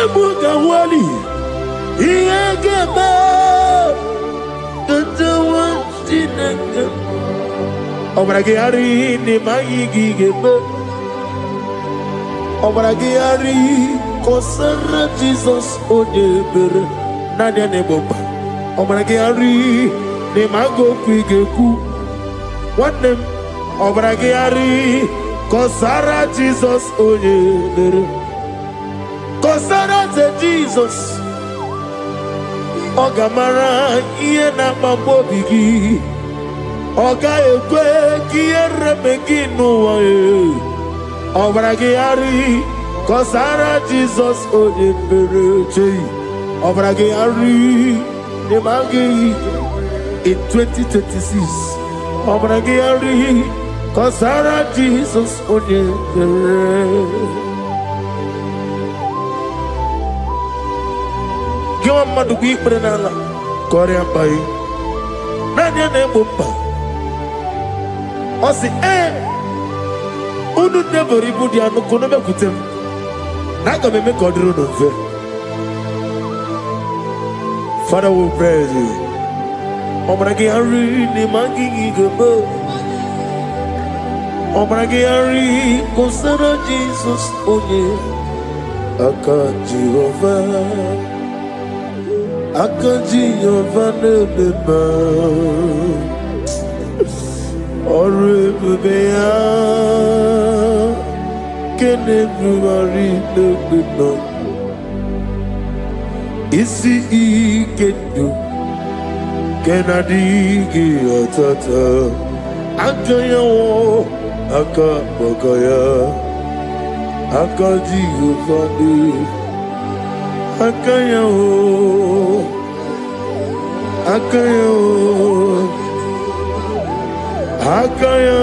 Ebuka wali Iegeba Katawa Stinaka Obragiari ni Maigi Geba Obragiari Kosara Jesus Odeber Nadia Neboba Obragiari ni Mago Kwigeku What name Obragiari Kosara Jesus Odeber Kosara Jesus Ogamara iye na mambo bigi Oga ekwe kiye remegi nuwa Obragiari Kosara Jesus Odebereche Obragiari Nemagi in 2026 Obragiari Kosara Jesus Odebereche Give madu gui prenala Korea pai Nanya ne bumpa Osi Unu nebori budi anu kono me kutem Naga me kodru no fe Father we praise you Obragi hari ni mangi gebo Obragi hari Kosara Jesus onye Aka Jehovah Akaji Yovaneba Oribea Can everybody know? Isi Ikenu Kenadigi Atata Akaya Akabakaya Akaji Yovaneba Akaya Akaya Akaya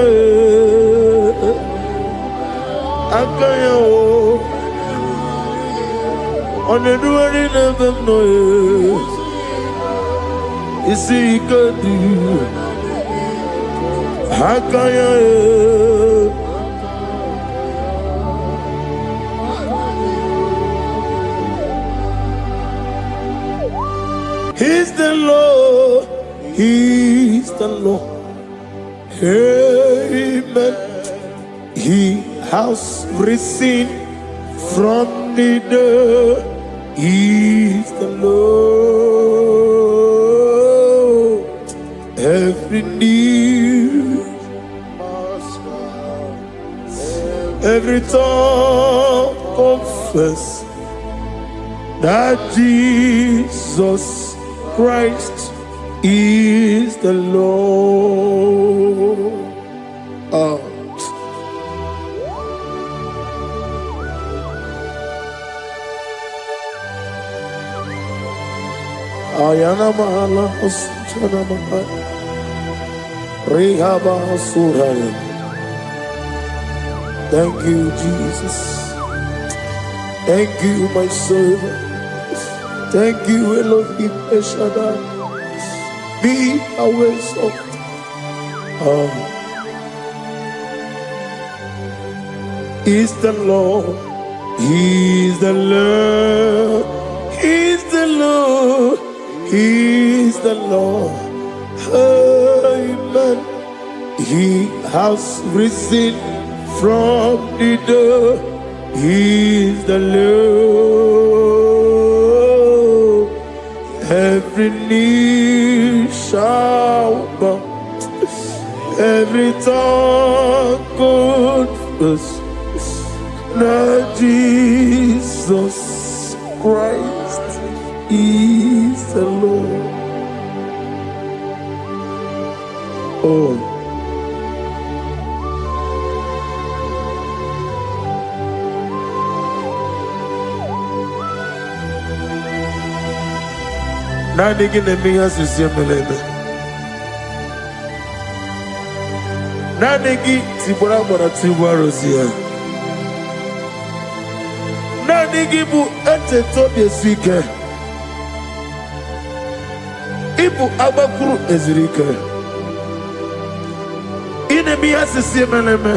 Akaya On the doing never know Is he good Akaya He's the Lord, He's the Lord. Amen. He has risen from the dead. He's the Lord. Every knee, every tongue confess that Jesus Christ is the Lord. Ayana mahala osana mahal Rehaba suraya. Thank you, Jesus. Thank you, my servant. Thank you, Elohim Eshadai. Be our soft. Is the Lord. He's the Lord. He's the Lord. He's the Lord. Amen. He has risen from the dead. He's the Lord. Every knee shall bow, every tongue confess that Jesus Christ is the Lord. Oh. Nani gine miya sisemeleme. Nani gi tibora bora tibora rozia. Nani gi bu ete tobe sike. Ibu abakuru ezirike. Ine miya sisemeleme.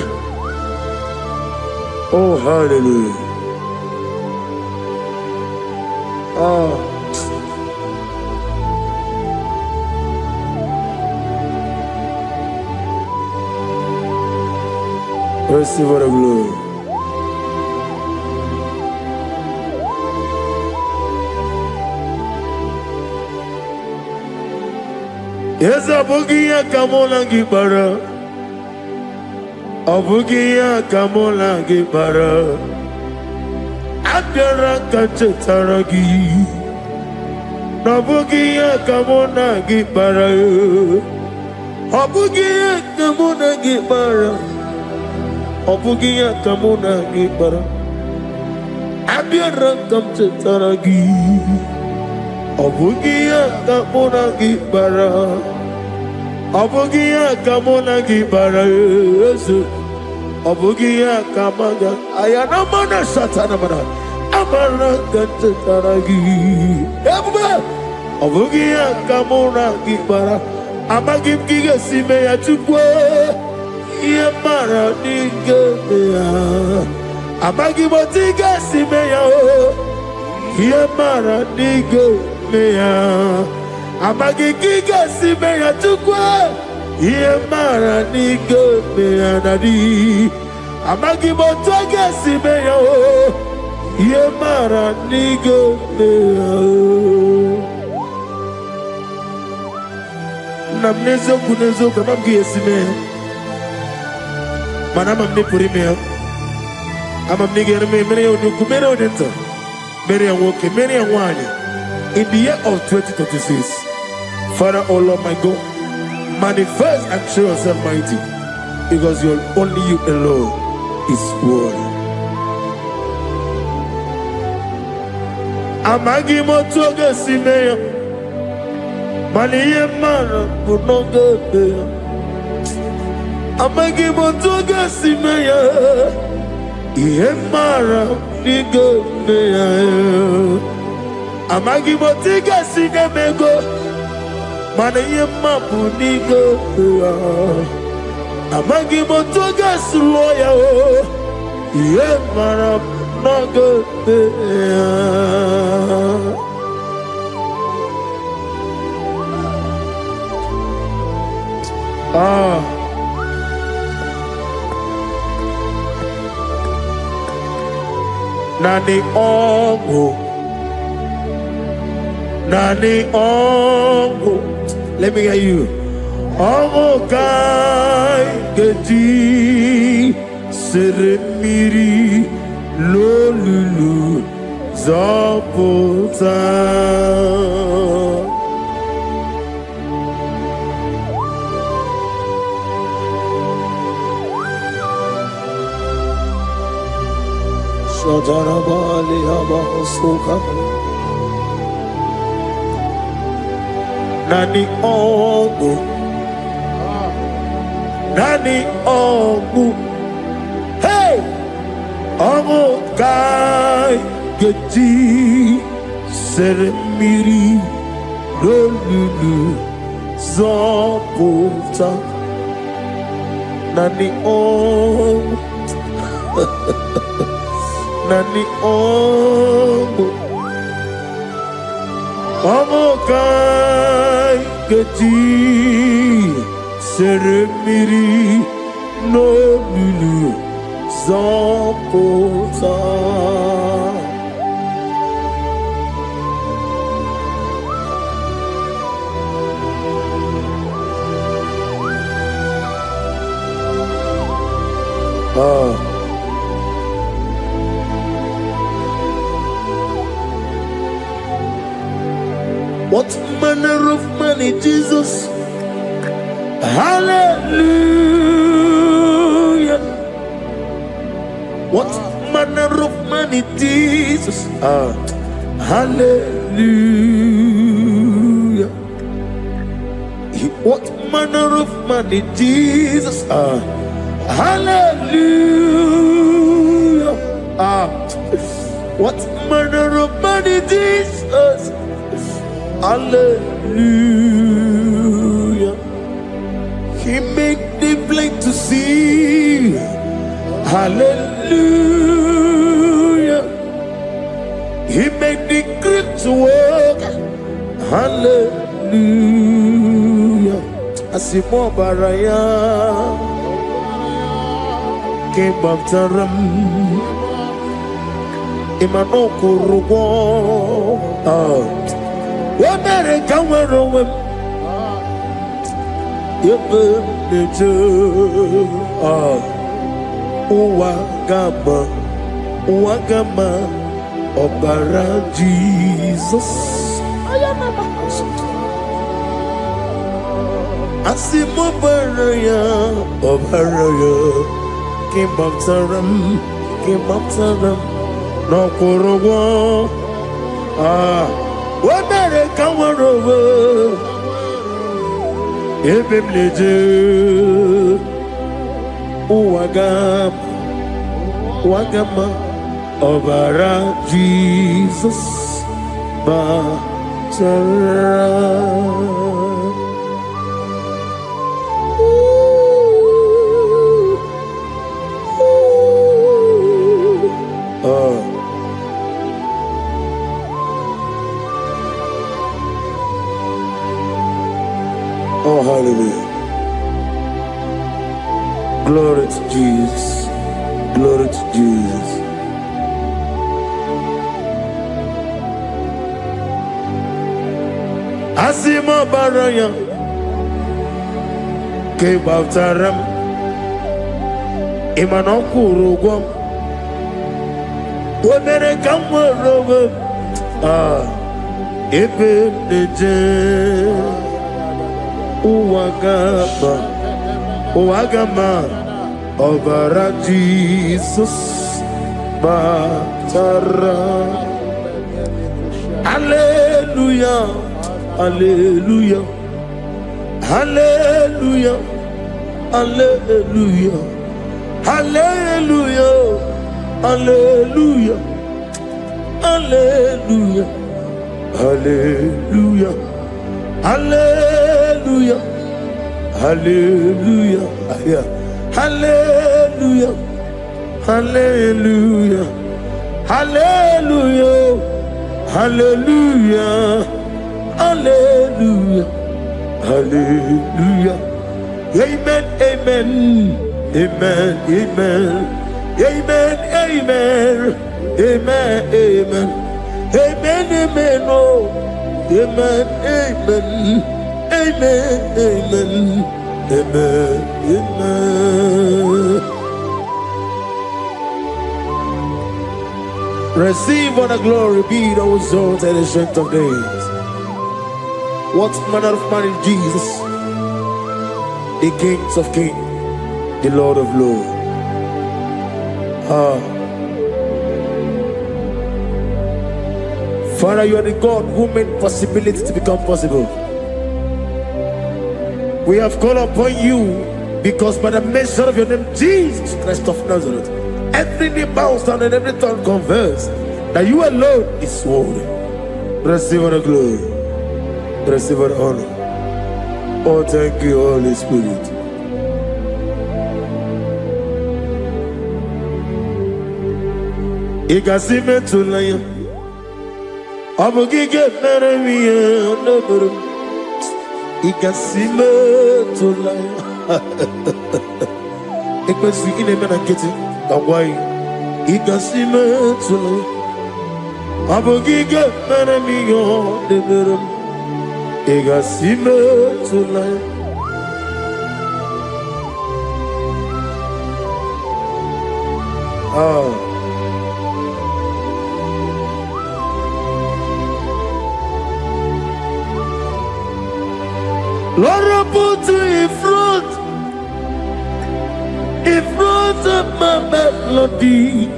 Oh, hallelujah. Oh, receive the glory. Yes, Abugia Kamola Gibara. Abugia Kamola Gibara. Abdara Kachetaragi. Abugia Kamona Gibara. Abugia Kamona Gibara. Abugia Kamona Gibara. Abdara Kachetaragi. Abugia Kamona Gibara. Abugia Kamona Gibara. Abugia Kamaga. Ayana Mana Satana Mana. Amara Kataragi. Abugia Kamona Gibara. Amagim Giga Simeya Tukwa. Yamara Nigamea. Amagibotiga Simeya. Yamara Nigamea. Amagigiga Simeya Tukwa. Yamara Nigamea Nadi. Amagibotiga Simeya. Yamara Nigamea. Namnezo kunezo kamamgi Simeya. Manama Mnipurimea. I'm nigga many of you many of them many and walking many and one in the year of 2026. Father, oh Lord my God, manifest and show yourself mighty, because you're only you alone is worthy. Amagi motoga simeya maliye mara bunoga beya. Amagi motoga simeya Yemara Nigamea. Amagibotiga Sigamego. Mana Yemapu Nigamea. Amagibotoga Sloya. Yemara Nagamea. Nani ongo, nani ongo. Let me hear you. Ongo kai geti seremiri lolulu zapota. Nani ongu, nani ongu, hey, ongu kai geti seremiri lolulu zapota. Nani ongu. Nani ongo, ongo kai geti seremiri no lulu zapota. What manner of money, Jesus? Hallelujah. What manner of money, Jesus? Hallelujah. What manner of money, Jesus? Hallelujah. What manner of money, Jesus? Hallelujah. He made the blind to see. Hallelujah. He made the grip to work. Hallelujah. Asimo baraya. Came back to ram. Imano kurugo. What better come around? Wagama, Obara Jesus. Asimo baraya, Obaraya, King of Taram, no Kuruwa. What better come over? Ebim leje, Wagama, Obara Jesus, Batara. Oh, hallelujah. Glory to Jesus. Glory to Jesus. Asimo baraya. Kebabtaram. Imanokuru. Womere kamorobe. Ebe neje. Wagama, Obara Jesus, Batara. Hallelujah, Hallelujah, Hallelujah, Hallelujah, Hallelujah, Hallelujah, Hallelujah, Hallelujah, Hallelujah, Hallelujah, Hallelujah, Hallelujah, Hallelujah, Hallelujah, Hallelujah, Hallelujah. Amen, amen, amen, amen, amen, amen, amen, amen, amen, amen, oh, amen, amen, amen, amen, amen, amen. Receive all the glory, be thou exalted and the strength of days. What manner of man is Jesus? The King of kings, the Lord of lords. Father, you are the God who made possibility to become possible. We have called upon you because by the mention of your name, Jesus Christ of Nazareth, every knee bows down and every tongue confess that you alone is worthy. Receive the glory, receive the honor. Oh, thank you, Holy Spirit. Igasime tulaya, abugige meremiye neberu. Igasime tulaya. Ekwesu inemena kiti kawai. Igasime tulaya, abugige meremiye neberu. Igasime tulaya. Lord, I put you in front of my melody.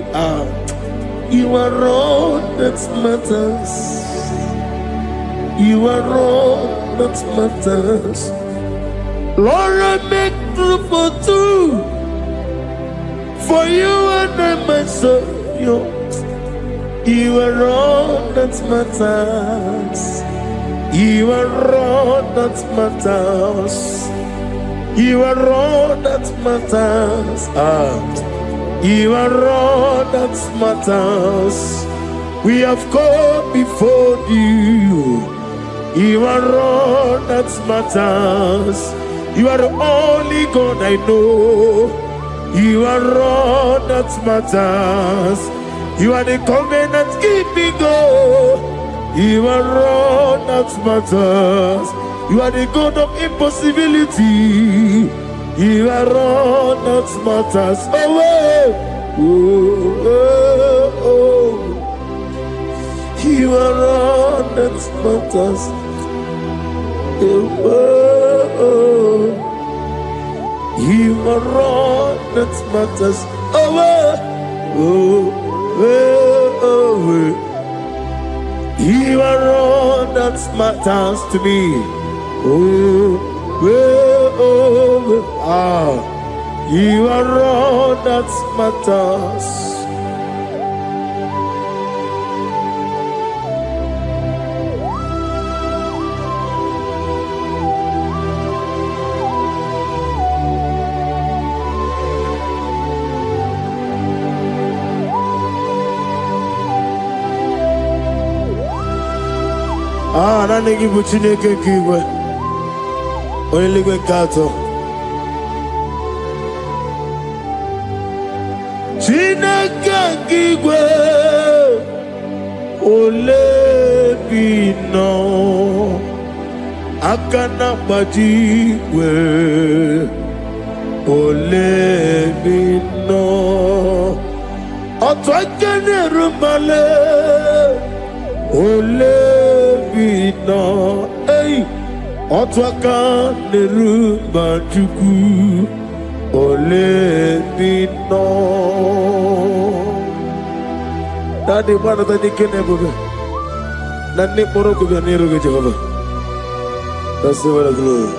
You are all that matters. You are all that matters. Lord, I make room for two, for you and I myself. You are all that matters. You are all that matters. You are all that matters. You are all that matters. We have come before you. You are all that matters. You are the only God I know. You are all that matters. You are the covenant keeping God. You are all that matters. You are the God of impossibility. You are all that matters. Oh, oh, oh, oh. You are all that matters. Oh, oh. You are all that matters. Oh, oh, oh, oh. You are all that matters to me. Oh, oh, oh, ah. You are all that matters. Ah, na negi buchine ke kiwe. Oyeligwe kato. Chineke kiwe. Ole bino. Akana bajiwe. Ole bino. Oto akene rumale. Ole bino, hey, otwaka nerumba chuku, ole bino. Tadi mana tadi kene bobe, nani poro ko biar niru ke Jehovah. That's the word of glory.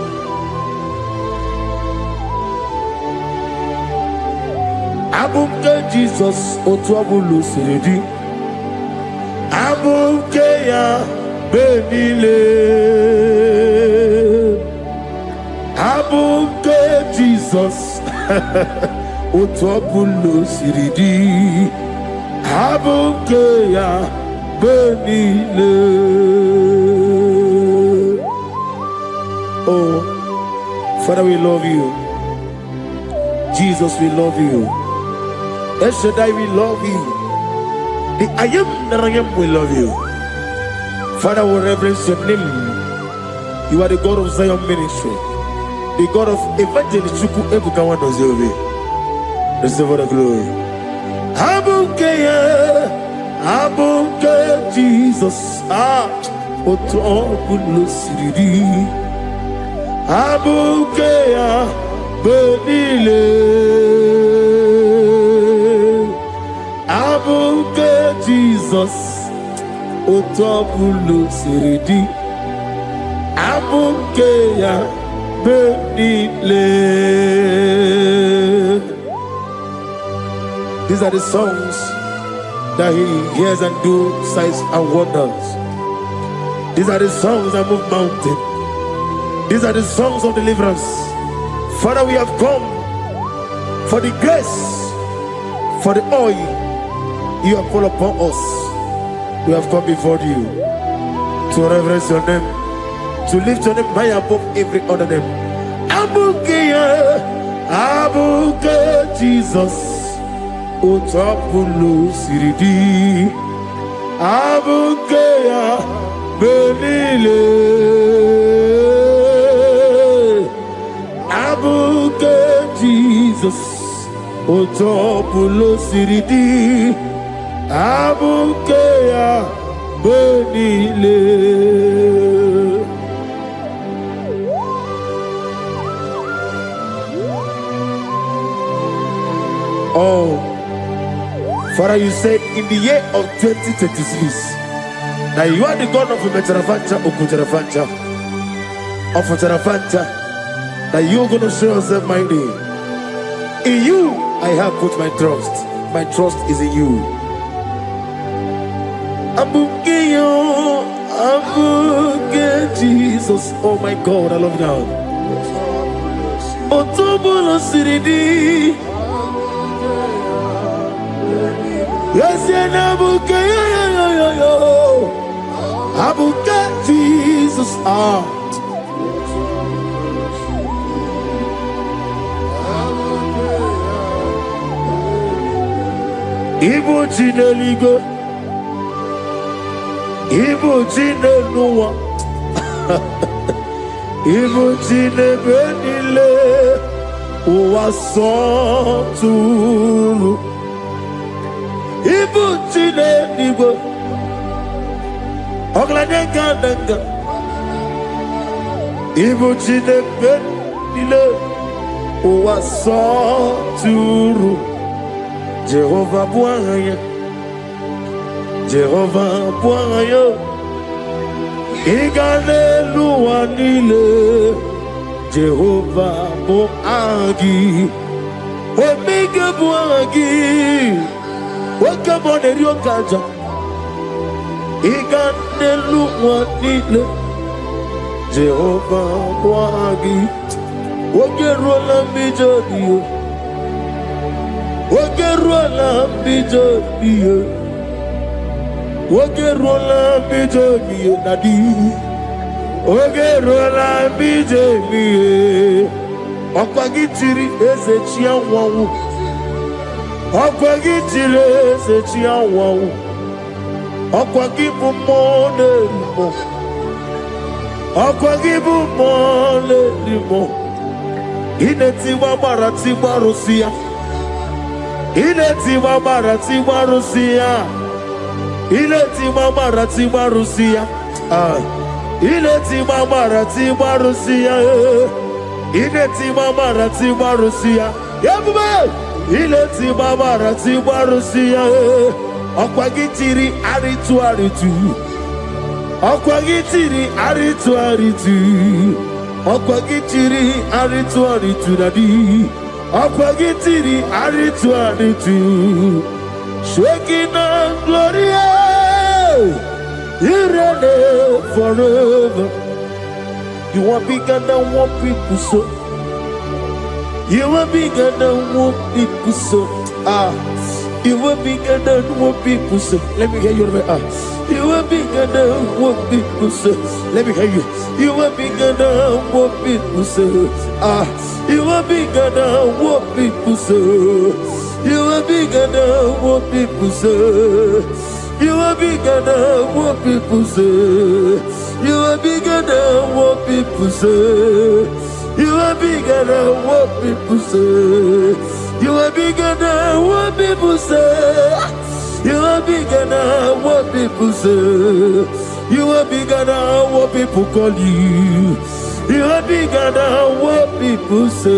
Abumke Jesus otwabulu siridi. Abumke ya benile. Abumke Jesus otwabulu siridi. Abumke ya benile. Oh, Father, we love you. Jesus, we love you. El Shaddai, we love you. The I am that I am, we love you. Father, we reverence your name. You are the God of Zion ministry, the God of evangelist Chuku Ebukawan Ozeobe. Receive all the glory. Abuke Jesus. Otobulu siridi. Abuke ya benile. Abuke Jesus. Otobulu siridi. Abuke ya benile. These are the songs that he hears and do signs and wonders. These are the songs that move mountains. These are the songs of deliverance. Father, we have come for the grace, for the oil you have poured upon us. We have come before you to reverence your name, to lift your name high above every other name. Abuke Jesus, Otapulu Siridi. Abuke benile. Abuke Jesus, Otapulu Siridi. Abuke benile. Oh, Father, you said in the year of 2026 that you are the God of Metarafanta, Okutarafancha, of Tarafanta, that you are going to show yourself mighty. In you, I have put my trust. My trust is in you. Abuke Jesus. Oh my God, I love you now. Otobolo Siridi. Yes, and Abuke Jesus. Ibu Chineligo, Ibu Chinenuwa, Ibu Chinebenile, Uwasoturu, Ibu Chineligo, Oglanenga, Ibu Chinebenile, Uwasoturu. Jehovah Bwaya, Jehovah Bwaya, Igalelu Anile, Jehovah Boagi, Omega Boagi, Wakabone Ryokaja, Igalelu Anile, Jehovah Boagi, Wakerola Mijodio. Wakerola bijobiye, Wakerola bijobiye nadi, Wakerola bijobiye. Okwagitiri ezechia wawu, Okwagitiri ezechia wawu, Okwagibu mone limo, Okwagibu mone limo. Ineti wabarati barusia. Ileti mamarati marusia, Ileti mamarati marusia, Ileti mamarati marusia, Ileti mamarati marusia, Yabume, Ileti mamarati marusia, Okwagitiri aritu aritu, Okwagitiri aritu aritu, Okwagitiri aritu aritu nadi. Akwagitiri aritu, shaking and gloria, you reign forever. You are bigger than what people so. You are bigger than what people so. You are bigger than what people so. Let me hear you. You are bigger than what people so. Let me hear you. You are bigger than what people so. You are bigger than what people say. You are bigger than what people say. You are bigger than what people say. You are bigger than what people say. You are bigger than what people say. You are bigger than what people say. You are bigger than what people say. You are bigger than what people call you. You are bigger than what people say.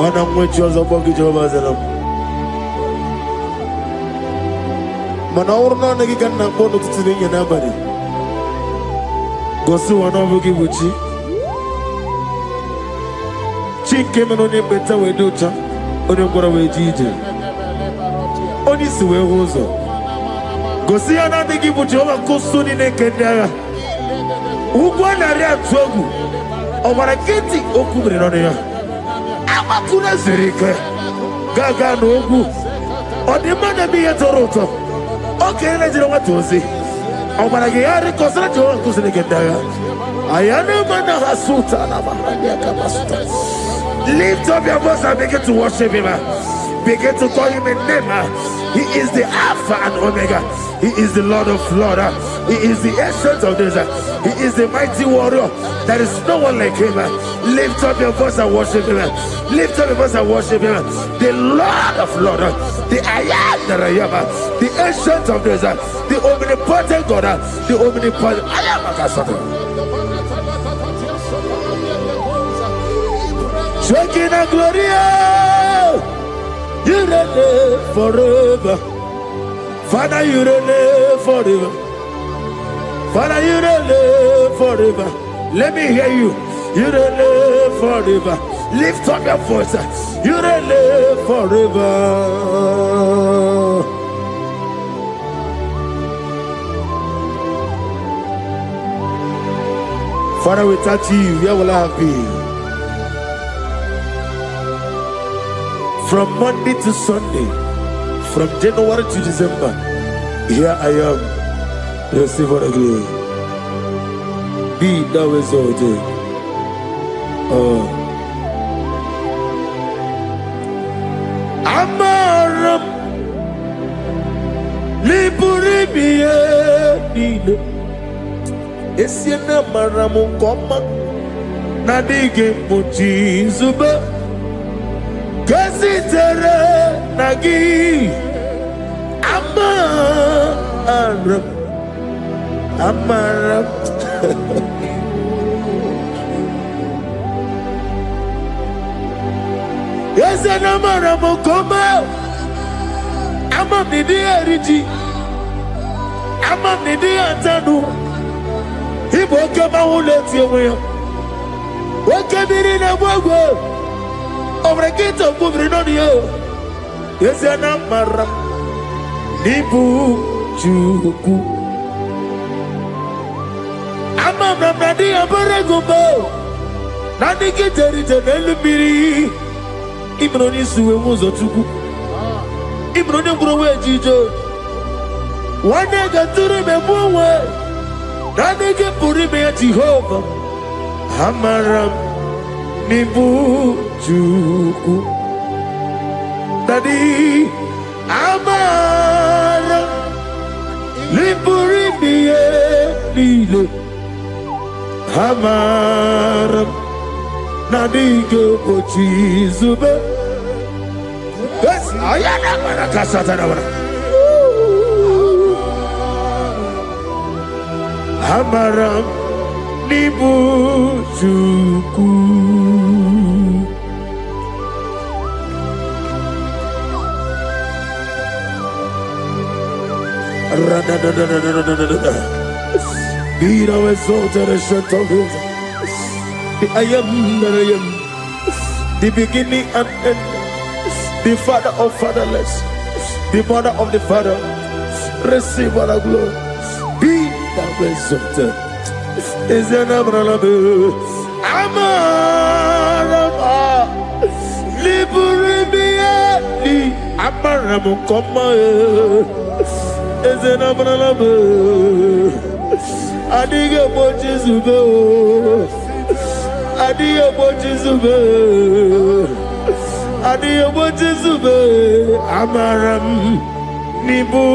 Ana mwechoza bogi Jehovah zanam. Mana urna nagi kanna bono tutuninya nabari. Gosu wana bogi buchi. Chike menone beta wedocha. Oni ngora wejije. Oni siwe hozo. Gosi ana nagi buchi oba kusuni nekendaya. Ugwana ria twogu. Obara kiti okubre noneya. Amakuna zirike gaga n'ogwu ọdịmma bi ya toroto oke na jiri nwatozi ọgbara gị ya rịkọsịrị Jehova nkụziri gị ndagha ayana mana hasuta na mahania kapasuta. Lift up your voice and begin to worship him. Begin to call him a name. He is the Alpha and Omega. He is the Lord of Lords. He is the Ancient of Days. He is the mighty warrior. There is no one like him. Lift up your voice and worship him. Lift up your voice and worship him. The Lord of Lords, the I am that I am, the Ancient of Days, the omnipotent God, the omnipotent I am. Shaking and Gloria, you reign forever. Father, you reign forever. Father, you reign forever. Let me hear you. You reign forever. Lift up your voice. You reign forever. Father, without you, where will I have been? From Monday to Sunday, from January to December, here I am. Receive what I glory. Be thou exalted. Amaram Liburibie Nino Esiena Maramu Koma Nadige Muchi Zuba Kasitere Nagi Amaram Yes, and Amaram Koma Amam Nidi Eriji Amam Nidi Antanu He woke up my whole let you away. Woke up in a wago over a gate of moving on you. Yes, and Amaram Nibu Juku Amam Nadi Abaragumbo Nadi Kitari Telumiri Ibroni Suwe Muzotuku Ibroni Browe Jijo one day got to remember that they get puri me at Jehovah Hamaram Nibu Juku Daddy Amaram Niburi Nile Hamaram Nadigo Pochizube. Yes, I am a Casatana. Hamaram Nibu Juku. Be thou exalted and shut of his. I am that I am, the beginning and end, the father of fatherless, the mother of the father. Receive all the glory. Be thou exalted. Is an Abraham, Amaram, Liburibiani, Amaram, Koma, is an Abraham, Adiga Bochizugo. Adiyo Bochizube Amaram Nibu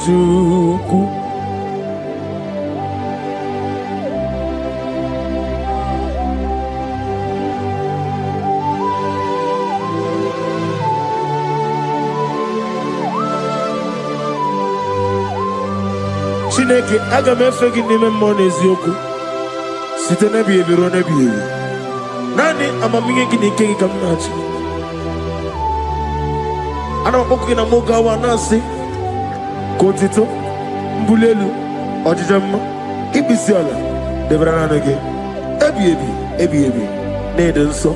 Juku. Chineke aga mefegi nime mmone eziokwu. Site na bi ebiro na bi ewi. Nani amaminge gini kegi kamnachi. Ana mapoku na moga wa nasi. Kotito mbulelu ojijamma ibisiala debrana nage. Ebi ne denso.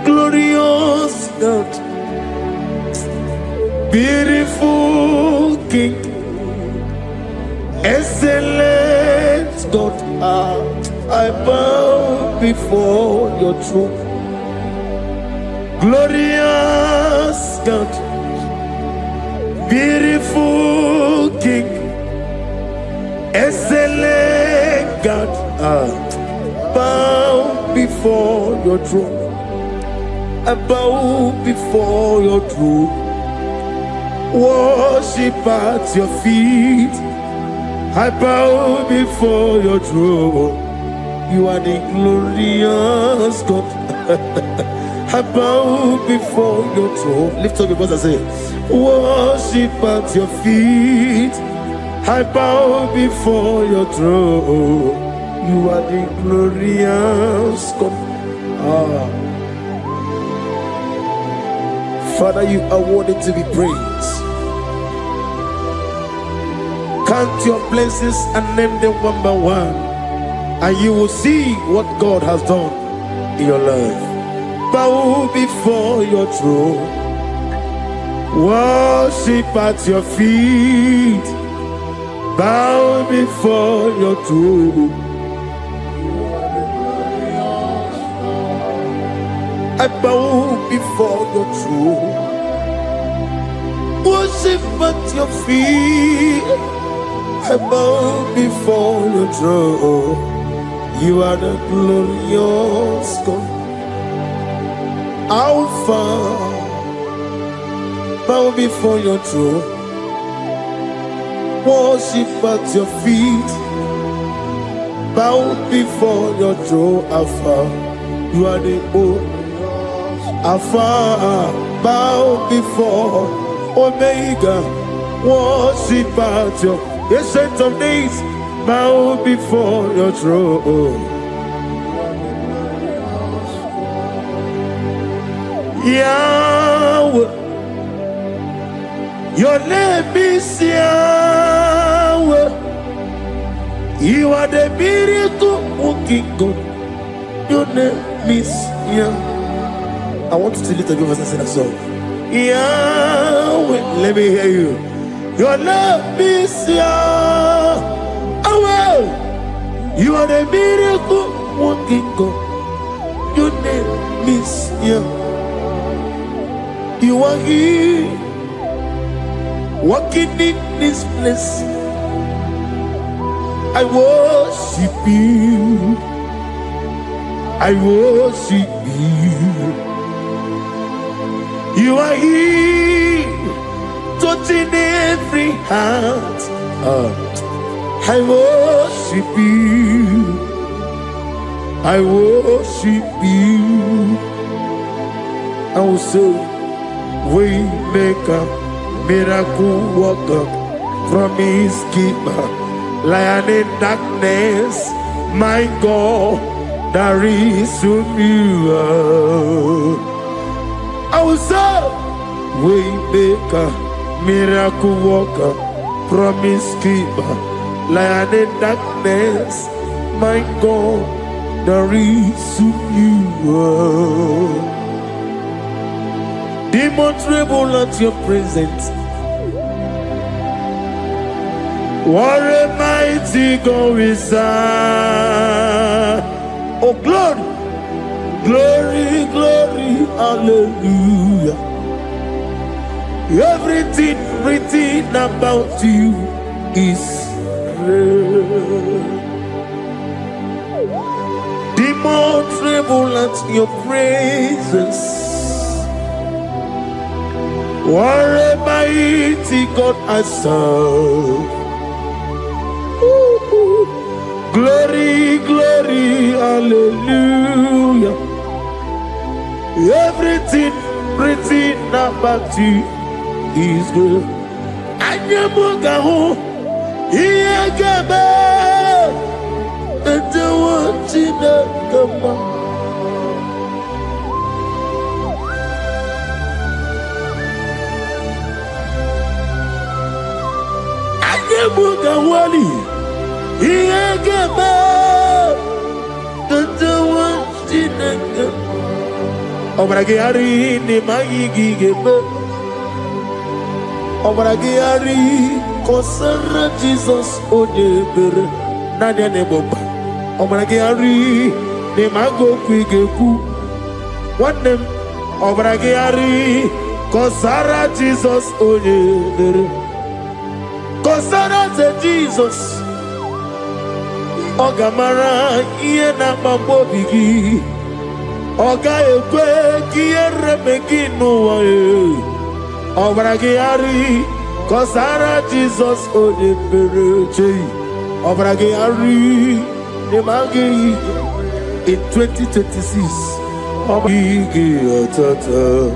Glorious God, beautiful King, excellent God, I bow before your throne. Glorious God, beautiful King, excellent God, bow before your throne. I bow before your throne, worship at your feet. I bow before your throne. You are the glorious God. I bow before your throne. Lift up your voice and say, worship at your feet. I bow before your throne. You are the glorious God. Father, you are worthy to be praised. Count your blessings and name them one by one, and you will see what God has done in your life. Bow before your throne, worship at your feet. Bow before your throne. I bow before your throne, worship at your feet. I bow before your throne. You are the glorious God, Alpha. Bow before your throne, worship at your feet. Bow before your throne, Alpha. You are the old Alpha. Bow before Omega, worship at your ancient of days. Bow before your throne. Yahweh, your name is Yahweh. You are the miracle working God. Your name is Yahweh. I want you to lift up your voice and sing a song. Yahweh, let me hear you. Your name is Yahweh. You are the miracle working God. Your name is Yahweh. You are here, walking in this place. I worship you. I worship you. You are here, touching every heart. I worship you. I worship you. I will say, Waymaker, miracle worker, promise keeper, lion in darkness, my God, there is you. I will say, Waymaker, miracle worker, promise keeper, lion in darkness, my God, there is you. Demon tremble at your presence. What a mighty God we serve. Oh, glory, glory, glory, hallelujah. Everything written about you is real. Demon tremble at your presence. What a mighty God I serve. Glory, glory, hallelujah. Everything written about you is good. Anyamugaho, Iyagaba, and the watching of the man. Mugawali, Iyagaba, the ones in the Obragiari, Nimagi Gebe, Obragiari, Kosara Jesus, Odeber, Nadia Neboba, Obragiari, Nimago Quigeku, what them, Obragiari, Kosara Jesus, Odeber. Kosara se Jesus, Ogamara iena mambobigi, Oga ekwe kiere meginu wae, Obragiari, Kosara Jesus odepereche, Obragiari, Nemagi in 2026, Obrigi atata,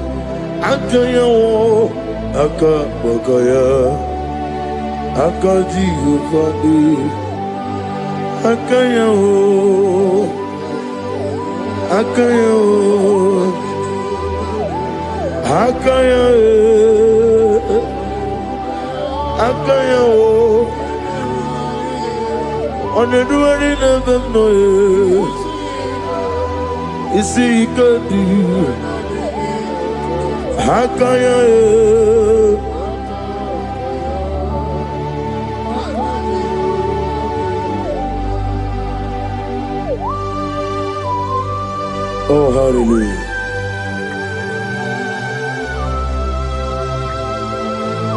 Akaya wo, Akabakaya. Akaji ufadi, akaya o, akaya o, akaya e, akaya o, On the road in them no. You see, you could do. How can you? Oh, hallelujah.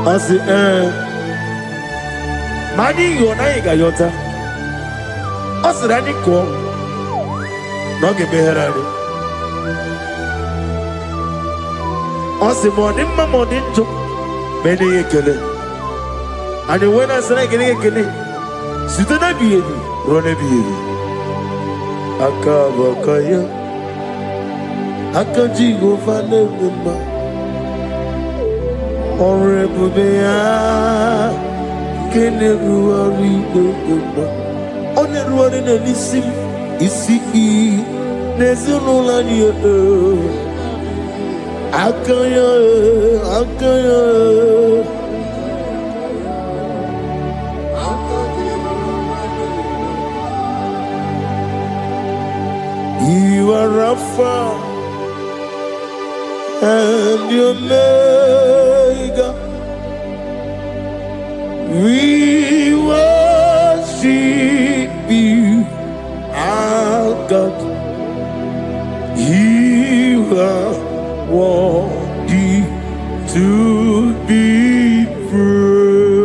I say, Mani, you're not a yota. I said, I didn't call. Not get me here. I said, morning, my morning, too. Many a killer. And when I said, I get a killer, sit on a baby, run a baby. Akabakaya. Akajigo Fanema Orebea Keneruari Oneruari Nelissim Isi Nezunolania Akaya You are Rafa and your Omega, we worship you, our God. You are worthy to be praised.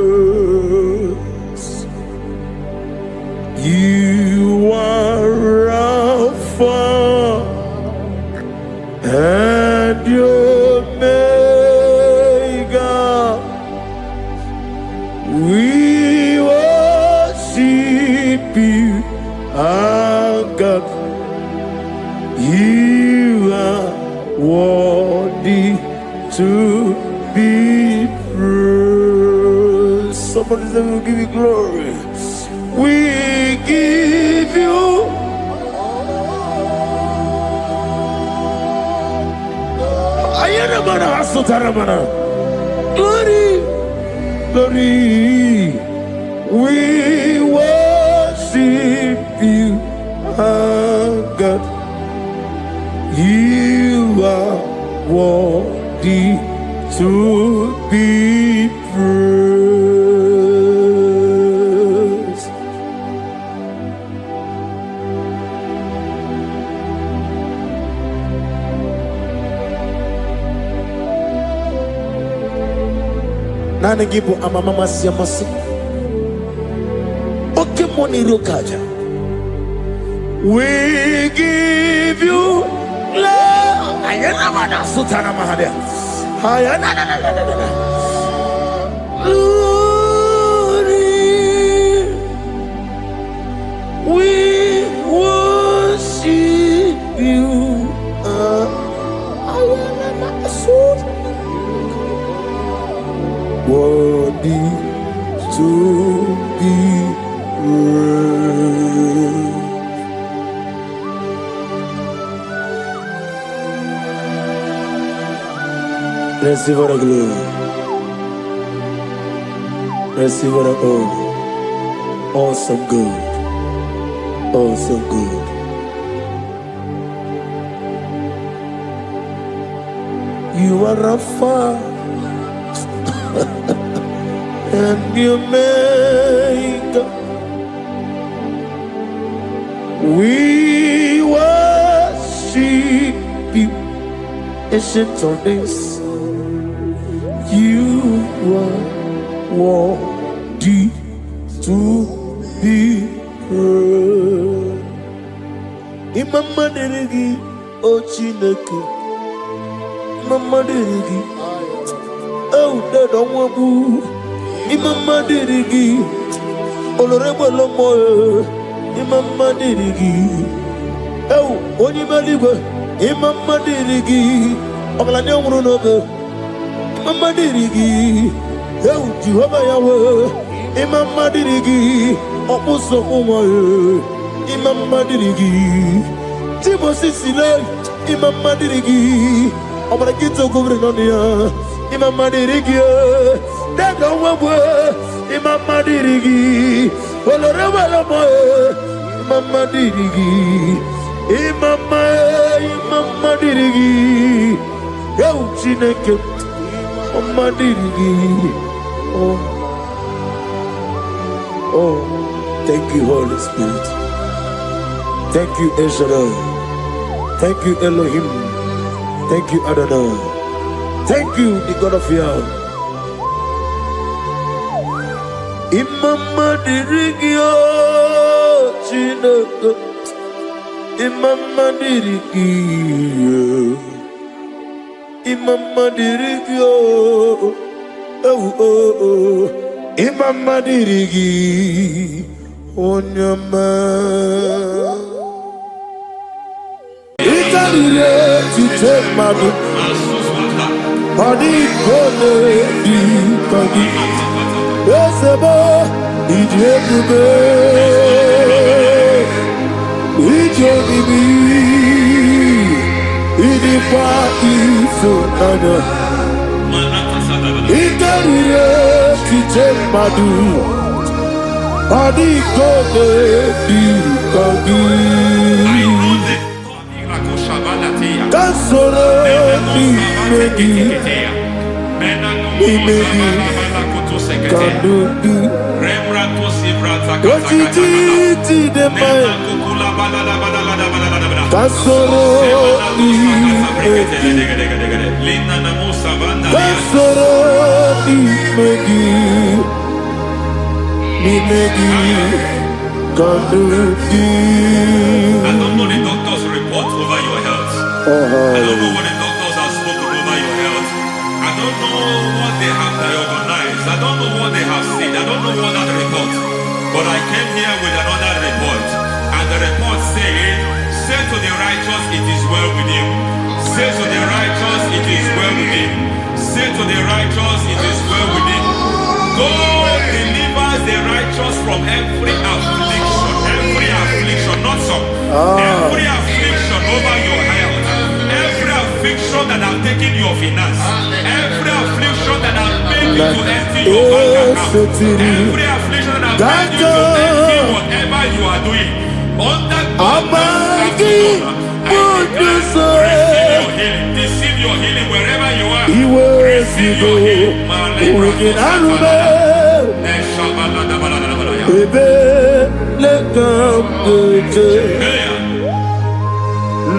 You are Alpha and your Omega, we worship you, our God. You are worthy to be praised. Somebody say, we'll give you glory. We give you glory, glory. We worship you, our God. You are worthy to be praised. Nana gibo amamama siamasi. Oke moni rokaja. We give you love. Ayana mana sutana mahadia. Ayana na. Glory. We worship you. Ayana na sut. Worthy to be praised. Receive the glory. Receive the honor. Awesome God. Awesome God. You are Alpha and you make. We worship you, ancient of days. You are worthy to be praised. Imama deregi ochineke. Imama deregi. Oh, they don't want to. Imama deregi. Olorebo lomo. Imama deregi. Oh, onimaligo. Imama deregi. Oglanya umurunobe. Imama dirigi, eu Jehovah Yahweh. Imama dirigi, opuso umaye. Imama dirigi, Timosi sile. Imama dirigi, obalakito kubrinonia. Imama dirigi, dada wawe. Imama dirigi, olore wala mo, Imama dirigi, Imama dirigi, yo chineke, Imama dirigi, oh, thank you Holy Spirit, thank you El Shaddai, thank you Elohim, thank you Adonai, thank you the God of Yahweh. Imama dirigio chineke, Imama dirigio, Imama dirigio, oh, Imama dirigi, onyama. Itarire chitemadu, adi kone di kagi. Esebo, ijebube, ijebibi, idipa isonanya. Itarire kichemadu, adikode dikagi. Kasoro imegi, imegi. Kadudu Kotiti de mai Kasoro Kasoro Nimegi Kadudu. I don't know the doctor's report over your health. I don't know what the doctors have spoken over your health. I don't know what they have diagnosed. I don't know what they have said. I don't know what that report. But I came here with another report. And the report said, say to the righteous, it is well with him. Say to the righteous, it is well with him. Say to the righteous, it is well with him. God delivers the righteous from every affliction. Every affliction, not some. Every affliction over your health. Every affliction that have taken your finance. Every affliction that have made you to empty your bank account. Every affliction that have made you to empty whatever you are doing. Under God, receive your healing. Receive your healing wherever you are. Receive your healing.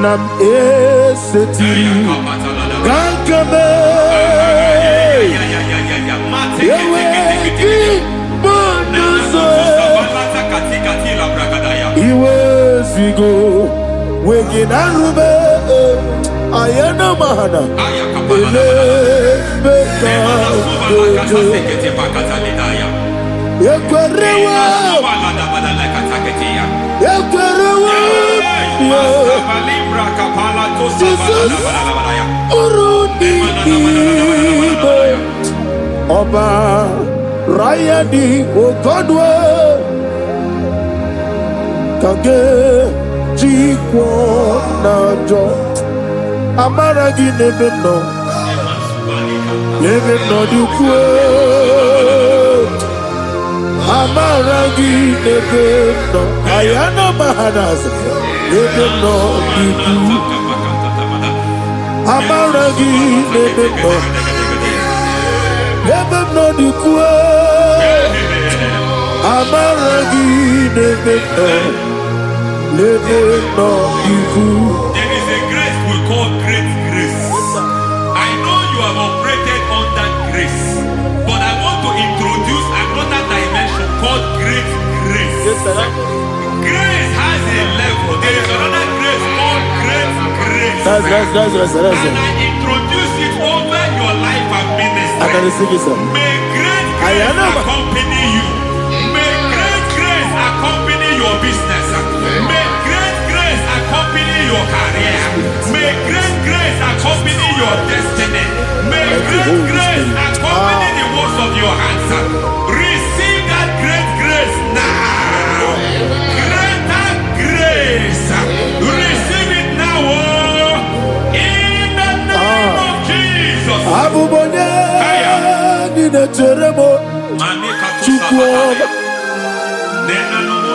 Nam eseti kankame yeweki bonuso iwezigo weginarube ayana mahana ele beka yekwerewa yekwerewa Jesus urudi ibo Oba Rayadi Ogodwe Kage Jikwo Najo Amaragi Nebeno Nebeno Dukwe Amaragi Nebeno Ayana Mahanas Nebeno Dukwe Amaragi Nebeno Nebeno Dukwe Amaragi Nebeno Nebeno Dukwe. There is a grace we call great grace. I know you have operated under grace, but I want to introduce another dimension called great grace. Yes, sir. Grace has a level. There is another grace called great grace. That's And I introduce it over your life and ministry. I can receive it, sir. May great grace accompany you. May great grace accompany your business. May great grace accompany your career. May great grace accompany your destiny. May great grace accompany the works of your hands. Receive that great grace now. Greater grace. Receive it now. In the name of Jesus. Abubonye ni neteremo. Manika to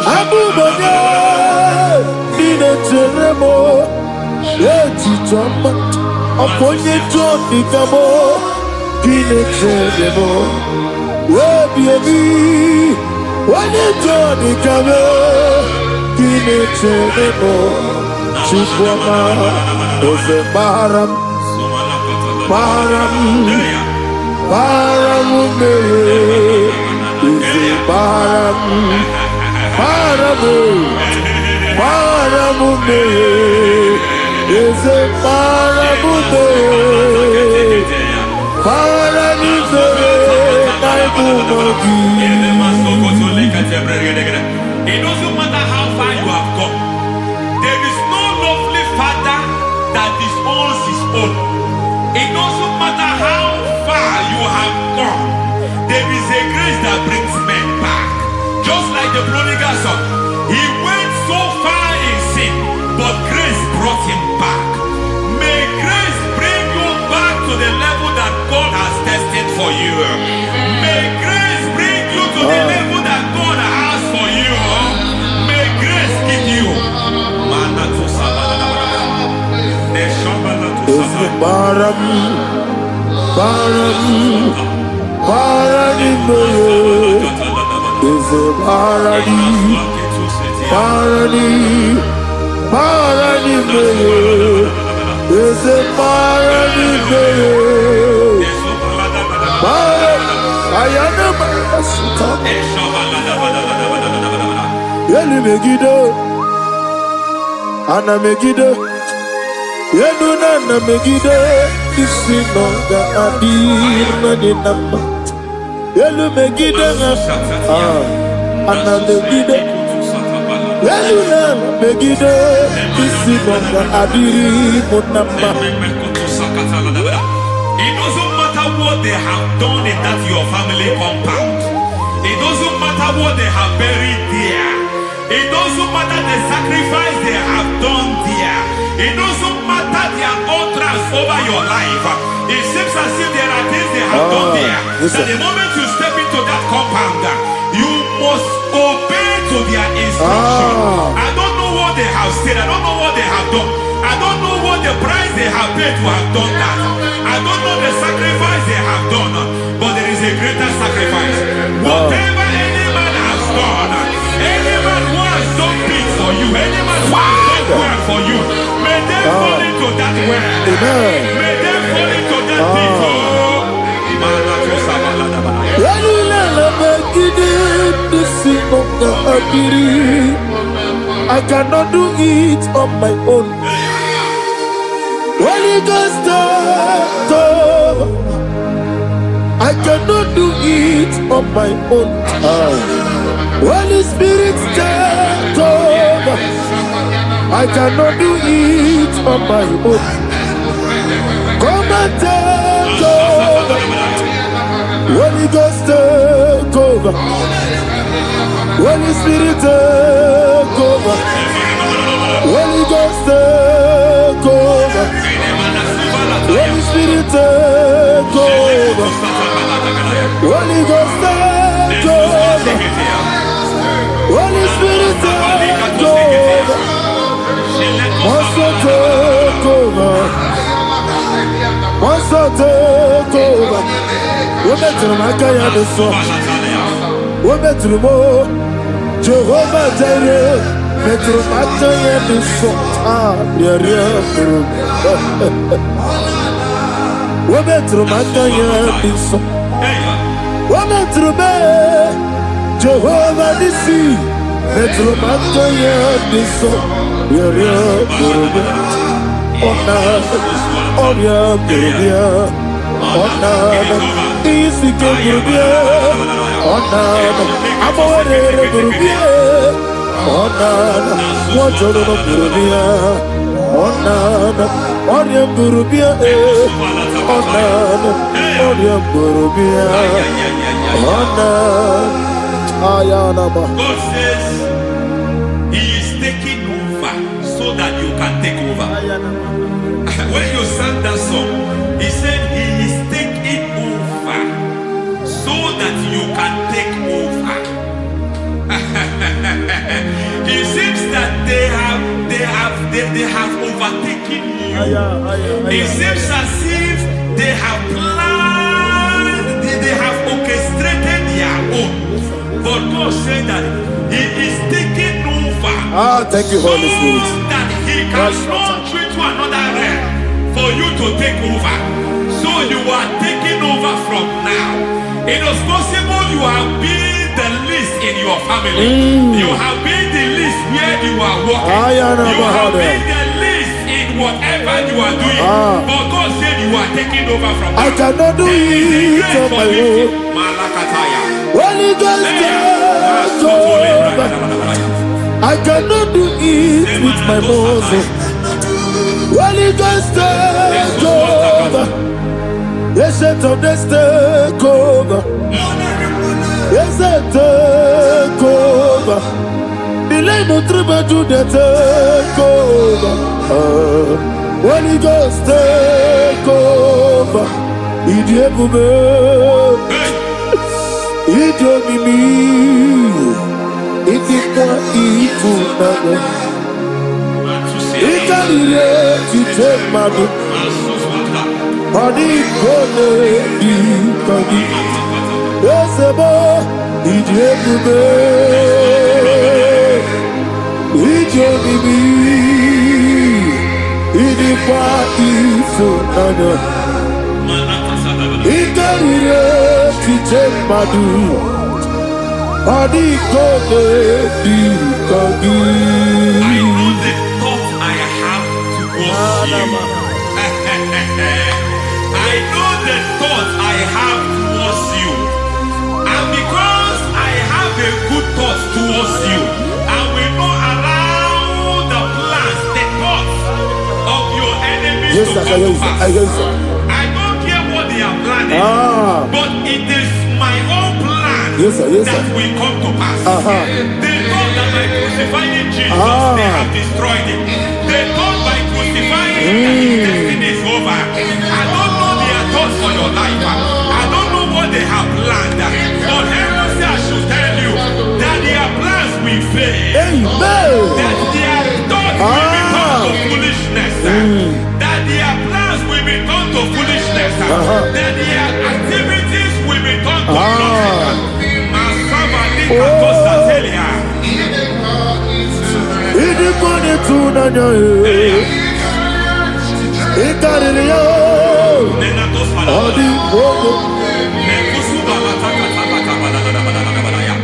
Abubanya Nina Teremo Eti Choma Aponye Choni Kamo Kine Teremo Webi Wane Choni Kamo Kine Teremo Chikwama Ose Baram Baram Baram Ose Baram Paramume is a paramume. Paramume, it doesn't matter how far you have gone. There is no lovely father that disowns his own. It doesn't matter how far you have gone. There is a grace that brings men back. Just like the prodigal son, he went so far in sin, but grace brought him back. May grace bring you back to the level that God has destined for you. May grace bring you to the level that God has for you. May grace give you. Is a paradise, is a paradise. I am Yelu Megido, Anna Megido, Yelu Nana Megido, Isinonga Adir Nadinama. Yelu Megido, Anna Megido, Yelu Nana Megido, Isinonga Adir Munama. It doesn't matter what they have done in that your family compound. It doesn't matter what they have buried there. It doesn't matter the sacrifice they have done there. It doesn't matter their utterance over your life. It seems as if there are things they have done there. That the moment you step into that compound, you must obey to their instruction. I don't know what they have said. I don't know what they have done. I don't know what the price they have paid to have done that. I don't know the sacrifice they have done. But there is a greater sacrifice. Whatever any man has done, any man who has done things for you, any man who has done well for you, may they fall into that well. May they fall into that pit. I cannot do it on my own. Holy Ghost, I cannot do it on my own. Holy Spirit, take over. I cannot do it on my own. Come and take over. Holy Ghost, take over. Holy Spirit, take over. Holy Ghost, take over. Holy Spirit, take over. Holy Ghost, take over. Holy Spirit, take over. Master, take over. Master, take over. We're better than I can understand. We're better than more. Jehovah Jireh, better than I can understand. We're better than I can understand. We're better than Jehovah Nissi, better than I can God says He is taking over so that you can take over. When you sang that song, He said He is taking over so that you can take over. they have overtaken you. It seems as if they have planned, they have orchestrated their own. But God said that He is taking over. Thank you, Holy Spirit. So that He can launch you to another realm for you to take over. So you are taking over from now. It is possible you have been the least in your family. You have been the least where you are working. You have been the least in whatever you are doing. But God said you are taking over from now. I cannot do it on my own. Holy Ghost, take over. I cannot do it with my muscles. Holy Ghost, take over. Yes, take over. Yes, take over. Delay no trouble to the take over. Holy Ghost, take over. Idiebube, Idiomimi, Idikwa Ifunana, Ikalile Titemadu. Adi kone di kagi, esebo idiebube, idiomimi, idikwa ifunana, ikarire kitemadu. Adi kone di kagi. I know the thoughts I have towards you. I know the thoughts I have towards you, and because I have a good thought towards you, I will not allow the plans, the thoughts of your enemies to come to pass. I don't care what they are planning, but it is my own plan that will come to pass. They thought that by crucifying Jesus, they have destroyed him. They thought by crucifying him that his destiny is over. I don't know their thoughts for your life. I don't know what they have planned. But heaven says I should tell you that their plans will fail. That their thoughts will become to foolishness. That their plans will become to foolishness. That their activities will become to nonsense.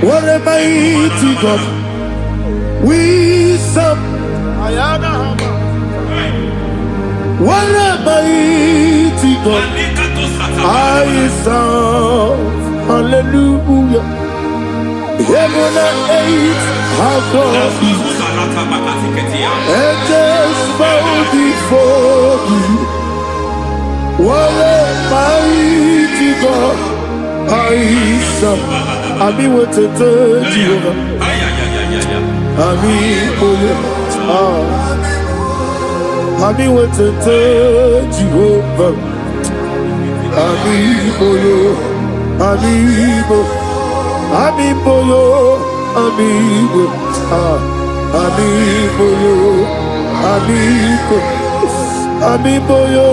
What a mighty God we serve. What a mighty God I serve. Hallelujah. Heaven and earth have gone, and just bow before you. What a mighty God I serve. I mean, what a Jehovah. I mean, I mean, what a Jehovah. I mean, I mean, amigo yo, amigo, amigo yo, amigo, amigo yo,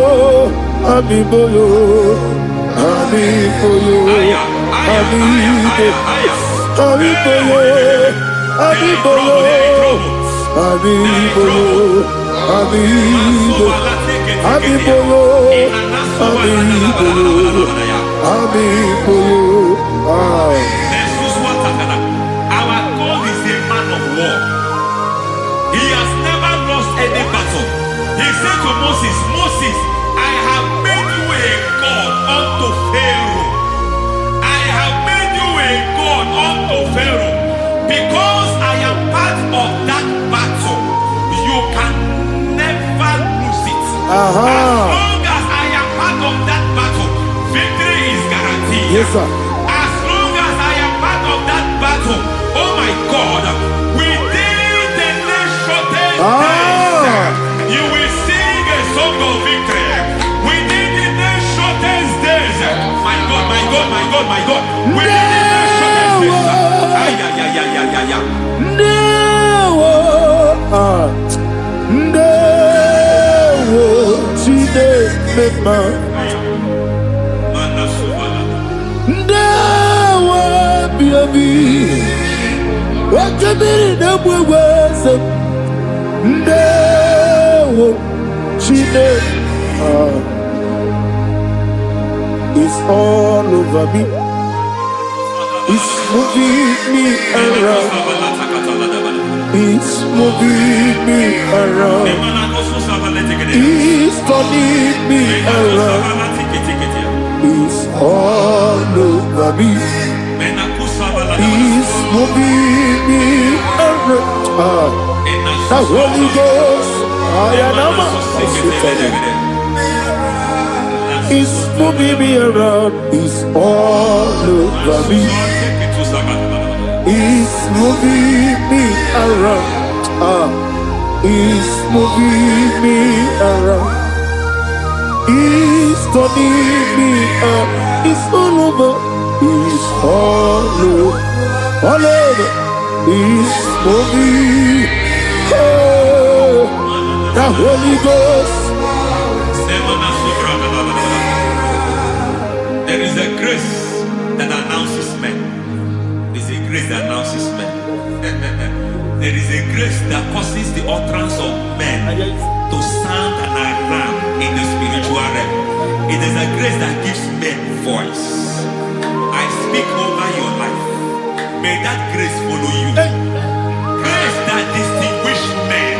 amigo yo, amigo yo, amigo, amigo yo, amigo yo, amigo yo, amigo, amigo yo, amigo yo, amigo. Our God is a man of war. He has never lost any battle. He said to Moses, Moses, I have made you a God unto Pharaoh. I have made you a God unto Pharaoh. Because I am part of that battle, you can never lose it. As long as I am part of that battle, victory is guaranteed. Yes, sir. Oh my God, within the next shortest days, you will sing a song of victory. Within the next shortest days, my God, my God, my God, my God. Within the next shortest days, no, mema. Ndawa biabi. Wakabiri na mweweza. Ndawa chine. It's all over me. It's moving me around. It's moving me around. It's turning me around. It's all over me. It's moving me around. The Holy Ghost, it's moving me around. It's all over me. It's moving me around. It's moving me around. It's turning me up. It's all over. It's all over. All over. It's moving. Oh, the Holy Ghost. There is a grace that announces men. There's a grace that announces men. There is a grace that causes the utterance of men to sound an alarm in the spiritual realm. It is a grace that gives men voice. I speak over your life. May that grace follow you. Grace that distinguishes men.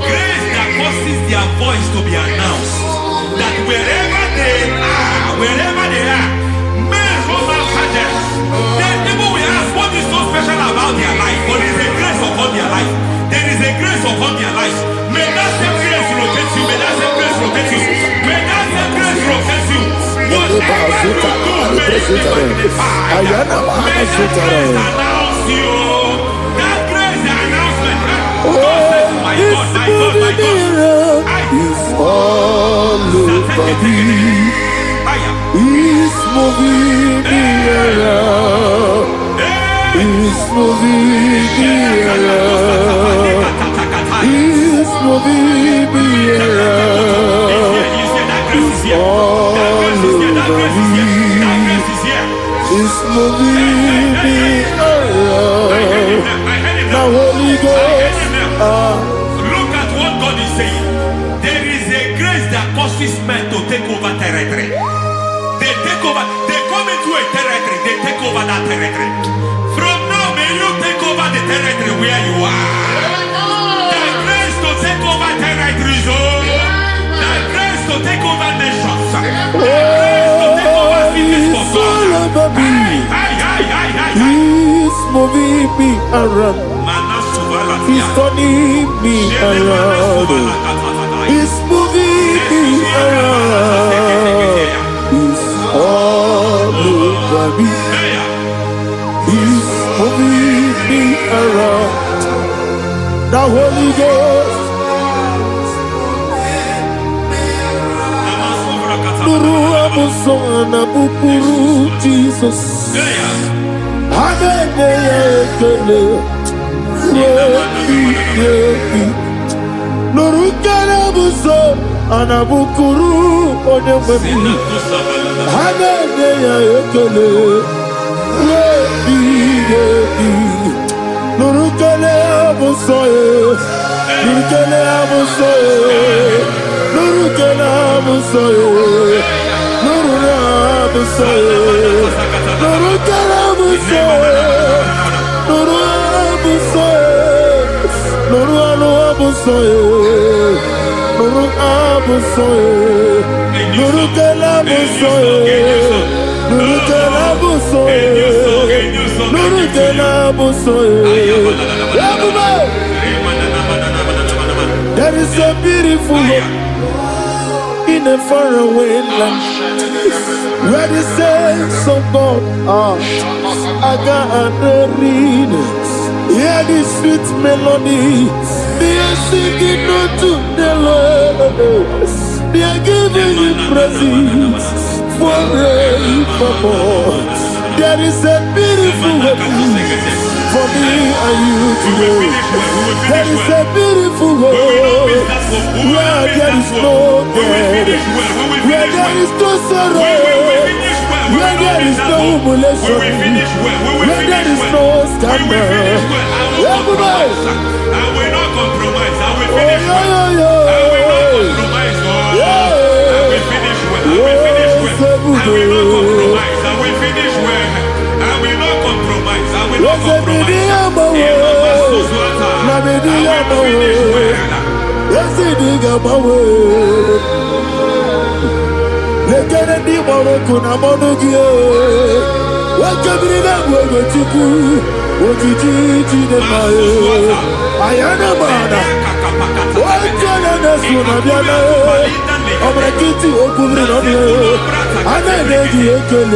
Grace that causes their voice to be announced. That wherever they are, men hold after them. Then people will ask, what is so special about their life? But there is a grace upon their life. There is a grace upon their life. May that same grace rotate you. May that same grace rotate you. May that same grace rotate you. Whatever you do, may it be magnified. May that grace announce you. That grace announcement. My God, my God, my God. It's all over me. It's moving me around. It's moving me around. It's moving me around. It's all over me. It's moving me around. Now Holy Ghost. Look at what God is saying. There is a grace that causes men to take over territory. They take over. They come into a territory. They take over that territory. From now, may you take over the territory where you are. The grace to take over territories. The grace to take over nations. The grace to take over cities for God. He's moving me around. He's turning me around. He's moving me around. He's all over me. He's moving me around. The Holy Ghost. Nuru amusona bukuru Jesus. Hallelujah. Nurukarabuso anabukuru onememi Hallelujah ekele Rebi Nurukarabuso Nurukarabuso Nurukarabuso Nurukarabuso Nurukarabuso Nuru abusoye, nuru abusoye, nuru kelabusoye, nuru kelabusoye, nuru kelabusoye. There is a beautiful hope in a faraway land where the saints of God are. I got a read. Hear the sweet melody. They are singing unto the Lord. They are giving you praise forevermore. There is a beautiful hope for me and you today. There is a beautiful hope where there is no death, where there is no sorrow, where there is no humiliation, where there is no scandal. Everybody, I will not compromise. I will finish well. I will not compromise. I will finish well. I will finish well. I will not compromise. I will finish well. I will not compromise. I will not compromise. Yes, it is about let get the Morocco, Namonogia. Welcome to the world to do. What did you do the fire? I am a man. What can I do? I'm going to get you open on you. I'm going to get you.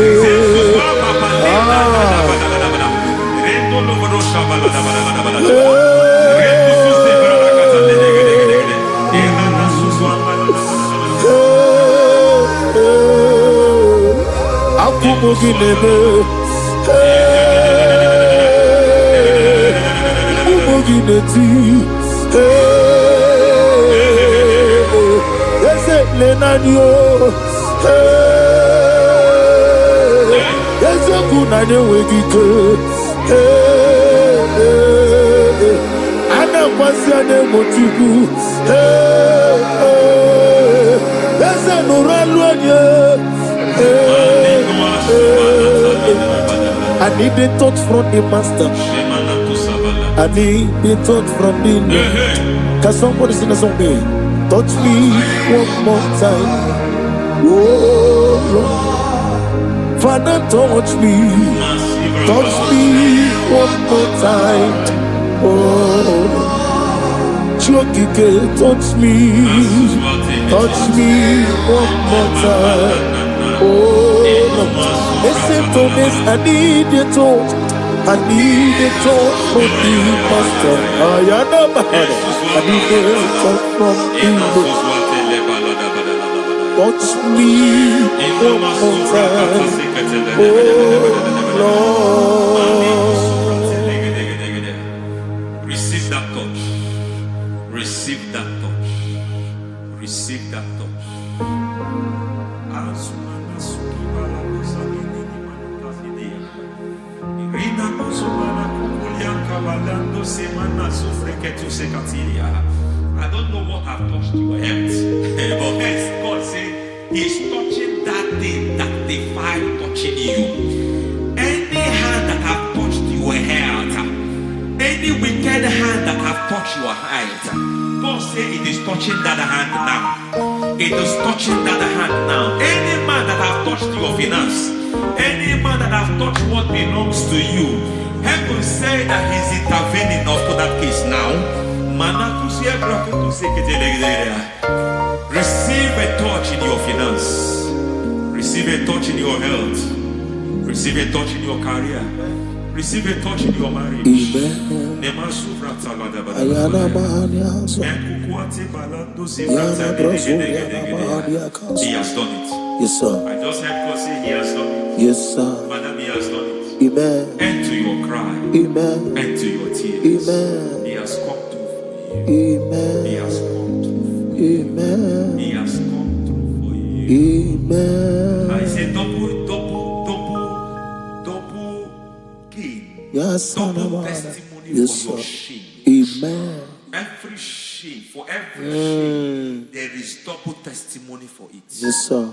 I need the touch from the master. I need the touch from the Lord. Can somebody sing a song here? Touch me one more time. Oh Lord, Father, touch me. Touch me one more time. Oh, Chokike, touch me. Touch me one more time. Oh, listen to this, I need your touch. I need a touch from the master. I need a touch from the Lord. Touch me one more time. Oh Lord. Receive that touch. Receive that touch. Receive that touch. I don't know what I've touched your health, but hence God said He's touching that thing that defied touching you. Any hand that have touched your health, any wicked hand that have touched your health, God said it is touching that hand now. It is touching that hand now. Any man that have touched your finance, any man that have touched what belongs to you, heaven say that He's intervening up to that case now. Receive a touch in your finance. Receive a touch in your health. Receive a touch in your career. Receive a touch in your marriage. He has done it. Yes, sir. I just heard God say He has done it. Yes, sir. Madam, He has done it. Amen. End to your cry. Amen. End to your tears. Amen. He has come through for you. Amen. He has come through for you. Amen. He has come through for you. Amen. I say double gain. Yes, double testimony yes, for your sir. shame. Amen. Every shame, for every shame, there is double testimony for it. Yes, sir.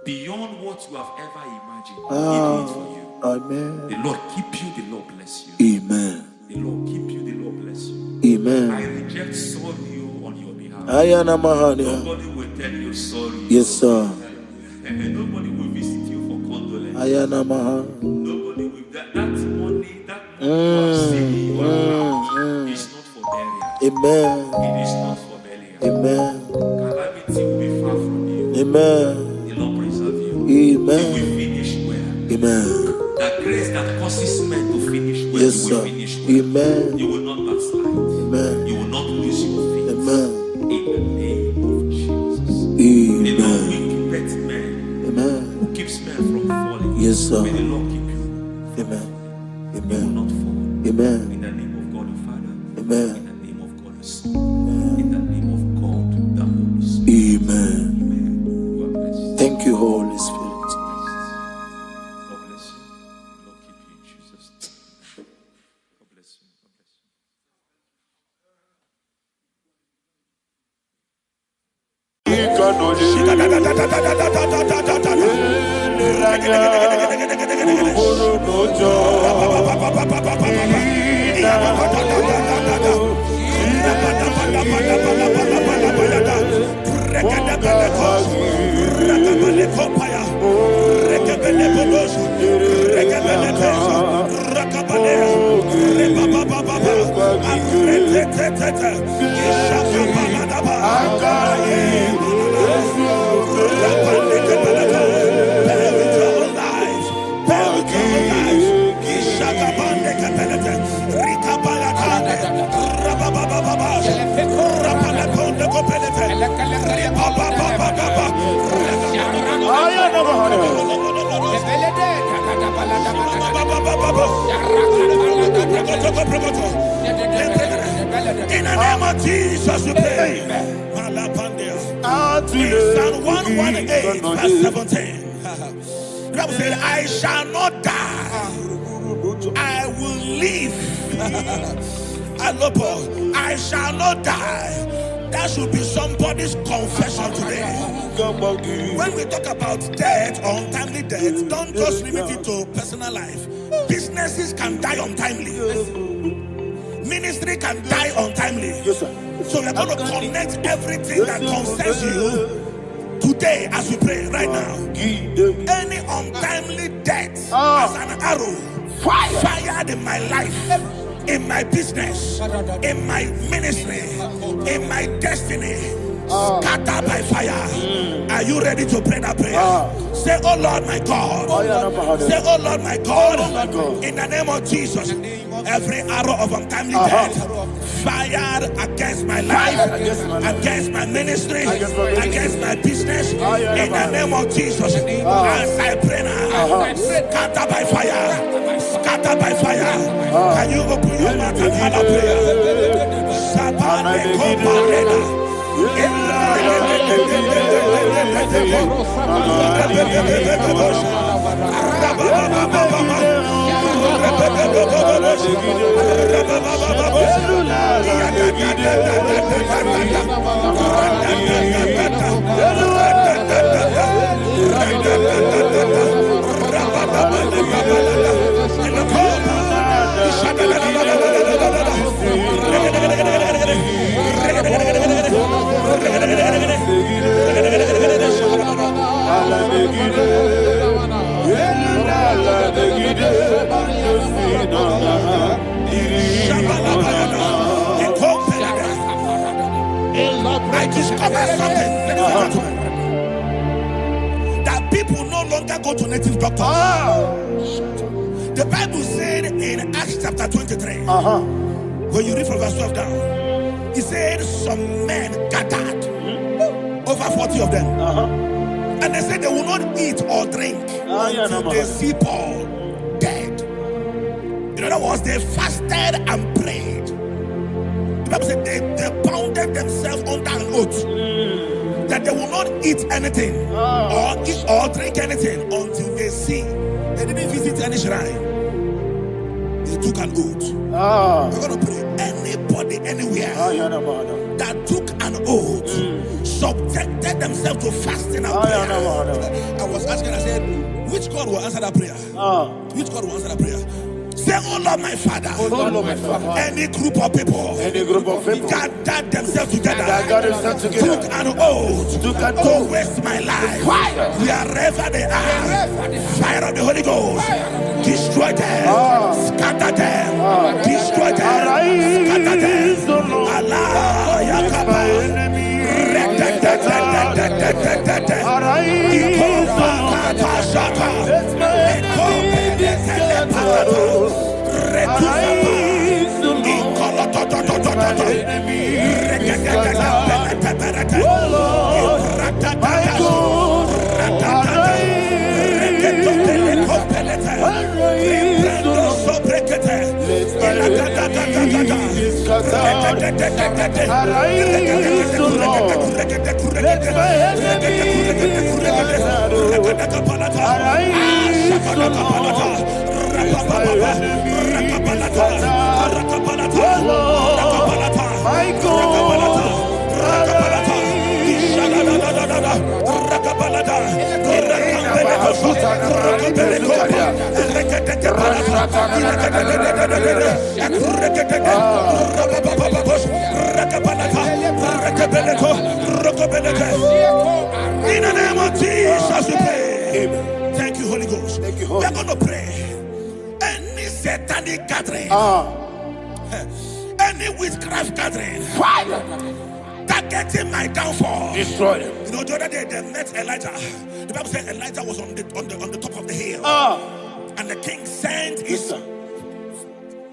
Beyond what you have ever imagined, He did it for you. Amen. The Lord keep you, the Lord bless you. Amen. The Lord keep you, the Lord bless you. Amen. I reject sorry on your behalf. Nobody will tell you sorry. Yes, sir. And nobody will visit you for condolence. Nobody will. That money you have saved in your account is not for burial. Amen. It is not for burial. Amen. Calamity will be far from you. Amen. The Lord preserve you. Amen. You will finish well. Amen. That grace that causes men to finish well, yes, you will sir. finish well. Amen. You will not backslide. Amen. You will not lose your faith. Amen. In the name of Jesus. Amen. The Lord will keep men. Amen. Who keeps men from falling. Yes, sir. May the Lord keep you. Amen. Amen. You will not fall. Amen. In the name of God the Father. Amen. In the name of God the Son. Amen. In the name of God In the name of Jesus, we pray. In Psalm 118, verse 17, the Bible said, I shall not die, I will live. I shall not die. That should be somebody's confession today. When we talk about death, untimely death, don't just limit it to personal life. Businesses can die untimely. Ministry can die untimely. Yes, sir. So we're going to connect everything that concerns you today as we pray right now. Any untimely death as an arrow fired in my life, in my business, in my ministry, in my destiny, scattered by fire. Are you ready to pray that prayer? Say, oh Lord my God. Say, oh Lord my God. In the name of Jesus, every arrow of untimely death fired against my life, against my ministry, against my business, in the name of Jesus, as I pray now, scattered by fire, scattered by fire. Can you open your mouth and have a prayer? I discovered something, that people no longer go to native doctors. The Bible said in Acts chapter 23, when you read from verse 12 down, it said some men gathered, over 40 of them, and they said they will not eat or drink until they see Paul dead. In other words, they fasted and prayed. The Bible said they bounded themselves under an oath that they will not eat anything or eat or drink anything until they see. They didn't visit any shrine. They took an oath. We're going to pray. Anybody, anywhere that took an oath, subjected themselves to fasting and prayer. I was asking, I said, which God will answer that prayer? Which God will answer that prayer? Say, oh Lord my Father, any group of people gathered themselves together, took an oath to waste my life. Wherever they are, fire of the Holy Ghost, destroy them, scatter them, destroy them, scatter them. Allah, Yakaba, In the name of Jesus, we pray. Thank you, Holy Ghost. We are going to pray. Any satanic gathering, any witchcraft gathering, fire, targeting my downfall, destroy them. You know, the other day they met Elijah. The Bible said Elijah was on the top of the hill, and the king sent his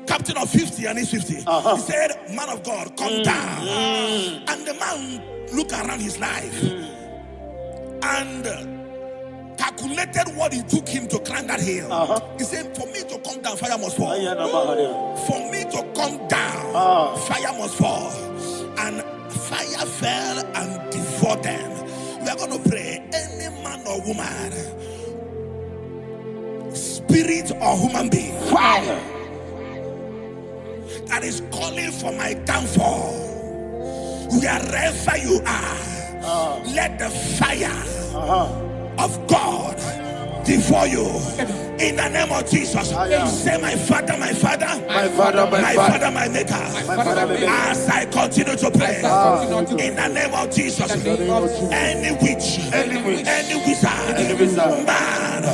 captain of 50 and his 50. He said, "Man of God, come down." And the man looked around his life and calculated what it took him to climb that hill. He said, "For me to come down, fire must fall. For me to come down, fire must fall." And fire fell and devoured them. We are going to pray. Any man or woman, spirit or human being, fire, that is calling for my downfall, wherever you are, let the fire of God devour you in the name of Jesus. Say, my Father, my Father, my Father, my Father, my Maker. As I continue to pray in the name of Jesus, any witch, any wizard, man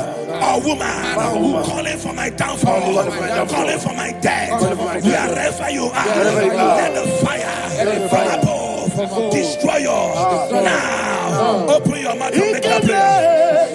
or woman calling for my downfall, calling for my death, wherever you are, let the fire from above destroy you now. Open your mouth and make a prayer.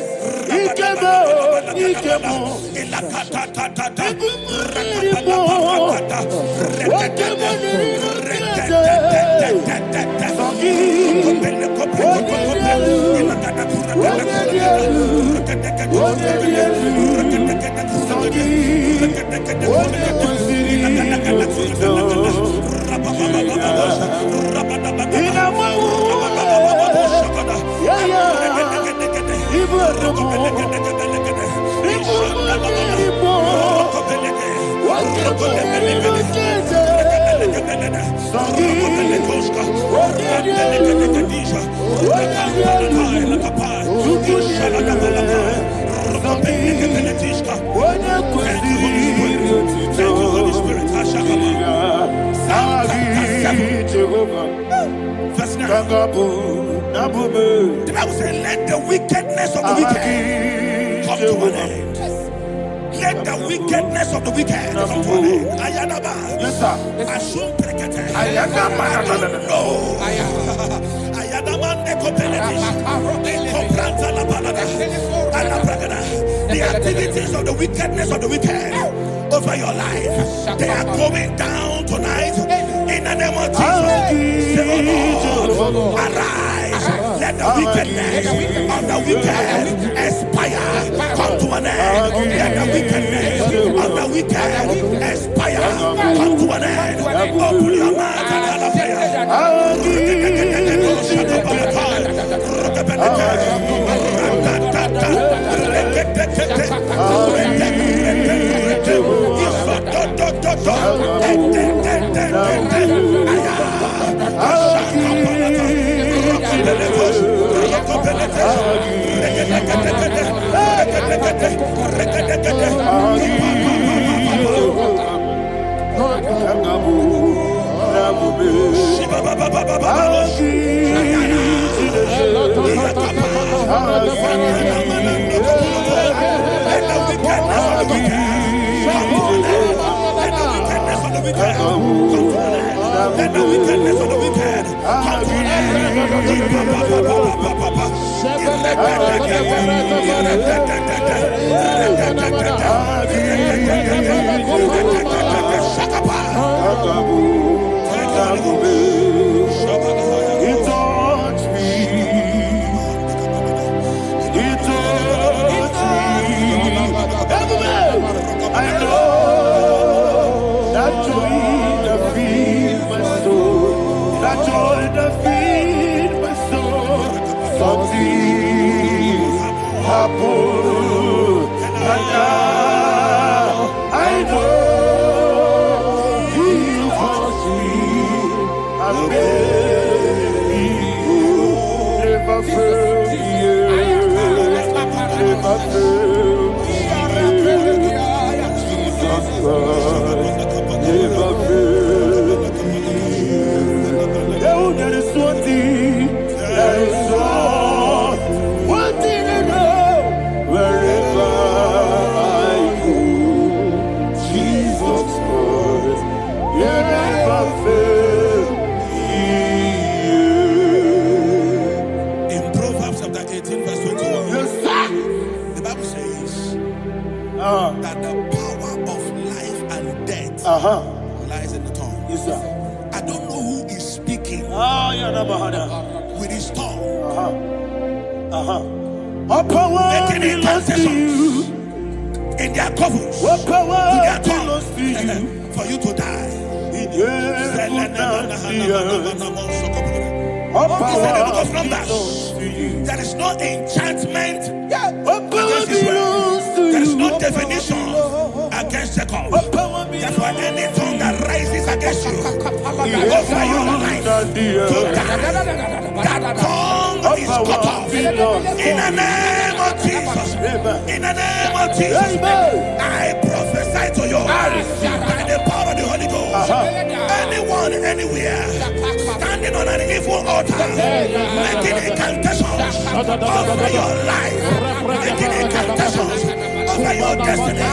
Verse 9. The Bible says, let the wickedness of the wicked come to an end. Let the wickedness of the wicked come to an end. Ayadaba. Yes, sir. Assume prekete. Ayadaba. No. Ayadaba nekopeletis. Ekopranta la balada. Alabragada. The activities of the wickedness of the wicked over your life, they are going down tonight in the name of Jesus. Say, oh Lord, arise. Let the wickedness of the wicked expire, come to an end. Let the wickedness of the wicked expire, come to an end. Open your mouth and have a prayer. In Proverbs chapter 18, verse 21, the Bible says that the power of life and death lies in the tongue. Yes, sir. I don't know who is speaking with his tongue, making incantations in their covers with their tongue for you to die. He said in the book of Numbers, there is no enchantment against Israel. There is no definition against Jacob. Therefore, any tongue that rises against you over your life to die, that tongue is cut off. In the name of Jesus. In the name of Jesus. I prophesy to you by the power of the Holy Ghost. Anyone, anywhere, standing on an evil altar, making incantations over your life, making incantations over your destiny, I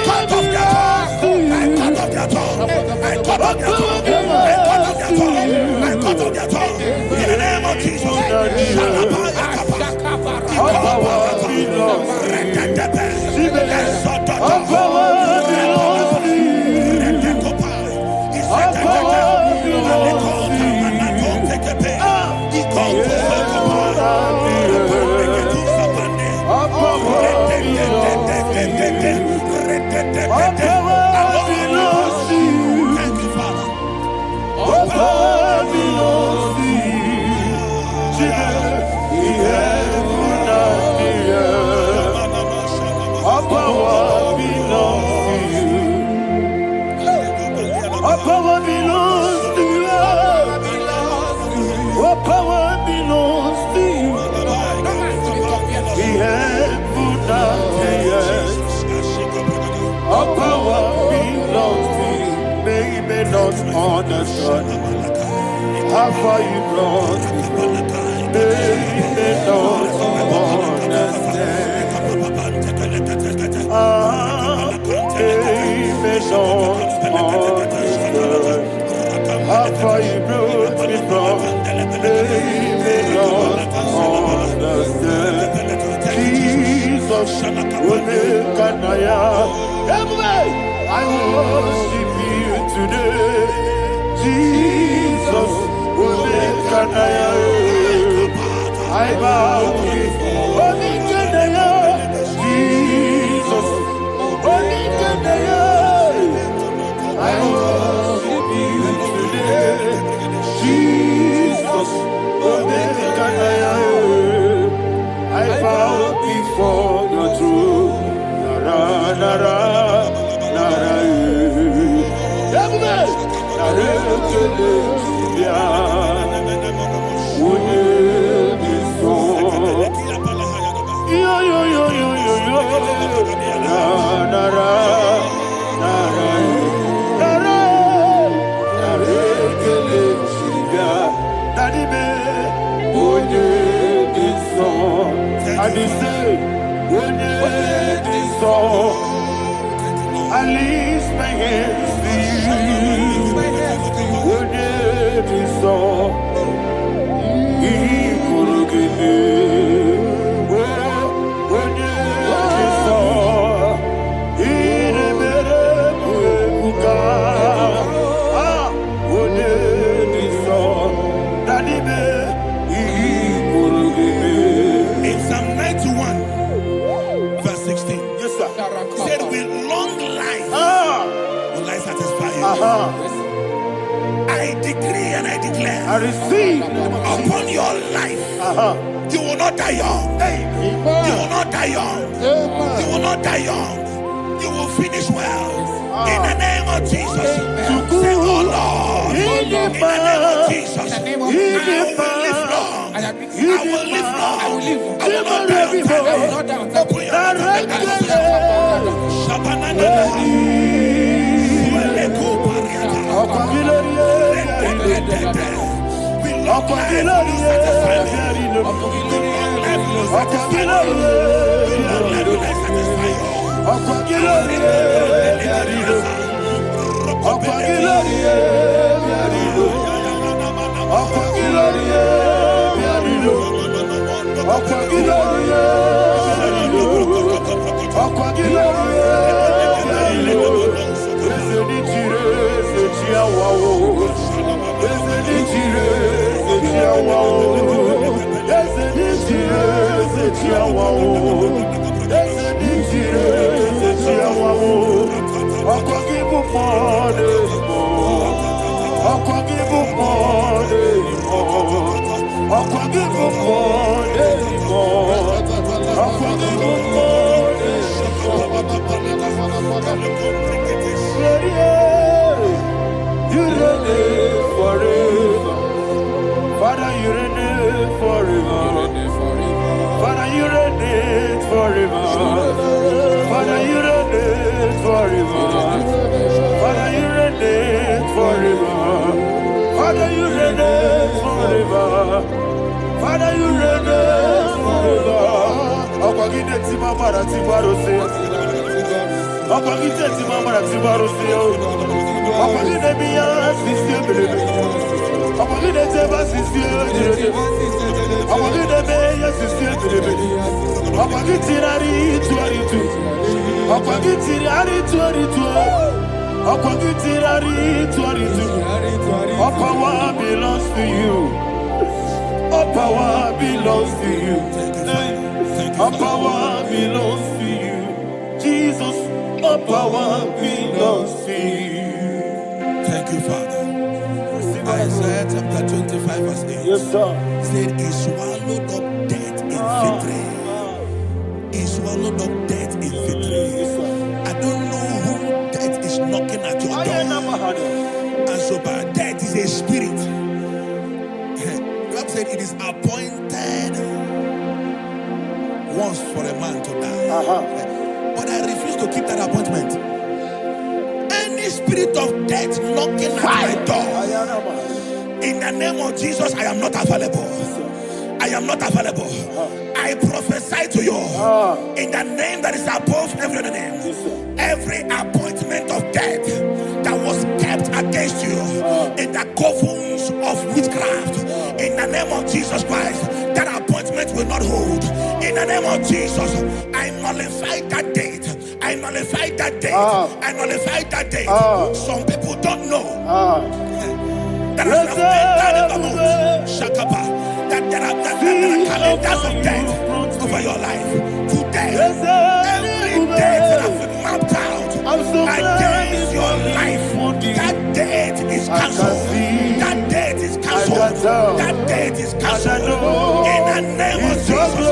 cut off their tongue. I cut off their tongue. I cut off their tongue. I cut off their tongue. I cut off their tongue. In the name of Jesus. Understand how far you brought me from. They don't understand. They don't understand how far you brought me from. They don't understand. Jesus will make an I worship you today. Jesus will make an I bow before Jesus will make an I worship you today. Jesus will make an I bow before your throne. Nara, nara. I lift my hands to you. In Psalm 91, verse 16, yes, sir. He said, with long life will I satisfy you. I decree and I declare, I receive upon your life, you will not die young. You will not die young. You will not die young. You will finish well. In the name of Jesus. Say, oh Lord, in the name of Jesus, I will live long. I will live long. I will not die young. Open your mouth. You reign forever. Father, you reign forever. Father, you reign forever. Father, you reign forever. Father, you reign forever. Father, you reign forever. Father, you reign forever. Akwagide timamara tibarose. Akwagide timamara tibarose. Akwagide biya sisiebele. Akwagide teba sisiebele. Akwagide beya sisiebele. Akwagide tirari tuaritu. Akwagide tirari tuaritu. Akwagide tirari tuaritu. All power belongs to you. All power belongs to you. All power belongs to you. Jesus, all power belongs to you. Thank you, Father. Isaiah chapter 25 verse 8. Yes, sir. Said he swallowed up death in victory. He swallowed up death in victory. I don't know who death is knocking at your door. And so by death is a spirit. God said it is appointed once for a man to die. But I refuse to keep that appointment. Any spirit of death knocking at my door, in the name of Jesus, I am not available. I am not available. I prophesy to you in the name that is above every other name. Every appointment of death that was kept against you in the covens of witchcraft, in the name of Jesus Christ, that appointment will not hold. In the name of Jesus, I nullify that date. I nullify that date. I nullify that date. Some people don't know that as I've entered in the month, Shakapa, that there are calendars of death over your life. Today, every date that I've mapped out against your life, that date is cancelled. That date is cancelled. That date is cancelled. In the name of Jesus.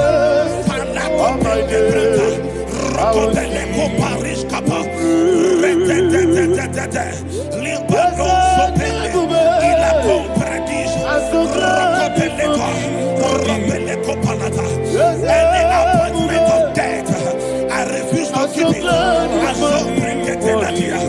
Any appointment of death, I refuse to keep it. I shall bring it in that year.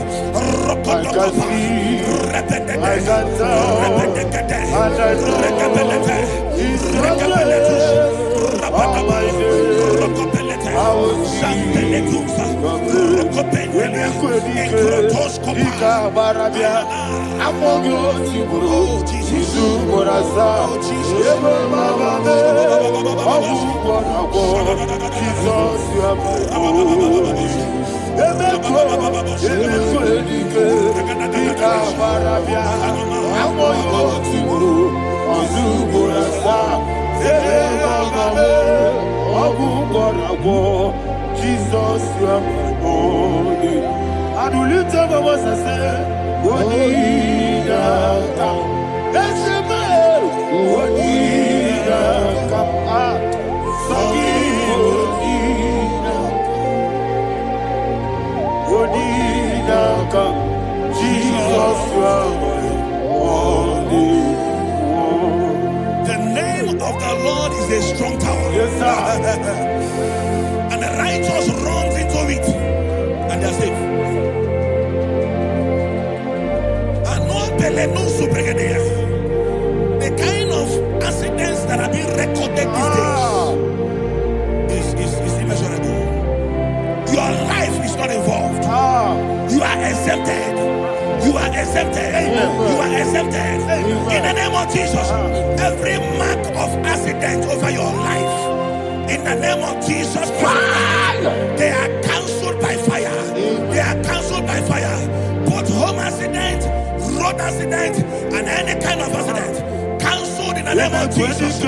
Jesus, you are my holy. I do lift up my voice and say, Wodinaka. That's the man. Wodinaka. Wodinaka. Jesus, you are my holy. The name of the Lord is a strong tower. Yes, sir. And the righteous runs into it and they're safe. The kind of accidents that are being recorded these days is immeasurable. Your life is not involved. You are exempted. You are exempted. You are exempted. In the name of Jesus, every mark of accident over your life, in the name of Jesus Christ, they are cancelled by fire. They are cancelled by fire. Both home accident, road accident, and any kind of accident, cancelled in the name of Jesus.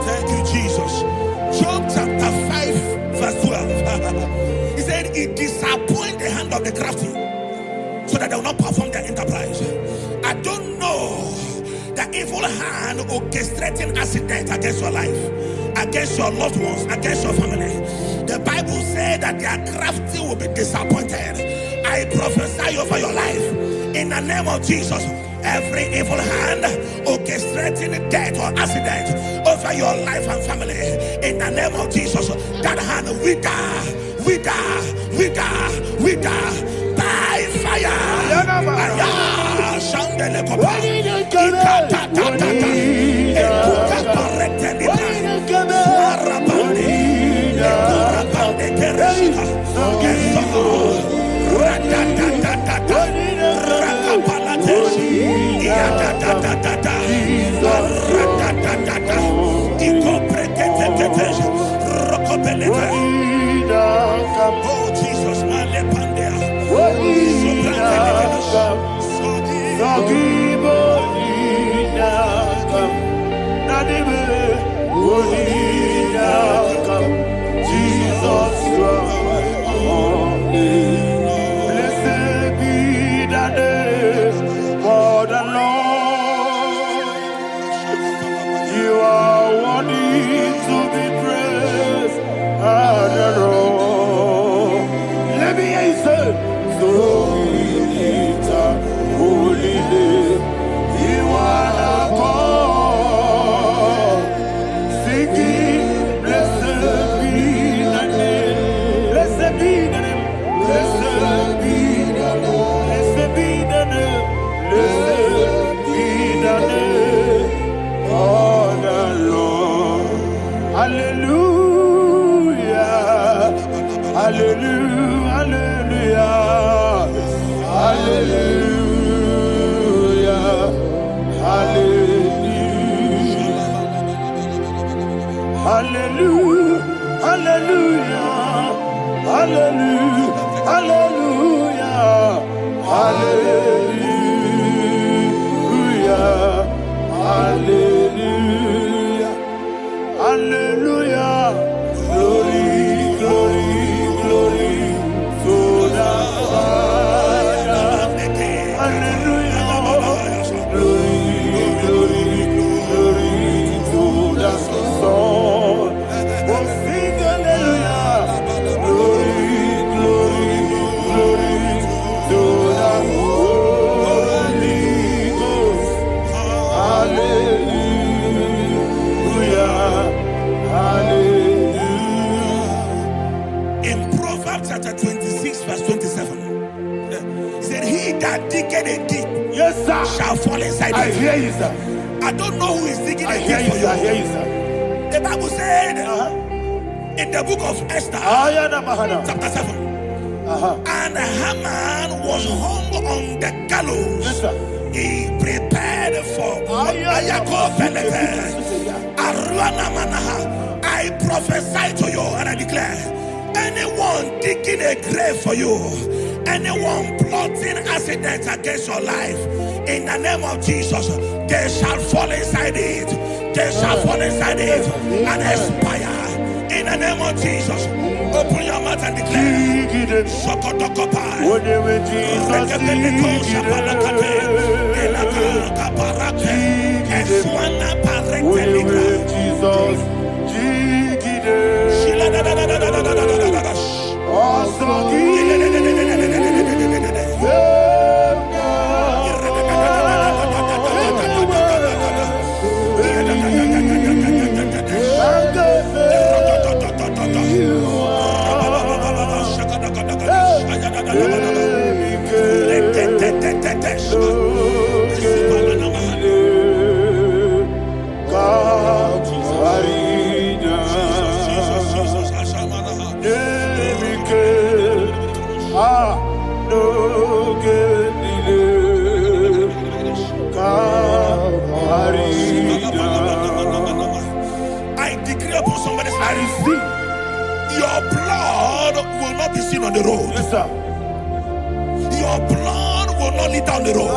Thank you, Jesus. Job chapter 5, verse 12. He said, it disappoints the hand of the crafty, so that they will not perform their enterprise. I don't know the evil hand orchestrating accident against your life, against your loved ones, against your family. The Bible said that their crafty will be disappointed. I prophesy over your life in the name of Jesus. Every evil hand orchestrating death or accident over your life and family, in the name of Jesus, that hand wither by fire. Oh Jesus, blessed be the name of the Lord. You are worthy to be praised and adored. Let me hear you say, so we lift up holy name. You are the God. Singing, blessed be the name. Blessed be the name. Blessed be the name. Blessed be the name. Blessed be the name of the Lord. Hallelujah. Hallelujah. Hallelujah. Hallelujah. Hallelujah. Hallelujah. Hallelujah. Hallelujah. Hallelujah. Hallelujah. Hallelujah. Glory, glory, glory to the Father. Hallelujah. Glory, glory, glory to the Son. Oh, sing hallelujah. Glory, glory, glory to the Holy Ghost. Hallelujah. Hallelujah. In Proverbs chapter 26, verse 27, he said, he that diggeth a deep, yes, sir, shall fall inside it. I hear you, sir. I don't know who is digging a deep for you. I hear you, sir. The Bible said in the book of Esther, chapter 7, and Haman was hung on the gallows. Yes, sir. He prepared for I prophesy to you and I declare, anyone digging a grave for you, anyone plotting accidents against your life, in the name of Jesus, they shall fall inside it. They shall fall inside it and expire. In the name of Jesus, open your mouth and declare. Shokotokopai. Jesus. decree upon somebody's I life. receive. Your blood will not be seen on the road. Yes, sir. Your blood will not lead down the road.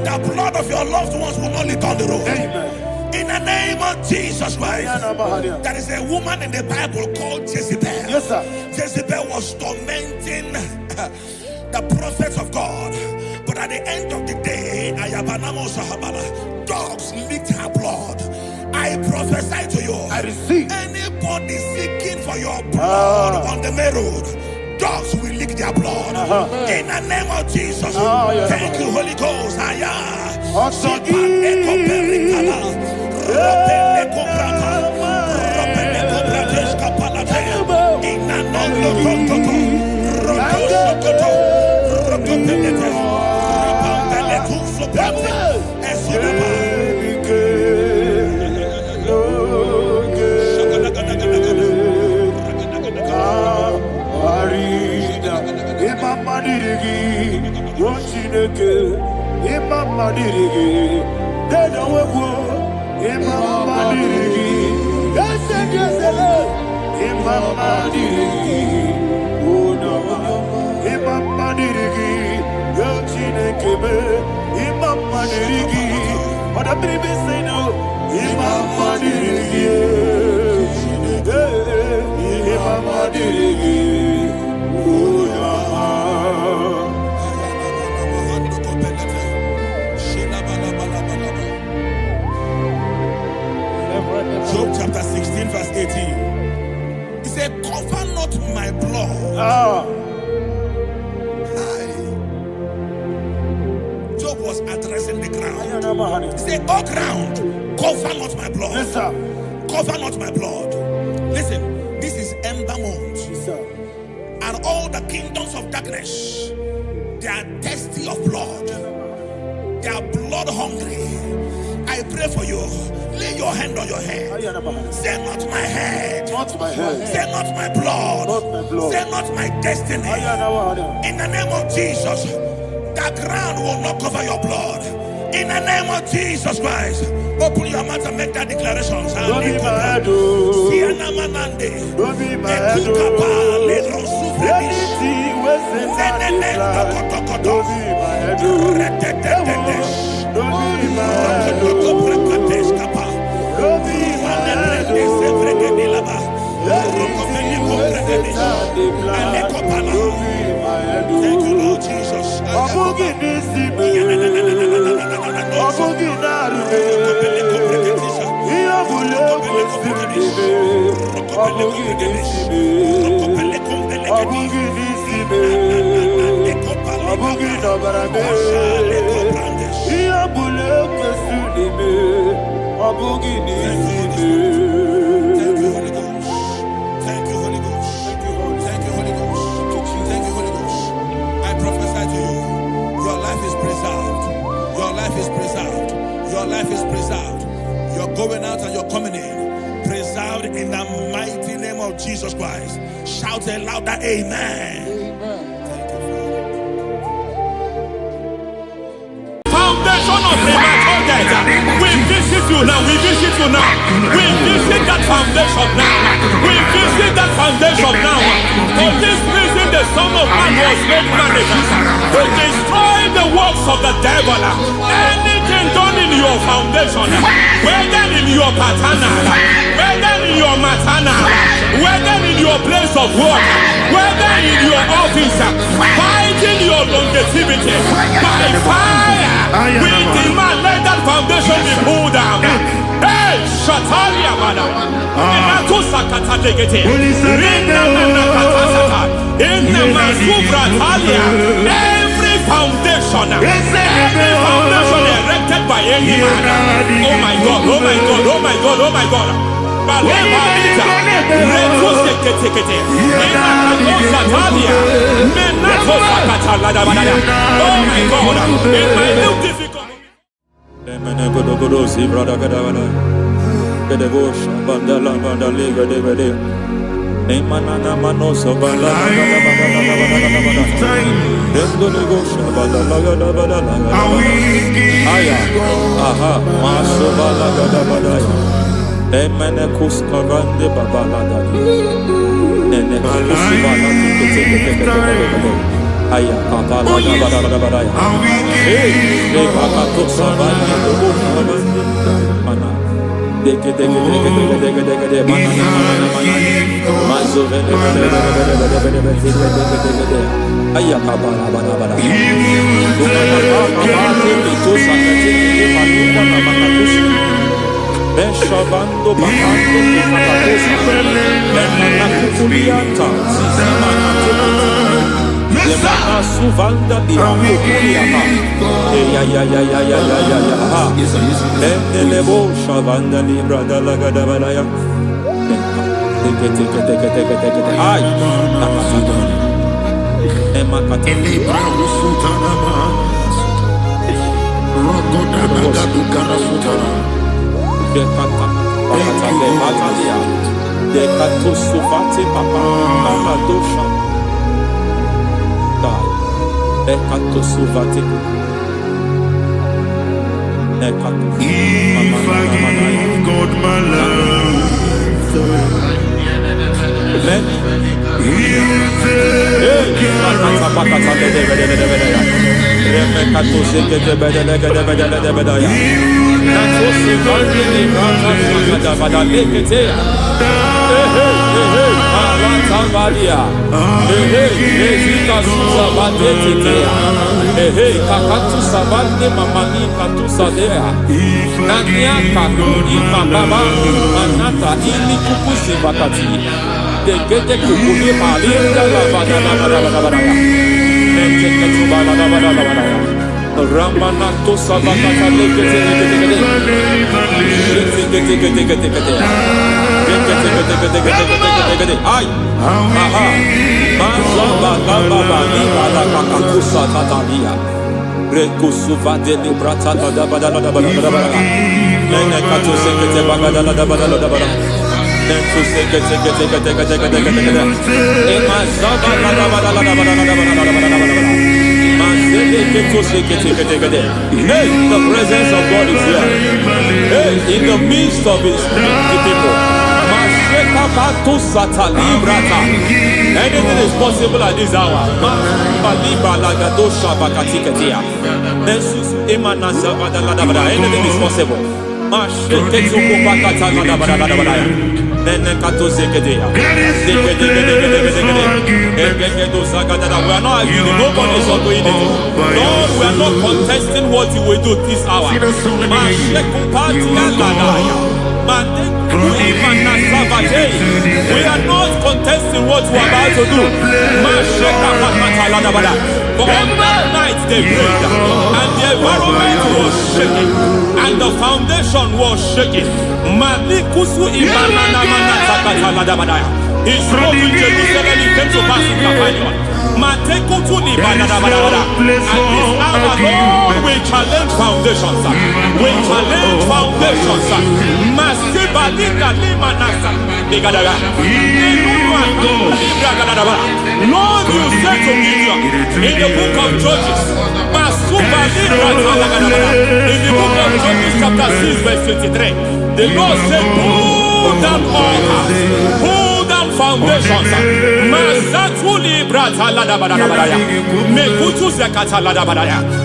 The blood of your loved ones will not lead down the road. Amen. In the name of Jesus Christ. There is a woman in the Bible called Jezebel. Yes, sir. Jezebel was tormenting the prophets of God. But at the end of the day, dogs licked her blood. I prophesy to you. I receive. Anybody seeking for your blood on the main road, dogs will lick their blood. In the name of Jesus. Thank you, Holy Ghost. Job chapter 16 verse 18. He said, cover not my blood. Job was addressing the ground. He said, oh ground, cover not my blood. Yes, sir. Cover not my blood. Listen, this is ember month. Yes, sir. And all the kingdoms of darkness, they are thirsty of blood. They are blood hungry. I pray for you. Lay your hand on your head. Say not my head. Not my head. Say not my blood. Not my blood. Say not my destiny. In the name of Jesus, the ground will not cover your blood. In the name of Jesus Christ, open your mouth and make that declaration. Don't be my head. Don't be my head. Anything was in my life. Don't be my head. Don't be my head. Don't be my head. Thank you, Lord Jesus. Going out and you're coming in, preserved in the mighty name of Jesus Christ. Shout a louder amen. Foundation of premature death. We visit you now. We visit you now. We visit that foundation now. We visit that foundation now. For this reason, the Son of Man was made manifest to destroy the works of the devil. Anything done in your foundation, whether in your paternal, whether in your maternal, whether in your place of work, whether in your office, fighting your longevity by fire, we demand let that foundation be pulled down. Hey, Shatalia Bada, every foundation erected by any man. Oh my God, oh my God, oh my God, oh my God. Oh my God, in my new difficult. Emene kuskavande babalada. Nene kusivala tukete. Aya kapala badaya. Hey, bakato savane dobavande. Mana. Deke mana. Mazovene. Aya kapala badaya. Beshavando bakando kikatakosa Lemana kukulianta Sisimana Lemana suvanda bihakukuliata Ya Lendelebo shavanda libra dalagadabalaya Teke Ay Nakasada Emakata Libra usutanama. Rogoda nagadu karasutana. Dekata Bakata Batalia Dekato Suvati Papa Amadosha Dai Dekato Suvati Dekato If I give God my love, Amen. Ramanato Savakata Ay, aha, Mazaba Baba, Nibala Kakakusa Tatalia, Rekusuva de Librata Badabada, Nenekato Sekete Bagada Badabada, Nentu Sekete, Emazaba Hey, the presence of God is here. Hey, in the midst of His people. Anything is possible at this hour. Anything is possible. We are not arguing, nobody is doing it. Lord, we are not contesting what you will do this hour. We are not contesting what we are about to do. For on that night they prayed, and the environment was shaking, and the foundation was shaking. He spoke in Jerusalem, he came to pass in Capernaum. And this hour, Lord, we challenge foundations. We challenge foundations. Lord, you said to Gideon in the book of Judges, in the book of Judges chapter 6 verse 23, the Lord said, pull down altars, pull down foundations.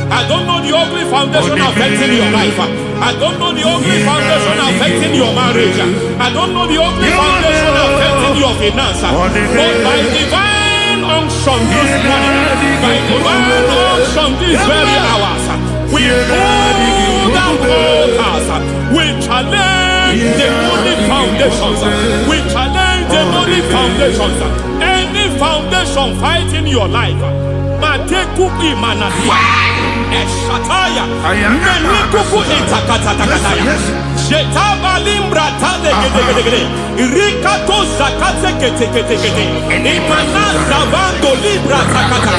I don't know the ugly foundation affecting your life. I don't know the ugly foundation affecting your marriage. I don't know the ugly foundation affecting your finance. But by divine unction this morning, by divine unction these very hours, we pull down altars. We challenge demonic foundations. We challenge demonic foundations. Any foundation fighting your life, Matekuki Manasia, Eshataya, Menikuku Itakataya, Shetabalim Bratane, Rikato Zakate, Imana Zavando Libra Zakata.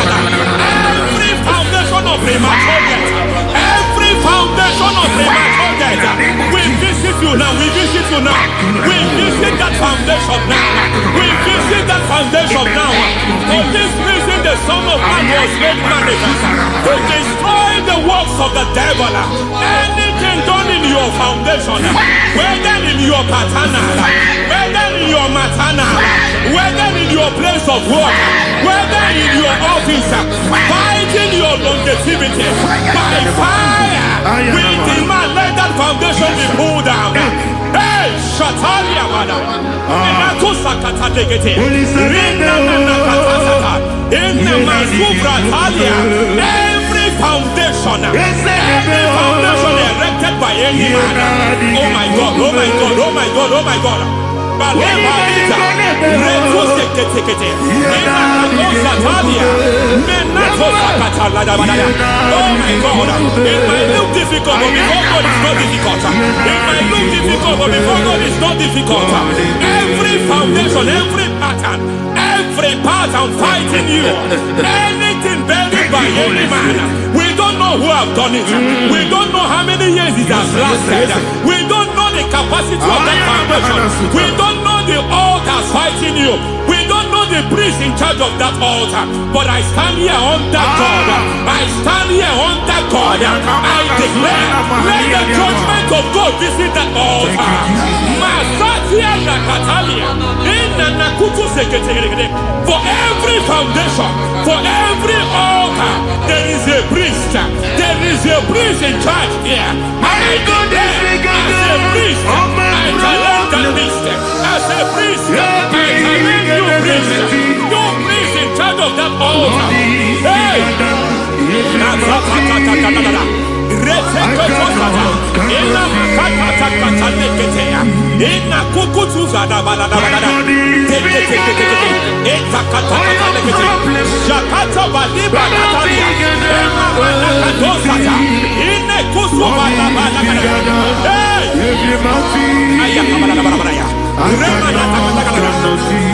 Every foundation of premature death, every foundation of premature death, tonight. We visit you now. We visit you now. We visit that foundation now. We visit that foundation now. For this reason, the Son of Man was made manifest to destroy the works of the devil. Anything done in your foundation, whether in your paternal, whether in your maternal, whether in your place of work, whether in your office, fighting your longevity by fire, we demand let that foundation be pulled down. Hey, Shatalia, Mada. Every foundation erected by any man. Oh my God, oh my God, oh my God, oh my God. Oh my God, it might look difficult, but before God it's not difficult. It might look difficult, but before God it's not difficult. Every foundation, every pattern fighting you, anything buried by any man. We don't know who have done it. We don't know how many years it has lasted. We don't know the capacity of that foundation. We don't know the altars fighting you. We don't know the priest in charge of that altar. But I stand here on that God. I stand here on that God. I declare, let the judgment of God visit that altar. For every foundation, for every altar, there is a priest. There is a priest in charge here. I declare, as a priest, I challenge that priest. As a priest, I challenge you priest. You priest in charge of that altar. Hey!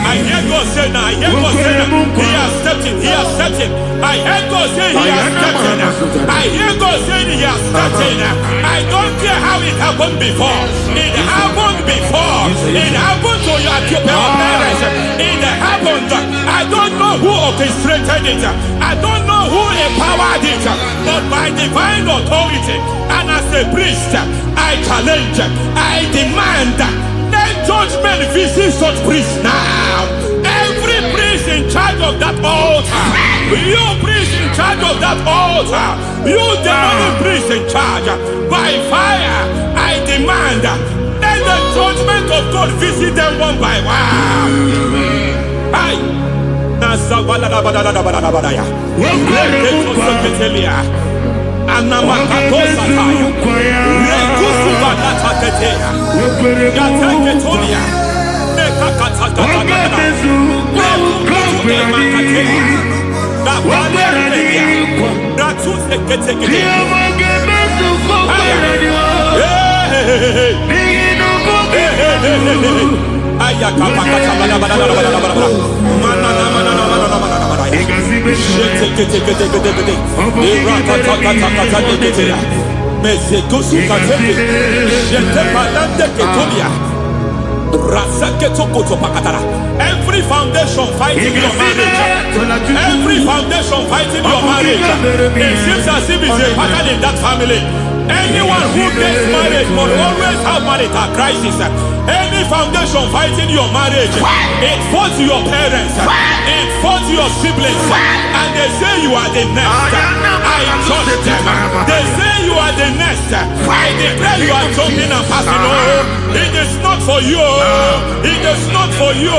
I hear God say now, I hear God say now, he has stepped in, he has stepped in. I hear God say he has stepped in. I hear God say he has stepped in. I don't care how it happened before. It happened before. It happened to your parents. It happened. I don't know who orchestrated it. I don't know who empowered it. But by divine authority and as a priest, I challenge, I demand, let judgment visit such priests now. Every priest in charge of that altar, you priest in charge of that altar, you demonic priest in charge, by fire, I demand, let the judgment of God visit them one by one. Every foundation fighting your marriage, every foundation fighting your marriage, it seems as if it's a pattern in that family. Anyone who gets married will always have marital crisis. Any foundation fighting your marriage, it fought your parents, it fought your siblings, and they say you are the next. I judge them. They say you are the next. I declare you are jumping and passing. Oh, it is not for you. It is not for you.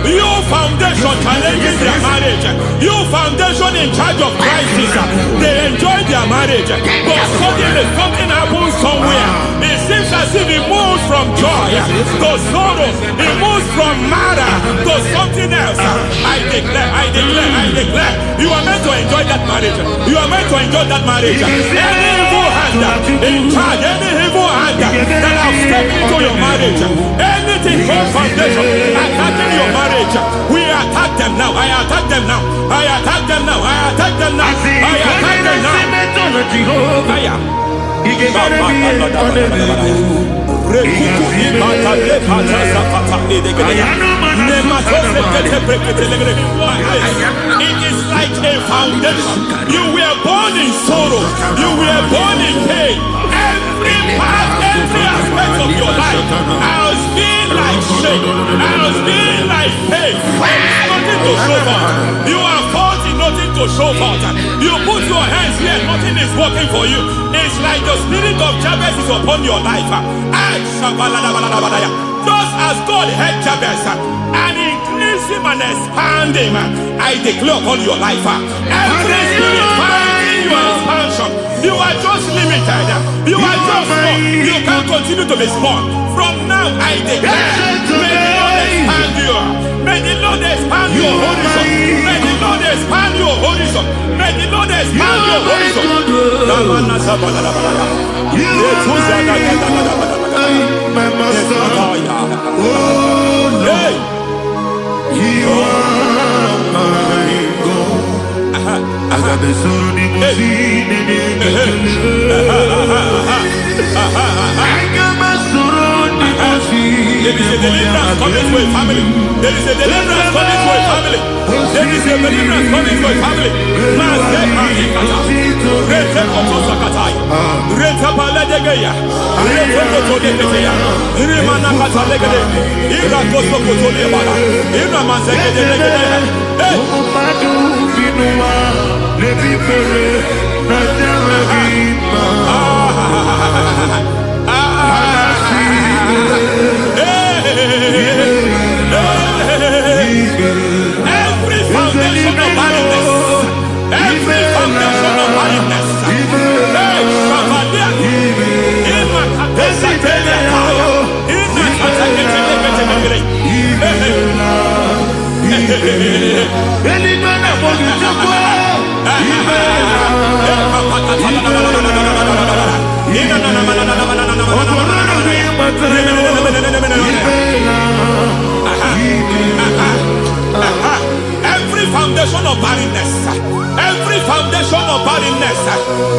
You foundation challenging their marriage. You foundation in charge of crisis. They enjoy their marriage, but suddenly something happens somewhere. It seems as if it moves from joy to sorrow. It moves from matter to something else. I declare, you are meant to enjoy that marriage. You are meant to enjoy that marriage. Any evil hand in charge, any evil hand that have stepped into your marriage, anything from foundation attacking your marriage, we attack them now. I attack them now. I attack them now. I attack them now. I attack them now. like a foundation. You were born in sorrow. You were born in pain. Every part, every aspect of your life has been like shame. Has been like pain. Nothing to show for. You are faulty, nothing to show for. You put your hands here, nothing is working for you. It's like the spirit of Jabez is upon your life. Just as God had Jabez and increased him and expand him, I declare upon your life. Every spirit finding your expansion, you are just limited. You are just small. You can't continue to be small. From now, I declare, may the Lord expand you. May the Lord expand your horizon. May the Lord expand your horizon. May the Lord expand your horizon. My master, oh Lord, you are my God. I got the soul in my feet, I got my soul in my feet. There is a deliverance coming to a family. There is a deliverance coming to a family. There is a deliverance coming to a family. Every foundation of barrenness, every foundation of barrenness, every foundation of barrenness, every foundation of barrenness,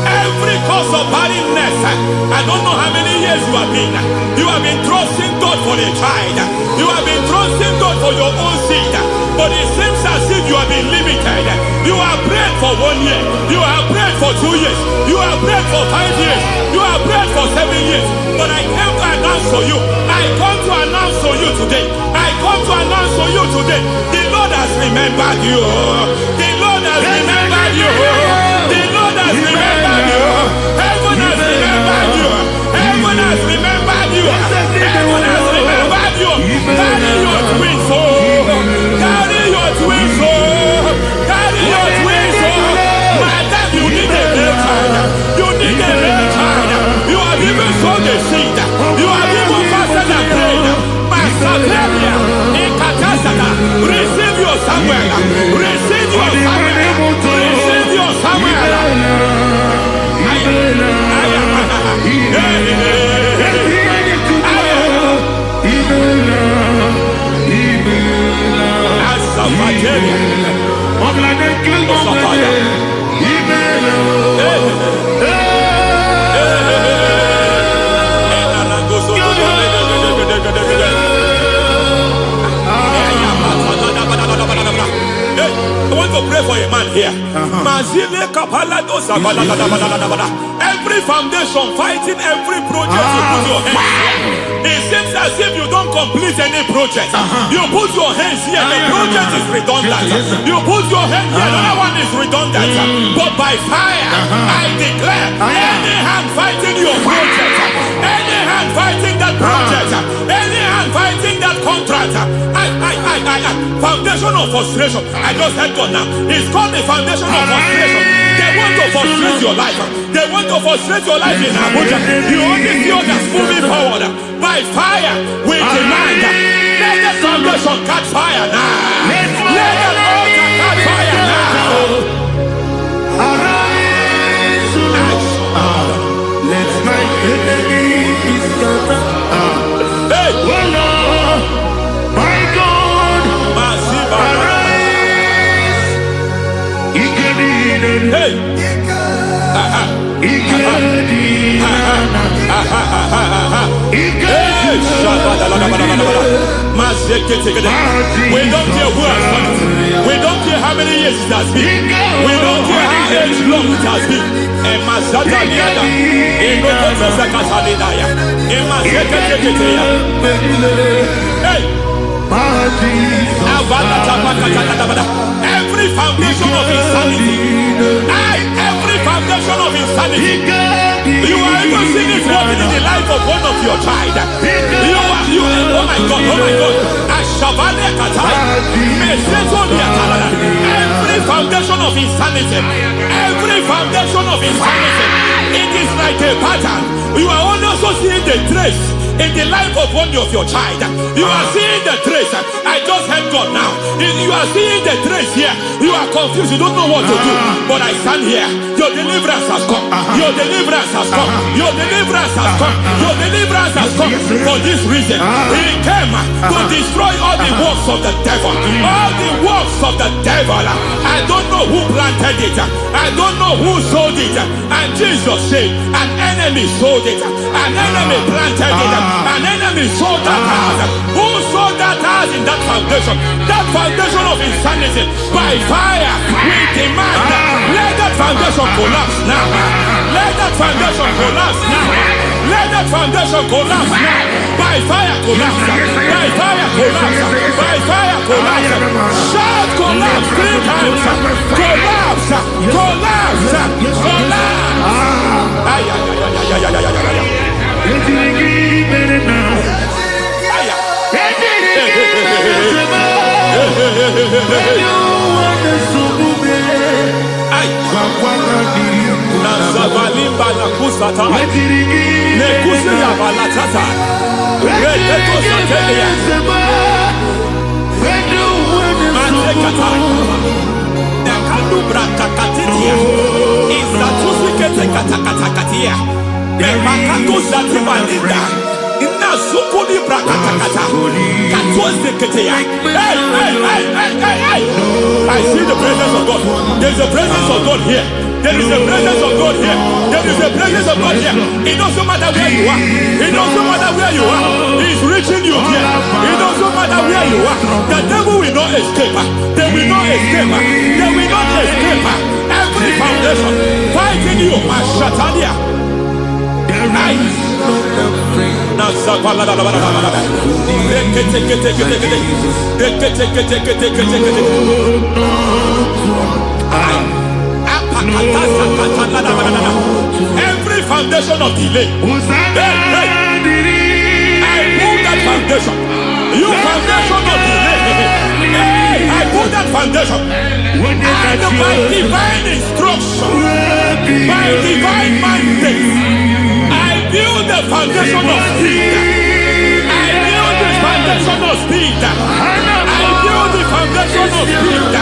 every cause of barrenness. I don't know how many years you have been trusting God for a child. You have been trusting God for your own seed, but it seems as if you have been limited. You have prayed for 1 year, you have prayed for 2 years, you have prayed for 5 years, you have prayed for 7 years. But I came to announce for you, I come to announce for you today, I come to announce for you today, the Lord has remembered you. The Lord has remembered you. The Lord has remembered you. Heaven has remembered you. Heaven has remembered you. Heaven has remembered you. Carry your twins, oh. Carry your twins, oh. Carry your twins, oh. Madam, you need a real child. You need a real child. You have even sown the seed. You have even fasted and prayed. Masaperia, Ekatasata, receive your Samuel. Receive your Samuel. Receive your Samuel. I want to pray for a man here. Every foundation fighting every project you put your hands here. It seems as if you don't complete any project. You put your hands here, the project is redundant. You put your hand here, another one is redundant. But by fire, I declare, any hand fighting your project, any hand fighting that project, any hand fighting that contract, foundation of frustration. I just heard God now. It's called the foundation of frustration. They want to frustrate your life. They want to frustrate your life in Abuja. You only see others moving forward. By fire, we demand. Let the foundation catch fire now. Let the altar catch fire now. Arise, let my enemy be scattered. Hey, Oh Lord, my God, arise. hey, He can We don't care who has done it. We don't care how many years it has been. We don't care how long it has been. Every foundation of insanity. Every foundation of insanity. You are even seeing it working in the life of one of your child. Oh my God. Every foundation of insanity. Every foundation of insanity. It is like a pattern. You are also seeing the trace in the life of one of your child. You are seeing the trace. I just heard God now. You are seeing the trace here. You are confused. You don't know what to do. But I stand here. Your deliverance has come. Your deliverance has come. Your deliverance has come. Your deliverance has come. For this reason, He came to destroy all the works of the devil. All the works of the devil. I don't know who planted it. I don't know who sold it. And Jesus said, an enemy sold it. An enemy planted it. An enemy sold that house. Who sold that house in that foundation? That foundation of insanity. By fire, we demand let that foundation collapse now. Let that foundation collapse now. Let that foundation collapse now. By fire collapse. By fire collapse. By fire collapse. Shout collapse 3 times. Collapse. Collapse. Collapse. I see the presence of God. There is a presence of God here. There is a presence of God here. There is a presence of God here. It doesn't matter where you are. It doesn't matter where you are. He's reaching you here. It doesn't matter where you are. The devil will not escape. They will not escape. They will not escape. Every foundation fighting you, Mashatalia. Every foundation of delay, I pull that foundation. You foundation of delay, I pull that foundation. And by divine instruction, by divine mandate, I build the foundation of speed. I build the foundation of speed. I build the foundation of speed.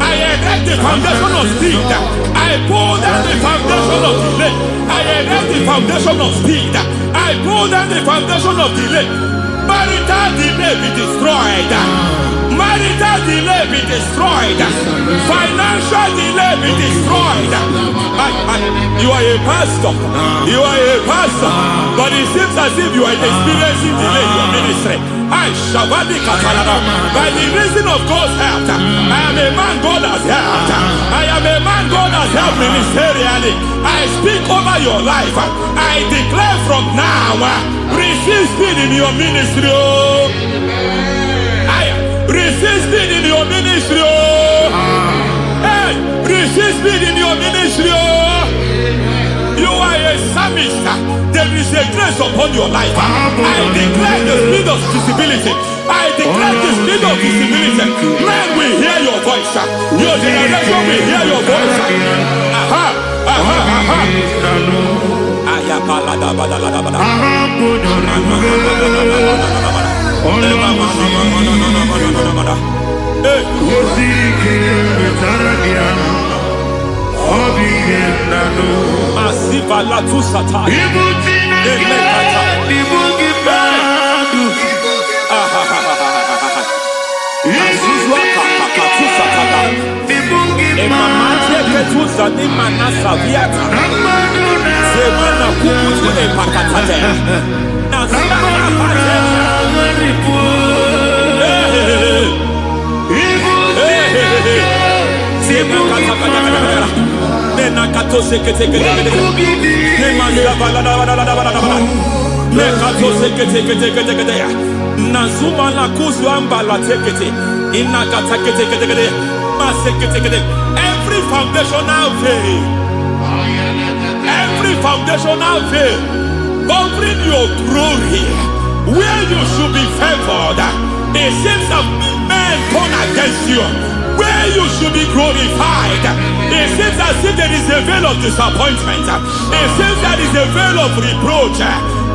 I erect the foundation of speed. I pull down the foundation of delay. I erect the foundation of speed. I pull down the foundation of delay. Marital delay be destroyed. Marital delay be destroyed. Financial delay be destroyed. You are a pastor. You are a pastor. But it seems as if you are experiencing delay in your ministry. By the reason of God's help, I am a man God has helped. I am a man God has helped ministerially. I speak over your life. I declare from now, receive speed in your ministry. Receive speed in your ministry. Hey, receive speed in your ministry. You are a psalmist. There is a grace upon your life. I declare the spirit of visibility. I declare the spirit of visibility. Men will hear your voice. Your generation will hear your voice. Masiva la tu sataya. Every foundational veil, every foundational veil covering your glory, where you should be favored, it seems that men turn against you. Where you should be glorified, it seems as if there is a veil of disappointment. It seems there is a veil of reproach.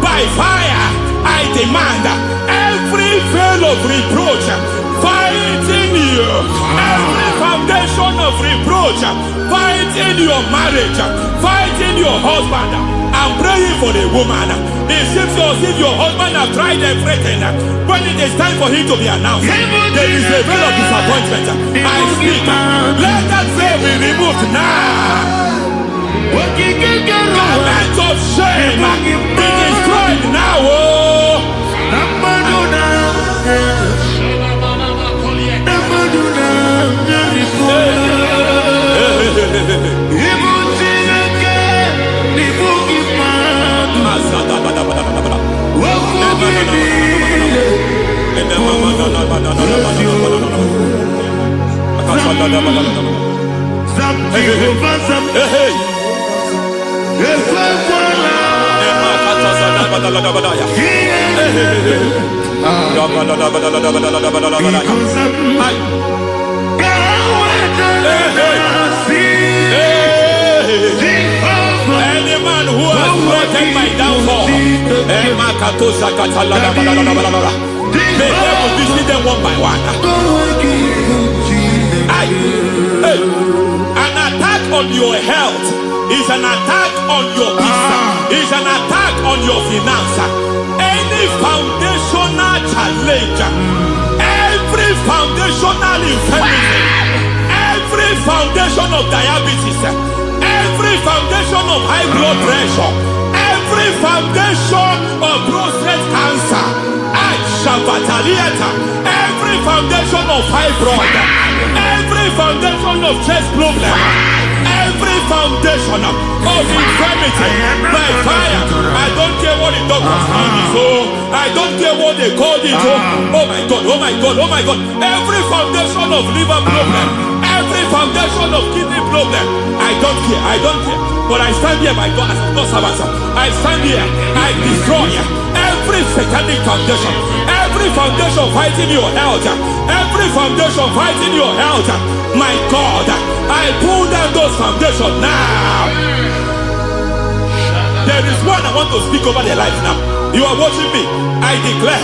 By fire, I demand every veil of reproach fighting you, every foundation of reproach fighting your marriage, fighting your husband. I'm praying for the woman. It seems as if your husband has tried everything. When it is time for him to be announced, there is a veil of disappointment. I speak. Let that veil be removed now. Garment of shame be destroyed now. Any man who has broken my downfall, may they will visit them one by one. An attack on your health is an attack on your peace, is an attack on your finance. Any foundational challenge, every foundational infirmity, every foundation of diabetes, every foundation of high blood pressure, every foundation of prostate cancer, every foundation of fibroid, every foundation of chest problem, every foundation of infirmity, by fire. I don't care what the doctors call it, so I don't care what they call it. Oh my God, oh my God, oh my God. Every foundation of liver problem, every foundation of kidney problem, I don't care, I don't care. But I stand here, my God, as God's servant. I stand here, I destroy every satanic foundation, every foundation fighting your health, every foundation fighting your health. My God, I pull down those foundations now. There is one I want to speak over their life now. You are watching me. I declare,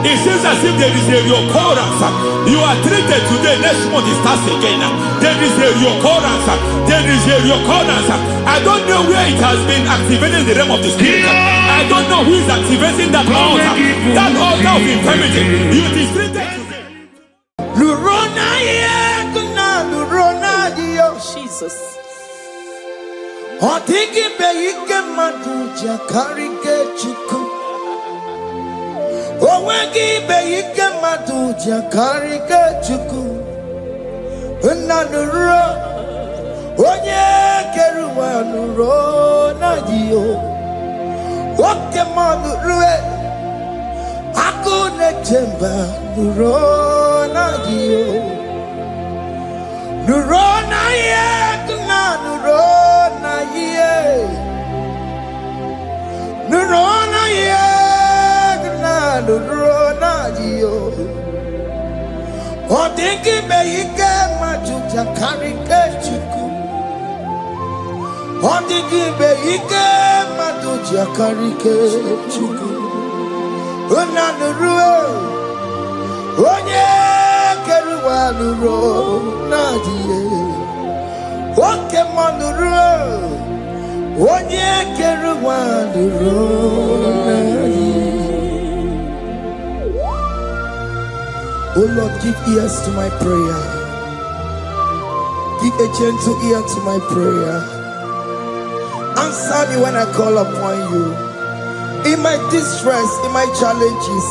it seems as if there is a reoccurrence. You are treated today, next month it starts again. There is a reoccurrence. There is a reoccurrence. I don't know where it has been activated in the realm of the spirit. I don't know who is activating that altar of infirmity. You is treated today. Jesus. Nurona ye, nurona ye, nurona ye, nurona ye. O dingi be ike majuja karike chuku. O dingi be ike majuja karike chuku. Una nurue, onye keruwa nurona ye. Oke manuro, onye keruwa nurona ye. Oh Lord, give ears to my prayer. Give a gentle ear to my prayer. Answer me when I call upon you. In my distress, in my challenges,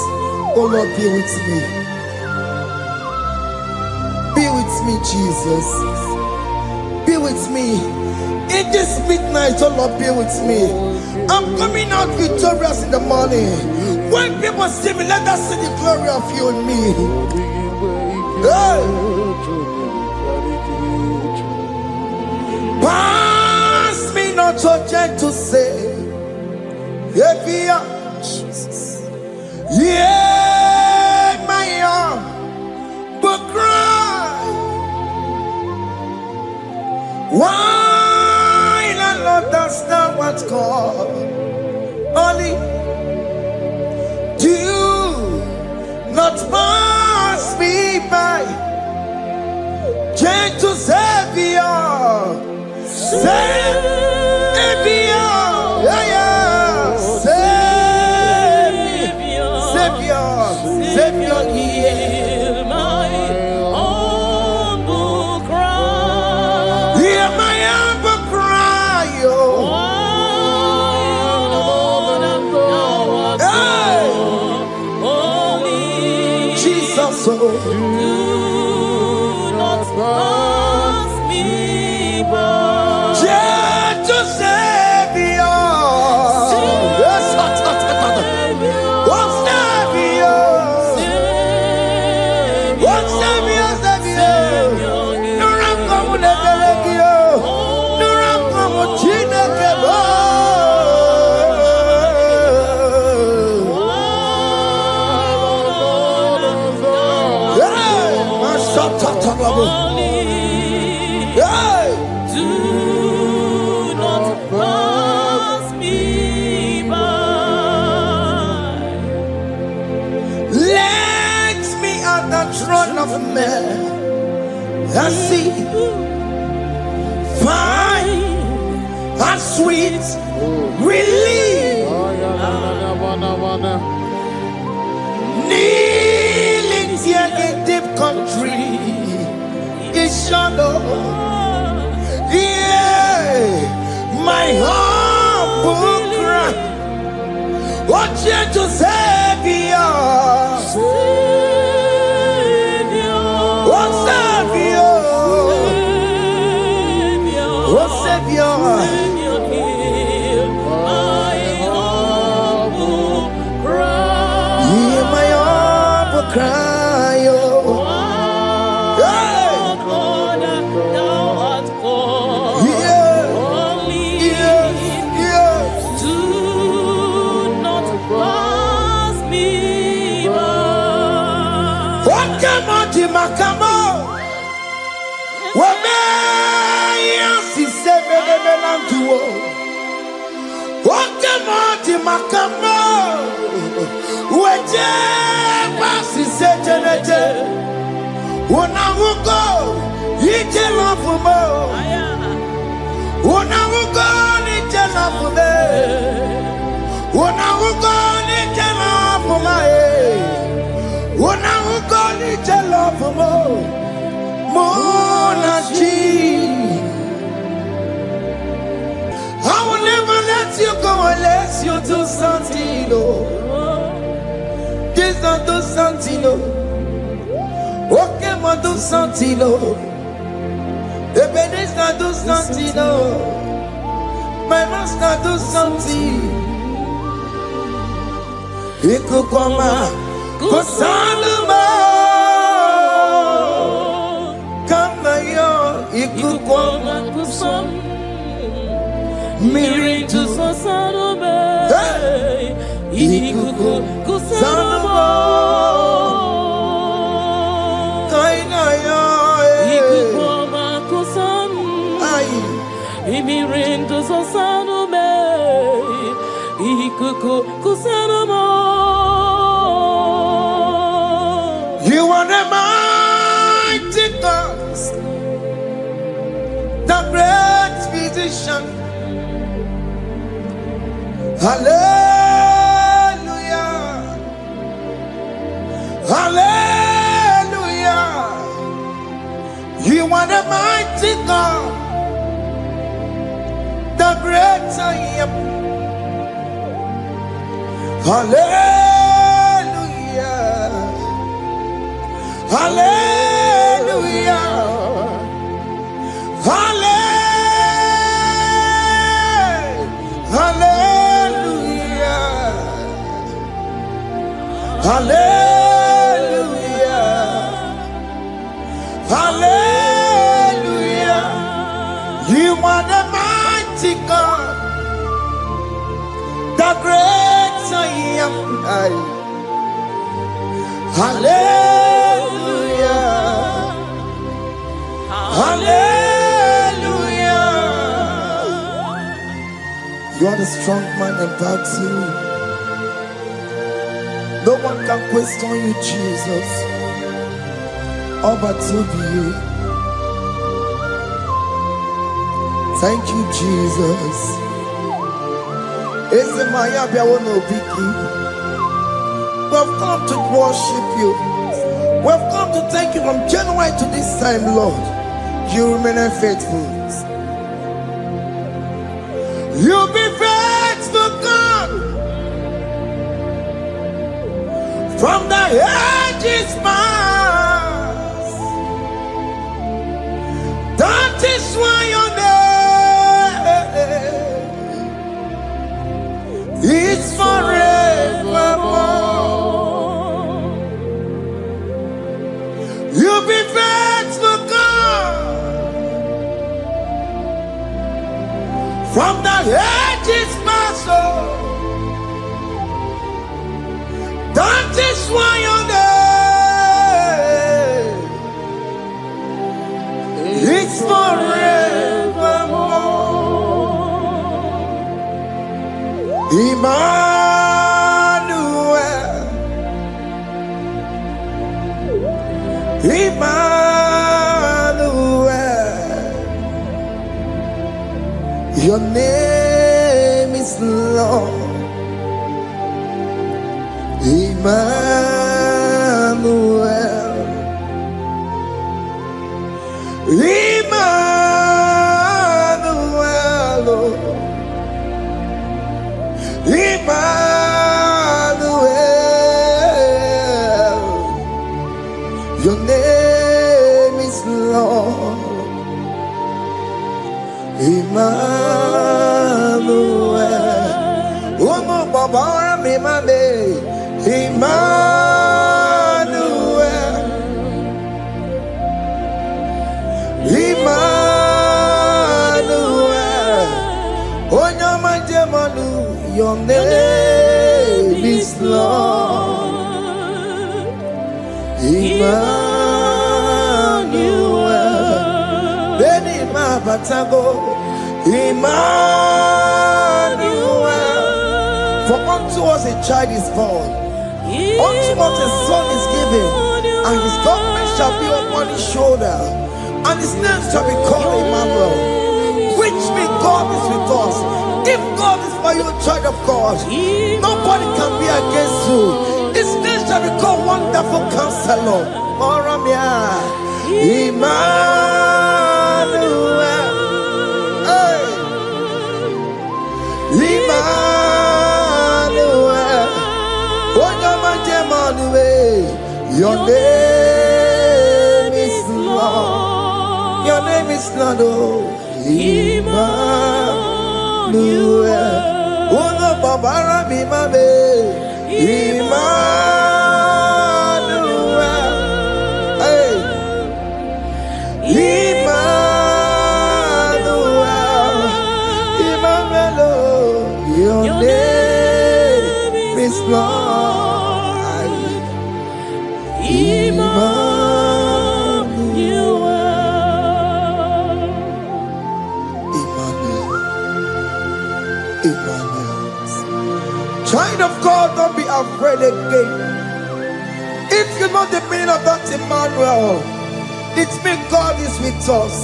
oh Lord, be with me. Be with me, Jesus. Be with me. In this midnight, oh Lord, be with me. I'm coming out victorious in the morning. When people see me, let us see the glory of you in me. Hey. Pass me not your gentle say. Jesus. Yeah, my arm, but cry. Why not Lord, that's not what's called? Only do not pass me by. Gentle Savior, Savior, yeah, yeah. Savior, hear my humble cry. Hear my humble cry, oh. Jesus, oh. Do not pass me by. Gentle Savior. Do not pass me by. Let me at the throne of men and see, find a sweet relief. Kneeling here in deep country. Shadow, yeah, my humble cry. What gentle Savior, what Savior, what Savior, my humble cry, hear my humble cry, oh. Makamo, Wamea, si sebe de melantuo. Wakamo, Makamo, Weje, Basi Setenete, Wanamugo, Ije Lafumo, Wanamugo, Ije Lafume, Wanamugo, Ije Lafume. When I will go to love Monachi, I will never let you go unless you do something. Just not do something. Okay, ma do something. The babies not do something. My master do something. He could come out. Kusaluma, kama yo ikukoma kusam, miritu sasaluma, ikuku kusaluma, kaina yo ikukoma kusam, miritu sasaluma, ikuku kusaluma. You are the mighty God, the great physician. Hallelujah, hallelujah. You are the mighty God, the great I am. Hallelujah. Hallelujah. Hallelujah. Hallelujah. Hallelujah. You are the mighty God, the great I am. Hallelujah. Hallelujah. You are the strong man in battle. No one can question you, Jesus. All but to be you. Thank you, Jesus. Is it my Yabia no biggie? We've come to worship you. We've come to thank you from January to this time, Lord. You remain faithful. You be faithful, God. From the ages past. That is why your name is forevermore. You be faithful, God. From the ages past, that is why your name is forevermore. Emmanuel, Emmanuel, your name is Lord. Emmanuel, Emmanuel, Emmanuel, your name is Lord. Emmanuel, oh no, Baba, Emmanuel, Emmanuel, oh no, my demonu, your name is Lord. Emmanuel, Beni ma batago, Emmanuel. For unto us a child is born, unto us a son is given, and his government shall be upon his shoulder, and his name shall be called Emmanuel, which means God is with us. If God is for you, child of God, nobody can be against you. His name shall be called Wonderful Counselor. Moramia, Emmanuel, hey. Emmanuel, your name is Lord. Your name is Lord. Oh, Emmanuel. Uno babara mi mabe. Emmanuel. Hey. Emmanuel. Emmanuel. Your name is Lord. Child of God, don't be afraid again. If you know the meaning of that Emmanuel, it means God is with us.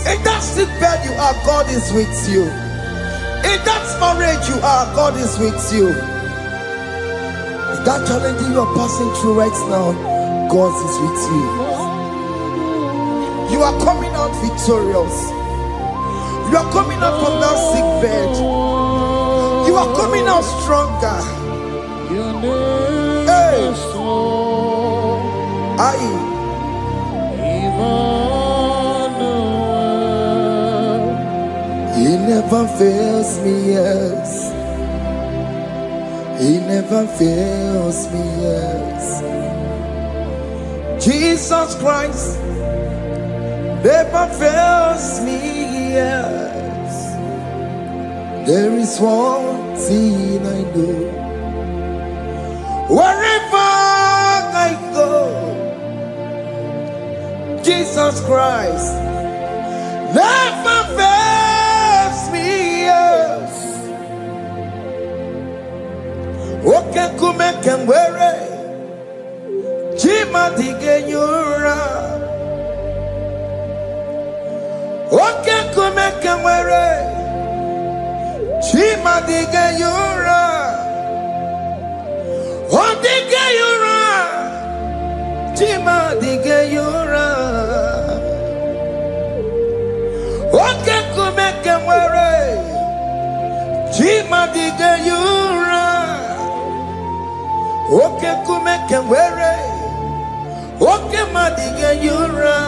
In that sick bed you are, God is with you. In that marriage you are, God is with you. In that challenge you are passing through right now, God is with you. You are coming out victorious. You are coming out from that sick bed. You are coming out stronger. Hey. He never fails me, yes. He never fails me, yes. Jesus Christ never fails me, yes. There is one thing I know. Wherever I go, Jesus Christ never fails me, yes. Okay, come and wear it. Jima digenyura. Okay, come and wear it. Jima digenyura. Oh, digenyura. Jima digenyura. Okay, come and wear it. Jima digenyura. Okay, come and wear it. Okay, madiga yura.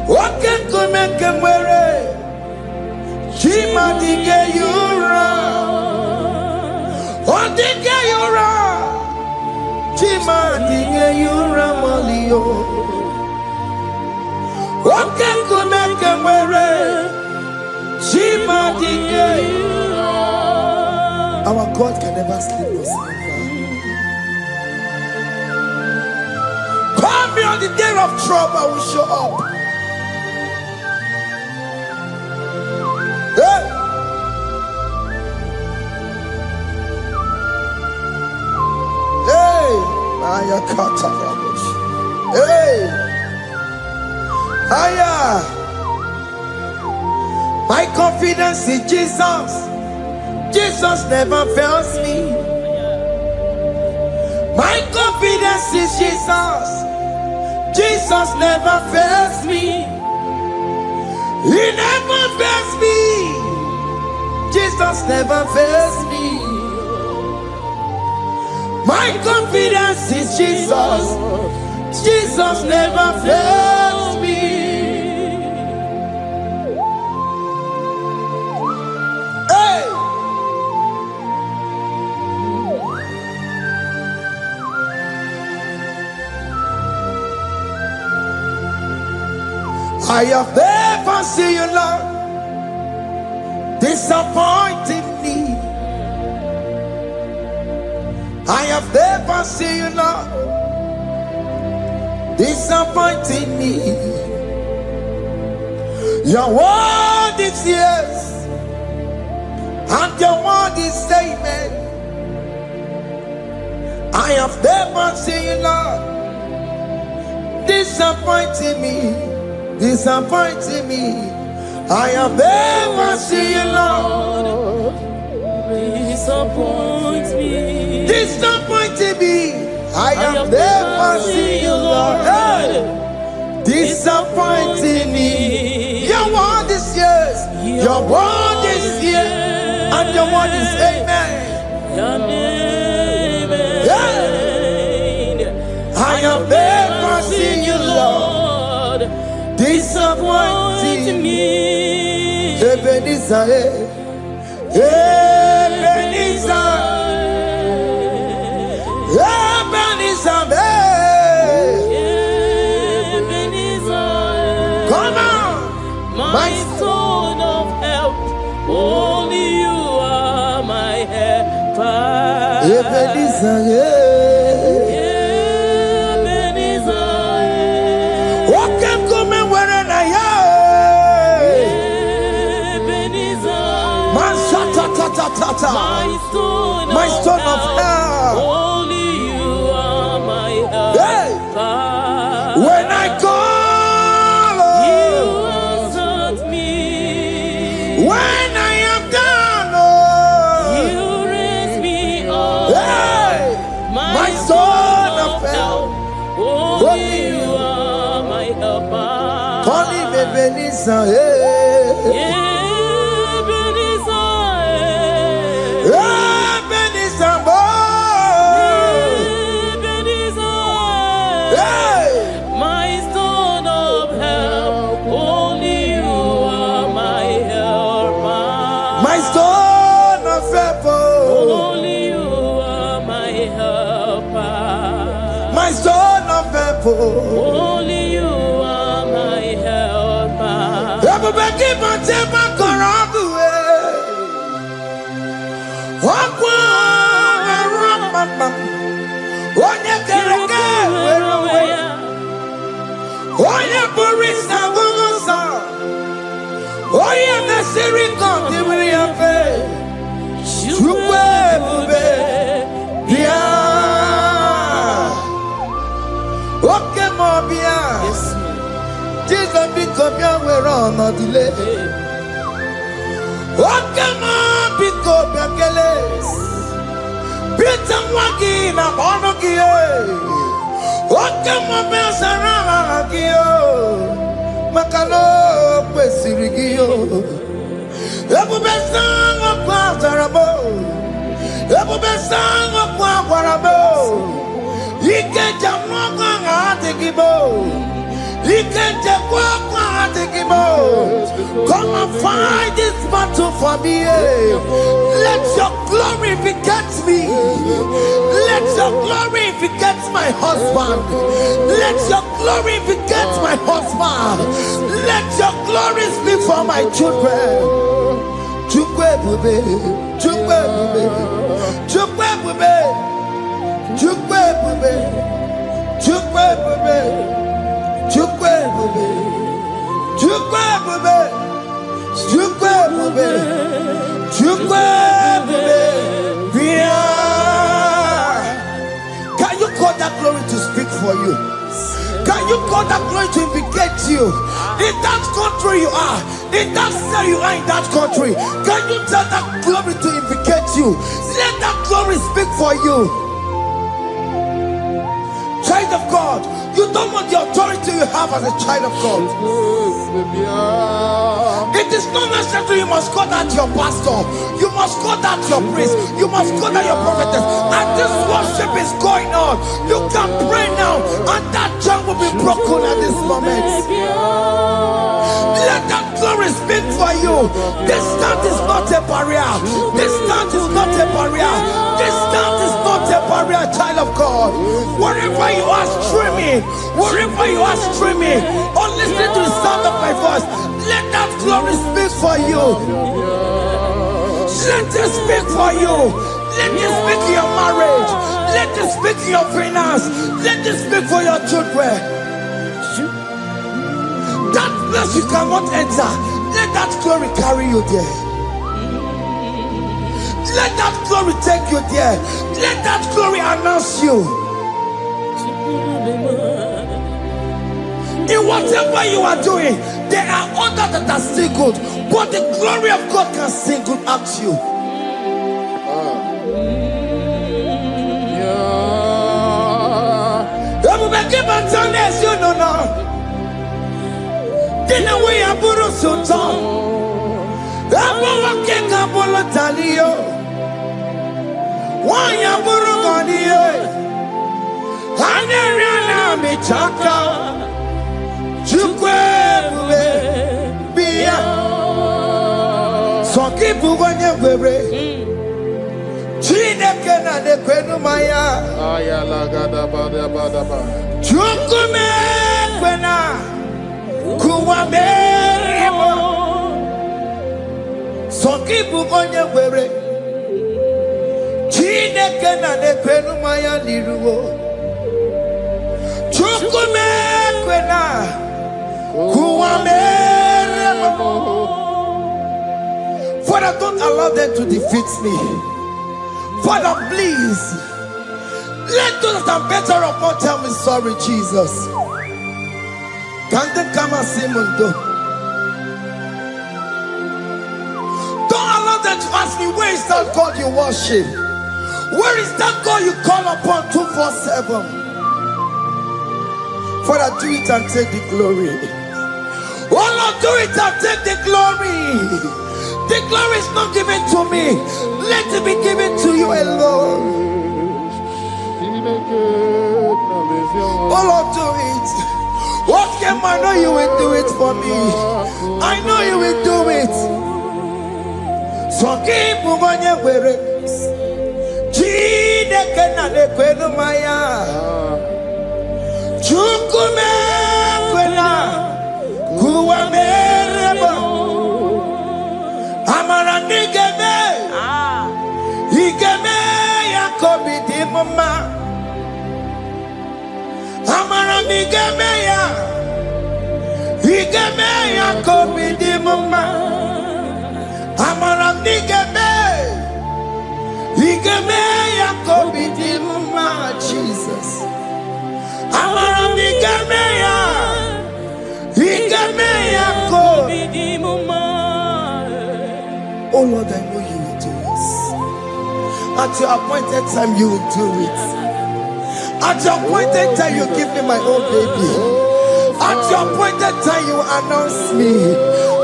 Okay, come and wear it. Jima diga yura. Oh, diga yura. Jima diga yura malio. Okay, come and wear it. Jima diga yura. Our God can never sleep or slumber. Call me on the day of trouble, I will show up. Hey, hey, Aya Kata Rabosh. Hey, Aya. My confidence in Jesus. Jesus never fails me. My confidence is Jesus. Jesus never fails me. He never fails me. Jesus never fails me. My confidence is Jesus. Jesus never fails me. Hey! I have never seen you, Lord, disappointing me. I have never seen you, Lord, disappointing me. Your word is yes, and your word is amen. I have never seen you, Lord, disappointing me. Disappointing me. I have never seen you, Lord. Disappoint me. Disappointing me. I have never seen you, Lord. Hey. Disappointing me. Your word is yes. Your word is yes. And your word is amen. Yeah. I have never seen you, Lord. Disappointing me. Ebenezer, Ebenezer, Ebenezer, Ebenezer. Come on, my stone of help. Only you are my helper. Ebenezer, my stone of help. Only you are my help. Hey. When I call, you answered me. When I am down, you raise me up. Hey. My stone of help. Only you are my helper. Only Ebenezer, Ebenezer, my stone of help. Only you are my helper. My stone of help. Only you are my helper. My stone of help. Only you are my helper. Everybody but take my corrupt way. Walk one, one you can get away. Oh, yeah, Boris, I will go so. Oh, yeah, the Siri come, they will have you okay, Mobia. Jesus, because you were on a delay. Okay, Mom, because you are Peter Wagin, I'm on a gear. Okay, Mobia, Saragio. Macalo, Pesirigio. Ebubesang of Quatarabo. Ebubesang of Quatarabo. He can't jump on IGBO. He can't jump on IGBO. Come and fight this battle for me. Let your glory beget me. Let your glory beget my husband. Let your glory beget my husband. Let your glory speak for my children. Chukwe bube, chukwe bube, chukwe bube, chukwe bube, chukwe bube, chukwe bube, chukwe bube, chukwe bube, chukwe bube. Can you call that glory to speak for you? Can you call that glory to vindicate you? In that country you are, in that cell you are in that country, can you tell that glory to vindicate you? Let that glory speak for you. Child of God, you don't want the authority you have as a child of God. It is not necessary you must call that your pastor, you must call that your priest, you must call that your prophetess. And this worship is going on. You can pray now, and that chain will be broken at this moment. Let that glory speak for you. Distance is not a barrier. Distance is not a barrier. Distance is not a barrier, child of God. Wherever you are streaming, wherever you are streaming, or listening to the sound of my voice, let that glory speak for you. Let it speak for you. Let it speak in your marriage. Let it speak in your finance. Let it speak for your children. That place you cannot enter, let that glory carry you there. Let that glory take you there. Let that glory announce you. In whatever you are doing, there are others that are still good, but the glory of God can still good out to you. You know now. Dina we aburu sultan. Abo wakeka bolo talio. Wanya buru goniye. Aneriana michaka. Chukwe bube biya. Sonki buganye bebe. Chineke na de kwenu maya. Ayala gada bada bada ba. Chukume kwena. Kuwamerimo Sonki bugonye were Chineke na nekwenu maya liruwo Chukume kwena Kuwamerimo. Father, don't allow them to defeat me. Father, please let those that are better off not tell me sorry, Jesus. Can't they come and see Mundo? Don't allow them to ask me, where is that God you worship? Where is that God you call upon 247? Father, do it and take the glory. do it, I'll take the glory. The glory is not given to me. Let it be given to you alone. Oh Lord, do it. What can I know you will do it for me? I know you will do it. So keep moving where it is. Chukume kwena kuwa mereba amara nigeme igeme ya kobidi mama amara nigeme ya igeme ya kobidi mama amara nigeme igeme ya kobidi mama. Jesus, amara nigeme ya igeme ya kobidi mama. Oh Lord, I know you will do this. At your appointed time, you will do it. At your appointed time, you give me my own baby. At your appointed time, you announce me.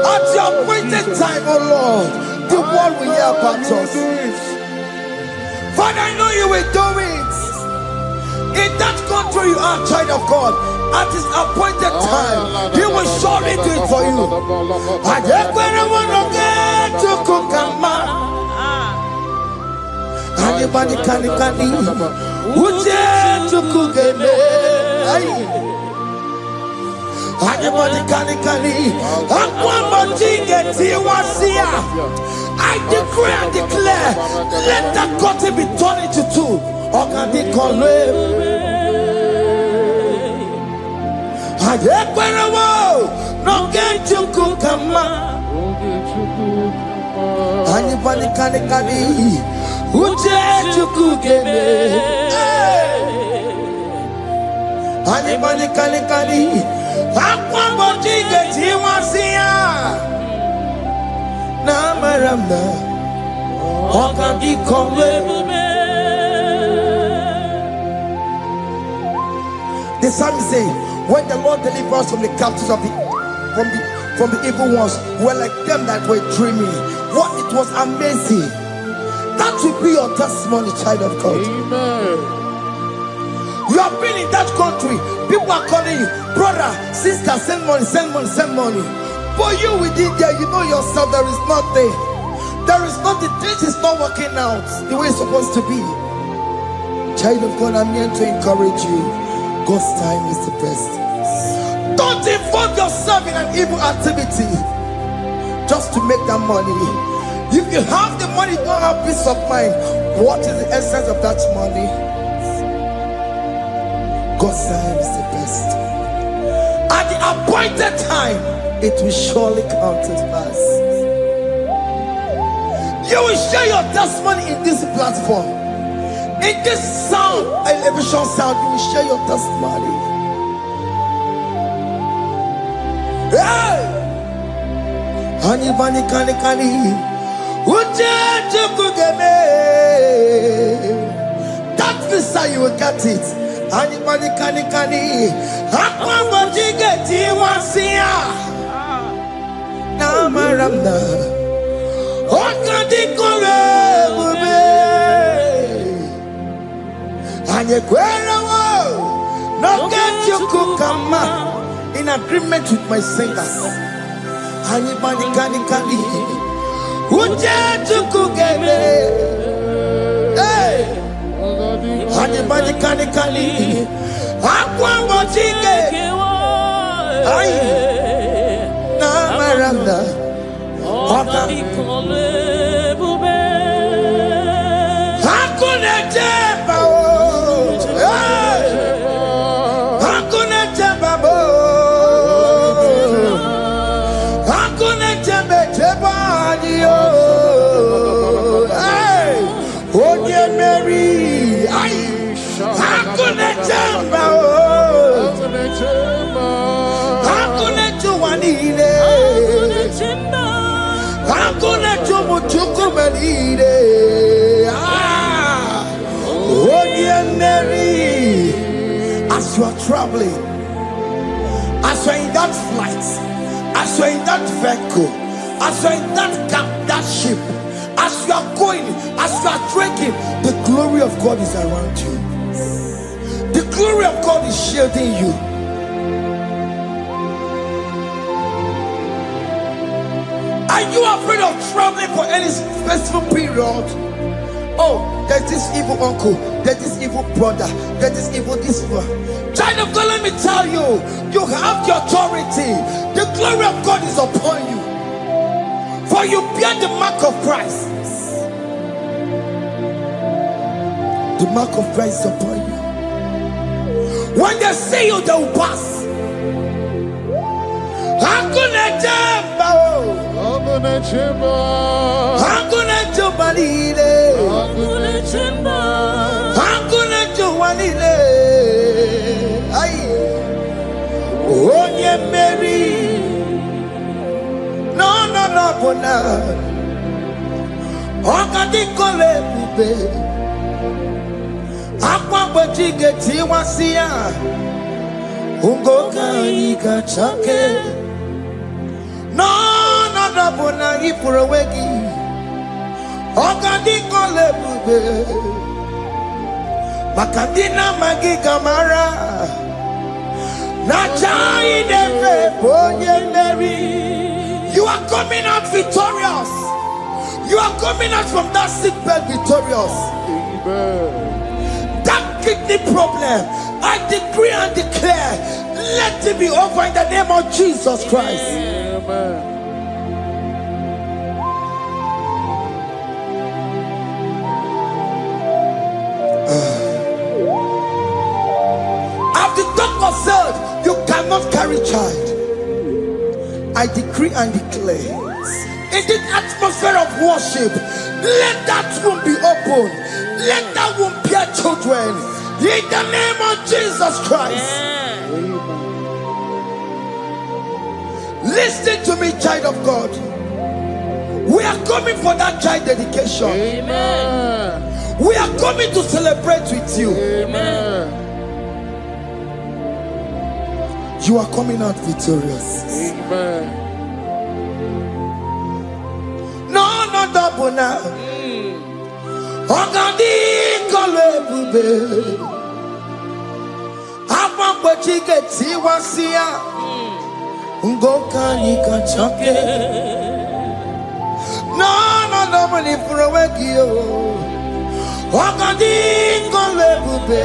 At your appointed time, oh Lord, the world will hear about us. Father, I know you will do it. In that country, you are a child of God. At his appointed time, he will surely do it for you. I just want to get to Kukama. Anybody can Uje to Kugeme. Anybody can I decree and declare, let that country be turned into two. Organic color. No get to Kukama. Anybody can Uje to Kugeme. Anybody can Namaramna Organic color. The psalmist say, when the Lord delivers us from the captives of from the evil ones, we're like them that were dreaming. What it was amazing. That will be your testimony, child of God. Amen. You have been in that country. People are calling you, brother, sister, send money, send money, send money. But you within there, you know yourself, there is nothing. There is nothing. This is not working out the way it's supposed to be. Child of God, I'm here to encourage you. God's time is the best. Don't involve yourself in an evil activity just to make that money. If you have the money, you don't have peace of mind. What is the essence of that money? God's time is the best. At the appointed time, it will surely come to pass. You will share your testimony in this platform. In this sound, elevation sound, you will share your testimony. Hey! Anybody can that visa, you will get it. Anybody can Namaramna Organic color. And you no get you Kukama in agreement with my singers. Anybody can Uje to Kugeme. Hey, anybody can Aqua Mochige. Aye, Namaranda. Organic color. Hakuna Jeba. Hakuna Jeba. Hakuna Jeba. Hey, oh dear Mary, Hakuna Jeba. Hakuna Juanine. Hakuna Jumuchukumanide. Oh dear Mary, as you are traveling, as you are in that flight, As you are in that vehicle, as you are in that camp, that ship, as you are going, as you are drinking, the glory of God is around you. The glory of God is shielding you. Are you afraid of traveling for any specific period? Oh, there's this evil uncle, there's this evil brother, there's this evil this one. Child of God, let me tell you, you have the authority. The glory of God is upon you. For you bear the mark of Christ. The mark of Christ is upon you. When they see you, they will pass. Hakuna jamba, hakuna jamba, hakuna jamba lile, hakuna jamba, hakuna jamba lile. Ay, onye Mary, no bona, okadi kole bube, akwa bojige tiwasia, ungoka ikachake. No bona ipurowegi, okadi kole bube, makadina magiga mara. You are coming out victorious. You are coming out from that sick bed victorious. Amen. That kidney problem, I decree and declare, let it be over in the name of Jesus Christ. Amen. As the doctor said, you cannot carry child. I decree and declare, in the atmosphere of worship, let that womb be open. Let that womb bear children. In the name of Jesus Christ. Listen to me, child of God. We are coming for that child dedication. Amen. We are coming to celebrate with you. Amen. You are coming out victorious. Amen. No, double now. Ogadi kole bube. Apa bojige tiwasia. Ungoka nikachake. No, money for a wegio. Ogadi kole bube.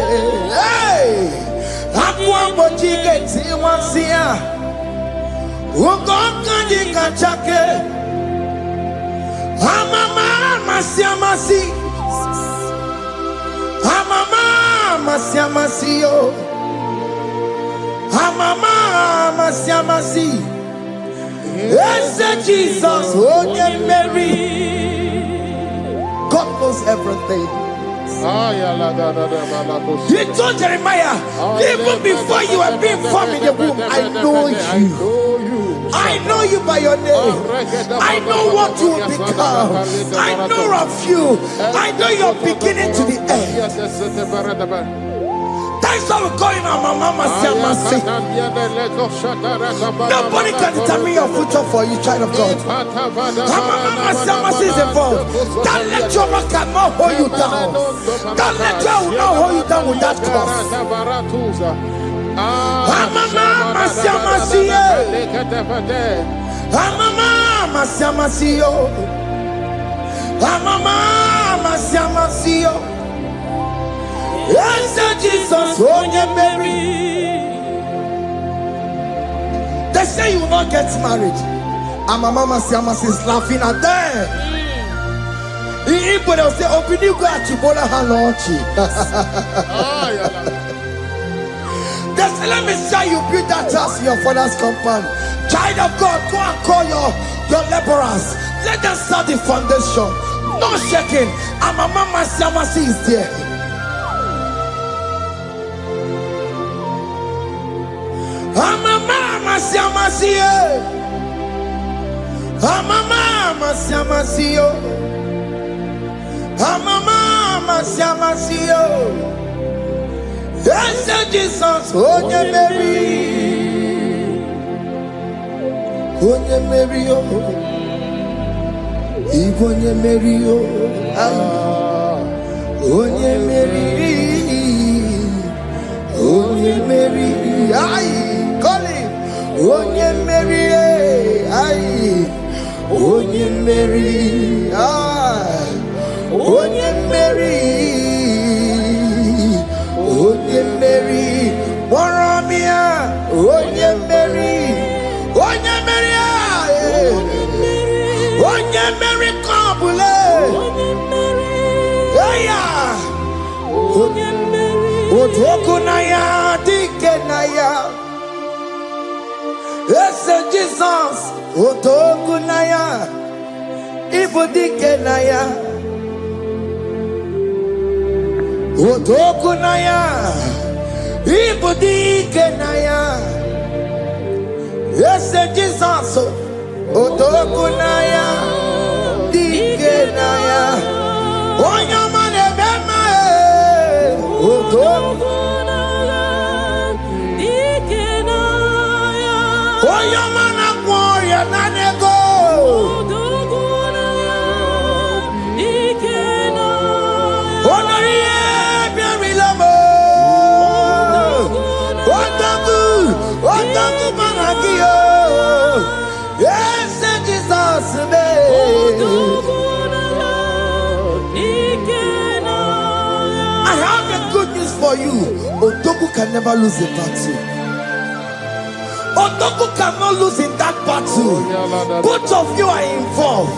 Hey. Akwa bojige tiwasia. Ungoka nikachake. Amama masiamasi. Amama masiamasio. Amama masiamasi. Yes, Jesus, oh yeah, Mary. God knows everything. You told Jeremiah, even before you were being formed in the womb, I know you. I know you by your name. I know what you will become. I know of you. I know your beginning to the end. That's how we're going on, Mama Siamasi. Nobody can determine your future for you, child of God. Mama Siamasi is involved. Don't let your rock cannot hold you down. Don't let your will not hold you down with that cause. Mama Siamasi. Mama Siamasi. Mama Siamasi. Yes, Jesus, oh yeah, Mary. They say you will not get married. And my mama Siamas is laughing at them. But they'll say, oh, can you go at Chibola Hanochi? They say, let me say you build that house in your father's compound. Child of God, go and call your laborers. Let them start the foundation. No shaking. And my mama Siamas is there. Mama Siamasio. Mama Siamasio. Mama Siamasio. Yes, Jesus, oh yeah, Mary. onye merio, Ibo onye merio, onye meri, onye meri, call him, onye meri, onye meri, onye meri, onye meri, Moramia, onye meri, onye meri, onye meri, Kabule, Otokunaya, Dikenaya, Ese Jesus, Otokunaya, Ibo Dikenaya, Otokunaya, Ibo Dikenaya, Ese Jesus, Otokunaya, Dikenaya, Onyamane Bema, Otokunaya, Dikenaya, Oyamana Warrior Nanego, Otokunaya, Dikenaya, Onarie Biamilamo, Otaku Managio, yes, Jesus, I have a good news for you. Otoku can never lose a battle. Otoku cannot lose in that battle. Both of you are involved.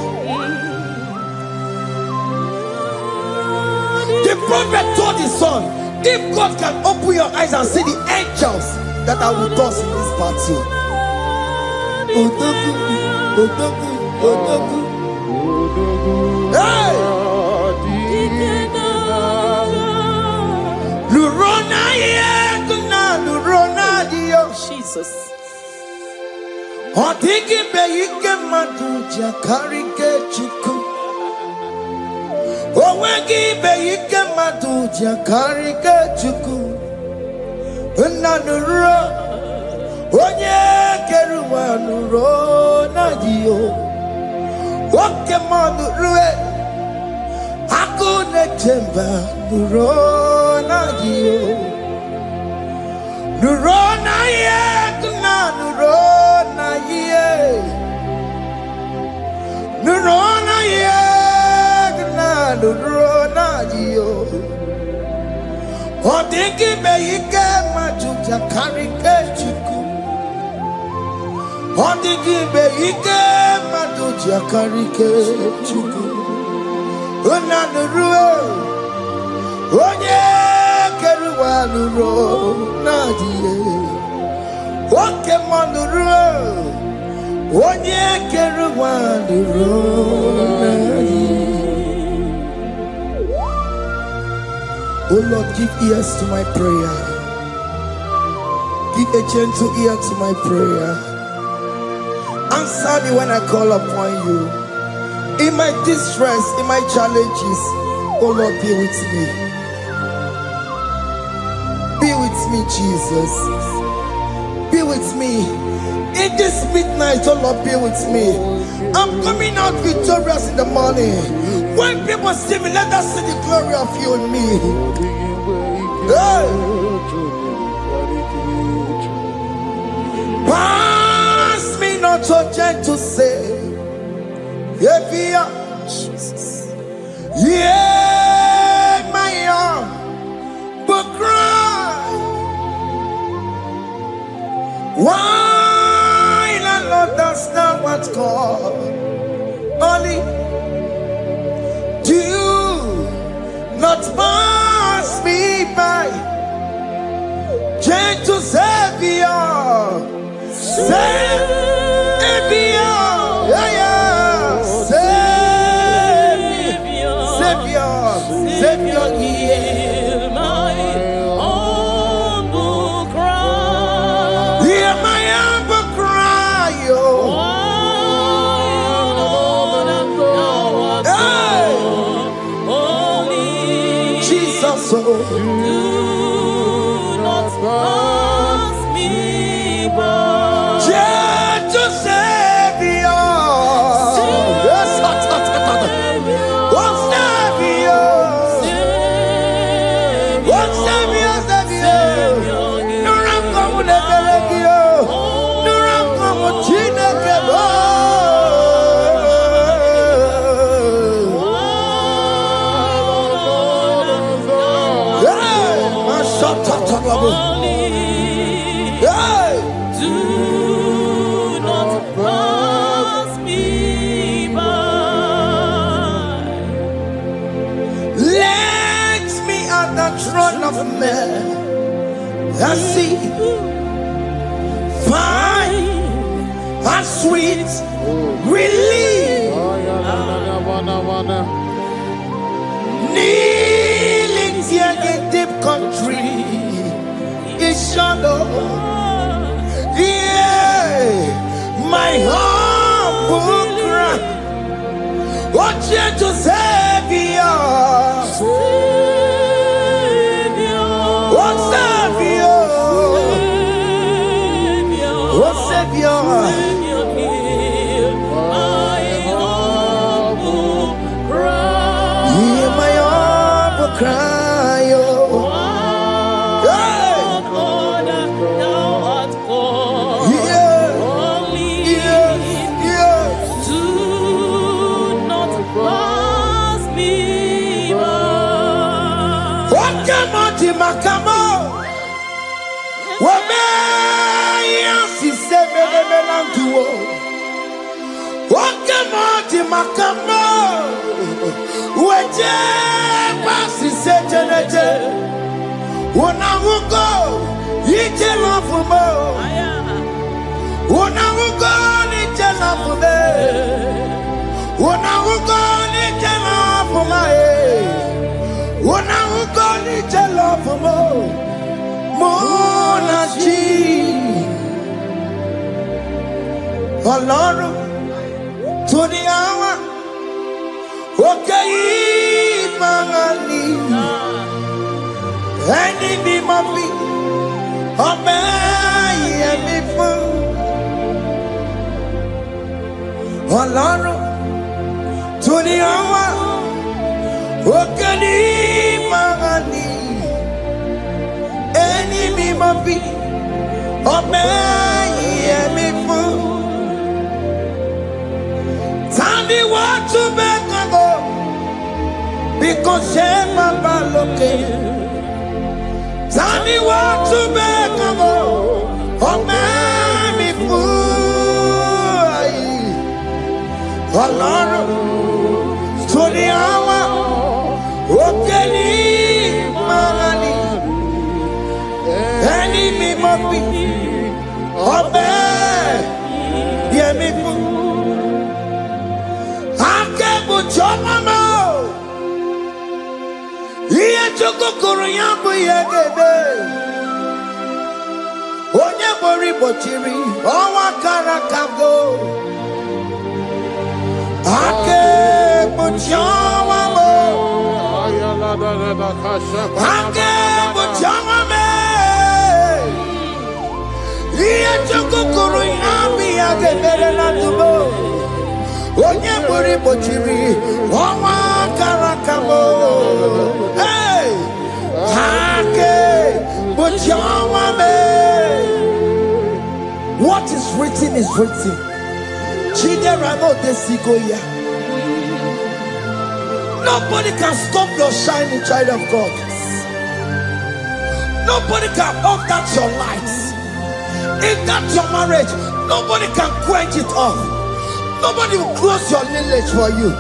The prophet told his son, if God can open your eyes and see the angels that are with us in this battle. Otoku, Otoku, Otoku. Hey! Lurona yekuna, Lurona dio. Jesus. Otiki beyike maduja karike chuku. Owegi beyike maduja karike chuku. Unanuro, onye keruwa Lurona dio. Oke manurue, akune chemba Lurona dio. Lurona yekuna, Lurona ye. Lurona yekuna, Lurona dio. Odingi beyike majuja karike chuku. Odingi beyike majuja karike chuku. Unanurue, onye keruwa Lurona die. Oke manurue, onye keruwa Lurona die. Oh Lord, give ears to my prayer. Give a gentle ear to my prayer. Answer me when I call upon you. In my distress, in my challenges, oh Lord, be with me. Be with me, Jesus. Be with me. In this midnight, oh Lord, be with me. I'm coming out victorious in the morning. When people see me, let us see the glory of you in me. Hey. Pass me not so gentle say, Jesus. Yeah, my arm, but cry. Why not Lord, that's not what's called. Only do not pass me by. Gentle Savior, Savior, yeah. Savior, hear my humble cry. Hear my humble cry, Jesus, do not pass me by. Gentle Savior. Son of Man, I see fine and sweet relief, kneeling here in deep country is shadow. Yeah, my humble cry, what you to Savior, what Savior, what Savior. Hear my humble cry, oh. Makamo, Wamea, si semele melantuo. Wakamo, Makamo, Weje, Pasi Setenete, Wanamugo, Yite Lafumo, Wanamugo, Nite Lafume, Wanamugo, Nite Lafume. Wanamugo, Nite Lafumo, Monaji, Ọlọ́run tó ní àwa òkè yìí máa ní ẹni bí mo fi ọbẹ̀ yẹmi fún Ọlọ́run tó ní àwa òkè yìí máa ní ẹni bí mo fi ọbẹ̀ yẹmi fún. Tell me what to make of, because I'm about looking. Tell me what to make of, oh man, me fool. Oh Lord, to the hour, okay, money, any me must be, oh man, yeah, me fool. Chomamo, iye chokokoro yambu yegebe. Onye bori bochiri, owa karakago. Ake buchomamo, ake buchomame. Iye chokokoro yambu yegebe na tubo. Onye bori bochiri, owa karakamo. Hey, hake bochawame. What is written is written. Chideramo desigoya. Nobody can stop your shining, child of God. Nobody can off that your lights. If that's your marriage, nobody can quench it off. Nobody will close your lineage for you.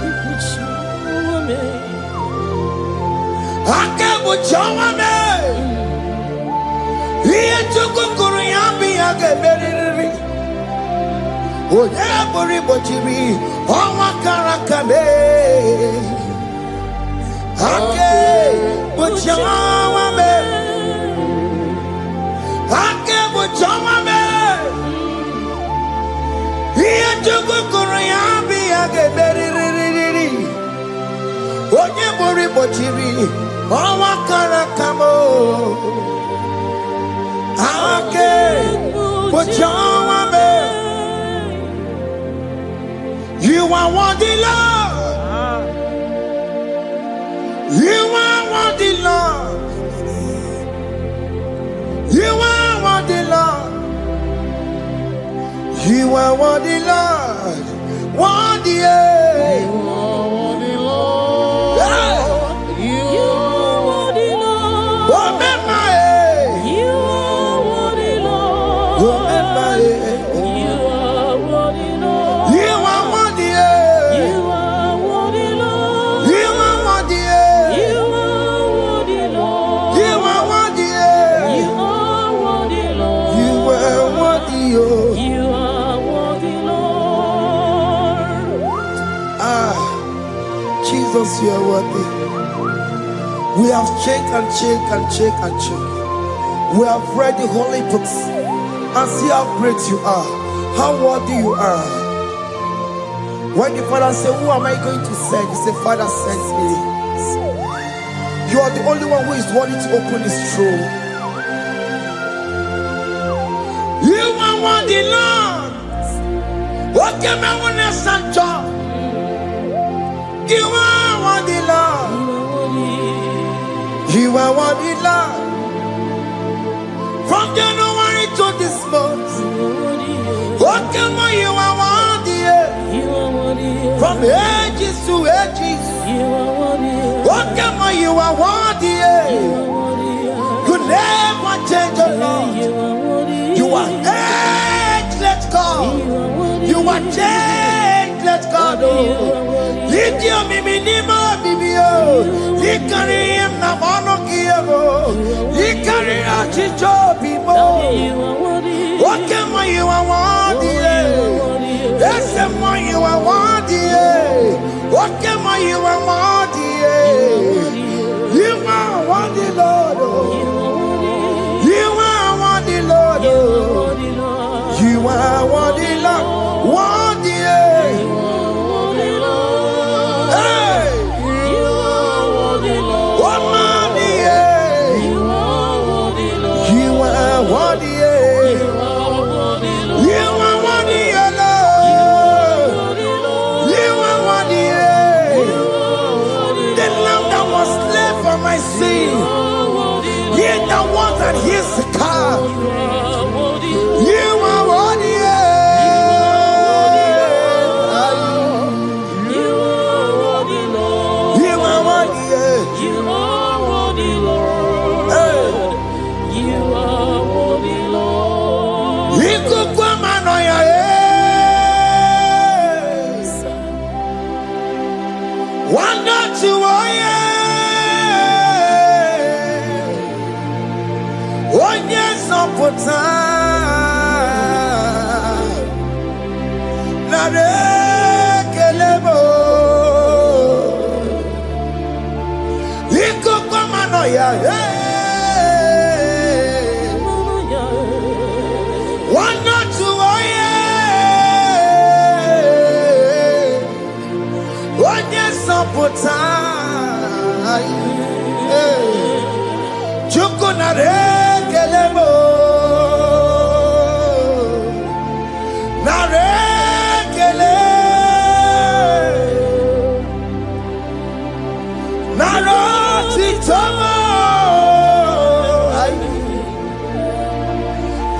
Akebo chawame. Iye chukukuru yambi ageberiri. Oye bori bochiri. Owa karakame. Akebo chawame. Akebo chawame. Iye chukukuru yambi ageberiri. Onye bori bochiri, owa karakamo. Ake bochawame. You are worthy, Lord. You are worthy, Lord. You are worthy, Lord. You are worthy, Lord. Worthy, You are worthy, Lord. yeah. You You are worthy, Lord. Remember, You are worthy, Lord. remember, You are worthy, Lord. you are worthy, You are worthy, Lord. you are worthy, You are worthy, Lord. you are Jesus, you are worthy. We have checked and checked and checked and checked. We have read the holy books and see how great you are, how worthy you are. When the Father said, who am I going to send? He said, Father, send me. You are the only one who is worthy to open his throne. You are worthy, Lord. What can I want to send you? You are worthy, Lord. You are worthy, Lord. From January to this month, what can I? You are worthy. From ages to ages, what can I? You are worthy. You never change, your Lord. You are ageless God. You are changeless God. Lift your minima bibio. You carry him na mono kiyo. You carry a chicho people. What can I? You are worthy. Yes, and you are worthy. What can I? You are worthy. You are worthy, Lord. You are worthy, Lord. You are worthy, Lord. Worthy. Hey. You are worthy, Lord. Worthy. You are worthy, Lord. You are worthy. You are worthy, Lord. You are worthy. The lamb that was slain for my sin. He that was that hears the car. You are worthy. You are worthy, Lord. You are worthy. You are worthy, Lord. You are worthy, Lord. You could come on your ears. One not to one yes up for time. Not a kelebo. You could come on your ears. One not to one yes up for time. Chukunare kelebo. Narekele. Narotitomo.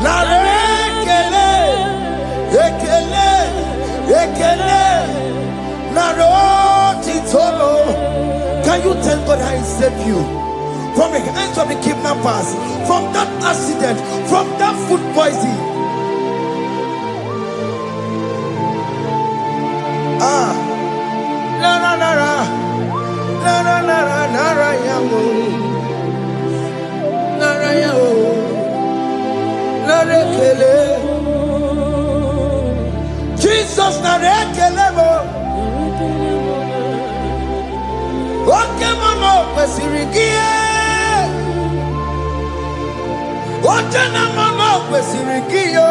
Narekele. Ekele. Ekele. Narotitomo. Can you tell God how He saved you? From the hands of the kidnappers, from that accident, from that food poisoning. Jesus narekelebo. Okay, mama, kwesirikie. Okay, mama, kwesirikie.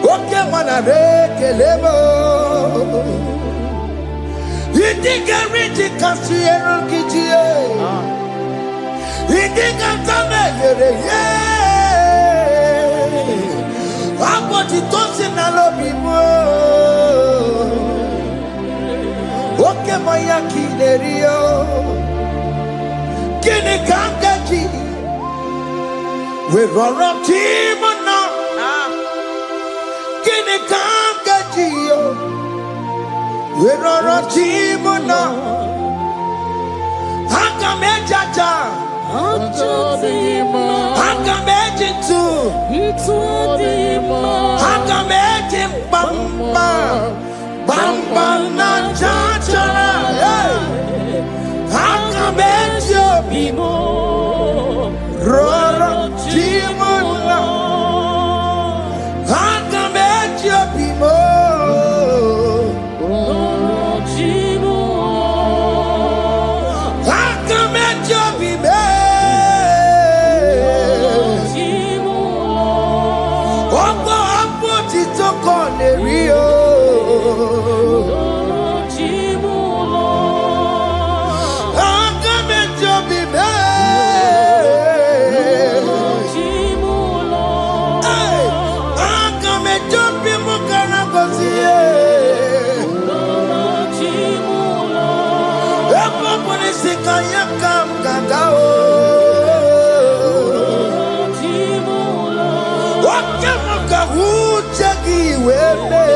Okay, mana rekelebo. Idiga riti kasiero kijie. Idiga tame yere ye. Aboti tosi na lobi mo. Oke maya kinerio. Kini kangaji. We roro timona. Kini kangaji yo. We roro timona. Hanga mejaja. Hanga mejintu. Hanga mejim bamba. Bamba na chachara. Hanga mejo bimo. Roro timona. Hanga mejo bimo. Oke maka uchegi weme.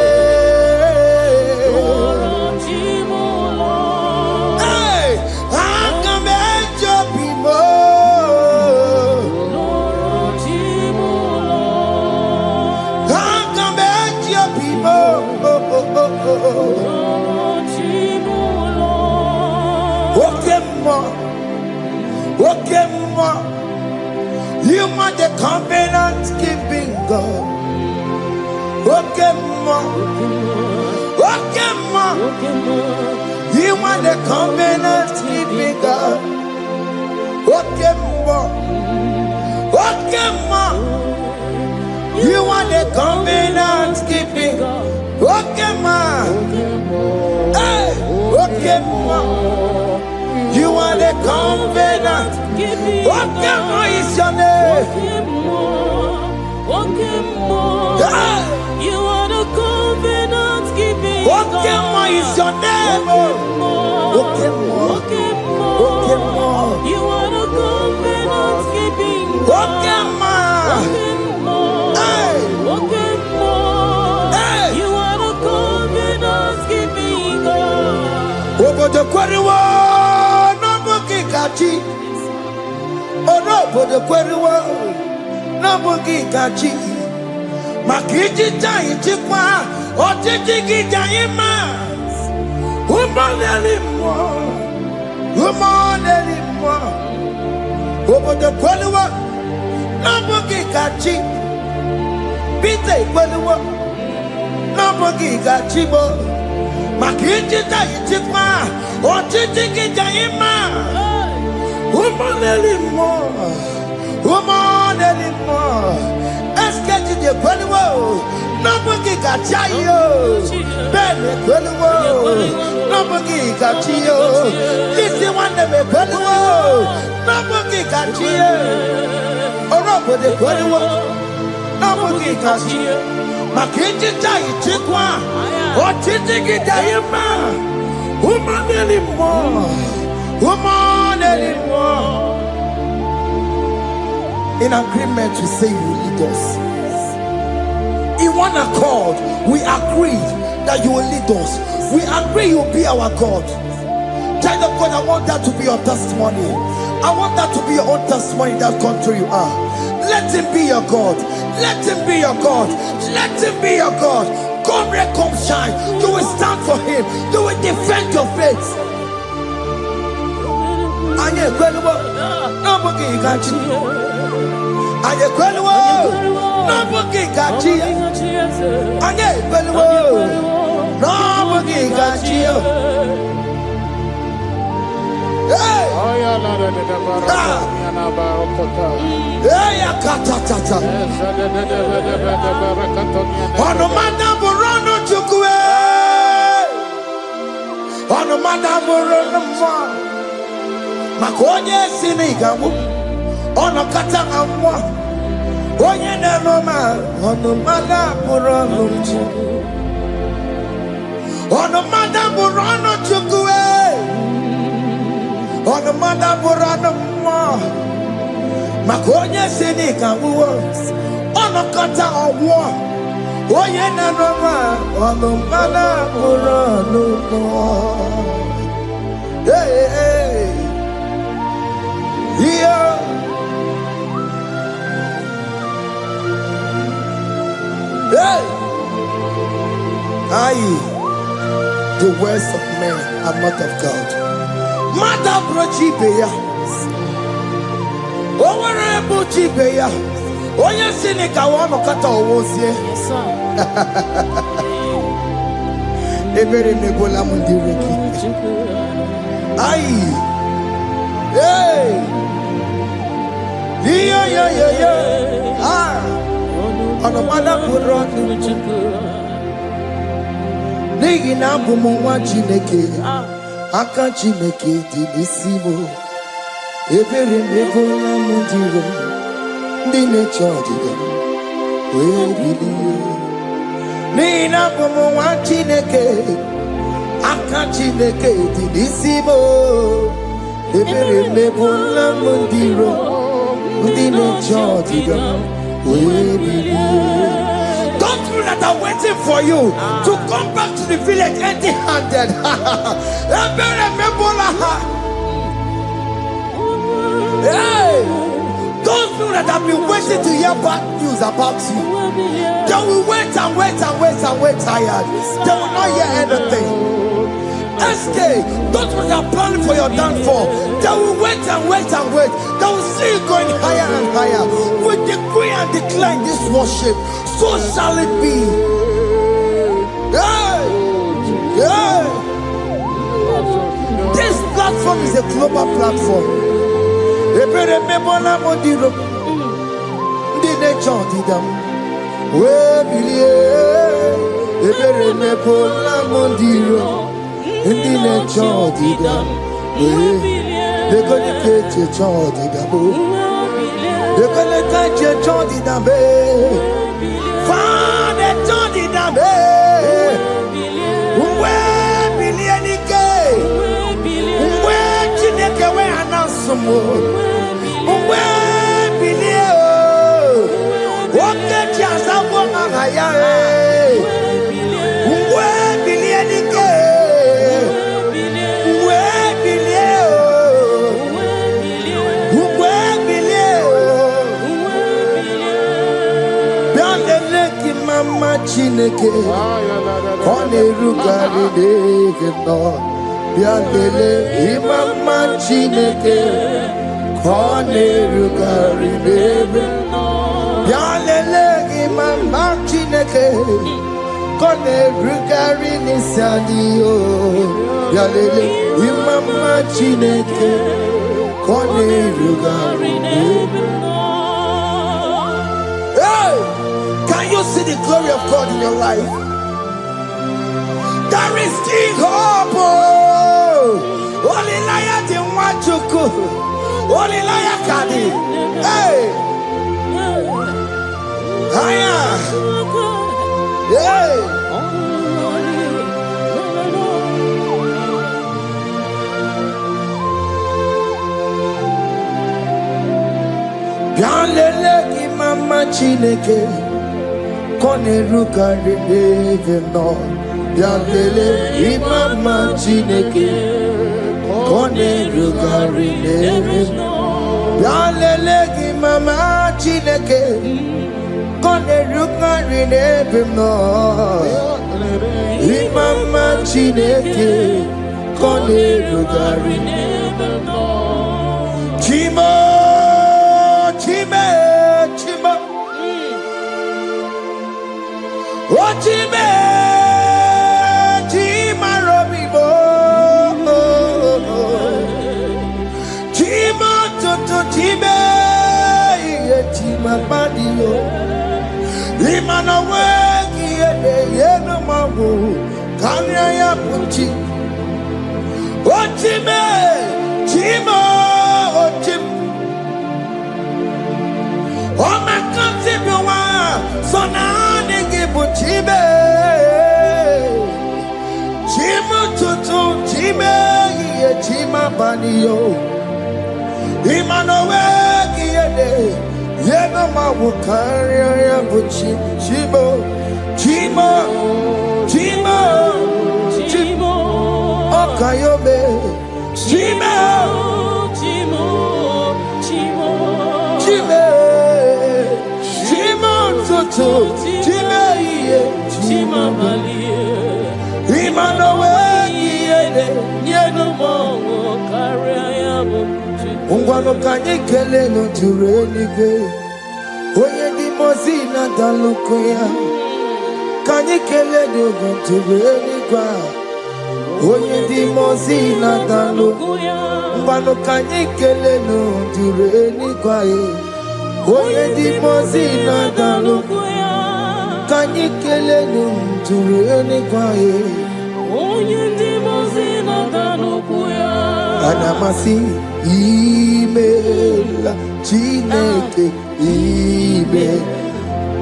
Hey, akamejo bimo. Akamejo bimo. Oke mo. Oke mo. You are the covenant keeping God. Okay, ma. Okay, ma. You are the covenant keeping God. Okay, ma. Okay, ma. You are the covenant keeping God. Okay, ma. Hey, okay, ma. You are the covenant. What is your name? You are the covenant keeping What God. is your name? You are the covenant keeping God. Hey. You are the covenant keeping God. Over the quarry, no bookie catchy. Oh no, for the quarry, no bookie catchy. Makiji Jai Chipwa, or Tiki Jaima. Woman anymore. Woman anymore. Over the quarry, no bookie catchy. Pite quarry, no bookie catchy. Makiji Jai Chipwa, or Tiki Jaima. Woman anymore. Woman anymore. Escape the Quello. Nobody got you. Ben Quello. Nobody got you. This is one of the Quello. Nobody got you. Or nobody Quello. Nobody got you. Makiji Jai Chikwa. Or Tiki Jayama. Woman anymore. Woman anymore. In agreement, we say you will lead us. In one accord, we agreed that you will lead us. We agree you will be our God. Child of God, I want that to be your testimony. I want that to be your own testimony in that country you are. Let him be your God. Let him be your God. Let him be your God. Come, red, come, shine. You will stand for him. You will defend your faith. And you're incredible. Nobody got you. And you're incredible. Nobody got you. And you're incredible. Nobody got you. Hey! Hey, akatata. Ono madam Rono chukwe. Ono madam Rono mwa. Makonye sini gamu. Ono kata amwa. Onye nenoma. Ono madam Rono chukwe. Ono madam Rono chukwe. Ono madam Rono mwa. Makonye sini gamu. Ono kata amwa. Onye nenoma. Ono madam Rono mwa. Hey, hey. Yeah. Hey. Aye. The words of men are not of God. Mother Brochibeya. Overable Chibeya. Oya Sinica one kata owosie. Yes, sir. Ebere nebola mundireki. Aye. Hey. Yeah. Ah. On a mother put on Nigi na bumu chineke. Aka chineke di nisimo. Ebere nebola mundiro. Dine chodiga. Nigi na bumu chineke. Aka chineke di nisimo. Ebere nebola mundiro. Dine chodiga. waiting for you to come back to the village empty-handed. Hey, those people that have been waiting to hear bad news about you, they will wait and wait and wait and wait tired. They will not hear anything. SK, those people that are planning for your downfall, they will wait and wait and wait. They will see you going higher and higher. We decree and declare this worship, so shall it be. Yeah. Yeah. This platform is a global platform. Chineke koneru garide no biadele imama Chineke koneru garide biadele imama Chineke koneru garide sadio biadele imama Chineke koneru garide. Can you see the glory of God in your life? There is still hope. Only liar didn't want to go. Only liar can. Hey. Higher. Hey. Bialele mama Chineke. Koneru garide no biadele imama Chineke koneru garide biadele imama Chineke koneru garide no imama Chineke koneru garide no Chimo Ochime, Chima Robibo, Chima Toto Chime, Chima Badio, Imana Wegi, Yeno Mamu, Kanya Puchi, Ochime, Chima, Ochim, Oma Kansibiwa, Sona. Chibe, Chima Tutu, Chime, Chima Banio, Imanowe, Yenoma Wukaria, Buchi, Chibo, Chima, Chima, Chimo, Okayobe, Chima, Chimo, Chimo, Chime, Chima Tutu. Ungwano kanye kele no turenike Oye di mozina dalukoya Kanye kele no turenikwa Oye di mozina dalukoya Ungwano kanye kele no turenikwa Oye di mozina dalukoya Kanye kele no turenikwa Oye di mozina dalukoya Anamasi email Chineke email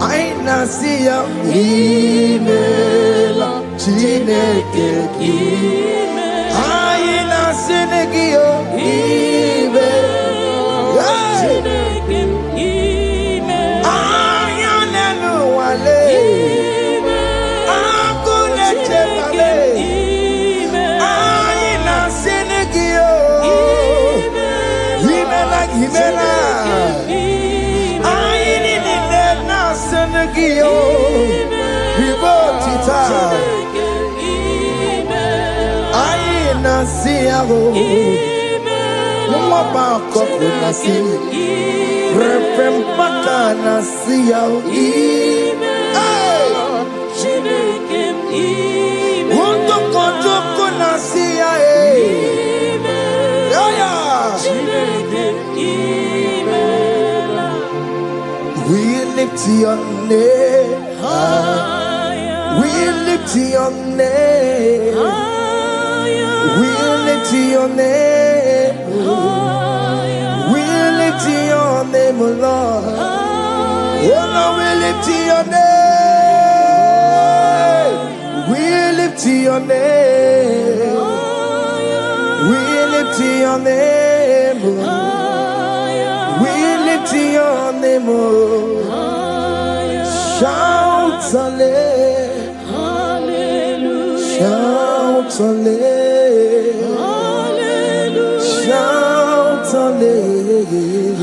Aina siya email Chineke email Aina sinegio email Chineke email Ayana no wale Nanagio, Ribotita, I Nasiago, Mabako Nasi, Repempaka Nasiao, Wondo Koto Nasia, we lift your name. We lift your name. We lift your name. We lift your name, Lord. Oh Lord, we lift your name. We lift your name. We lift your name. We lift your name. Shout hallelujah. Shout hallelujah. Shout hallelujah.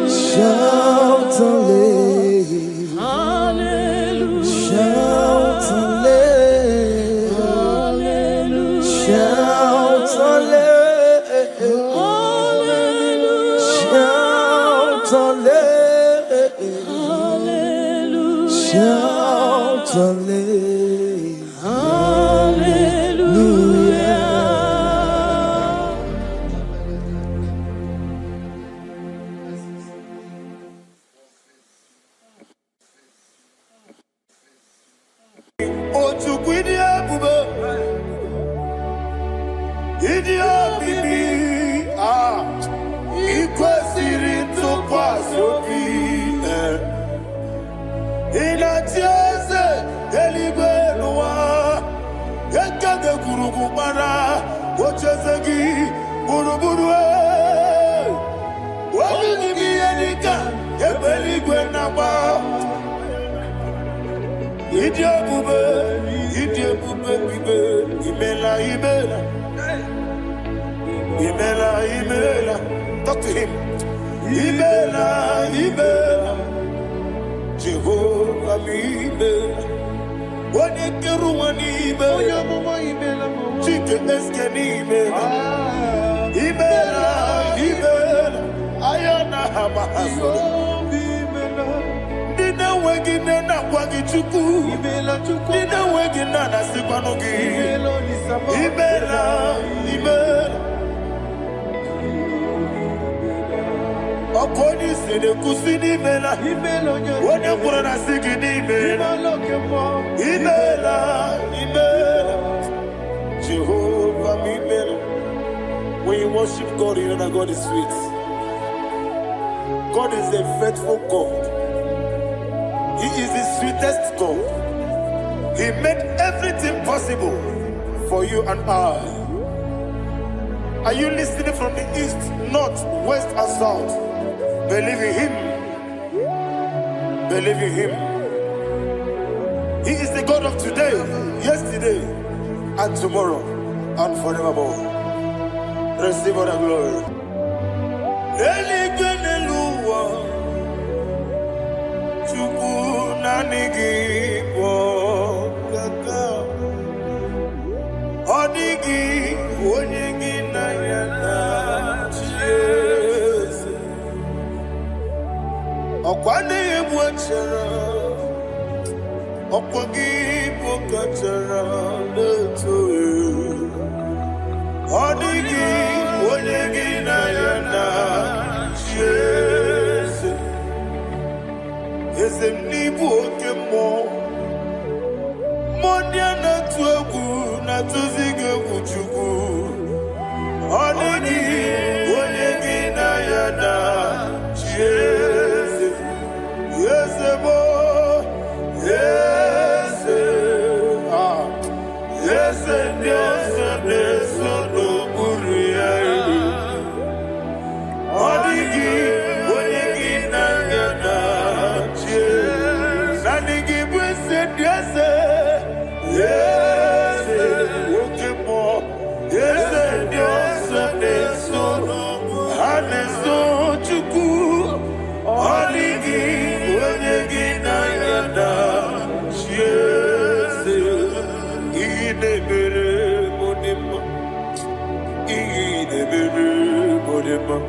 Shout hallelujah. Shout hallelujah. Shout hallelujah. Shout hallelujah. Shout hallelujah. Otukwidia bube, idia bibi, ikwesiri ntụkwasị obi, ịna-etieze eluigwe n'ụwa, ekege kwurugwu gbara, ocheeze gị gburugburu, obibi m ihe dịka ebe eluigwe na-agba. Idi ebube bibe, imela. Talk to him. Imela. Jehovah imela. Wani keru wani imela. Chike eske ni imela. Imela. Ayana hamahaso. Nina wegine na kwagi chuku. Nina wegine na sikwanogi. Imela. Okoni sede kusini imela. Wone kura na sigidi imela. Imela. Jehovah imela. When you worship God, you know that God is sweet. God is a faithful God. He is the sweetest God. He made everything possible for you and I. Are you listening from the east, north, west, and south? Believe in him. Believe in him. He is the God of today, yesterday, and tomorrow, and forevermore. Receive all the glory. IGBO Odigi Onyegi na yana Jesus Okwane ebu achara Okwagi ibu kachara Leto Odigi Onyegi na yana Jesus Eze nibu okemo Monia na tuegu na tuzige kuchugu Odigi Onyegi na yana Jesus Yese bo Yese Yese Yese Yese no Kuriya Odigi Onyegi na yana Jesus Nanigi Bwese Yese Yese Okemo Yese Yese Yese no Haneso Chuku Odigi Onyegi Odema.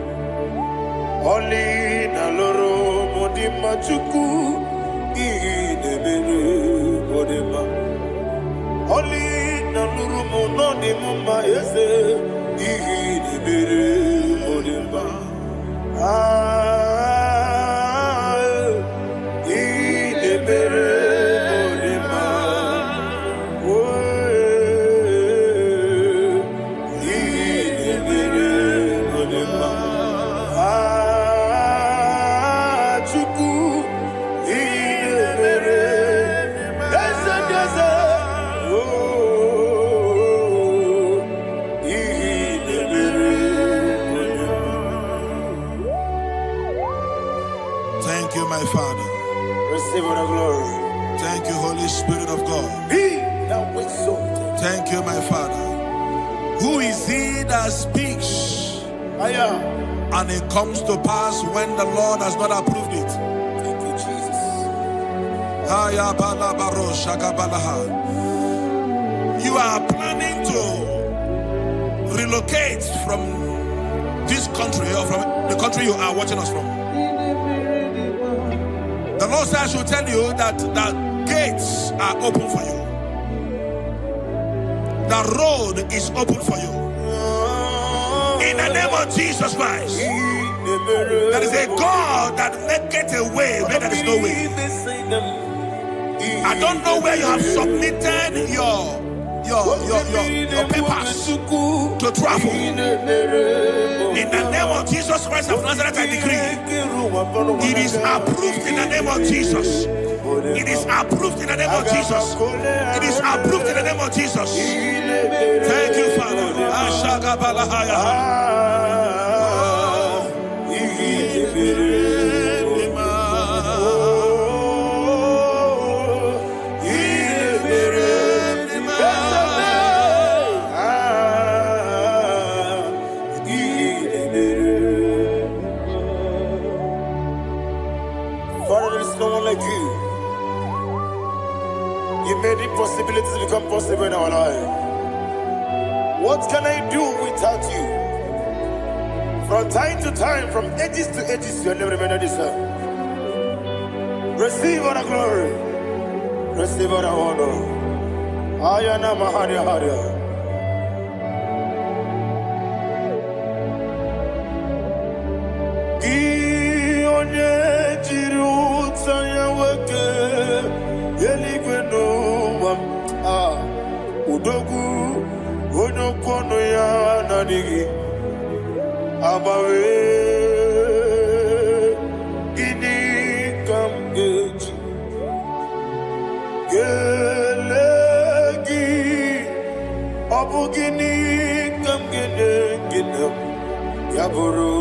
Oli na loro modima chuku. Idebere Odema. Oli na loro monodi mumma yese. Idebere Odema. Idebere Odema. Thank you, my Father. Receive all the glory. Thank you, Holy Spirit of God. Be thou exalted. Thank you, my Father. Who is he that speaks I am. and it comes to pass when the Lord has not approved it? Thank you, Jesus. You are planning to relocate from this country or from the country you are watching us from. The Lord says I should tell you that the gates are open for you. The road is open for you. In the name of Jesus Christ. There is a God that maketh a way where there is no way. I don't know where you have submitted your papers to travel. In the name of Jesus Christ of Nazareth, I decree it is approved in the name of Jesus. It is approved in the name of Jesus. It is approved in the name of Jesus. Thank you, Father. Father, there is no one like you. You made impossibilities become possible in our life. What can I do without you? From time to time, from ages to ages, you have never remained the same. Receive all the glory. Receive all the honor. Ayana Mahania Haria. Udogu Onokono ya Nadigi Abawe Gini Kamgeji Gelegi Abu Gini Kamgene Ginam Yaburu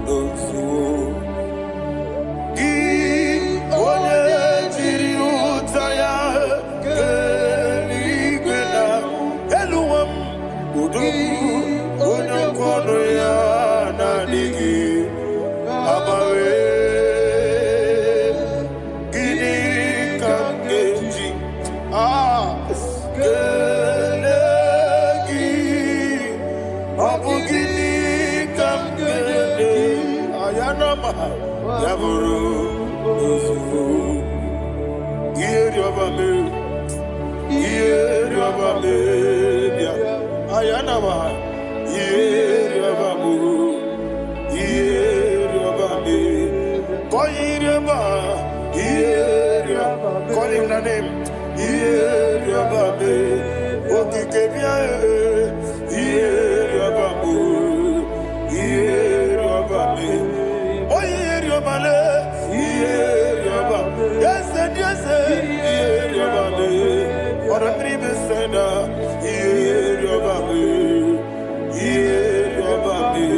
Nozuo Gi One Jiri Utaya Onokono ya Nadigi Abawe Gini Kamgeji Gelegi Abu Gini Kamgene Ayanama Yaburu Uzufu Yeri Obame Yeri Obame Ayanama Yeri Obamu Yeri Obame Yeri Obame Call him the name Yeri Obame Okikebia Yeri Obamu Yeri Obame Yeri Obale Yeri Obame Yes, Yeri Obame Or a dream is Yeri Obame Yeri Obame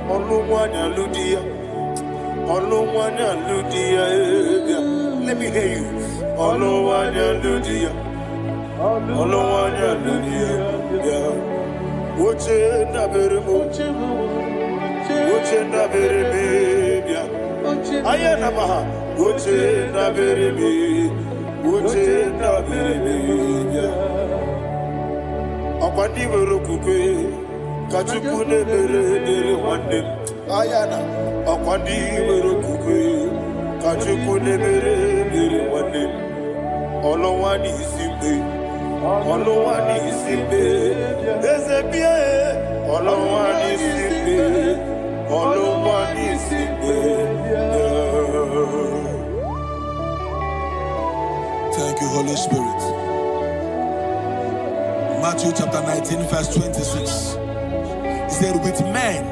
Oluwanya Ludia Oluwanya Ludia Let me hear you Oluwanya Ludia Oluwanya Ludia Woche na beremo Woche na bereme Ayana maha Woche na bereme Woche na bereme Akwandi Verokukwe Kachukune bere wande ayana akwandi bere kukwe Kachukune bere wande Olowani simbe Ezebie Olowani simbe Thank you, Holy Spirit. Matthew chapter 19, verse 26. He said, with men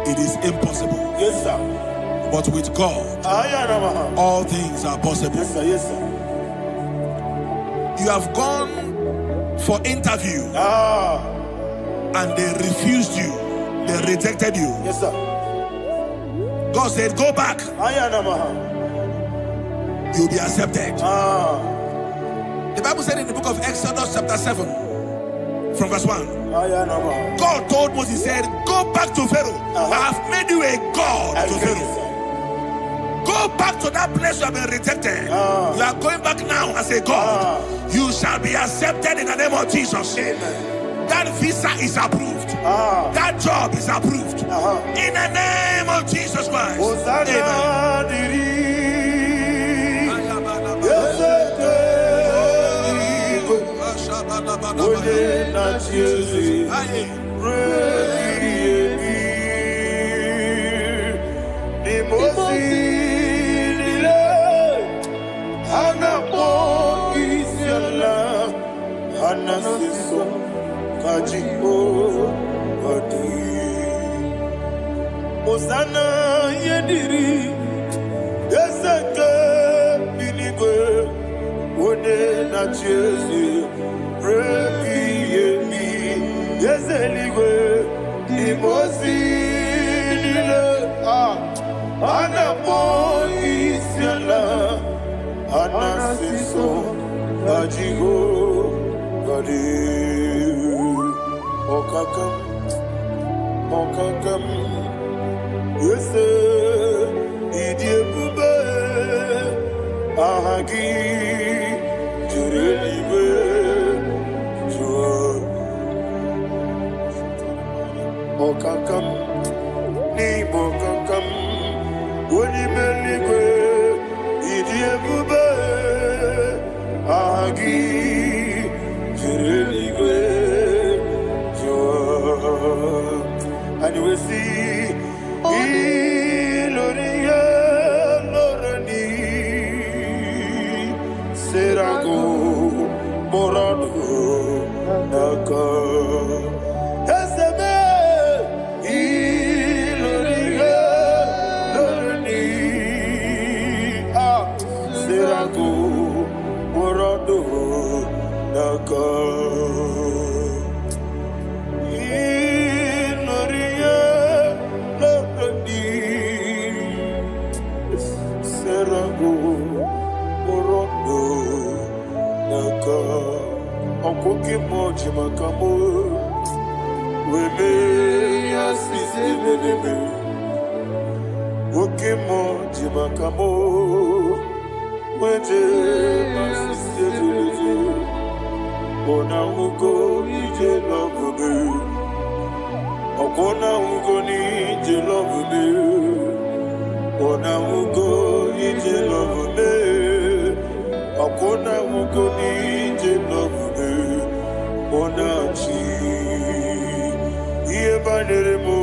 it is impossible. Yes, sir. But with God, all things are possible. Yes, sir. Yes, sir. You have gone for interview and they refused you. They rejected you. Yes, sir. God said, go back. You'll be accepted. The Bible said in the book of Exodus chapter 7 from verse 1, God told Moses, he said, go back to Pharaoh. I have made you a God to Pharaoh. Go back to that place you have been rejected. You are going back now as a God. You shall be accepted in the name of Jesus. Amen. That visa is approved. That job is approved. In the name of Jesus Christ. Osana yediri Ezeke binigwe One na Chezi Rebi yemi Yezeligwe Imosi nile Anapo isyala Anasiso Ajigo Gadi Okakam Yese Idiebube Ahagi Jurelibe Jua Okakam Ni Bokakam Wonimeligwe Idiebube Ahagi Jurelibe and you will see Iloria Lorani Serago Morado Naka Ezebe Iloria Lorani Serago Morado Naka Okoke moji makamo Weme yasisi meneme Oke moji makamo Weje masisi jeje Ona ugo ije lovebe Okona ugo ni ije lovebe Ona ugo ije lovebe Okona ugo ni ije lovebe Ona chi Iye banere mo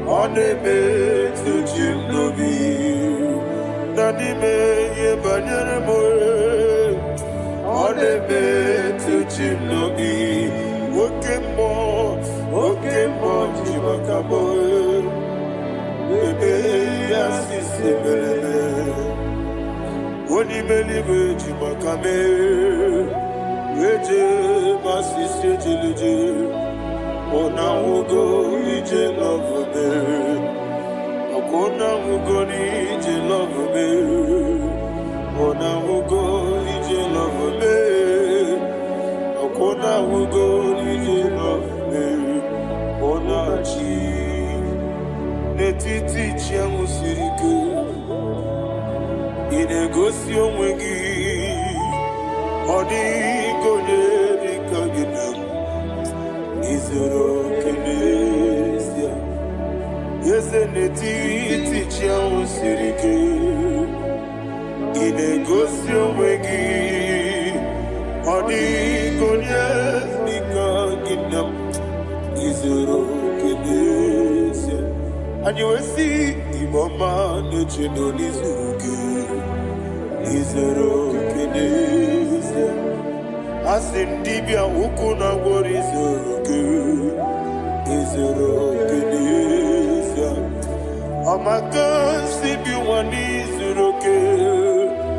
One me to jimnobi Nani me iye banere mo One me to jimnobi Oke mo jimakabo Bebe yasisi belele Oni melibe jimakame Weje masisi jilije Ona ugo ije love me Akona ugo ni ije love me Ona ugo ije love me Akona ugo ije love me Ona chi Netiti chiamu sirike Inegosi onwegi Odi konye dikagina Is Izuru Kinesia. Yes, and the teacher was Sirike. In a gosio wegi. Odi Gonyas Nika Izuru Kinesia. And you will see Imama Nechino Izuru Kinesia. Asin Dibia Ukuna Wari Izuru Kinesia. Amaka Sibi Wani Izuru Kinesia.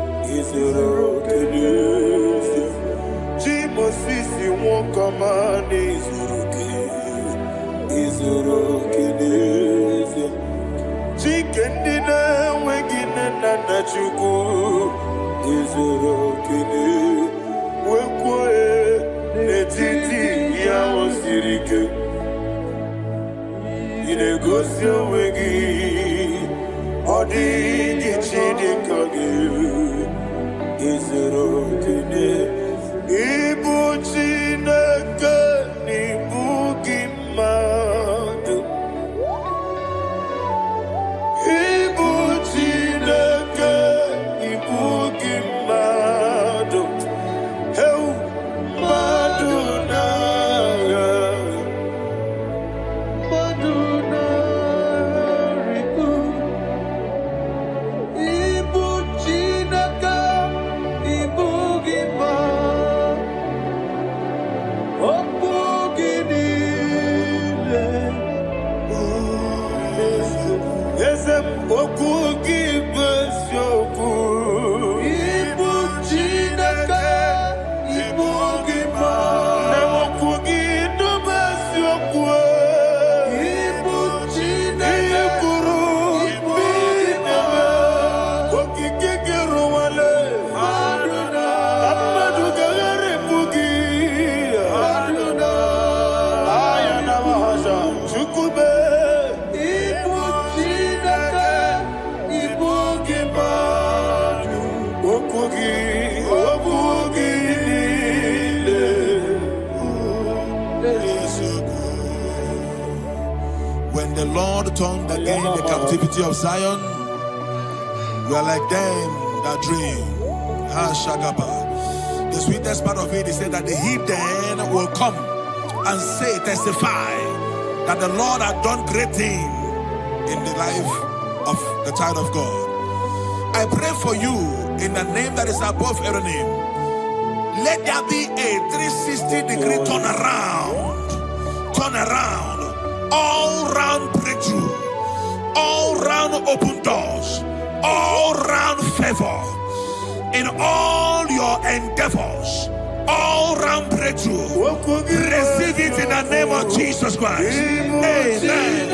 Jimo Sisi Wokamani Izuru Kinesia. Chicken dinner, waking and Nachuku, Izuru Kinesia. Wekwe, Netiti, Yao Sirike. Inegosio Wegi, Odi Gichidi Kage, Izuru Kinesia. Ibu Chinaka, Ibu Gimadu. Ibu Chinaka, Ibu Gimadu. Heu Maduna, Maduna Riku. Ibu Chinaka, Ibu Gimadu. Opuginile, Ezem Okugi Besyoku, Ibu Chineke, Ibu Gima, Nemokugi do Besyoku, Ibu Chineke, Ikuru, Ibu Gima, Okiki Ruwale, Amadu Gagare Bugi. Chukube, Ibu Chineke, Ibu Gimadu, Okugi, Okugi Nile. When the Lord turned again the captivity of Zion, we are like them that dream. Shagaba. The sweetest part of it is said that the heathen will come and say, testify that the Lord had done great things in the life of the child of God. I pray for you in the name that is above every name. Let there be a 360-degree turn around, all round breakthrough, all round open doors, all round favor in all your endeavors, all round breakthrough. Receive it in the name of Jesus Christ. Amen.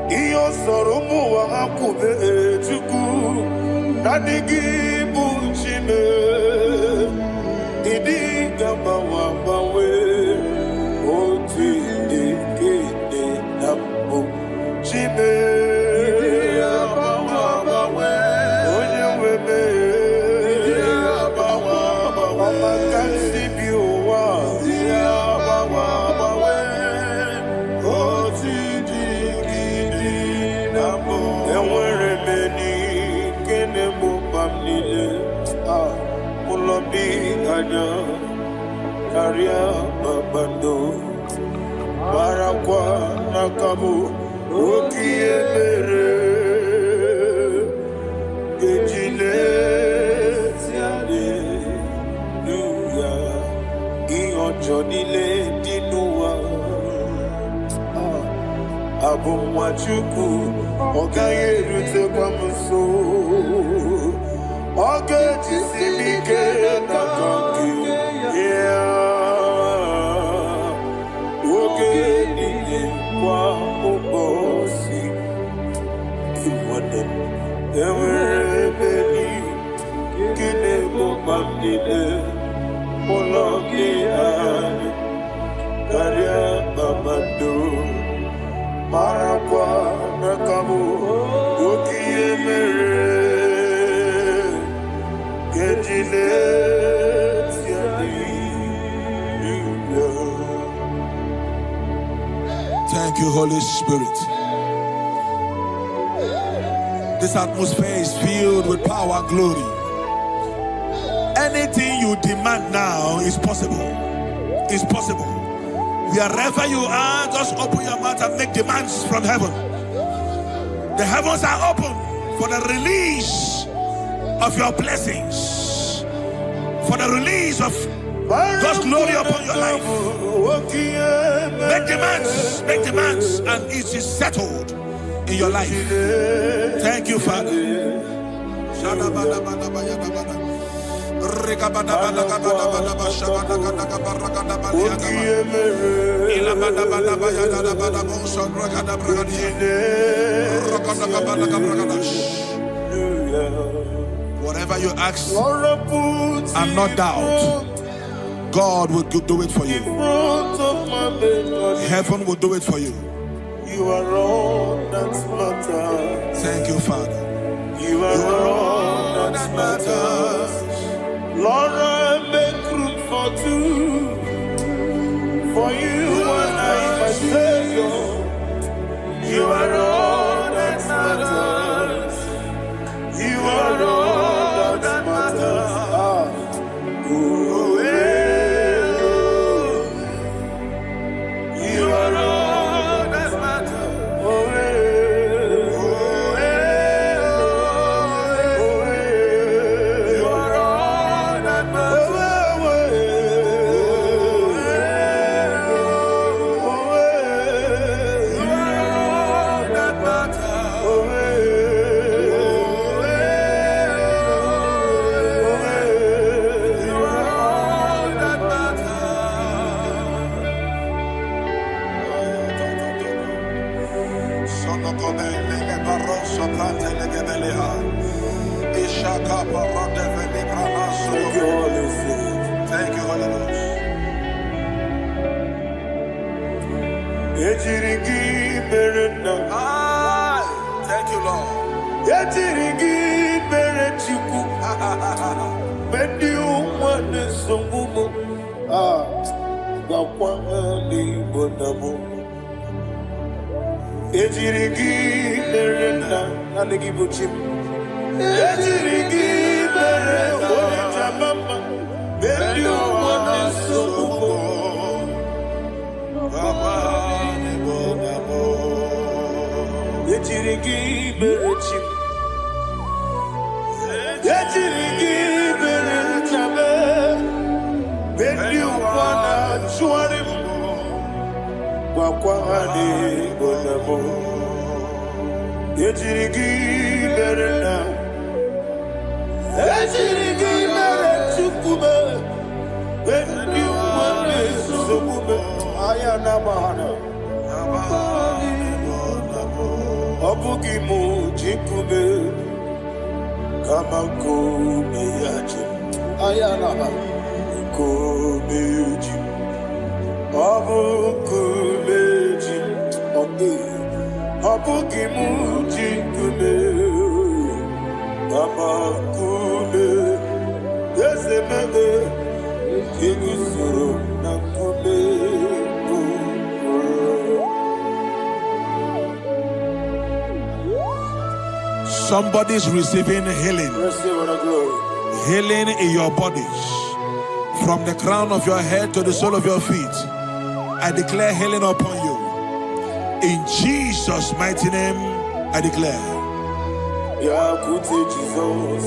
Iyo soromu wa akube chuku nadigi bunchime idi gamba wa bawe oti de kede nambo chime bawe onye webe bawa mama kansi biwa bawe oti Mulobi anya Karia babando Barakwa nakabu Okie mere Gejile Tiade Luya Iyo jonile dinuwa Abu mwachuku Okaye rute kwa mso Oge jisimike na kanki Oge nile kwa ubosi Iwanem Eweremeni Kine mubamdile Mologi ani Karia babando Marakwa nakamu Okie mere Thank you, Holy Spirit. This atmosphere is filled with power and glory. Anything you demand now is possible. It's possible. Wherever you are, just open your mouth and make demands from heaven. The heavens are open for the release of your blessings, for the release of God's glory upon your life. Make demands, and it is settled in your life. Thank you, Father. Whatever you ask and not doubt, God will do it for you. Heaven will do it for you. You are all that matters. Thank you, Father. You are all that matters. Lord, I make room for two. For you and I, my Savior. You are all that matters. You are all that matters. You are all that matters. You are all that Thank you, Holy Ghost. Thank you, Lord. Akwahani bonamo Ejirigi berena Ejirigi berechukube When you want this Sukube Ayana Mahana Obugimu Jikube Kamako Miyaji Ayana Kumeji Abukumeji Abugimu Jikube Kamakume Yesemede Kigusuru Nakume. Somebody's receiving healing. Healing in your bodies. From the crown of your head to the sole of your feet. I declare healing upon you. In Jesus' mighty name, I declare. Yakute Jesus.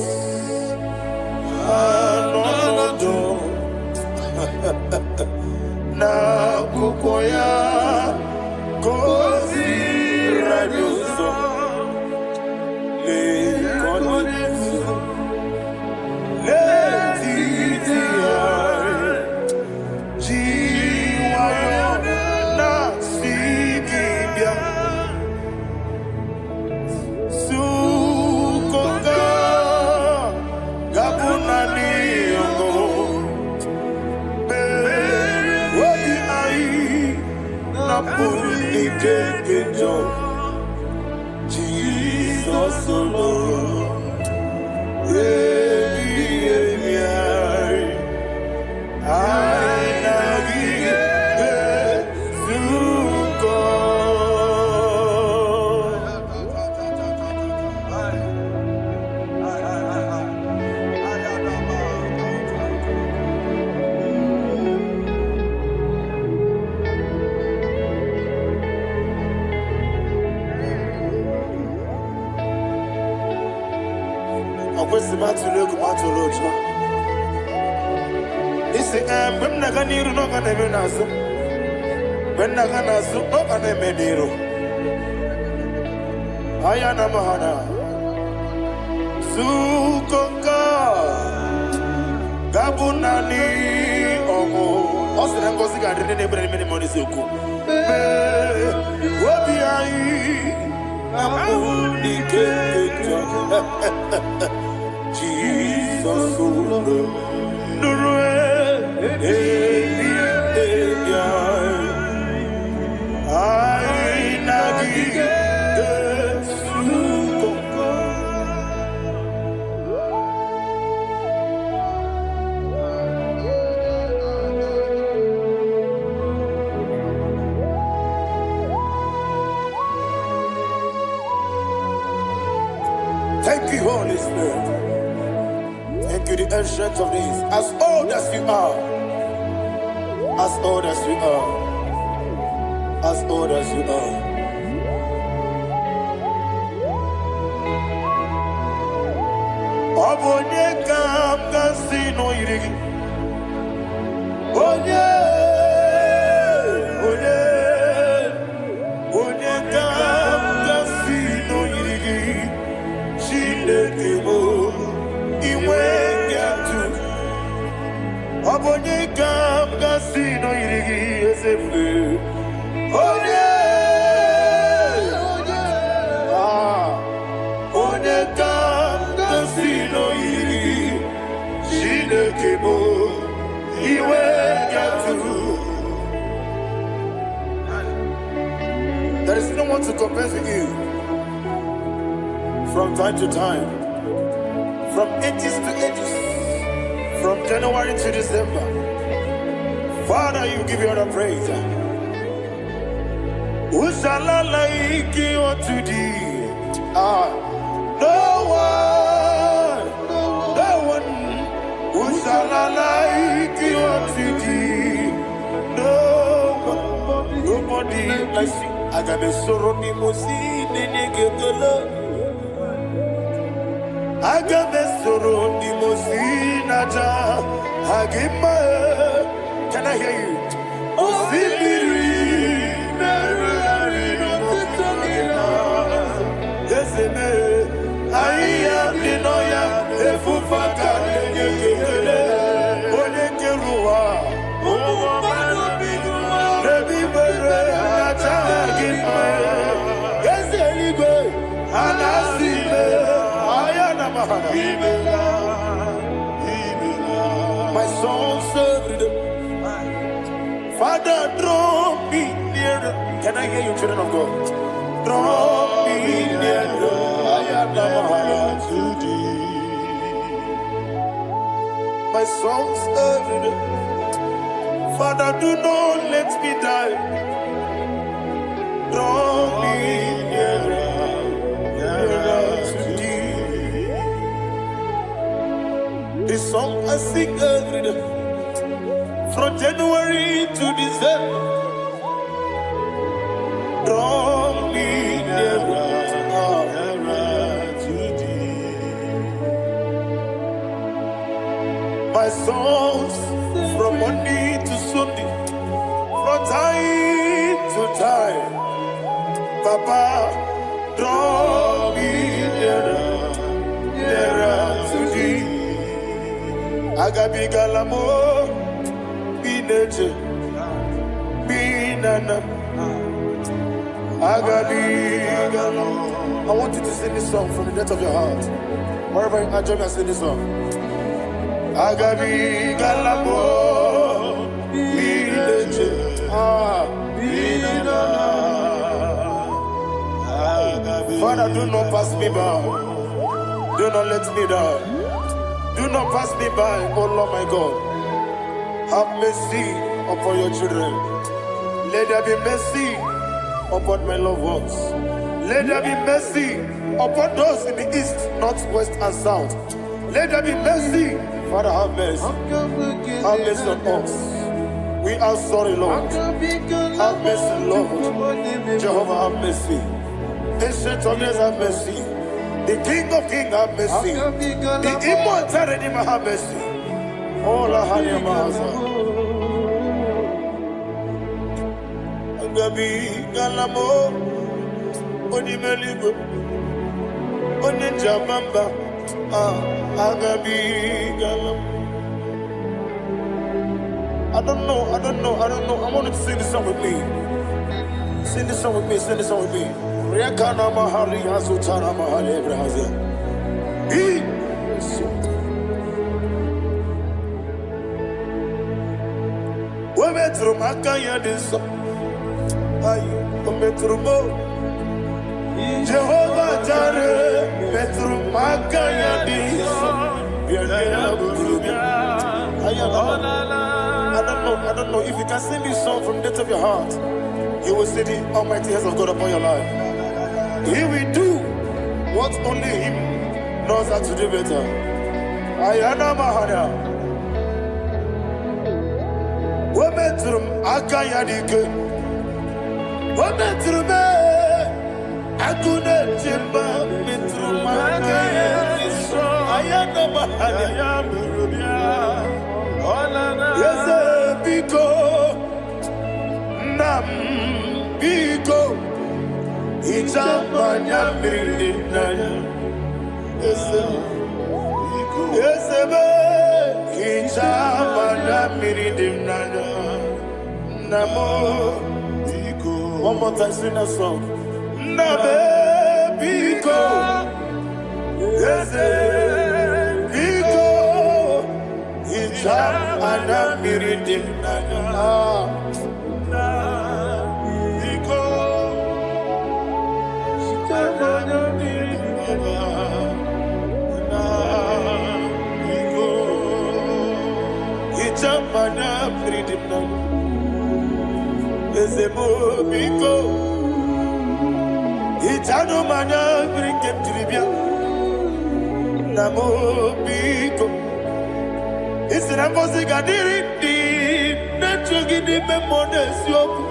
Na kukoya kozi rajuso le konisu le titiare jiwayo na sikibia sukoka gabunani yongo wadi ai na puli kekejo Jesus alone. When Naganiru no can even answer. When Naganasu no can even Mediro. Ayana Mahana Sukoka Gabunani Omo Osina Kosika didn't ever many money Suku. What be I? Jesus, thank you, Holy Spirit. Thank you, the ancient of days. As old as you are, as old as you are, as old as you are. Abonye kam kasino irigi. Onye, onye, onye kam kasino irigi. Chinekebo iwe yatu. Abonye kam kasino irigi esefu. Onye, onye, onye kam kasino irigi. Chinekebo iwe yatu. There is no one to compare with you. From time to time, from ages to ages, from January to December, Father, you give you all the praise. Who shall I like you unto thee? No one, no one. Who shall I like you unto thee? No one, nobody like you. I got a sorrow, Agamesoro di Mosinaja Hagima. Can I hear you? Osibiri My soul served. Father, draw me nearer. Can I hear you, children of God? Draw me nearer. I am to thee. My soul served. Father, do not let me die. Draw me nearer to thee. This song I sing every day, from January to December. Draw me nearer to thee. My songs from Monday to Sunday, from time to time. Papa, draw me nearer to thee. Agabi galamo, bineje, binana. Agabi galamo. I want you to sing this song from the depth of your heart. Wherever you are, join me and sing this song. Agabi galamo, bineje, binana. Father, do not pass me by. Do not let me die. Do not pass me by, oh Lord my God. Have mercy upon your children. Let there be mercy upon my loved ones. Let there be mercy upon those in the east, north, west, and south. Let there be mercy. Father, have mercy. Have mercy on us. We are sorry, Lord. Have mercy, Lord. Jehovah, have mercy. Ancient of days, have mercy. The King of Kings, have mercy. The immortal Redeemer, have mercy. Oh, la Hanyamaza. Agabi Galamo, Onimeligo, Onijamamba, Agabi Galamo. I don't know. I want you to sing this song with me. Sing this song with me. Sing this song with me. Rekana mahali azutana mahali Brazil. We metro makanya diso. Ayo, we metro mo. Jehovah Jireh, metro makanya diso. I don't know if you can sing this song from the depth of your heart. You will see the almighty hands of God upon your life. He will do what only Him knows how to do better. Ayana Mahana. Wometrum Akayadike. Wometrum Akune Jimba Metrum Akayadike. Ayana Mahana. Yes, Biko Nam Biko. Itamanya mirinaya, esebe. Itamanya mirinaya, namo. One more time, sing that song. Nabe biko, ese biko. Itamanya mirinaya. Mana freedom now. Ezebo biko. Itano mana bring him tribia. Namo biko. Isina mosi gadiri di. Nechugi di memones yoku.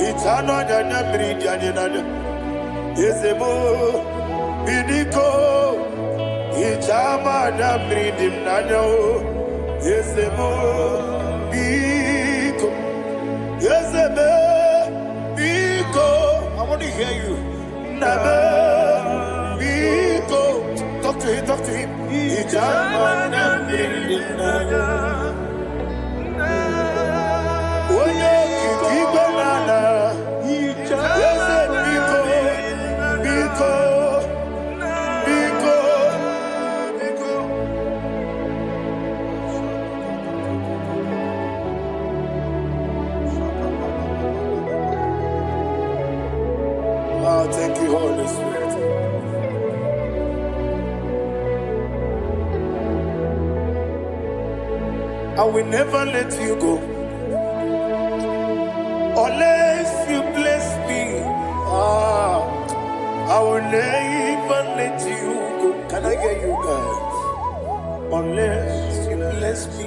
Itano adanya bring adanya. Ezebo biko. Itama na bring him nanyo. Yesemo biko, yeseme biko. I want to hear you. Nabe biko. Talk Talk to him, talk to him. Oh, thank you, Holy Spirit. I will never let you go unless you bless me. I will never let you go. Can I hear you guys? Unless you bless me.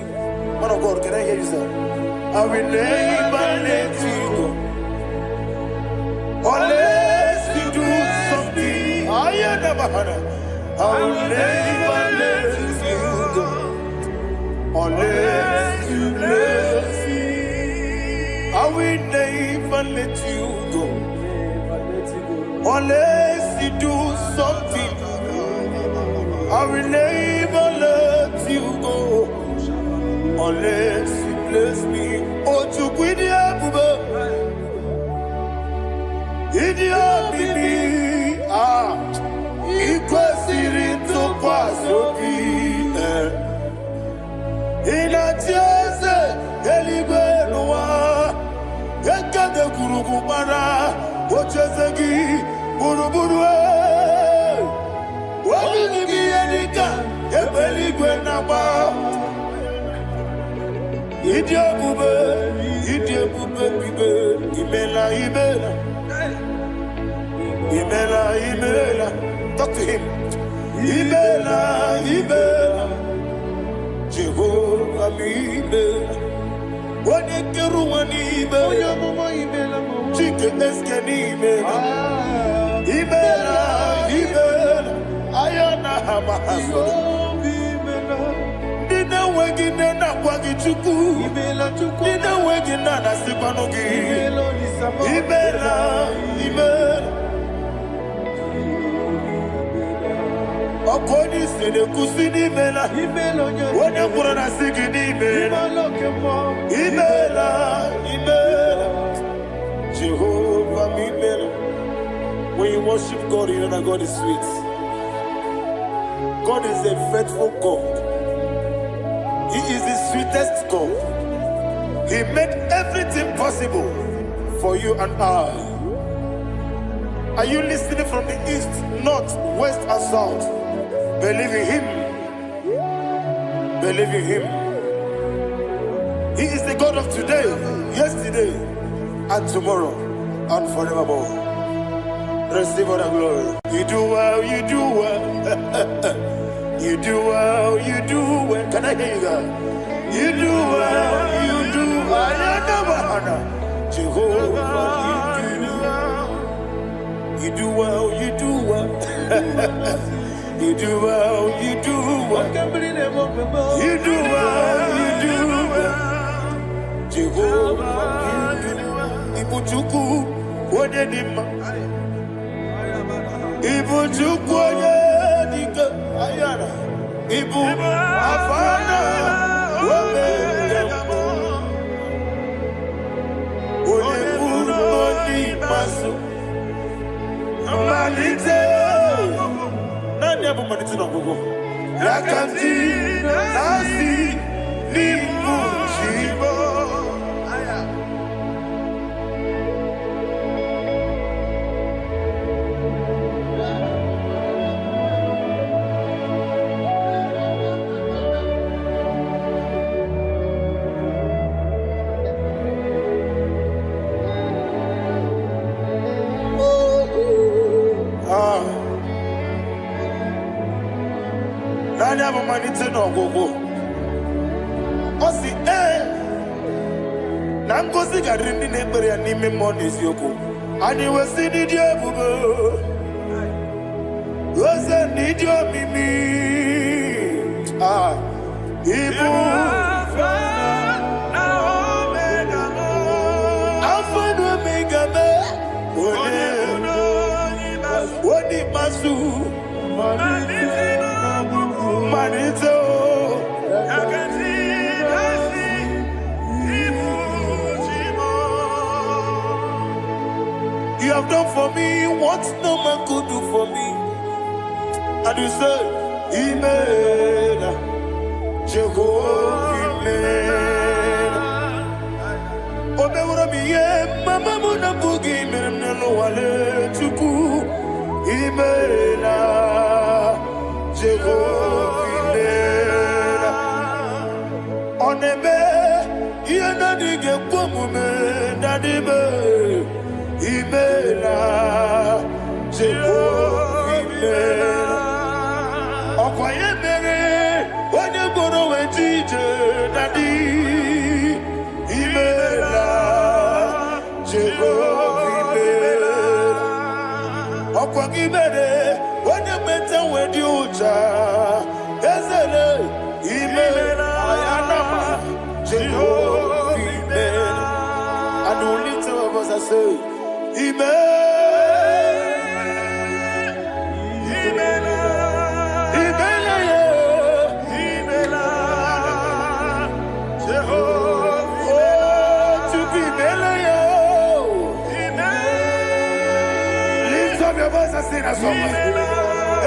Man of God, can I hear you, sir? I will never let you go unless you do something. I will never let you go unless you bless me. I will never let you go unless you do something. I will never let you go unless you bless me. Oh, to quit Idia bibi ikwesiri ntụkwasị inatieze eluigwe n'ụwa ekede kwuru mara ocheze gị gburugburu obi gị ihe dịka ebe eluigwe na-agba ịdị ebube bibe imela talk to him. Imela Jehovah Imela Wanekeru Imela Chike Eske Imela Ayana Hamahaso Nina wegine na kwagi chuku Nina wegine na sipanogi Imela Okoni sene kusini mela Wone kurana sigini mela Imela Jehovah Imela. When you worship God, you know that God is sweet. God is a faithful God. He is the sweetest God. He made everything possible for you and I. Are you listening from the east, north, west, and south? Believe in him. Believe in him. He is the God of today, yesterday, and tomorrow, and forevermore. Receive all the glory. You do well, you do well. You do well, you do well. Can I hear you guys? You do well, you do well. Jehovah, you do well, you do well. You do well, you do well. You do well, you do well. Jehovah, you do well. Ibuchuku, Wadenima. Ibuchuku, Wadika, Ayana. Ibu, Afana, Wameyamo. Onebu, Onimasu. Malite. Yakanti nasi ni mujibo. Osi na ngozi gariri ndị na-ekpere ya n'ime mmụọ na eziokwu anyị wesi n'ịdị ebube oze n'ịdị omimi ibu Alpha and Omega onye masu You have done for me what no man could do for me. And you said, Amen. Jehovah, Amen. Obewura mi ye mama muna bugi meremna no wale tuku. Amen. Jehovah, Amen. Onebe yena dige komume dadibe. Imela, Jehovah, Imela. Okoye mere, onye goro wetije dadi. Imela, Jehovah, Imela. Okoye mere, onye meta wedi uja. Ezele, Imela, Ayanama, Jehovah, Imela. And only two of us are saved. Lift up your voice and sing a song.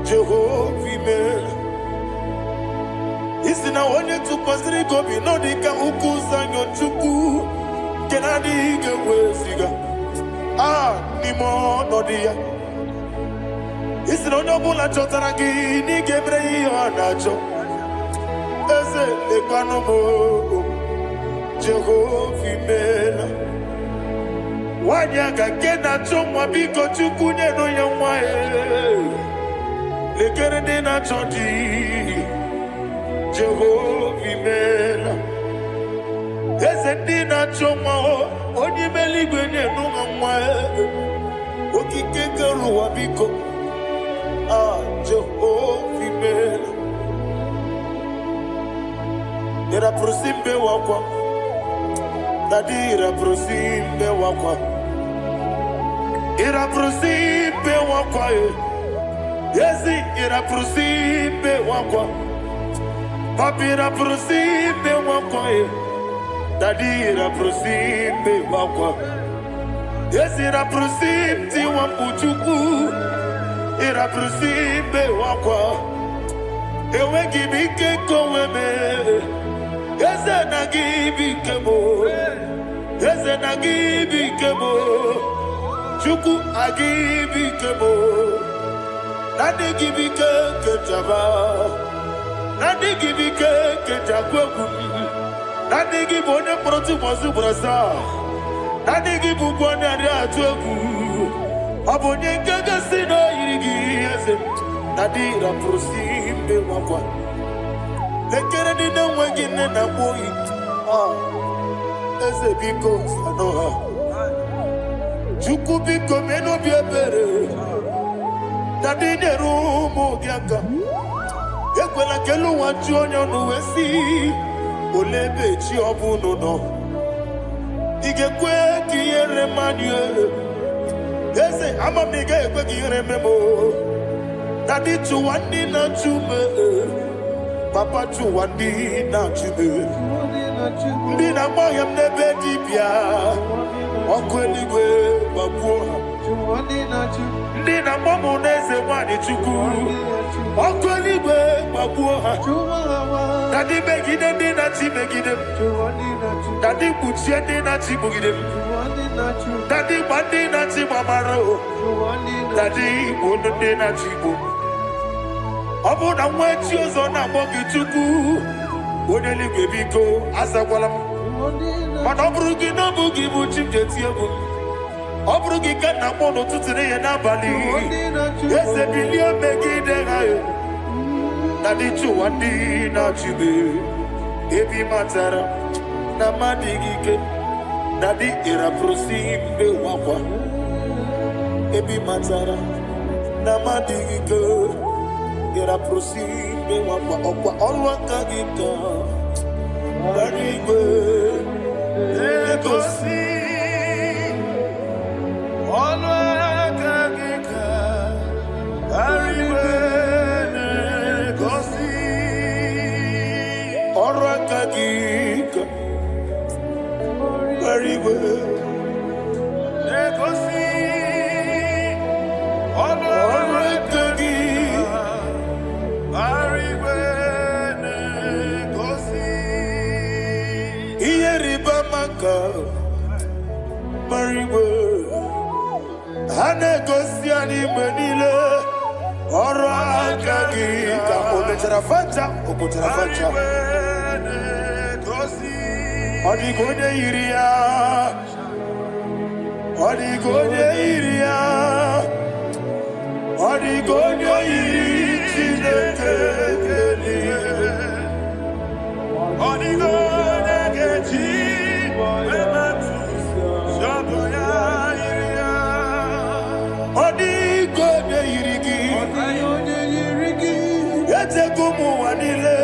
Jehovah, isi na onye tụkwasịrị gị obi n'ọdị ka ukwu zanyo Chukwu nke na-adịghị eweziga n'ime ọnọdụ ya. Isi na onye ọbụla chọtara gị n'ịga emere ihe ọ na-achọ. Eze lekwanụ m Jehovah, imela. Nwanyị aga nke na-achọ nwa, biko Chukwu nyenụ ya nwa ya. Lekere ndị na-achọ di, Jehovah, imela. Eze ndị na-achọ nwa, onye imeli igwe nyenụ ha nwa ya. Okike kere ụwa, biko Jehovah, imela. Ira prosimbe wakwa, dadira prosimbe wakwa. Ira prosimbe wakwa, yesi ira prosimbe wakwa. Papi ira prosimbe wakwa, dadira prosimbe wakwa. Yesi ira prosimti wakuchuku, ira prosimbe wakwa. Ewe gibike koweme. Eze na gibi kemo, Eze na gibi kemo, Chukwu agibi kemo, Nadi gibi kejaba, Nadi gibi kejakweku, Nadi gibi one proti mozu brasa, Nadi gibi bwane ari atweku, Abonye kega sino irigi Eze, Nadi raprosimbe wakwa. Lekere di na wengine na boy. Eze biko sanoha. Chukwu biko meno biebere. Dadi neru mo biaka. Ekwela kelu wanchu onyo nuwesi. Olebe chi obuno no. Igekwe kiyere manye. Eze amamige ekwe kiyere memo. Dadi chuwandi na chume. Papa chuwandi na chume. Ndi na moyam nebe dibia. Ọkụ eluigwe gbagbuo ha. Ndị na mọmụ n'eze nwanyị Chukwu. Ọkụ eluigwe gbagbuo ha. Daddy begide di na ti begide. Daddy kutie di na ti bugide. Daddy bandi na ti mamaro. Daddy bono di na ti bo. Obu na mweti ozo na mogi chuku. Oneli gebiko asakwala. Mana obrugi no bugi buchi jeti ebu. Obrugi kana mono tutire ye na bali. Ese bilio begide gayo. Daddy chuwandi na chibe. Ebi matara na madigike. Daddy era prosimbe wakwa. Ebi matara na madigike. Era prosimbe wakwa okwa olwa kagika. Daddy go egosi olwa kagika. Daddy go egosi olwa kagika. Very good. Negosi. All right, very good. Negosi. Iyeriba maka. Very good. Hanegosi ani menile. All right, okotera facha. Odigode iria, Odigode iri chinekeli, Odigode geji, Shoboya iria, Odigode irigi, Etekumu wanile,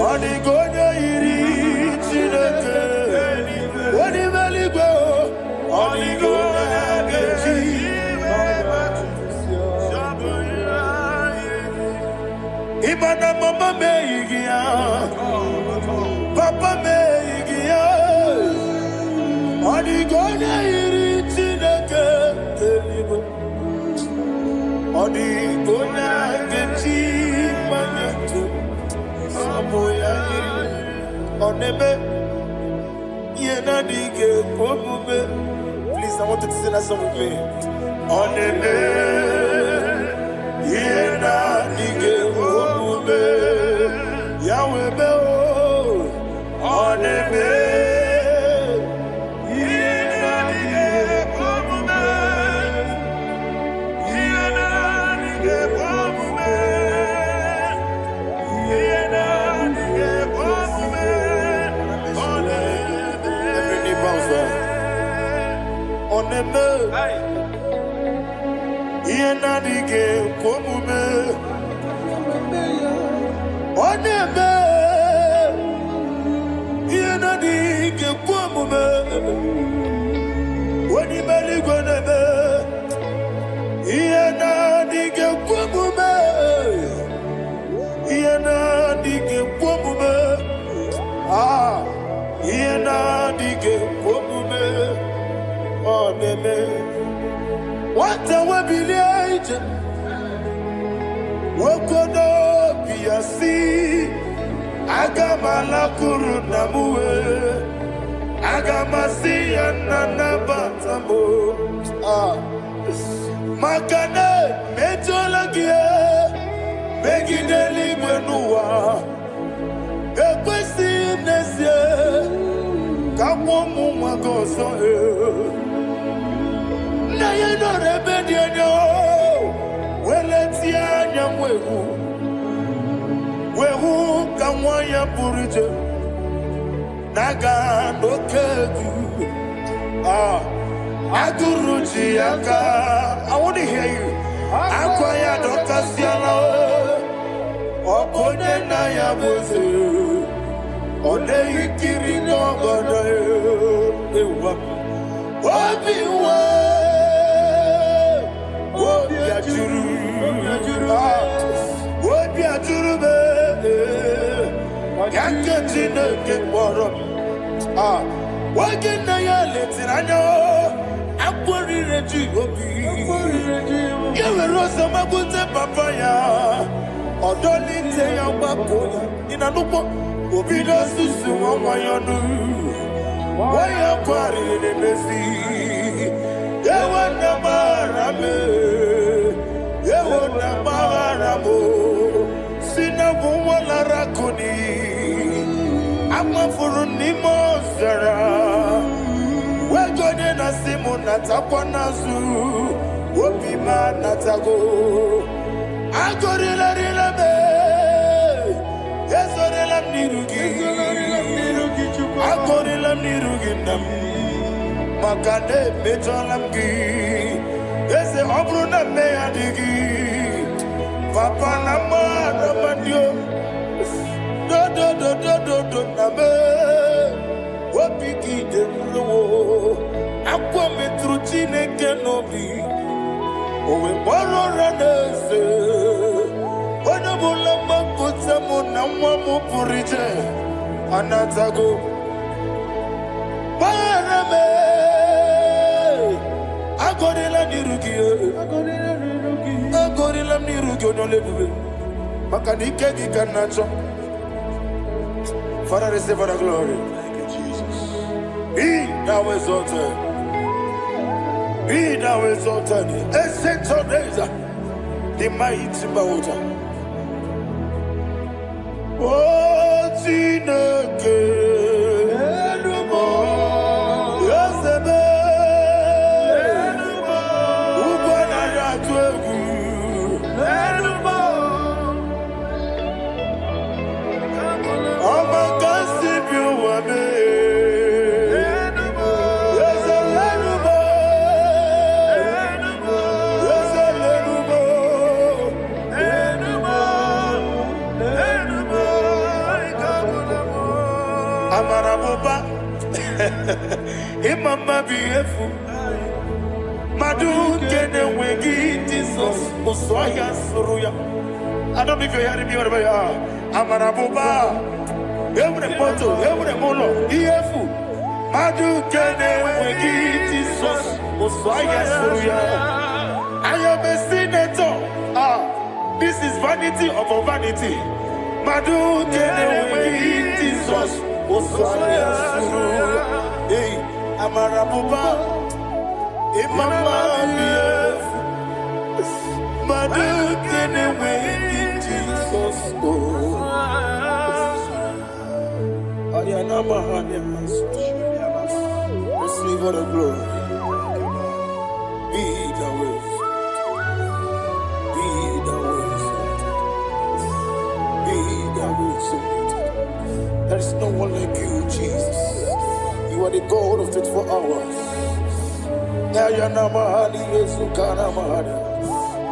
Odigode iri. Ibana mama meigia, papa meigia, Odigode iri chineke teligo, Odigode geji manyetu, samoya iri, onebe. Please, I want you to sing that song with me. On the Yahweh be on the oneme yena dige komume oneme yena dige komume woni meli goneme yena dige komume ah yena dige komume oneme what a wabiliage wokodo biasi agamala kurunamuwe agamasi ananabatamo makane metolagie begideli gwenuwa ekwesi nesie kamwomu magoso na yeno rebedienyo weletia nyamwehu wehu kamwaya purije naga nokegu aguruji aka. I want to hear you. Akwaya dokasiala okone na ya boze one ikiri no godo ewa obiwa obi ajuru be yakati na kemoro wagina ya letirano akwari reji obi yewe rosa magute papaya Odolite Yambakoya, in a nupo, Obida Susu, Wayanu, Wayakwari, the Messi, Yawana Marame, Yawana Maramo, Sinabu Walarakuni, Amafurunimo Zara, Wagodena Simona Tapanazu, Wopima Natago. Agorila me, Yazorila Nirugi, Agorila Nirugi nam, Makane Betolamgi, Yes, the Obruna Meadigi, Papa Nama Namadio, do Name, Wapiki de Luo, Aqua Metrucine Kenobi. We borrow runners. When a bulama puts a monamu purite, Anatago. Barame, Agorilla Nirugi, Agorilla Nirugi, no live. Makanike Ganacho. Father, receive the glory. Thank you, Jesus. He now exalted. Be thou exalted, ancient of days, the mighty mountain. Oh, Tineke, Enumo, Yosebe, Enumo, Ubana Yatwegu, Enumo, Amakasi Biwame. Amaraboba, Imama Biefu, Madu Kene Wegi, Jesus, Osoya Suruya. I don't know if you're hearing me or whatever. Amaraboba, every photo, every mono, Iefu, Madu Kene Wegi, Jesus, Osoya Suruya. I am a senator. This is vanity of a vanity. Madu Kene Wegi, Jesus. Hey, Amarabuba, Imama, Madu Kene Wegi, Jesus. Ariana receive all the glory. Be the way. Be the way. Be the way. There is no one like you, Jesus. You are the God of 24 hours.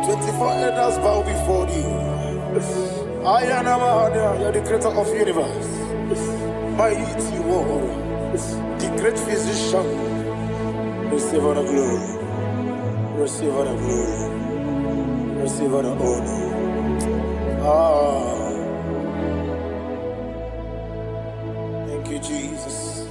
24 elders bow before you. You are the creator of the universe. Mighty warrior, the great physician. Receive all the glory. Receive all the glory. Receive all the honor. Thank you, Jesus.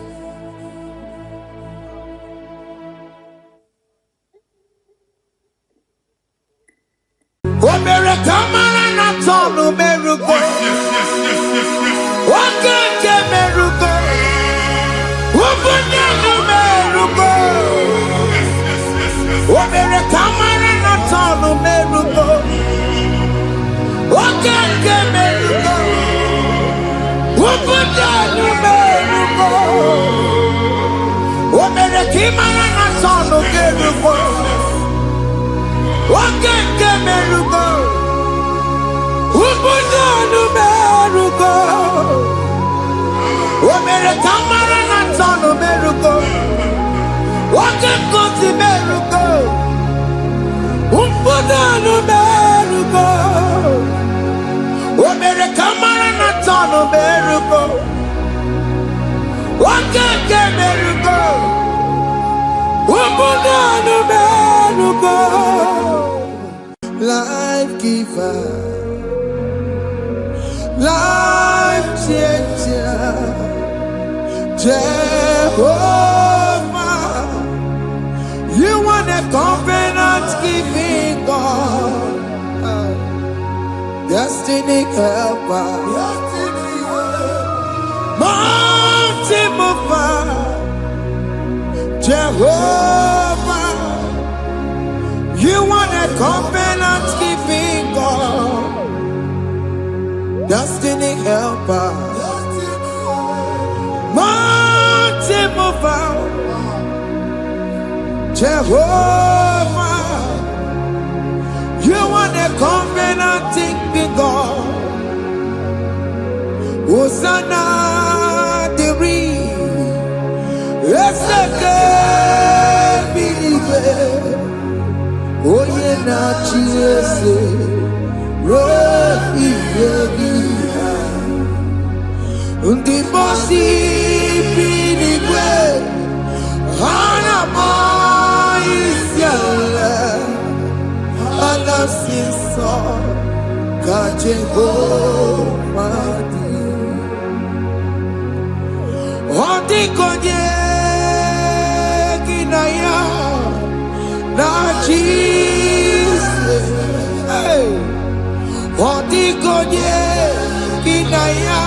Life giver, life changer, Jehovah, you are the covenant keeping God. Yes, destiny helper, mountain mover, Jehovah. You want a covenant keeping God, destiny helper, mountain mover, Jehovah. You want a covenant keeping God, Hosanna the oh yeah, not Jesus. Undi bosi binigwe, hana maisiala, alasinso kajego madi. Undi konye kinaya. Na Jesus, hey, Odigonye kinaya,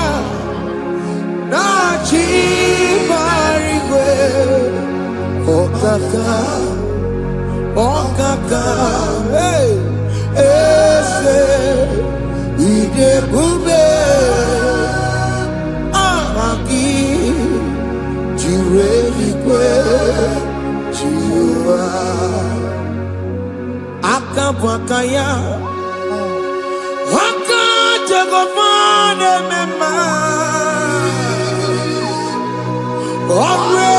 na Chimarigwe, Okaka, hey, Ese, Idebube, Amaki, Jireligwe, Jiwa. Akabwakaya Akajagofane mema Omre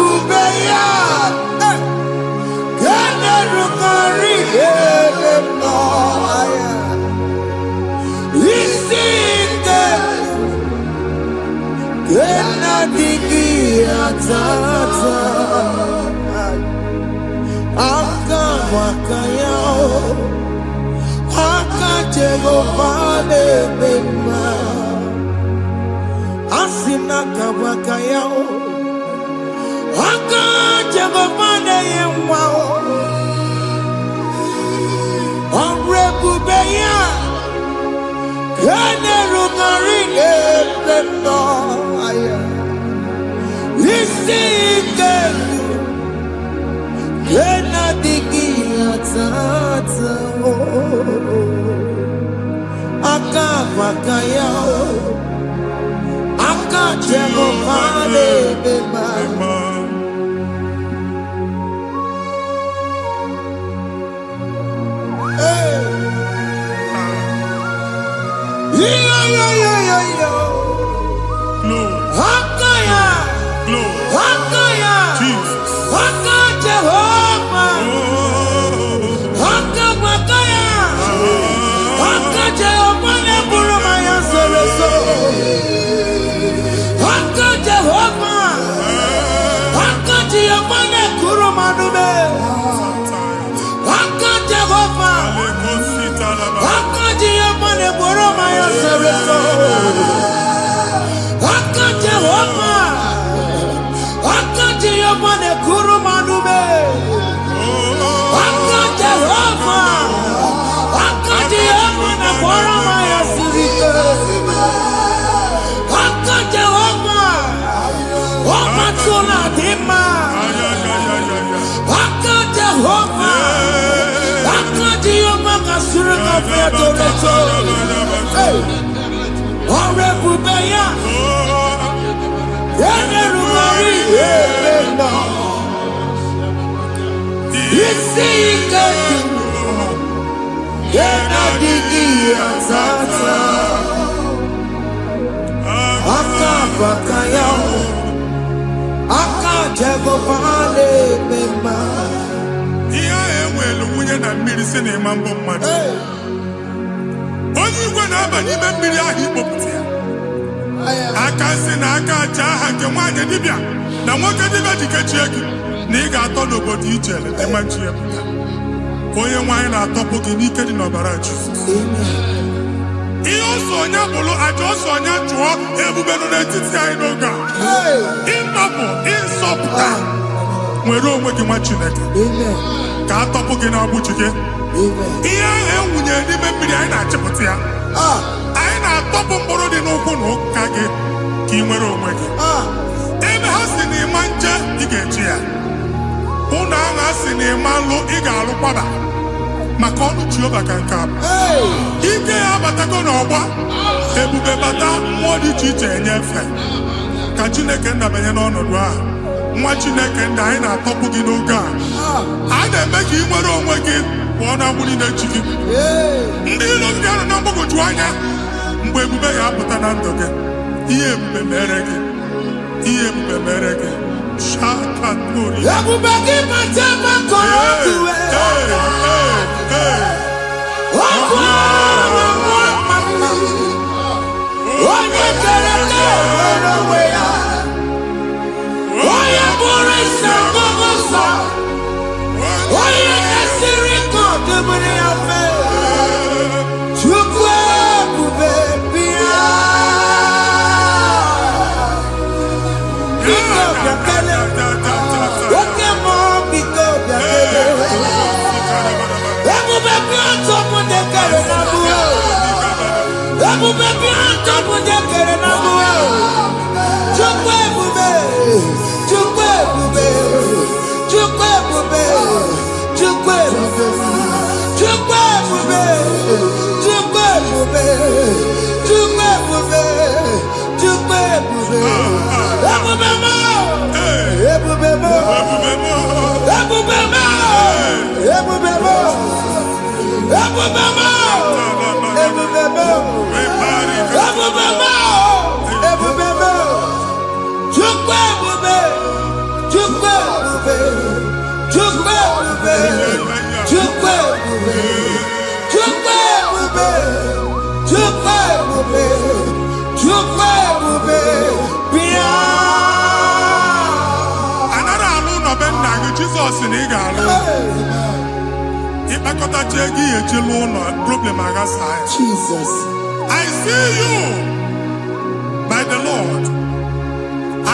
ubeya Gene rukari mema Isinde Gena digi atata Akabwakaya Akajagofane mema Asina kabwakaya Akajagofane yemwa Omrebubeya Kene rukarine mema Isike Kena digi atata Akabwakaya Akajagofane mema Hakaya Jesus Jehovah Hakabwakaya Jehovah Neburumaya Sereso Jehovah Jehovah Nekurumanume Jehovah Jehovah Neburumaya Sereso Jehovah Jehovah Nekurumanume Jehovah Jehovah Neburumaya Sereso Jehovah Omatula Dima Jehovah Jehovah Kasurika Featoreto Orebubeya Yenerumari Yemena Isike Yenadigi Atata Akabwakaya Akajagofane mema Iya enwelu nwunye na mmiri si na ịma mbọ mmadụ. Onye igwe na-abanye ime mmiri ahụ ikpopụta ya. Aka si na aka aja aha nke nwaanyị dibịa na nwoke dibịa ji kechie gị na ị ga-atọ n'obodo ijele emachi ya pụta. Onye nwaanyị na-atọpụ gị n'ike dị n'ọbara Jizọs. Ihe ọsọ onye bụrụ aja ọsọ onye chụọ ebube nọ n'etiti anyị n'oge a. Ịnọpụ ịsọpụta nwere onwe gị nwa Chineke ka atọpụ gị n'agbụchi gị. Ihe ahụ enwunye n'ime mmiri anyị na-achịpụta ya Anyị na-atọpụ mkpụrụ dị n'ụkwụ na ụka gị ka ị nwere onwe gị. Ebe ha si na ịma nje ị ga-eji ya. Ụlọ ahụ ha si na ịma nlụ ị ga-alụkwaba. Maka ọnụ Jehova ka nke a bụ. Ike ya abatago n'ọgba. Ebube bata, mmụọ dị iche iche enyefe. Ka Chineke ndabanye n'ọnọdụ ahụ. Nwa Chineke ndị anyị na-atọpụ gị n'oge a. A na-eme ka ị nwere onwe gị pụọ na mgburi na-echi gị. Ndị ilo gị anọ na mgbagwoju anya mgbe ebube ga-apụta na ndụ gị. Ihe ebube mere gị. Ihe ebube mere gị. Shakatori. Ebube gị mata maka ọdụ onye kere nwere onwe ya. Onye bụrụ isi ọgụgụ nsọ. Onye kesịrị ka ọdụmiri ya fe. Chukwu ebube bịa. Biko bịakele. Oke mmụọ biko bịakele. Ebube bịa tọpụ dekere na mbuo. Ebube bịa tọpụ dekere na mbuo. Chukwu ebube. Chukwu ebube. Chukwu ebube. Chukwu ebube. Chukwu ebube. Chukwu ebube. Chukwu ebube. Chukwu ebube. Ebube mo. Ebube mo. Ebube mo. Ebube mo. Ebube mo. Ebube mo. Ebube mo. Ebube mo. Chukwu ebube. Chukwu ebube. Chukwu ebube. Chukwu ebube. Chukwu ebube. Chukwu ebube. Chukwu ebube. Bịa. Anara alụ nọ be nna gị Jizọs na ị ga-alụ. Ịkpakọtacha ego ihe eji lụọ ụlọ problem aghasa ya. Jesus. I see you by the Lord.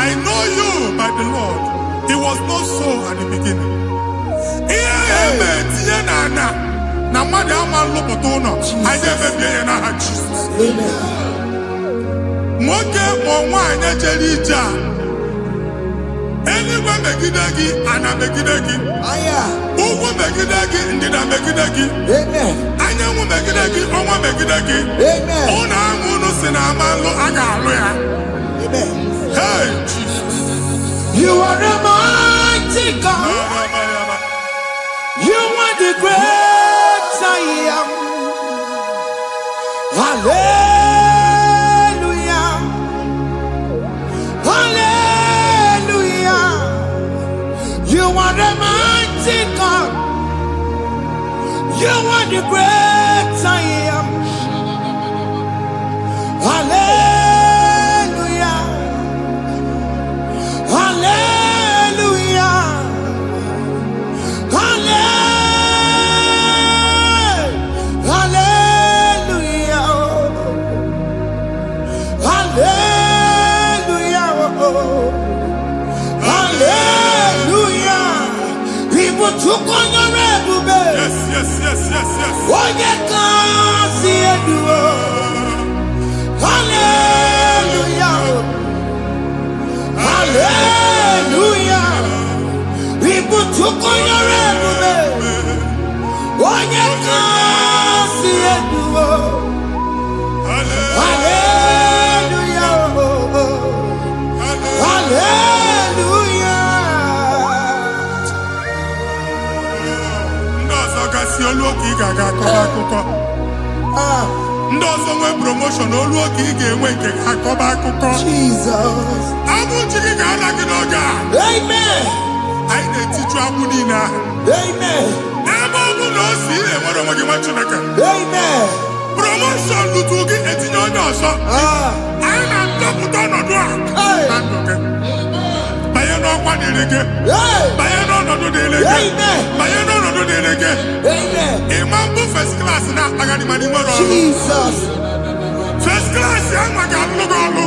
I know you by the Lord. It was not so at the beginning. Ihe eme tinye na na mmadụ ama nlụpụta ụlọ. Anyị emebie ya n'aha Jizọs. Nwoke ma nwaanyị ejere ije a. Eluigwe megide gị, ana megide gị. Ugwu megide gị, ndịda megide gị. Anyanwụ megide gị, ọnwa megide gị. Ụlọ ahụ unu si na ama nlụ a ga-alụ ya. Hey, Jesus. You are a mighty God. You are the great I am. Hallelujah. Hallelujah. You are a mighty God. You are the great I am. Hallelujah. Hallelujah. Hallelujah. Hallelujah. Hallelujah. People took on your red. Yes, yes, yes, yes, yes. Oh, you can't see it. Hallelujah. Hallelujah. People took on your red. Oh, you can't see it. Hallelujah. Hallelujah. Ndị ọzọ gasị olu oke ị ga-aga akọba akụkọ. Ndị ọzọ nwee promotion olu oke ị ga-enwe nke akọba akụkọ. Jesus. Abụ chi gị ga-ala gị n'oge a. Amen. Anyị na-etiju abụ niile ahụ. Amen. Ebe ọ bụ na o si enwere onwe gị nwa Chineke. Amen. Promotion lutu gị etinye onye ọzọ. Anyị na-ndọpụta ọnọdụ a na ndụ gị. Banye n'ọkwa dịrị gị. Banye n'ọnọdụ dịrị gị. Banye n'ọnọdụ dịrị gị. Ịma mbụ first class na-akpagharị ma n'ime ọrụ. Jesus. First class ya nwa ga-alụ gị ọrụ.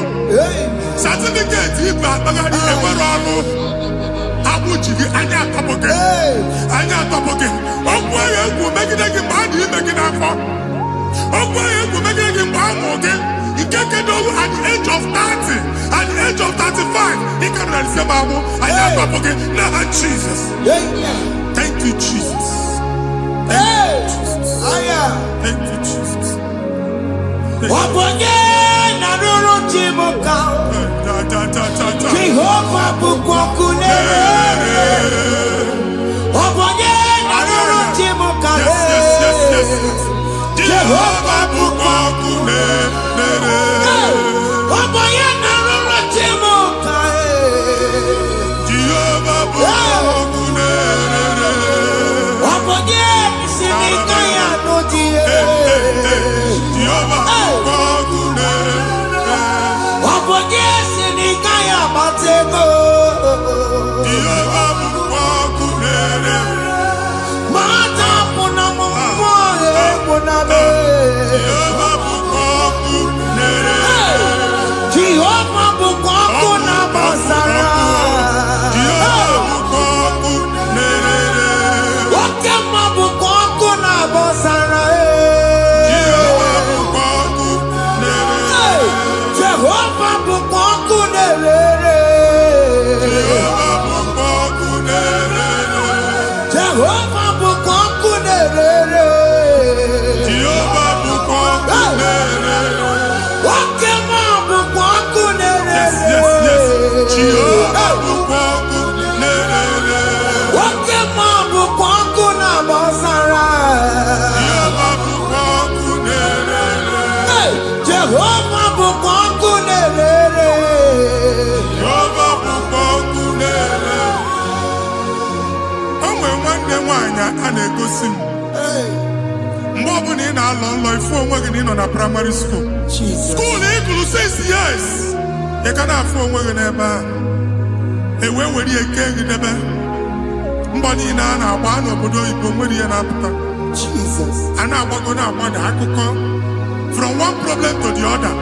Certificate ibu akpagharị enwere ọrụ. Abụ ji gị anya atọpụ gị. Anya atọpụ gị. Okwu agha egwu megide gị mgbe a dị ime gị n'afọ. At the age of 30, at the age of 35, he can say, Babu, I am again. Now, Jesus. Thank you, Jesus. Thank you, Jesus. Thank you, Jesus. Primary school. School equal 6 years. You can have 4 women ever. And when we came in the bed, Bonnie and I one of the Jesus. And I was going to want from one problem to the other.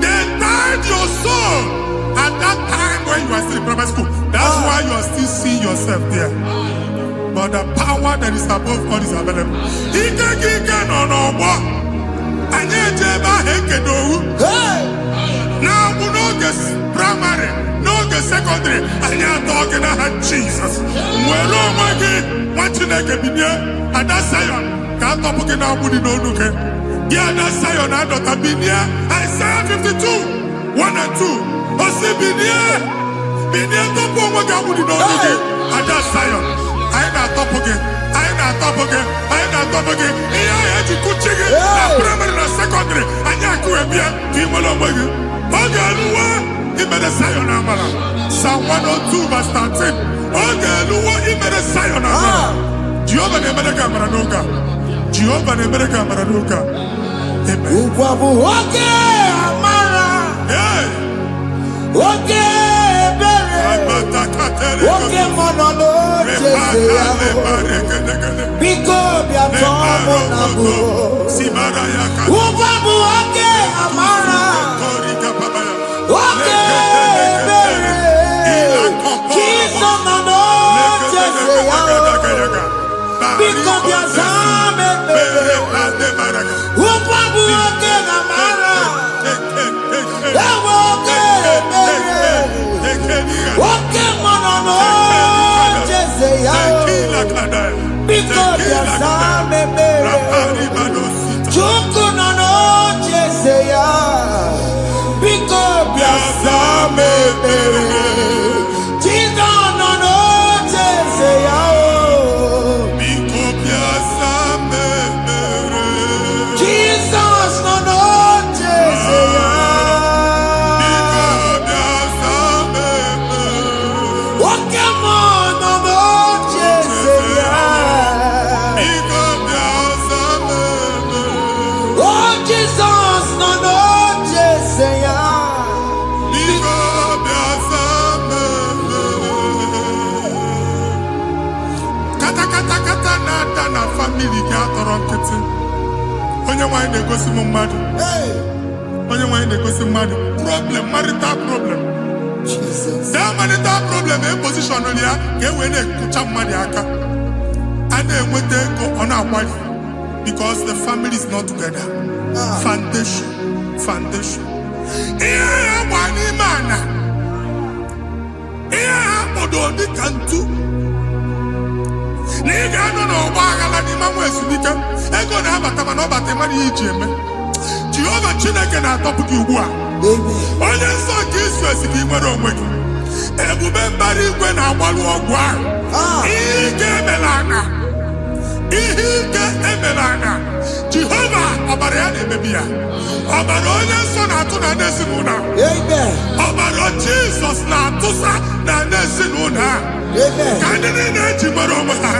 They tied your soul at that time when you were still in primary school. That's why you are still seeing yourself there. But the power that is above God is available. He can on our walk. Now we know this primary, no the secondary, and you're talking about Jesus. Well, what you like and that's Zion. Can't talk about what you don't look at. Yeah, that's Zion. I don't have been here. Isaiah 52, 1 and 2. I say, been here, top of what you don't look at. And that's Zion. I ain't not top again. I ain't not top again. I ain't not top again. You could check it. Primary and secondary. And you could be a people of you. Okay, you better say on Amara. Psalm 102 verse 13. Okay, you better say on Amara. Jehovah ne better camera noga. Jehovah ne better camera noga. Amen. Okay, Amara. Hey. Okay. Okay, monolo, because we are trouble. Ubabu, okay, Amara. Okay, Jesus, no, because we are trouble. Ubabu, okay, Amara. Okay, monolo, because we are trouble. Chuku no cheseya, because we are trouble. Jesus no cheseya, because we are trouble. Jesus no cheseya. Onye why they go see mad? Onye why they go see mad? Problem, marital problem. Jesus. That marital problem, a position on here, get when they put up money and then when they go on our wife because the family is not together. Foundation. Foundation. Iya wani mana. Iya odo di kantu. Niga no bagala ni mamu esubika. Ego na abata na obata mari iji eme. Jehovah Chineke na atọpụ gị ugbu a. Onye nsọ nke isu esi gị nwere onwe gị. Ebube mbara igwe na-agbalụ ọgwụ ahụ. Ihe ike emela anya. Ihe ike emela anya. Jehova ọbara ya na-emebi ya. Ọbara onye nsọ na-atụ na ndị ezinụlọ. Ọbara Jizọs na-atụsa na ndị ezinụlọ. Ka ndị niile eji nwere onwe ha.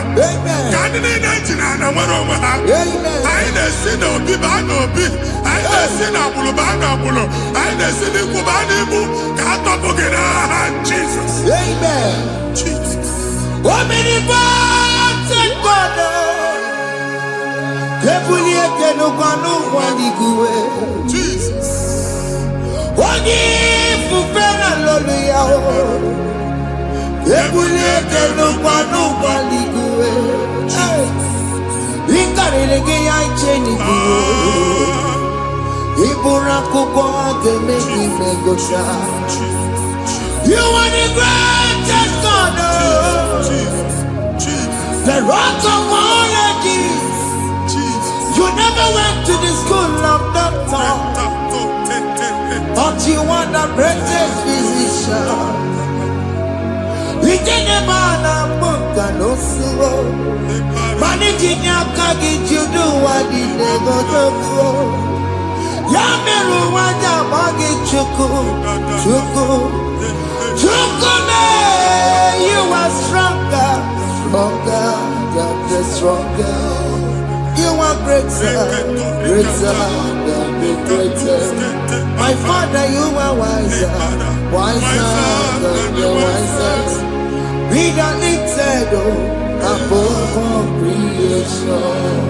Ka ndị niile eji na ana nwere onwe ha. Anyị na-esi n'obi baa n'obi. Anyị na-esi n'agbụrụ baa n'agbụrụ. Anyị na-esi n'ikwu baa n'ikwu. Ka a tọpụ gị n'aha Jizọs. Jesus. Jesus. You are the greatest God, the rock of all ages. You never went to the school of doctor, but you are the greatest physician. We didn't man a book and no slow. Managing your kagi, you do what you never do. Yamiru waja magi chuku, chuku, chuku me. You are stronger, stronger, than the stronger. You are greater, greater than the greatest. My Father, you are wiser, wiser than the wisest. Be the lifted above all creation.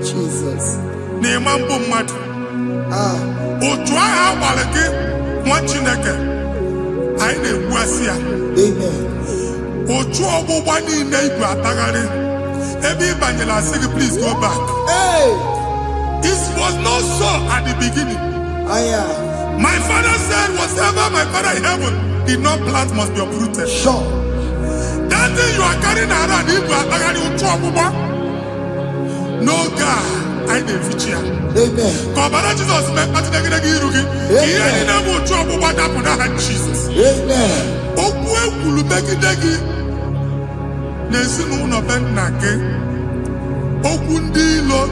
Jesus. Otu ahụ agbalị gị nwa Chineke anyị na-egbu asị ya. Otu ọgbụgba niile igwe atagharị ebe ị banyere asị gị please go back. This was not so at the beginning. My father said whatever my father in heaven did not plant must be uprooted. Sure. That thing you are carrying around igwe atagharị otu ọgbụgba. No God. I didn't feature. Amen. Kọbara Jesus mee kpati degedege iru gị. Ihe anyị na-eme otu ọgbụgba dapụ n'aha Jesus. Amen. Okwu ekwulu megide gị n'ezinụlọ be nna gị. Okwu ndị ilo.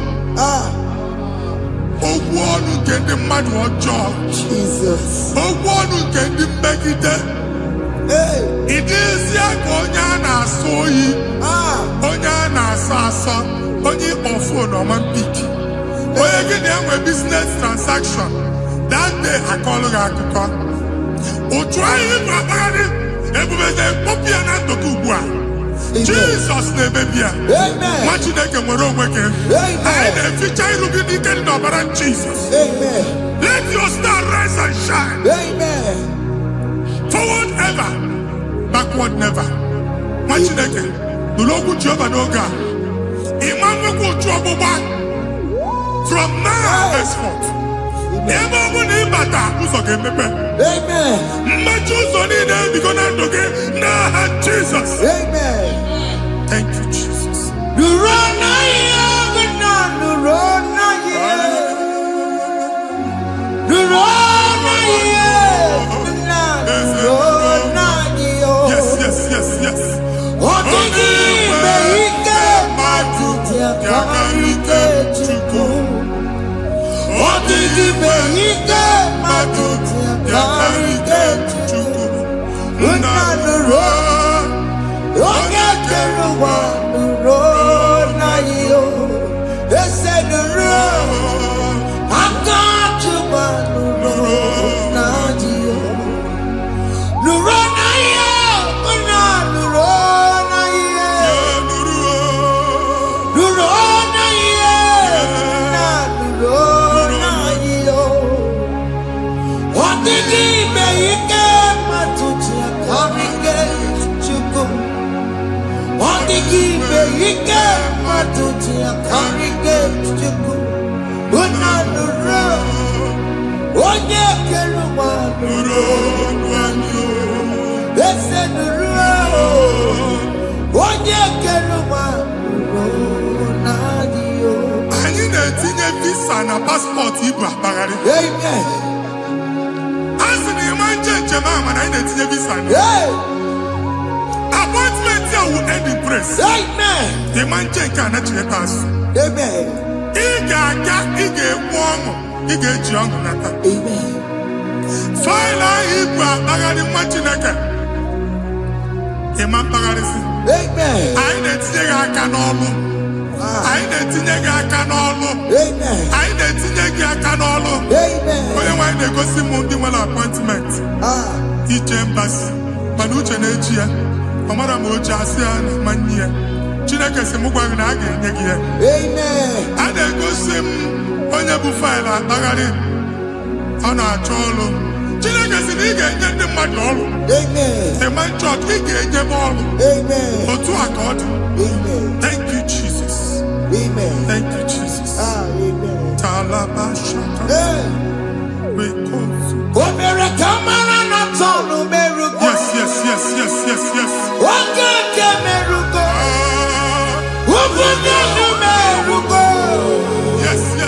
Okwu ọnụ nke ndị mmadụ ọjọọ. Jesus. Okwu ọnụ nke ndị mmegide. Ị dịzie ka onye a na-asọ oyi. Onye a na-asọ asọ. Onye ọfụ na ọma mpiki. Onye gị na-enwe business transaction. That day akọlụ gị akụkọ. Otu anyị bụ akpagharị ebubeze mkpọpụ ya na ndụ gị ugbu a. Jizọs na-emebi ya. Nwa Chineke nwere onwe gị. Anyị na-eficha iru gị n'ike dị n'ọbara Jizọs. Let your star rise and shine. Forward ever, backward never. Nwa Chineke nụrụ okwu Jehova n'oge a. From now henceforth, ebe ọ bụ na ịbata ụzọ ga-emepe. Mmachi ụzọ niile ebigo na ndụ gị n'aha Jizọs. Thank you, Jesus. Yes, yes, yes, yes. What did he make? visa na passport Ibra Bagari. Amen. As in the man Jemama, I need visa. Appointment here will end in praise. Amen. The man cannot let us. Amen. Ige John Nata. Amen. Fala Ibra Bagari Machinaka. Amen. Amen. I need to take a canolo. I need to take a canolo. Amen. I need to take a canolo. Amen. When they go see Mundi appointment. Each embassy. Manucha Nejia. Amara Moja Asian Mania. Chinaka Semugwa Naga. Amen. I dey go see onye bu file Bagari. On our cholo. Chinaka Siniga get the madol. Amen. The man church he get the ball. Amen. Or to accord. Amen. Thank you, Jesus. Amen. Thank you, Jesus. Amen. Talabashaka. We call you. Yes.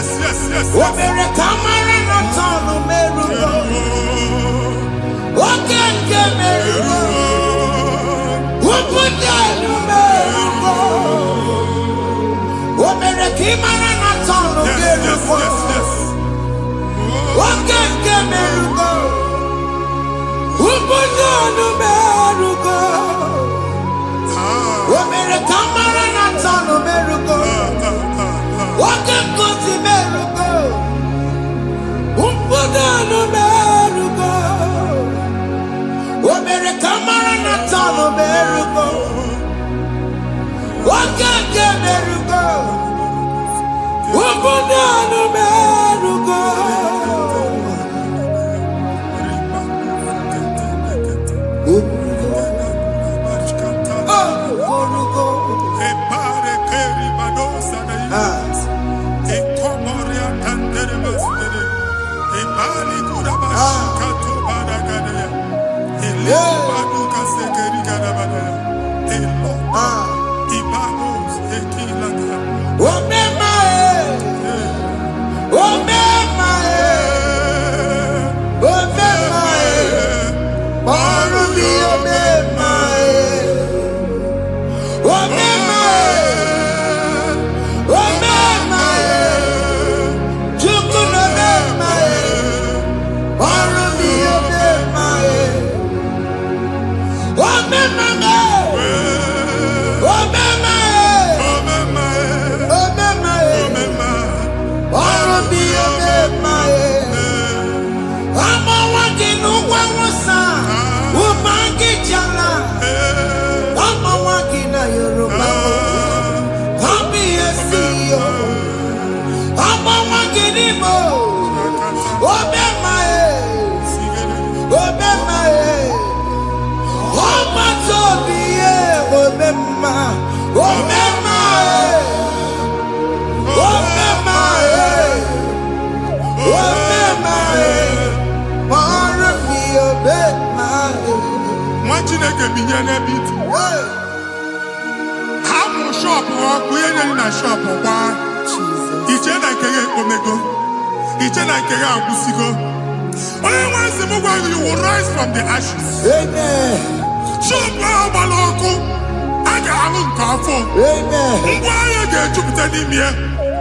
You will rise from the ashes. Amen.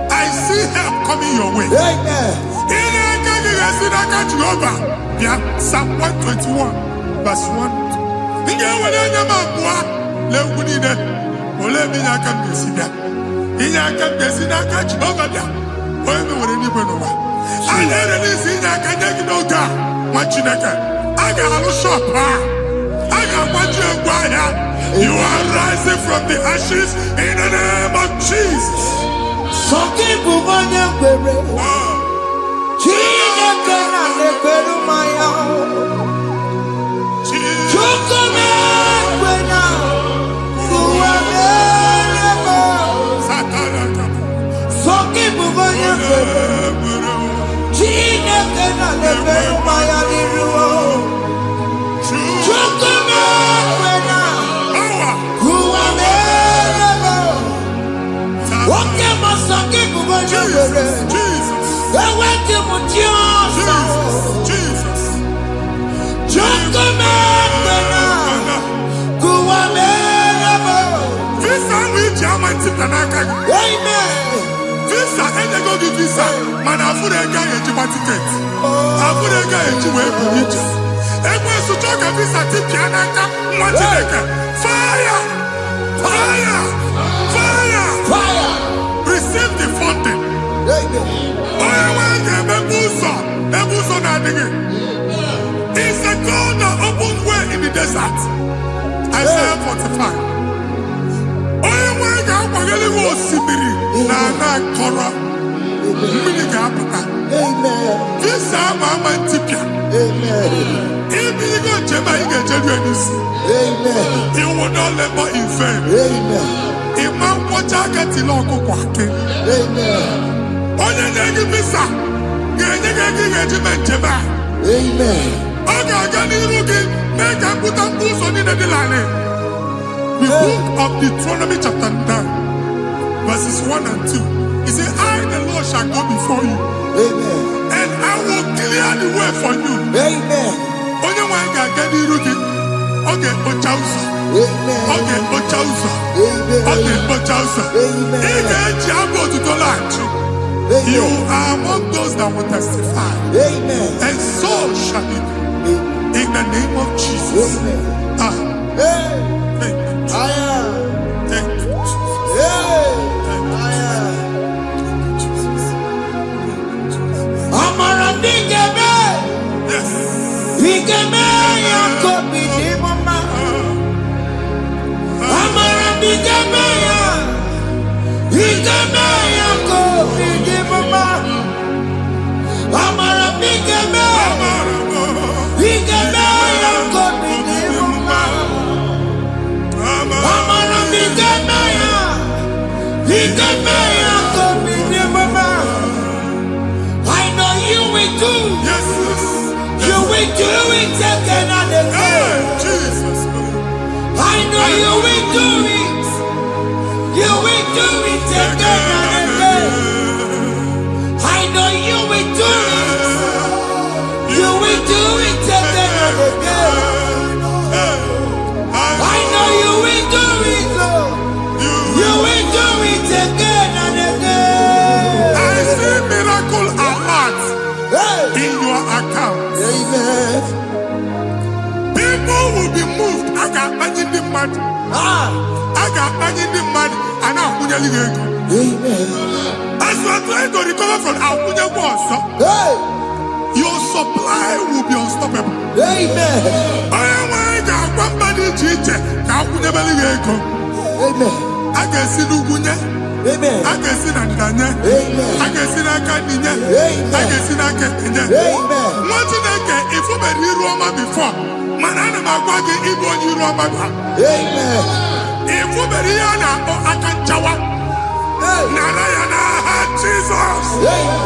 I see help coming your way. Amen. Psalm 121, verse 1. You are rising from the ashes in the name of Jesus. na neberu maya liruo. Chukuma wena. Kuwa merebo. Oke masaki kugonjo bere. Ewe kimutiosa. Chukuma wena. Kuwa merebo. Visa which Yaman Titanaka. Amen. Visa and they go to visa. Man, I put a guy in my ticket. I put a guy in my ticket. And when you talk a visa Titanaka, fire! Fire! Fire! Fire. Receive the funding. It's a God that opens way in the desert. Isaiah 45. Amen. This time I'm a tipia. Amen. If you go to my Amen. you will not labor in vain. Amen. Imam Wachaka Tiloko Kwake. Amen. Onye negi visa. Genye regiment jeba. Amen. Oga gani rugi. Make a put a boost on in the line. The book of Deuteronomy chapter 9, verses 1 and 2. He said, I, the Lord, shall go before you. Amen. And I will clear the way for you. Amen. Onye wanga gani rugi. Okay, Ochausa. Amen. Okay, Ochausa. Amen. Okay, Ochausa. Amen. Ige Chiago to Tolanchi. You are among those that will testify. Amen. And so shall it be. In the name of Jesus. Amen. Ah, Hey. thank you. I am. Thank you, Jesus. Hey. Thank you, I Jesus. am. Amara Nigeme. Yes. Nigeme Yakobi ni mama. Amara Nigeme ya. Nigeme Yakobi ni mama. Amara Nigeme. Nigeme Yakobi ni mama. Amara Nigeme ya. Nigeme Yakobi ni mama. I know you will do. Yes. You will do it again and again. Hey, Jesus. I know you will do it. You will do it again and again. I know you will do it. You will do it again and again. I know you will do it, Lord. You will do it again and again. I see miracle alert Hey. in your account. Amen. People will be moved. I got money in the mud. Ah. I got money in the mud. And I'm going to go. Amen. As you are trying to recover from Abuja Wars, Hey. your supply will be unstoppable. Amen. I am one body teacher. Abuja Beliego. Amen. I can see Lugunya. Amen. I can see Nadanya. Amen. I can see Nakaninya. Amen. I can see Nakaninya. Amen. What did I get? If you were in Roma before, Manana Magwagi, Ibo, you Roma. Amen. If you were in Akanjawa, Hey. Narayana, Jesus. Amen.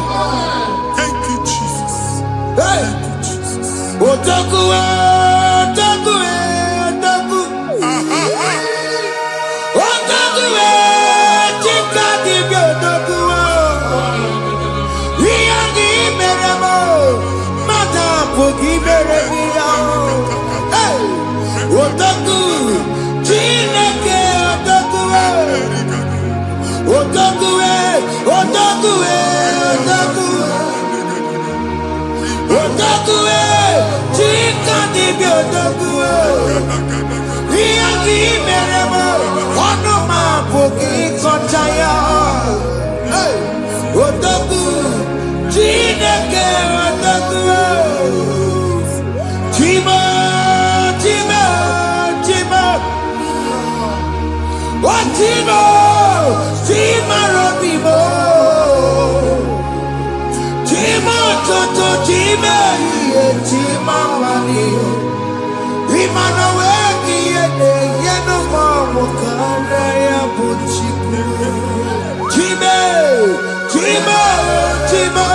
Thank you, Jesus. Hey. Thank you, Jesus. Otaku, otaku, otaku. Otaku, chika dibi otaku. Iyagi meremo, mata pogi meremia. Hey. Otaku, chineke otaku. Otaku, otaku, otaku. Otaku, chika dibi otaku. Iyagi meremo, onuma pogi kochaya. Hey, otaku, chineke otaku. Chima, chima, chima. Oh, chima, chima robimo. Chima toto, chima iye, chima wani. Imano weki yene, yeno mamu kanda ya buchiku. Chime, chima, chima.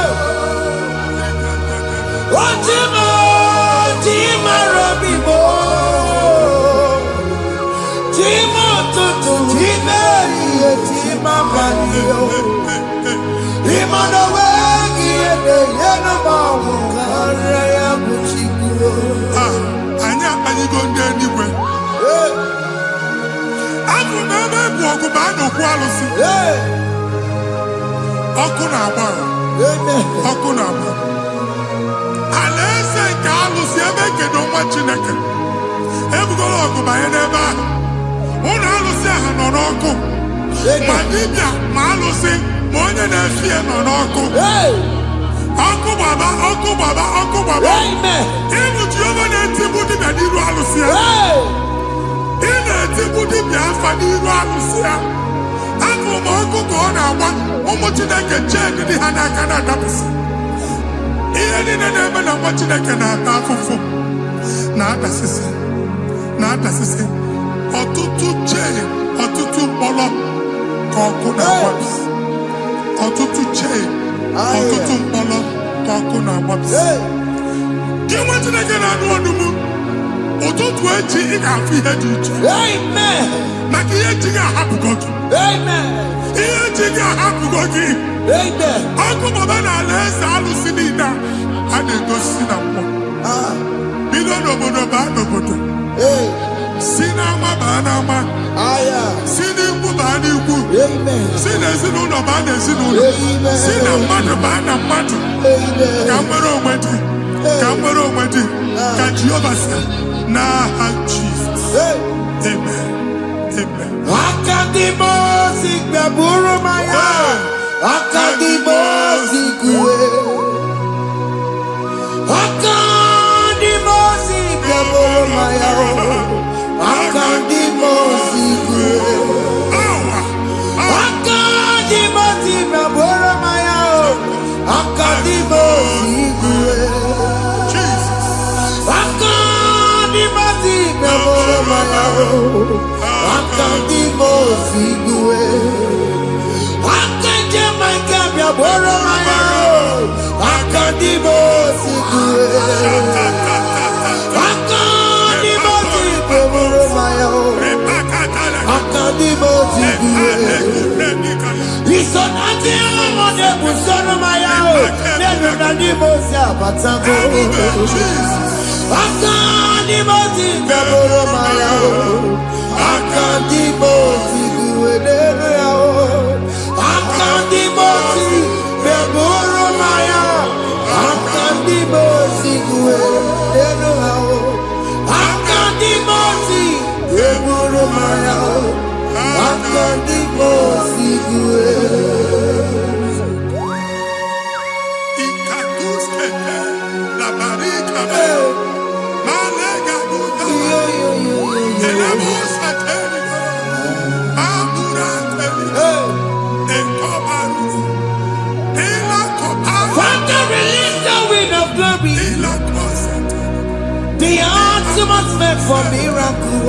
For miracle,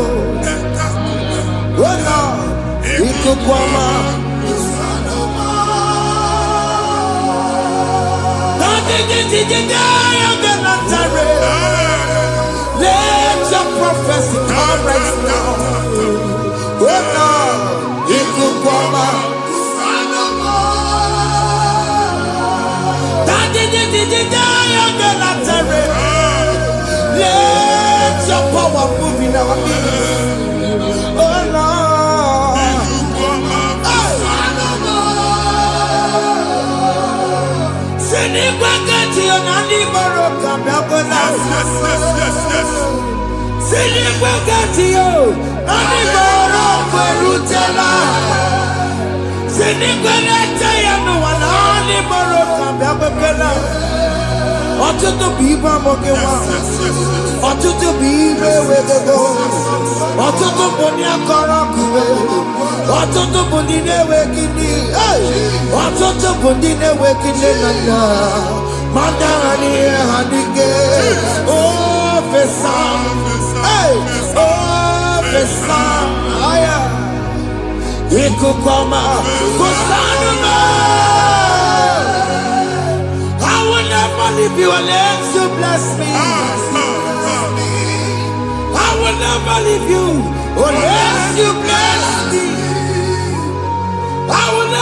oh Lord, it could come out. Let your prophecy come right now. Oh Lord, it could come out. Let your power move in our midst. Oh Lord. Ọtụtụ bụ ibe amụghị nwa, ọtụtụ bụ ibe ewegego, ọtụtụ bụ ndị akọrọ ọkụwe, ọtụtụ bụ ndị na-enweghị nne, ọtụtụ bụ ndị na-enweghị nne na nna, ma ndị ha n'ihe ha dịke. Ofesa, ofesa, aya, ikuku ọma, kụsanụ m. If you will let you bless me, I will never leave you unless you bless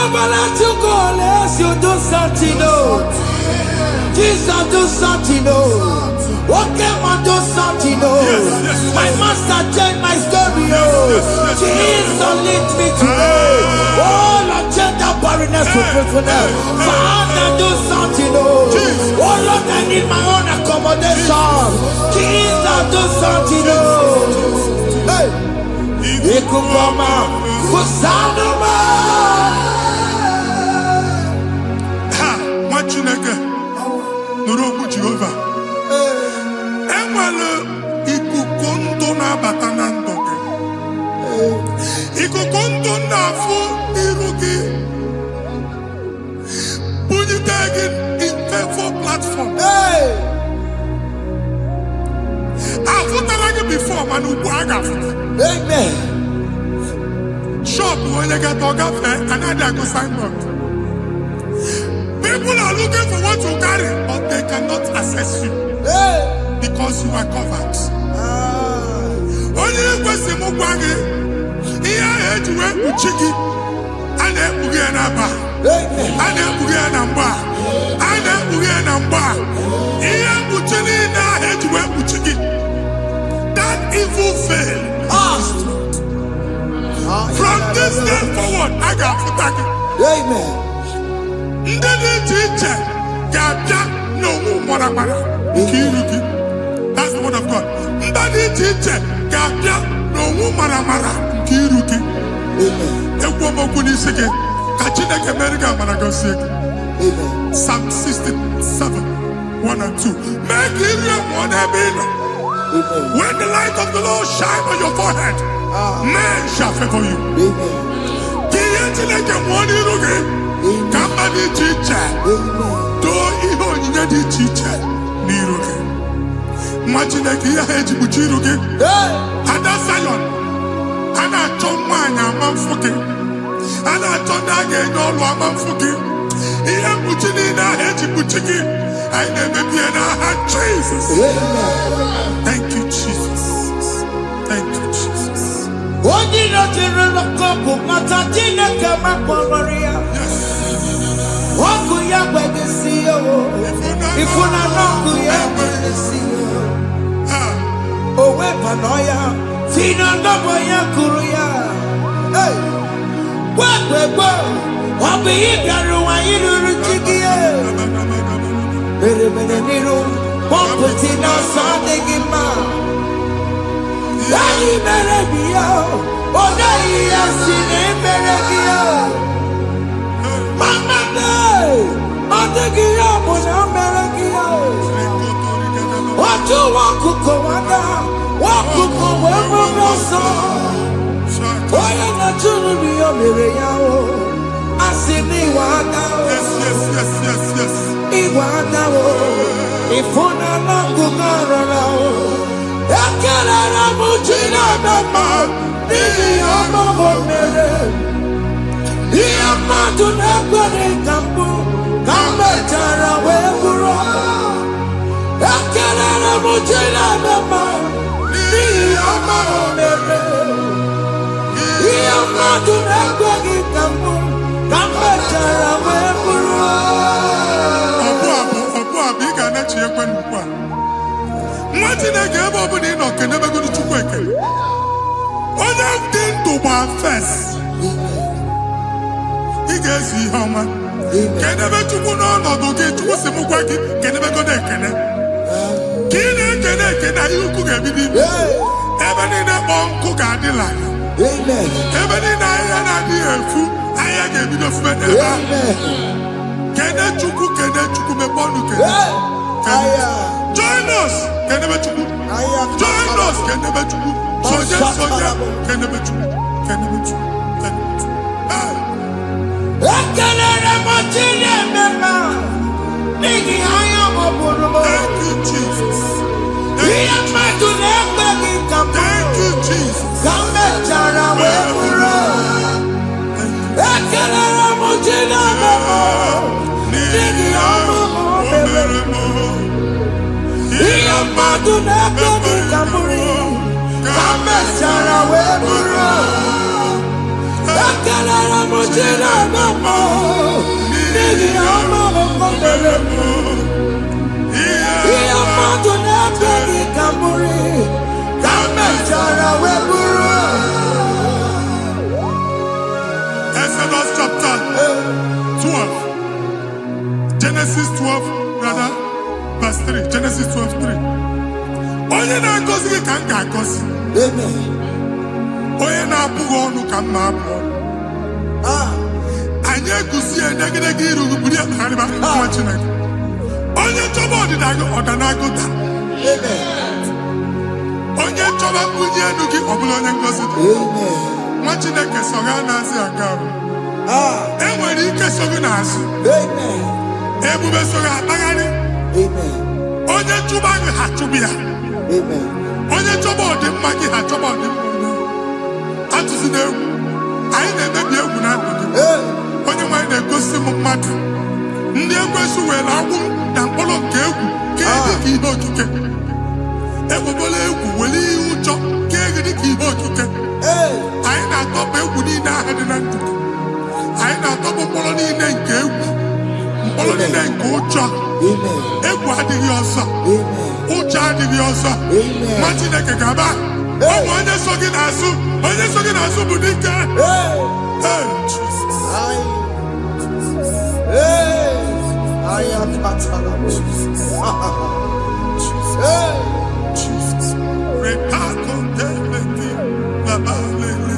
never let you go unless you do something, oh. Jesus, do something, oh. What came and do something, oh. My master changed my story, oh. Jesus, lead me today. Oh, Lord, change that barrenness to fruitfulness. Father, do something, oh. Oh, Lord, I need my own accommodation. Jesus, do something, oh. Hey. Ikukoma, kusanuma. Ha, Machineke, Nurobu Jehovah. Emwale ikukondo na batanandoke. Ikukondo na fu irugi. Bunitegi in platform. Hey. I've put before, man, who Amen. Shop when you get to another go signboard. People are looking for what you carry, but they cannot access you because you are covered. Only question Mugwagi, here I to work with Chiki, and then Bugianaba, and then Bugianamba, and then Bugianamba. Here Buchini now had to work with Chiki. That evil fail. From this day forward, I got Futaki. Amen. That's the word of God. Amen. Psalm 67, 1 and 2. Make Israel one heaven. When the light of the Lord shine on your forehead, men shall favor you. Jesus. Thank you, Jesus. Thank you, Jesus. Join us. Wajina mama, nigi mama komelemu. Iya matu nepegi kamuri, kamechara weburu. Exodus chapter 12. Genesis 12, brother, verse 3. Genesis 12:3. Onye na-agọzi ka m ga-agọzi. Amen. Onye na-abụghị ọnụ ka m na-abụ ọnụ. Anyị egusi edegedege iru buru ya karịba nwa Chineke. Onye chọba ọdịda gị ọdanagụta. Onye chọba mbunye elu gị ọ bụla onye ngọzi dị. Nwa Chineke so ga na-azị aga ahụ. Enwere ike so gị n'azụ. Ebube so gị akpagharị. Onye chụba gị ha chụbụ ya. Onye chọba ọdịmma gị ha chọba ọdịmma. Atụzi n'egwu. Anyị na-emebi egwu na ndụ gị. Onye nwanyị na-egosi m mmadụ. Ndị ekwensu were agwụ na mkpọrọ nke egwu kee dị ka ihe okike. Ekwebola egwu were ihe ụjọ kee gị dị ka ihe okike. Anyị na-atọpụ egwu niile ahụ dị na ndụ gị. Anyị na-atọpụ mkpọrọ niile nke egwu. Mkpọrọ niile nke ụjọ. Egwu adịghị ọzọ. Ụjọ adịghị ọzọ. Nwa Chineke ga-aba. Ọ bụ onye so gị n'azụ. Onye so gị n'azụ bụ dike. I am Katana. Jesus. Jesus.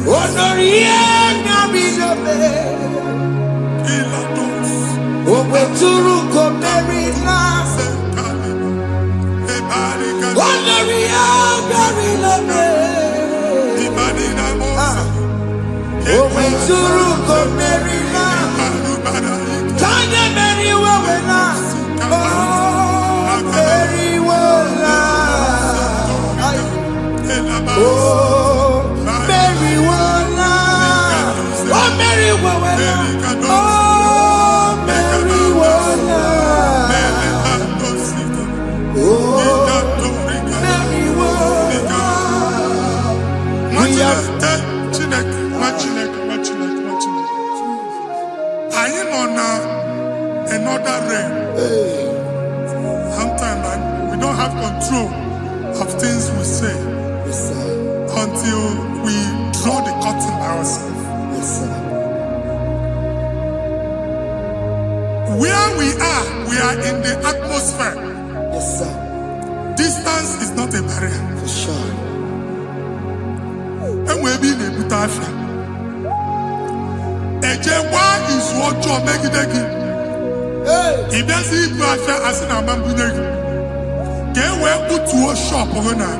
Honoria Nabizabe. Obeturu Komerina. Honoria Garilame. Obeturu Komerina. Tanya Mary Wawena. Oh, Mary Wawena. Oh, Mary Wawena. Oh, Mary Wawena. Oh, Mary Wawena. Oh, Mary Wawena. I am on another realm. Sometimes we don't have control of things we say until we draw the curtain by ourselves. Where we are in the atmosphere. Distance is not a barrier. For sure. And we'll be in a butafia. Ejewa is what you're making. If there's a butafia as an amambuneg, get where put to a shop over now.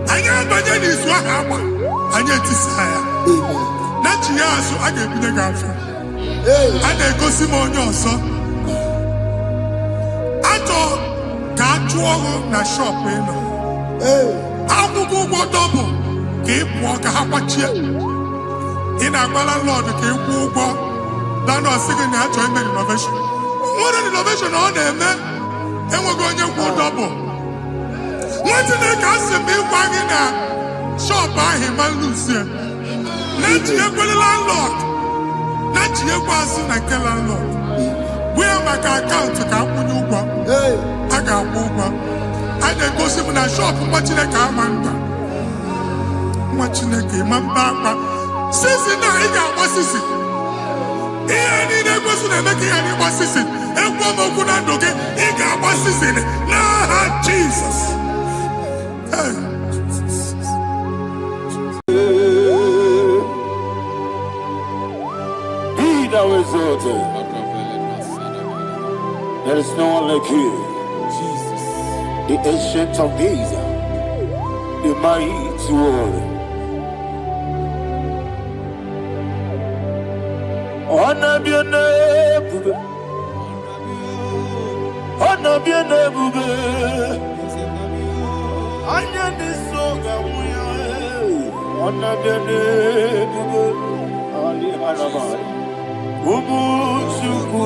I am Bajan is what happened. I get desire. Not years, so I get the girlfriend. And they go Simon also. I thought, can't you na shop, you know? How to go double? Keep walk a hapachi. In a landlord, keep walk. Then I was singing that to him innovation. What an innovation on them, man. And we're going to go double. What did they cast me wagging a shop by him and Lucia? Not you go the landlord. Not you pass in a landlord. We are my account to come when you go. I got over. I then go see in a shop watching a car man. Watching a game and back. Since now, I got what's this? Here, I need a person to make any what's this? And one more good and okay, he got what's this in it. Nah, Jesus. Be thou exalted. There is no one like you. The ancient of days, the mighty one. Honor be your name, honor be your name, honor this song, honor be your name, Ali Hanabai, Ubu Suku,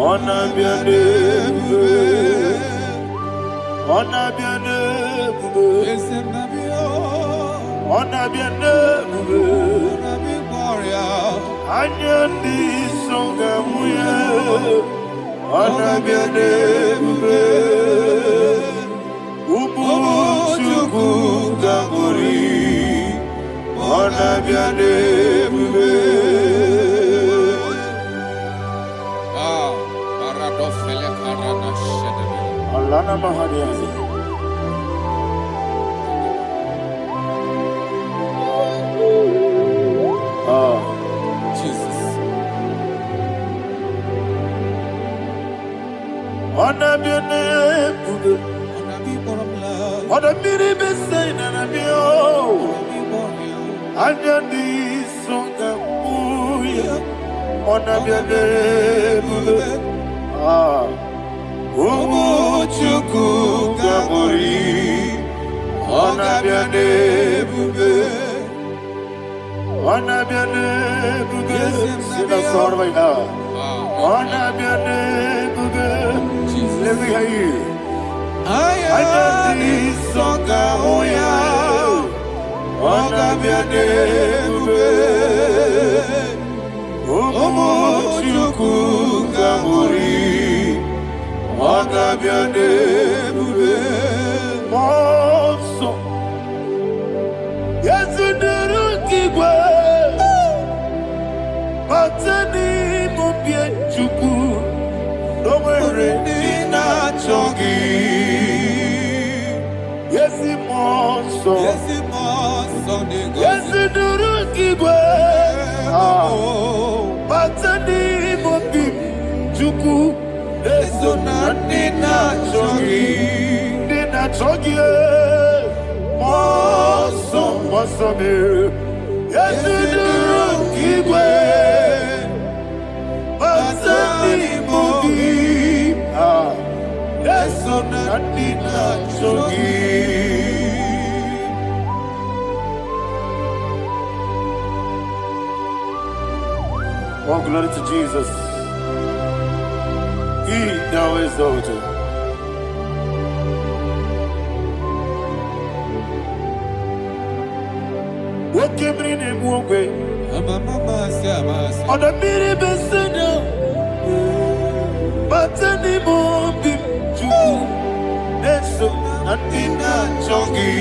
honor be your name, honor be your name, Onabiane bube. Anyandi songa muye. Onabiane bube. Ubu chuku gamburi. Onabiane bube. Alana mahadiazi. Jesus. Onabiane bube. Onabiri besena na bio. Anyandi songa muye. Onabiane bube. Umuchuku gamburi. Onabiane bube. Onabiane bube. Sida sorvaina. Onabiane bube. Let me hear you. Ayandi songa oya. Onabiane bube. Umuchuku gamburi. Onabiane bube. Monso. Yezuduru kigwe. Batani mupie chuku. Nomere nina chongi. Yesi monso. Yezuduru kigwe. Batani mupie chuku. Eso na nina chongi. Moso me. Yezuduru kigwe. Batani mobi. Eso na nina chongi. Oh, glory to Jesus. He now exalted. What came in him one way? On the mini besena, but any more big to Neso and Nina Chongi.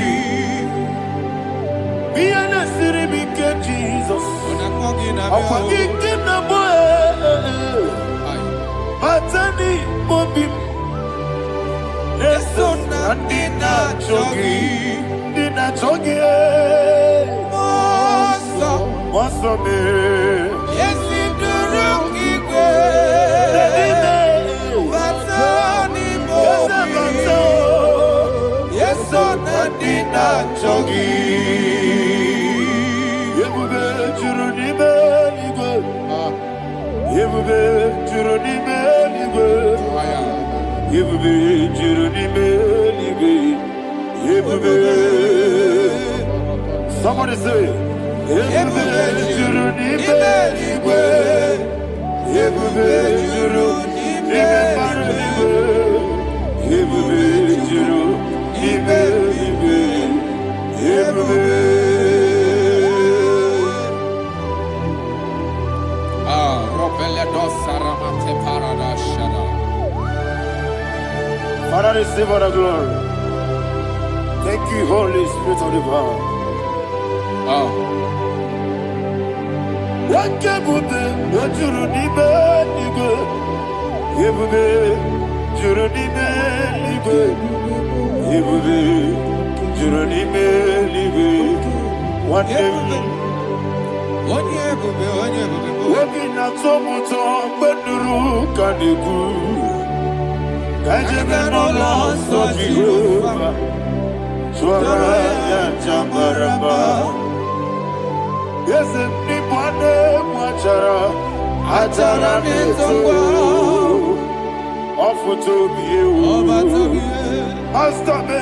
Be an city big Jesus. I'm forgetting the boy. Batani mobi. Neso and Nina Chongi. Nina Chongi. Moso me. Yes, in the room, Batani mobi. Yes, on the Nina Chongi. Yebube churuni beligwe. Yebube churuni beligwe. Yebube churuni beligwe. Yebube. Somebody say. Yebube churuni beligwe. Yebube churuni beligwe. Yebube churuni beligwe. Yebube. Father, receive all the glory. Thank you, Holy Spirit of the power. What can we do? What you need, nigga? Yebube, Juruni Melibe. Yebube, Juruni Melibe. One day, working at some but the rook and the good. Kajabano lost of Jehovah. Swara Jambaramba. Yes, if Nipane Machara, Atara Neto, offer to be you. Master me,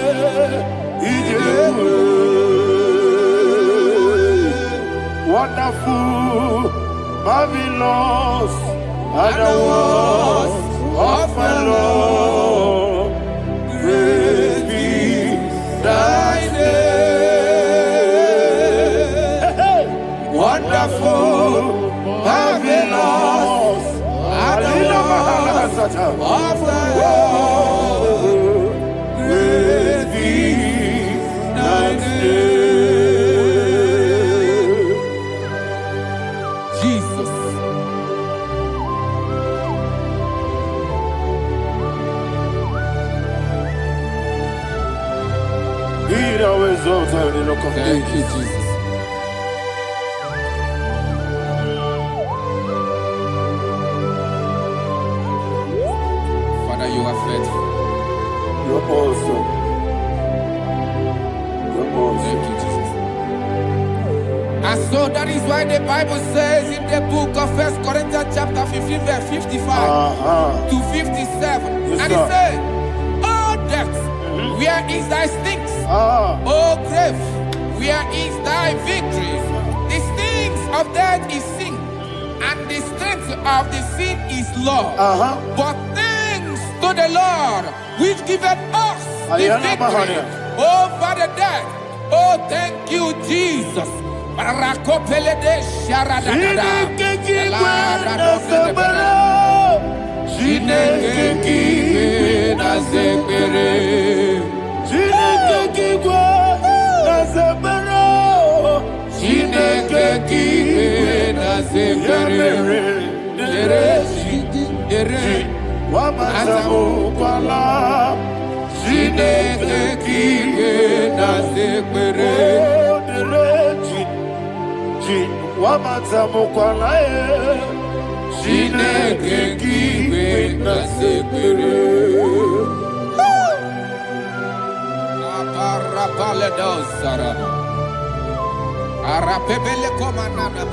wonderful, marvelous, and the words of my Lord. Praise be thy name. of the great things thy name. Jesus. Be thou exalted in the rock of ages. Thank you, Jesus. You are faithful. You're awesome. You're awesome. Thank you, Jesus. And so that is why the Bible says in the book of 1 Corinthians chapter 15 verse 55 to 57. Yes, and it says, "Oh death, where is thy stings? Oh grave, where is thy victory? The stings of death is sin, and the strength of the sin is law. But to the Lord, which giveth us the victory over the death." Oh, thank you, Jesus. Wamatamu kwala Chineke kiwe na sekpere Wamatamu kwala Chineke kiwe na sekpere Aparapale dosara Arapebele komanana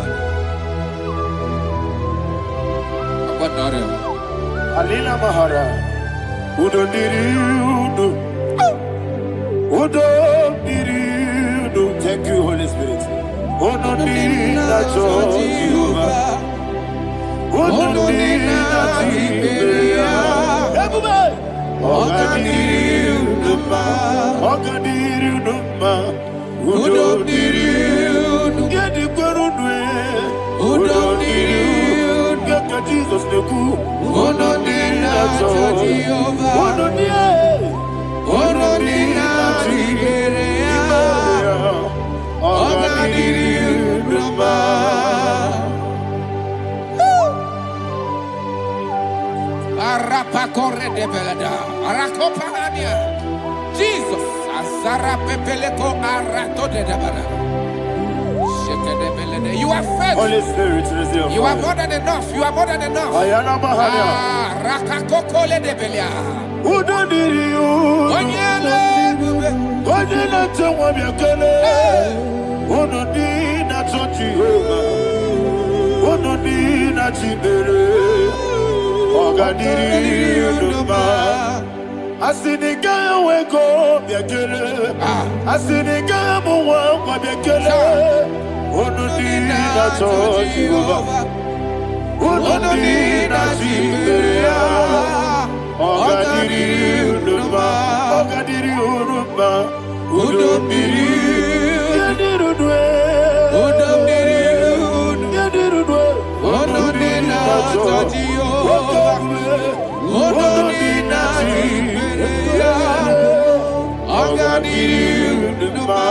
Abadare Alina Mahara, Udo Diriudo, Udo Diriudo. Thank you, Holy Spirit. Udo Dina Jehovah, Udo Dina Tiberia, everybody. Ogadiru Numa, Udo Diriudo, Yedi Gurudwe, Udo Diriudo, Yaka Jesus the Good. Udo Dina Jehovah, Udo Dina Tiberia, Ogadiru Numa. Arapa corre de belada, Arakopanania, Jesus, Azara Pepeleko Arato de Dabara. You are faithful. Holy Spirit, you are more than enough. You are more than enough. Rakakokole de Belia. Udo diriu. Onyele tewa biakele. Udo dina Jehovah. Udo dina Tibere. Ogadiriu Numa. Asiniga weko biakele. Asiniga muwa kwa biakele. Udo dina Jehovah, Udo dina Tiberia, Ogadiru Numa, Udo diriu, Yadirudwe, Udo dina Jehovah, Udo dina Tiberia, Ogadiru Numa.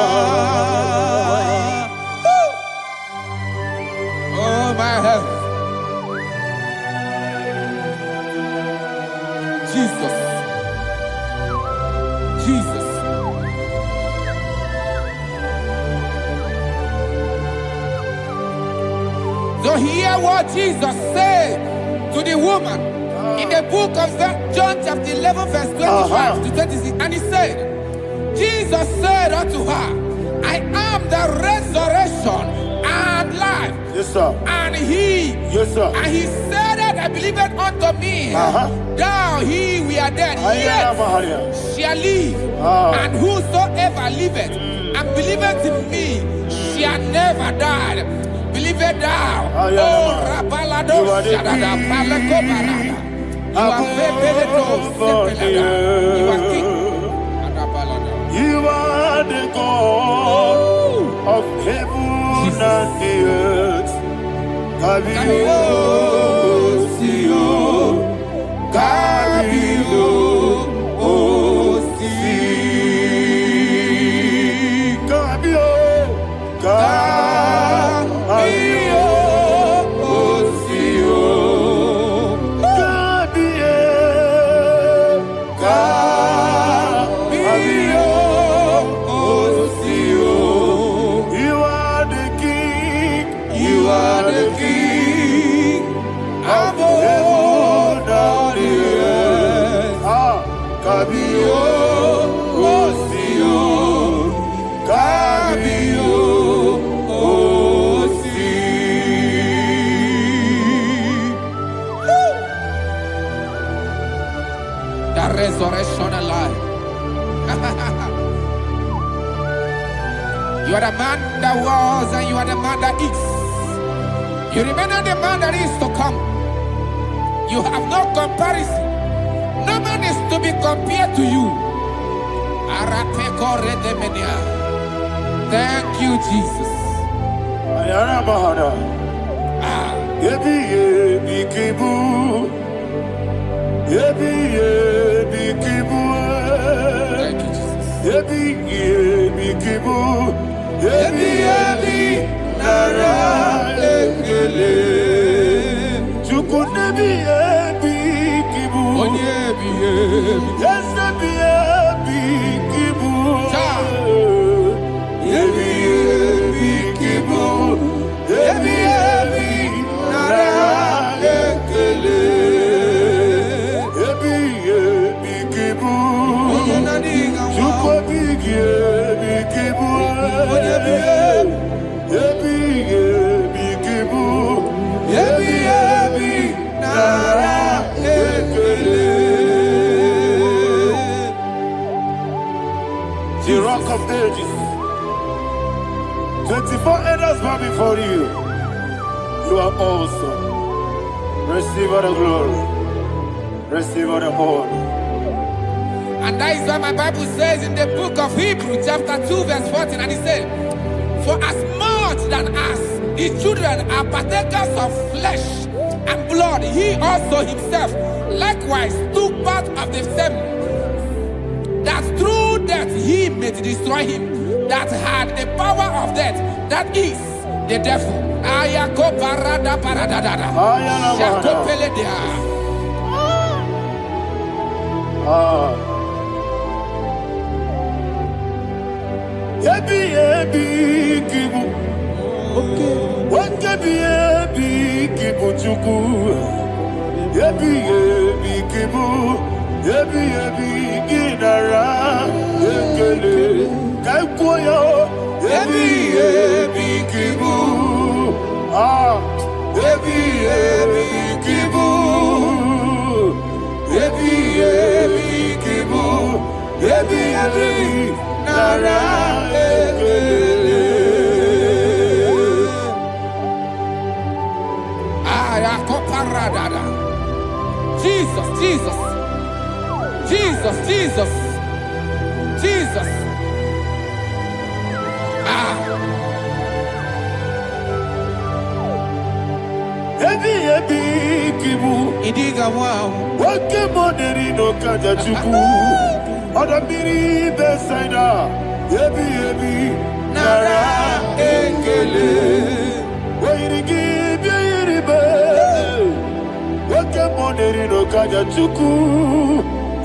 My health. Jesus. Jesus. So hear what Jesus said to the woman in the book of John chapter 11 verse 25 to 26. And he said, Jesus said unto her, I am the resurrection and life. Yes, sir. And he, yes, sir. And he said that I believed unto me, thou he we are dead, yet shall live, and whosoever liveth and believeth in me shall never die. Believe it thou. Oh, Rapalado, Shadada, Palako Barada. You are You are king. You are the God of heaven and the earth. Heaven and the earth. Kabio, Osio, Kabio, Osi. The resurrection alive. You are the man that was and you are the man that is. You remain the man that is to come. You have no comparison. No man is to be compared to you. Thank you, Jesus. Ayana Mahana. Yebi yebi kibu. Yebi yebi kibu. Thank you, Jesus. Yebi yebi kibu. Yebi yebi nara ekele. Chukunebi yebi kibu. Onyebi yebi. Yes, yebi yebi kibu. Yebi yebi kibu. Yebi yebi nara ekele. Yebi yebi kibu. Chukobi yebi kibu. Yebi yebi kibu. Yebi yebi nara ekele. The rock of ages. 24 elders bow before you. You are awesome. Receive all the glory. Receive all the honor. And that is what my Bible says in the book of Hebrews chapter 2 verse 14. And it says, for as much than us, his children are partakers of flesh and blood, he also himself likewise took part of the same, that through death he may destroy him that had the power of death, that is the devil. Ayako parada paradadada. Shako peledea. Yebi yebi kibu. Wakebi yebi kibu chuku. Yebi yebi kibu. Yebi yebi ginara ekele. Kaikoyo. Yebi yebi kibu. Yebi yebi kibu. Yebi yebi kibu. Yebi yebi nara ekele. Ayakoparadada. Jesus, Jesus, Jesus, Jesus, Jesus. Yebi yebi kibu. Idiga wow. Wake moneri no kaja chuku. Oda miri besaida. Yebi yebi nara ekele. Wairigi biiribe. Wake moneri no kaja chuku.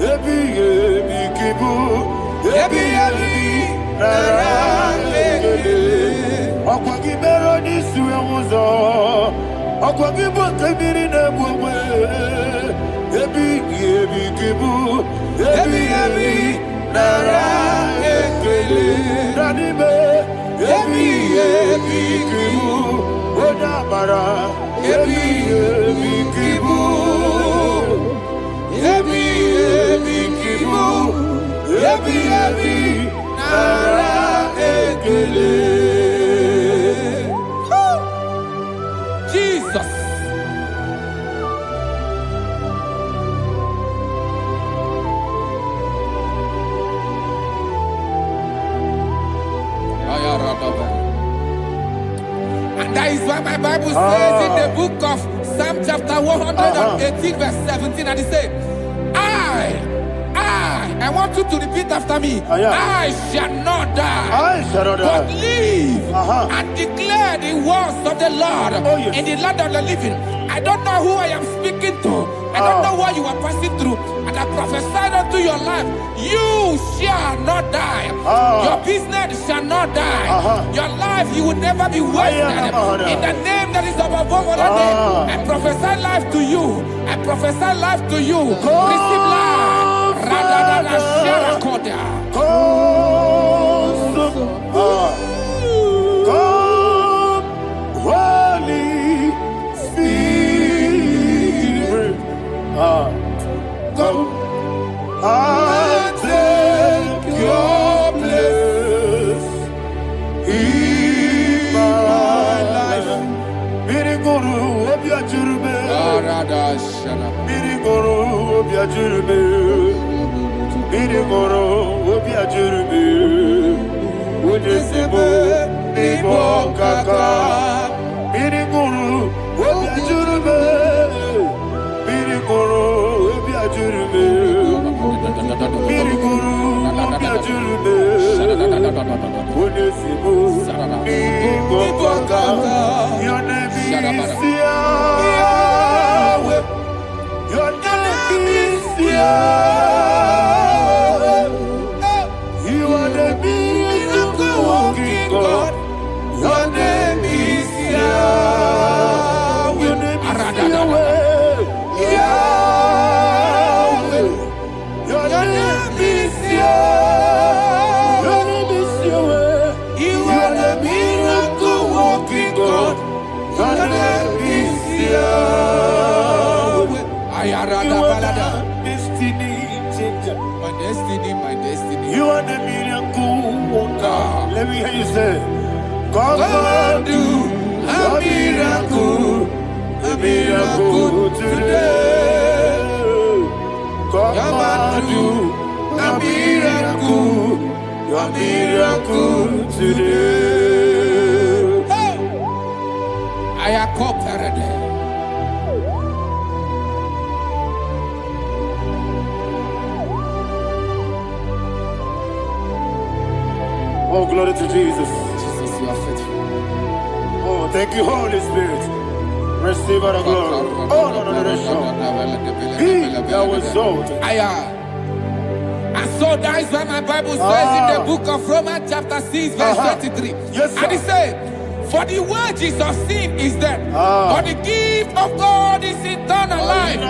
Yebi yebi kibu. Yebi yebi nara ekele. Akwagi mero ni suwe muzo. Akwagi bote miri ne bwe. Yebi yebi kibu. Yebi yebi nara ekele. Nanime. Yebi yebi kibu. Oda bara. Yebi yebi kibu. Yebi yebi kibu. Yebi yebi nara ekele. Jesus. And that is why my Bible says in the book of Psalm chapter 118 verse 17, and it says, I want you to repeat after me. I shall not die, but live and declare the words of the Lord in the land of the living. I don't know who I am speaking to. I don't know what you are passing through. And I prophesy unto your life, you shall not die. Your business shall not die. Your life, you will never be wasted. In the name that is above all other name, I prophesy life to prophesy life to you. Receive life. Radadada sharakoda. Come, Holy Spirit. Come and take your place in my life. Miriguru obiajurube. Miriguru obiajurube. Miriguru obiajurube. Unisebo nibo kaka. Miriguru obiajurube. Miriguru obiajurube. Miriguru obiajurube. Unisebo nibo kaka. Your name is Yahweh. Your name is Yahweh. You are the miracle working God. Your name is Yahweh. Your name is Yahweh. Yahweh. Your name is Yahweh. Your name is Yahweh. You are the miracle working God. Your name is Yahweh. You are the destiny changer. My destiny, my destiny. You are the miracle worker. Let me hear you say, come and do a miracle today. Come and do a miracle today. I am cooperated. Oh, glory to Jesus. Jesus, you are faithful. Oh, thank you, Holy Spirit. Receive all the glory. Oh, no, He that was exalted. And so that is why my Bible says in the book of Romans chapter 6 verse 23. Yes, sir. And it says, for the wages of sin is death, but the gift of God is eternal life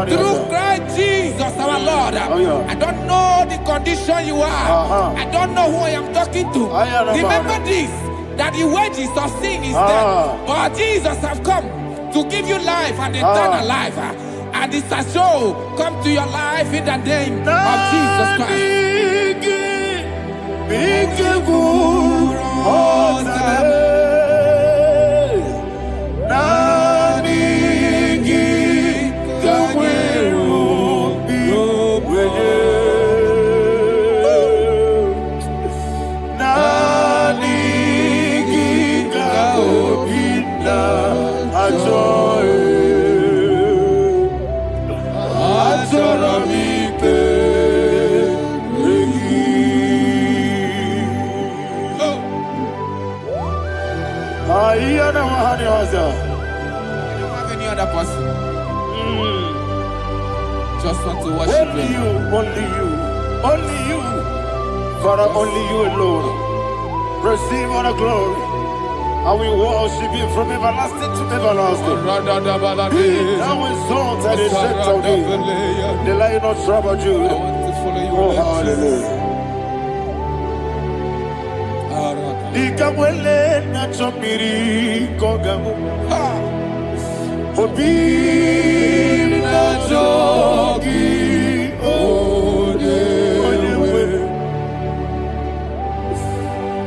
through Christ Jesus our Lord. I don't know the condition you are. I don't know who I am talking to. Remember this, that the wages of sin is death, but Jesus have come to give you life and eternal life. And this shall come to your life in the name of Jesus Christ. I don't have any other person. Just want to worship only you, only you, only you. Father, only you alone. Receive all the glory. And we worship you from everlasting to everlasting. Be thou exalted and set of thee. The Lion of tribe of Judah. Oh, hallelujah. Ikamwele na chomiri kogamu. Obi na jogi odewe.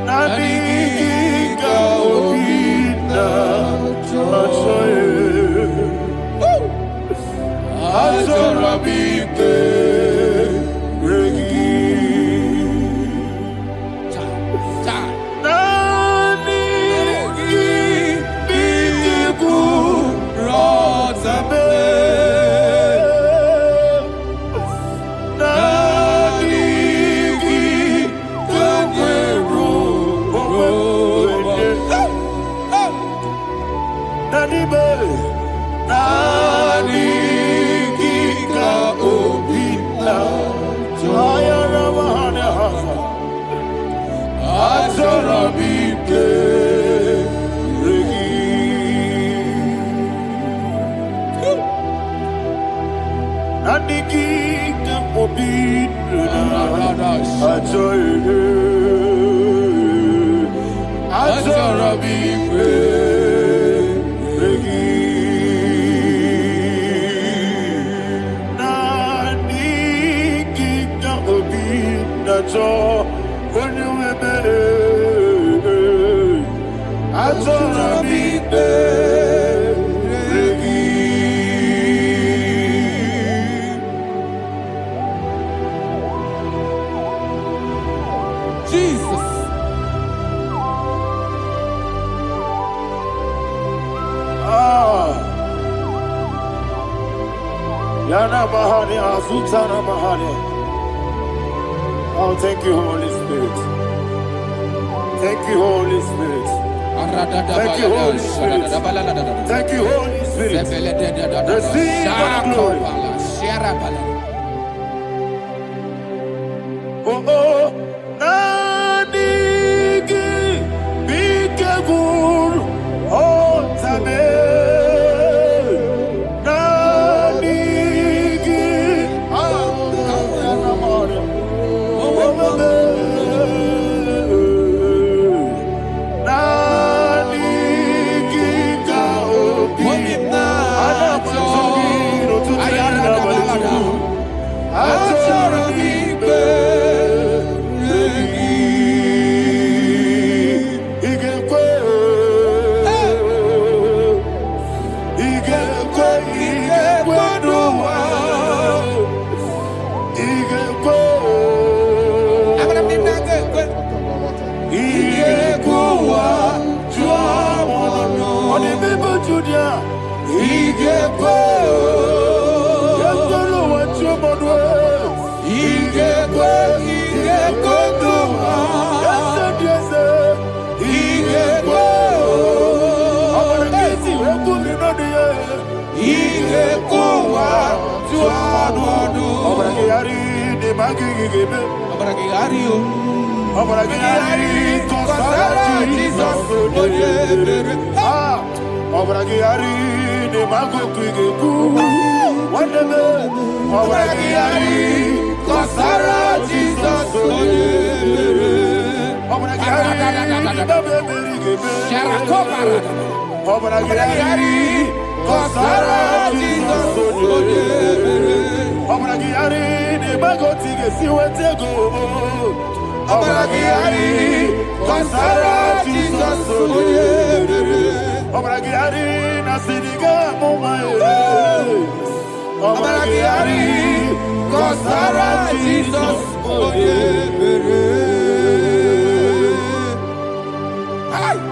Nani ka obi na choye. Azorabite regi. Nani be, nani kika o. Nanikita obina Ajorabibe Regi Nanikita obina Jo Onyuebe Ajorabibe Jesus. Yana Mahani Azutana Mahani. Oh, thank you, Holy Spirit. Thank you, Holy Spirit. Thank you, Holy Spirit. Thank you, Holy Spirit. Receive the glory. Oh, oh, Nanigi, Bigagul, oh, Tame, Nanigi,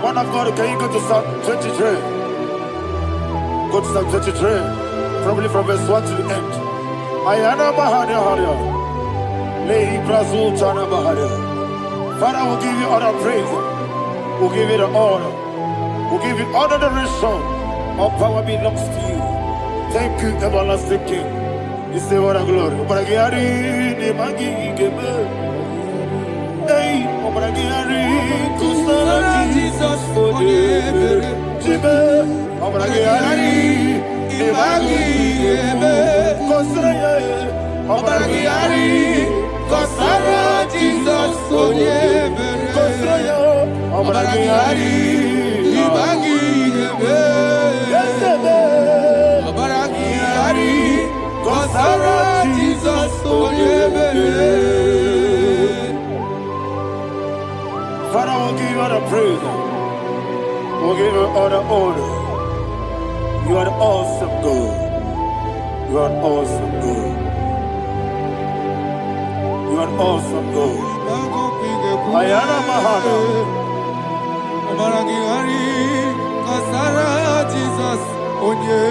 Man of God, can you go to Psalm 23? Go to Psalm 23, probably from verse 1 to the end. Ayana Bahania Haria. Lehi Brazil Chana Bahania. Father, we'll give you all the praise. We'll give you the honor. We'll give you all the adoration. All power belongs to you. Thank you, everlasting King. You say what a glory. Obragiari, the Magi, Gebe. Hey, Obragiari, Kusara, Jesus, for you. Jibe, Obragiari, the Magi, Gebe. Kusara, Obragiari, Kusara, Jesus, for you. Kusara, Obragiari, the Magi, Gebe. Kusara, Jesus, for you. Father, we'll give you all the praise. We'll give you all the honor. You are the awesome God. You are an awesome God. You are an awesome God. Ayana Mahana. Kusara, Jesus, on you.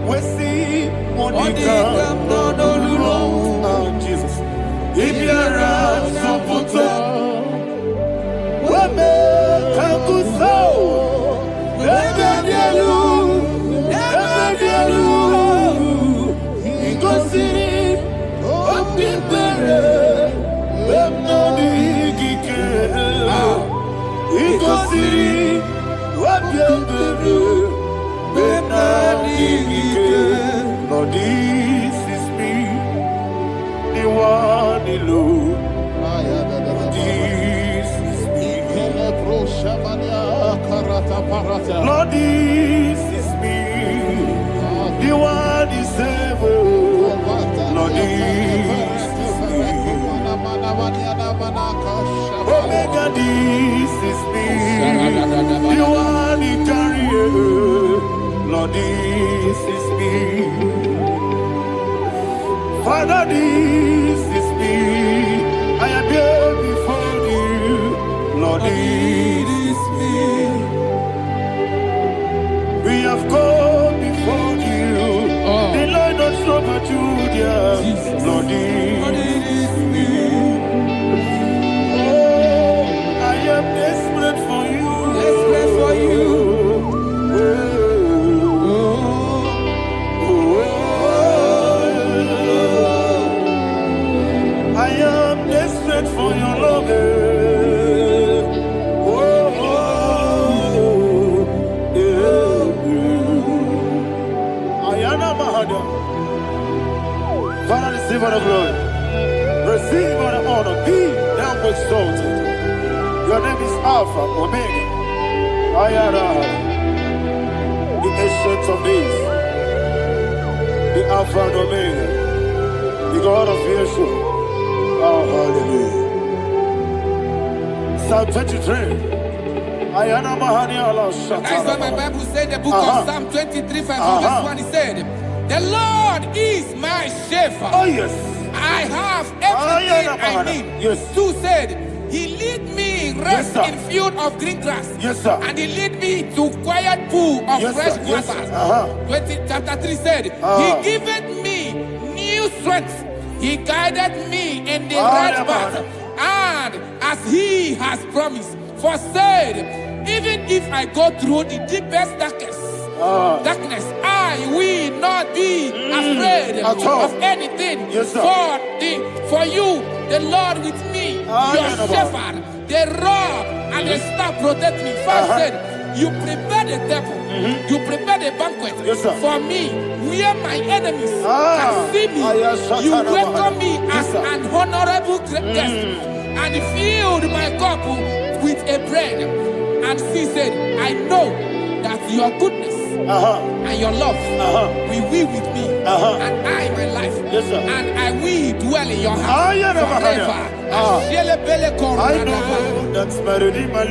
We see Monica. Lord, this is me, the one alone. This is me. Lord, this is me, the one is able. Lord, this is me. Omega, this is me, the one in carrier. Lord, this is me. Father, this is me. I am here before you. Lord, this is me. We have come before you. The Lord of Struggle Judah. Lord, this is me. Oh, I am desperate for you. Desperate for you. I am desperate for your love. Father, receive all the glory. Receive all the honor. Be thou exalted. Your name is Alpha, Omega. Ayara, the ancient of days, the Alpha and Omega, the God of Yeshua. Oh, hallelujah. Psalm 23. Ayana Mahani Allah Shata. That's what my Bible said in the book of Psalm 23, verse 1. It said, the Lord is my shepherd. Oh, yes. I have everything I need. Yes. 2 said, he lead me rest in field of green grass. Yes, sir. And he lead me to quiet pool of fresh waters. Chapter 3 said, he giveth me new strength. He guided me in the right path. And as he has promised, for said, even if I go through the deepest darkness, I will not be afraid of anything. Yes, for you, the Lord with me, your shepherd, the rod and the staff protect me. 5 said, you prepare the table, you prepare the banquet for me, where my enemies can see me. You welcome me as an honorable guest, and filled my cup with a bread. And she said, I know that your goodness and your love will be with me, and I, my life, and I will dwell in your house forever. I know that's better than my life.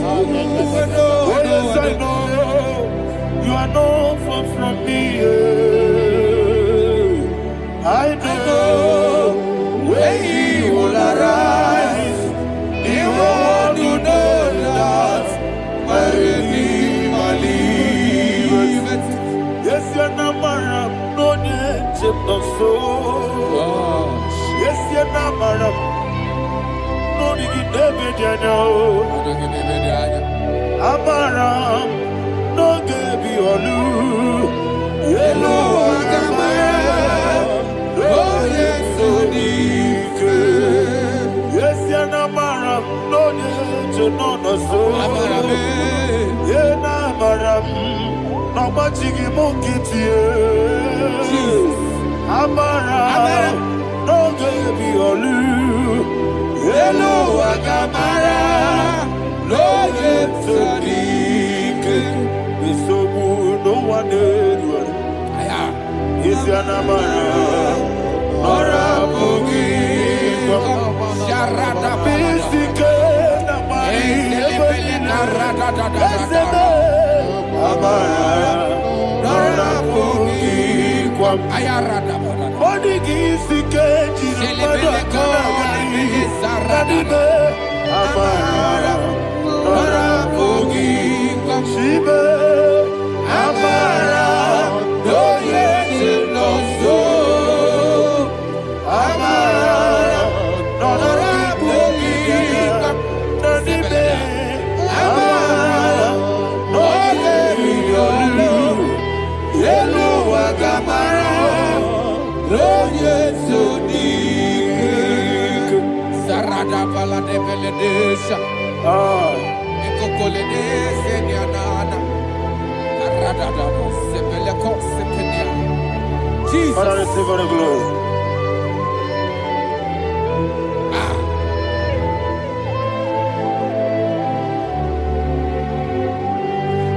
Oh, yes, I know you are not far from me. I know when he will arise, he will do that. Yes, you're not married, no need to so. Yes, you're not married, no need to be there. Amaram, no give you a loo. Yellow, oh, yes, so deep. Yes, you're not married, no need to know the soul. Yeah, Namaram, no matching monkey to you. Amaram, no give you a loo. Yellow, Agamara, no get so deep. It's so good, no one did. It's your Namara, or a boogie. Sharada, Pistica, Amara, or a boogie. Ayarada, Body gives the cage in the Amara, or a boogie. Shiba, Amara, no yet no so. Amara, no boogie. Amara, no yet no. Yellow Agamara, no yet so deep. Sarada Bala de Beledesha. Jesus. Father, receive all the glory.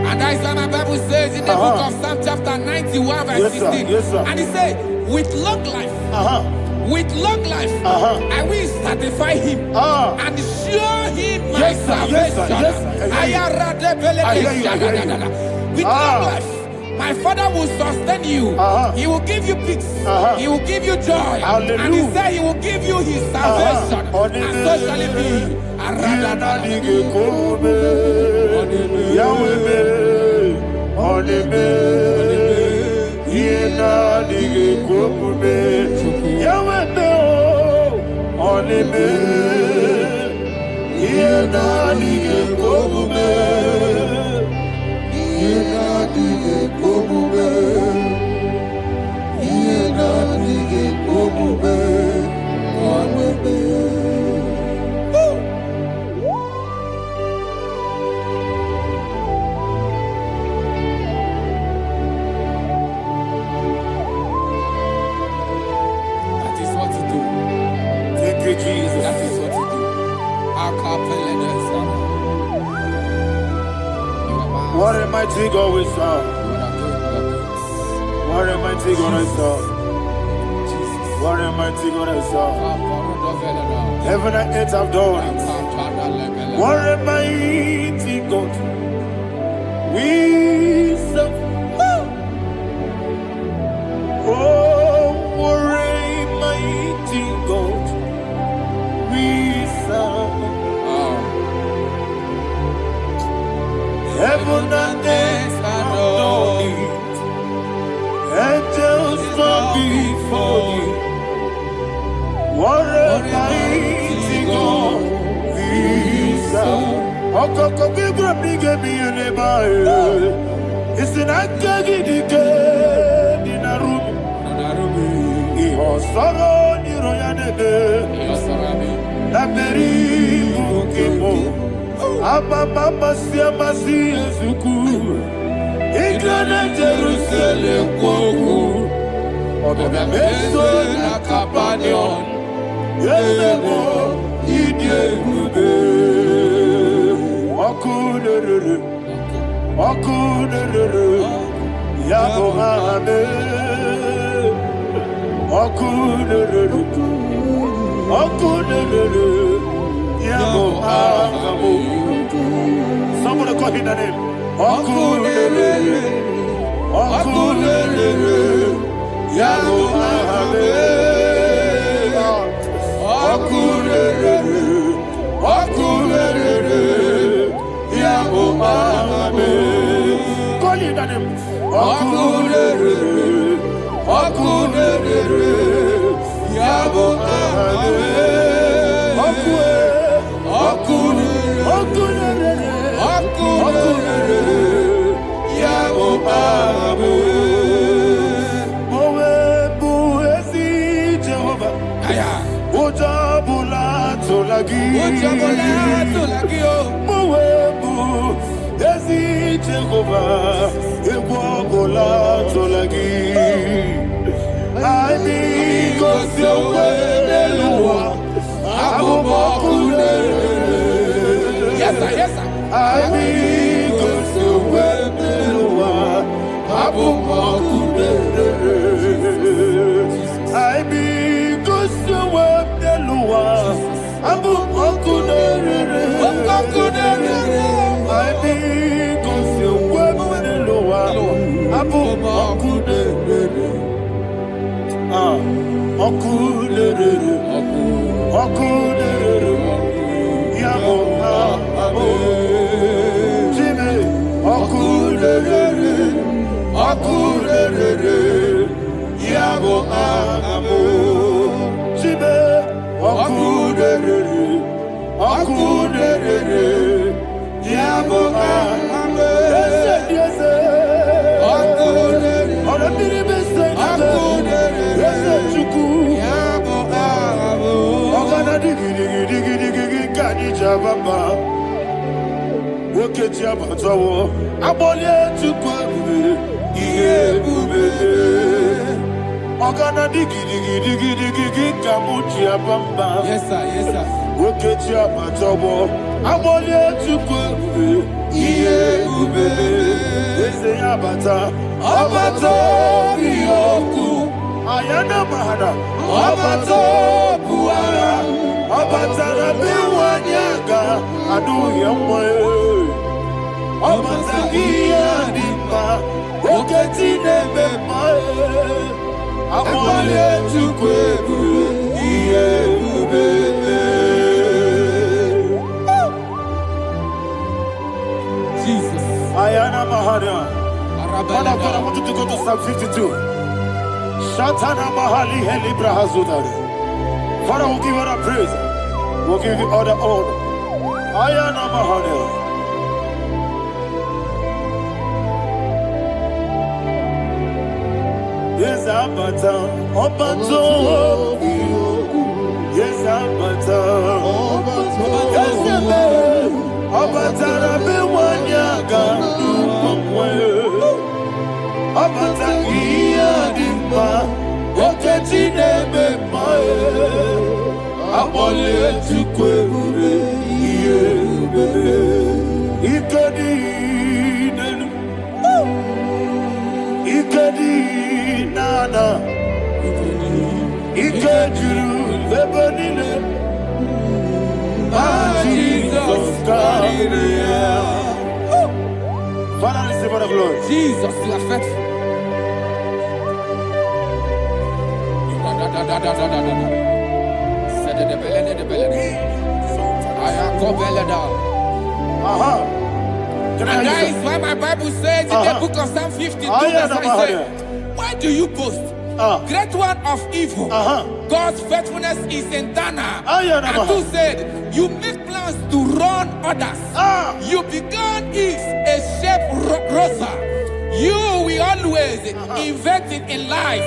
And that is why my Bible says in the book of Psalm chapter 91 verse 16. Yes, sir. And he said, with long life, I will satisfy him and show him my salvation. With long life, my Father will sustain you. He will give you peace. He will give you joy. Hallelujah. And he said he will give you his salvation. And so shall it be. That is what he do. Thank you, Jesus. That is what he do. What a mighty God we serve. What a mighty God I serve. What a mighty God I serve. Heaven and earth have done it. What a mighty God we serve. Oh, what a mighty God we serve. Heaven and earth have done it. Angels bow before you. What a mighty God we serve. Okoko bigro bige mi eleba. It's an akagidike dinarum. Iho soro ni royanebe. Laberi bukimo. Ababa siamasi ezuku. Igrana Jerusalem kwoku. Obebe meso na kapanion. Yelebo idye gube. Okudere. Okudere. Yabo hame. Okudere. Okudere. Yabo hame. Somebody call him the name. Okudere. Okudere. Yabo hame. Okudere. Okudere. Yabo hame. Call him the name. Okudere. Okudere. Yabo hame. Yes, sir. Yes, sir. Chiabatawo, Abolia to Kwabu, Iebube, Ogana digi, Kamuchia Bamba. Yes, sir, yes, sir. Woke Chiabatawo, Abolia to Kwabu, Iebube, Ese Abata, Abata, Bioku, Ayana Mahana, Abata, Buara, Abata, Bewanyaga, Adu Yamwe. Abata Iadipa, Oketine Bemae, Abale Tukwebu, Iebube. Jesus. Ayana Mahana. Man of God, I want you to go to Psalm 52. Shatana Mahali Helibra Hazudari. Father, we'll give you the praise. We'll give you all the honor. Ayana Mahana. Yes, Abata, Obato, yes, Abata, yes, Abata, Rabewanyaga, Abata, Iadimba, Oketine Bemae, Abole Tukwe, Ikadi Nana, Ikajuru, Lebanile, Jesus, God. Father, receive the glory. Jesus, you are faithful. And that is why my Bible says in the book of Psalm 52, verse 37, why do you boast? Great one of evil. God's faithfulness is eternal. And who said, you make plans to run others. You began is a shape rosa. You will always invent it in lies.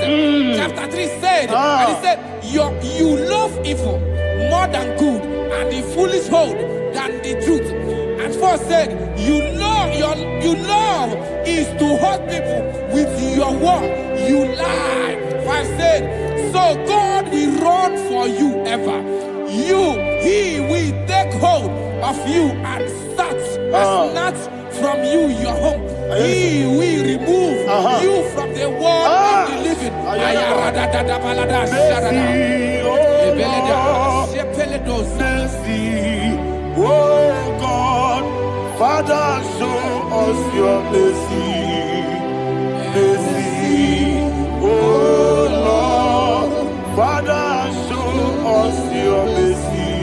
Chapter 3 said, and he said, you love evil more than good, and the foolish hold than the truth. And 4 said, you love is to hurt people with your word. You lie. 5 said, so God will run for you ever. He will take hold of you and snatch from you your home. He will remove you from the world of the living. Oh God, Father, show us your mercy. Mercy, oh Lord, Father, show us your mercy.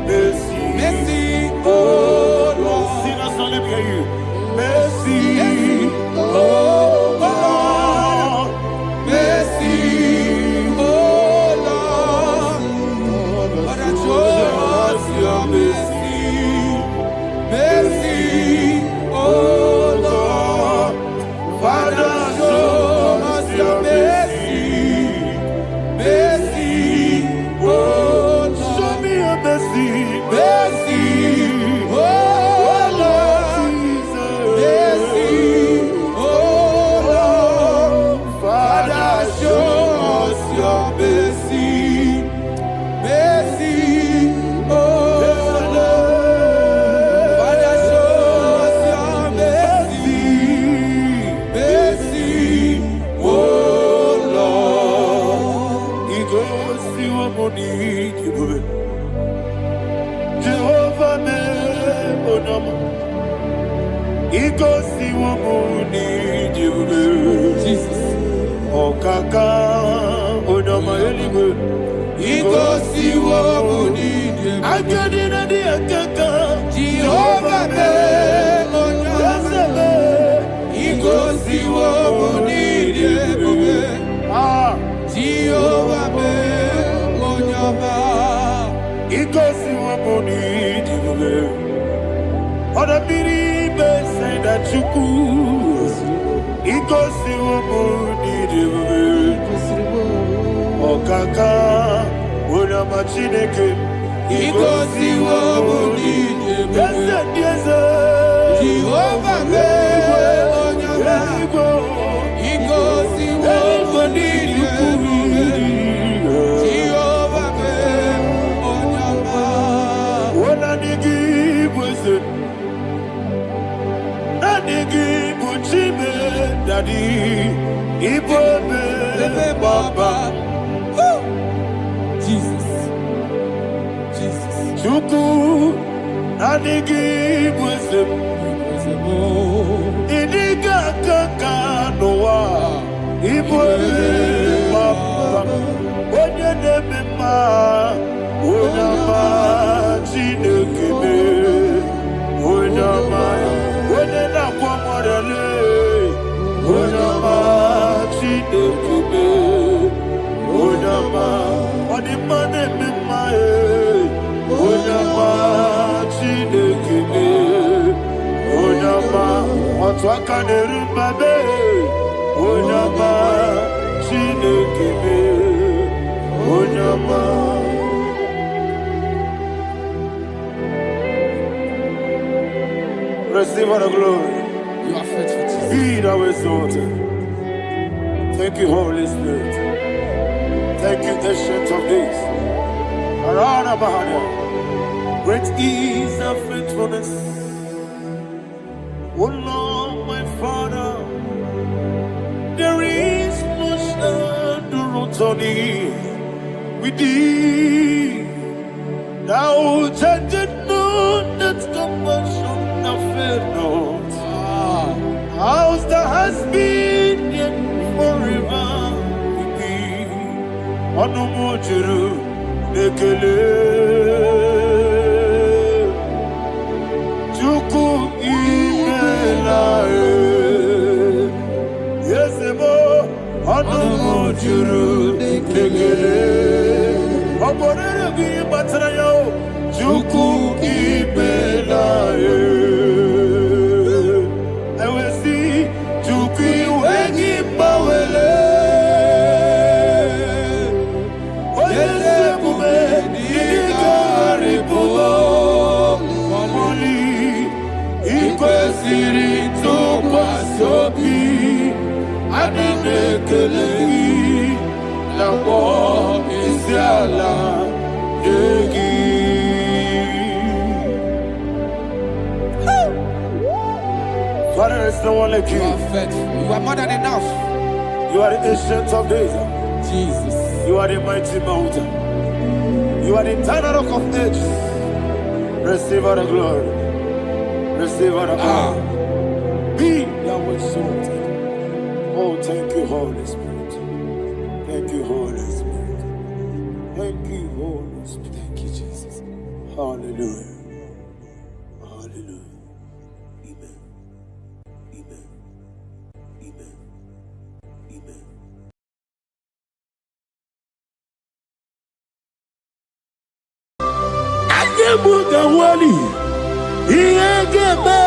Mercy, mercy, oh Lord. Sinners only hear you. Mercy, oh Lord. Mercy, oh Lord. Father, show us your mercy. Mercy, oh Lord. Father, show us your mercy. Mercy, oh Lord. Show me your mercy. Mercy, oh Lord. Mercy, oh Lord. Father, show us your mercy. Mercy, oh Lord. Father, show us your mercy. Mercy, oh Lord. He goes to a money. Jehovah me onama. He goes to a money. Jesus. Oh kaka onama eligwe. He goes to a money. I get in a dear kaka. Jehovah me onama. He goes to a money. Jehovah me onama. He goes to a money. Other people say that you could. He goes to a money. Oh kaka, una machineke. igosiwo munini Jehovah me onyama igosiwo munini Jehovah me onyama Wona nigi bwese na nigi buchime dadi ibobe baba Jesus Chuku na nigi bwese iniga kaka noa ibobe baba onye nemema onyama chinekebe onyama onye na-akwa mmadụ onyama chinekebe onyama ọdịmma na-eme mma onyama chinekebe onyama otu aka na-eru mbabe onyama chinekebe onyama receive all the glory. you are faithful Jesus. Be thou exalted. Thank you, Holy Spirit. Thank you, Ancient of Days. Arana Bahana. Great is thy faithfulness. O Lord, my Father, there is much endurance on thee. With thee, thou changest not that compassion of faith not. How's the has been yet forever with thee? Onomojuru nekele Chuku imela Yesemo onomojuru nekele Oborere bi batara yo Chuku imela Father, there is no one like you. You are faithful. You are more than enough. You are the ancient of days. Jesus. You are the mighty mountain. You are the eternal rock of ages. Receive all the glory. Receive all the honor. Be thou exalted. Oh, thank you, Holy Spirit. Thank you, Holy Spirit. Thank you, Holy Spirit. Thank you, Jesus. Hallelujah. Hallelujah. Amen. Amen. Amen. Amen. Ayebuga wali. Iyegebe.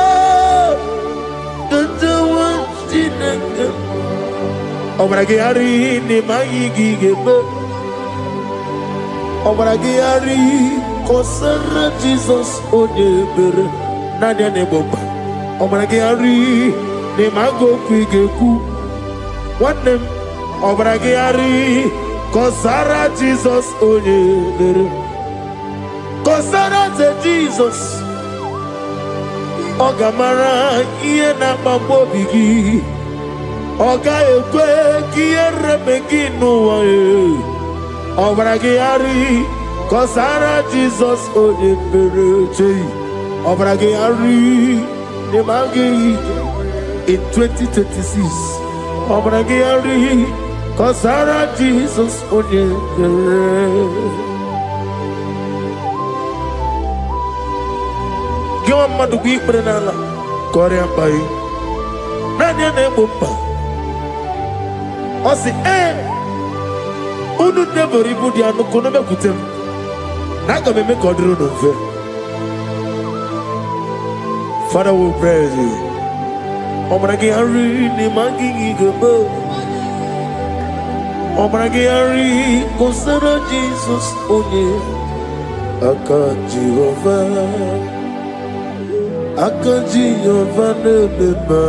Tatawa chineke. Obragari ni magigigebe. Obragari kosara Jesus onyebere. Nadia nebomba. Obragari ni mago kwigeku. Wanem. Obragari kosara Jesus onyebere. Kosara te Jesus. Ogamara iye na mambobigi. Oga ekwe kiye remegi nuwa Obragari kosara Jesus onyebere. Obragari ni magi in 2026. Obragari kosara Jesus onyebere. Giwa madu bi prenala Korea bai Nanya ne bumpa Osi Unu never ibudi anu kono me kutem Naga me me kodru no fe Father we praise you Obragi ari ni mangi ngigebo Obragi ari kosara Jesus onye aka Jehovah nebeba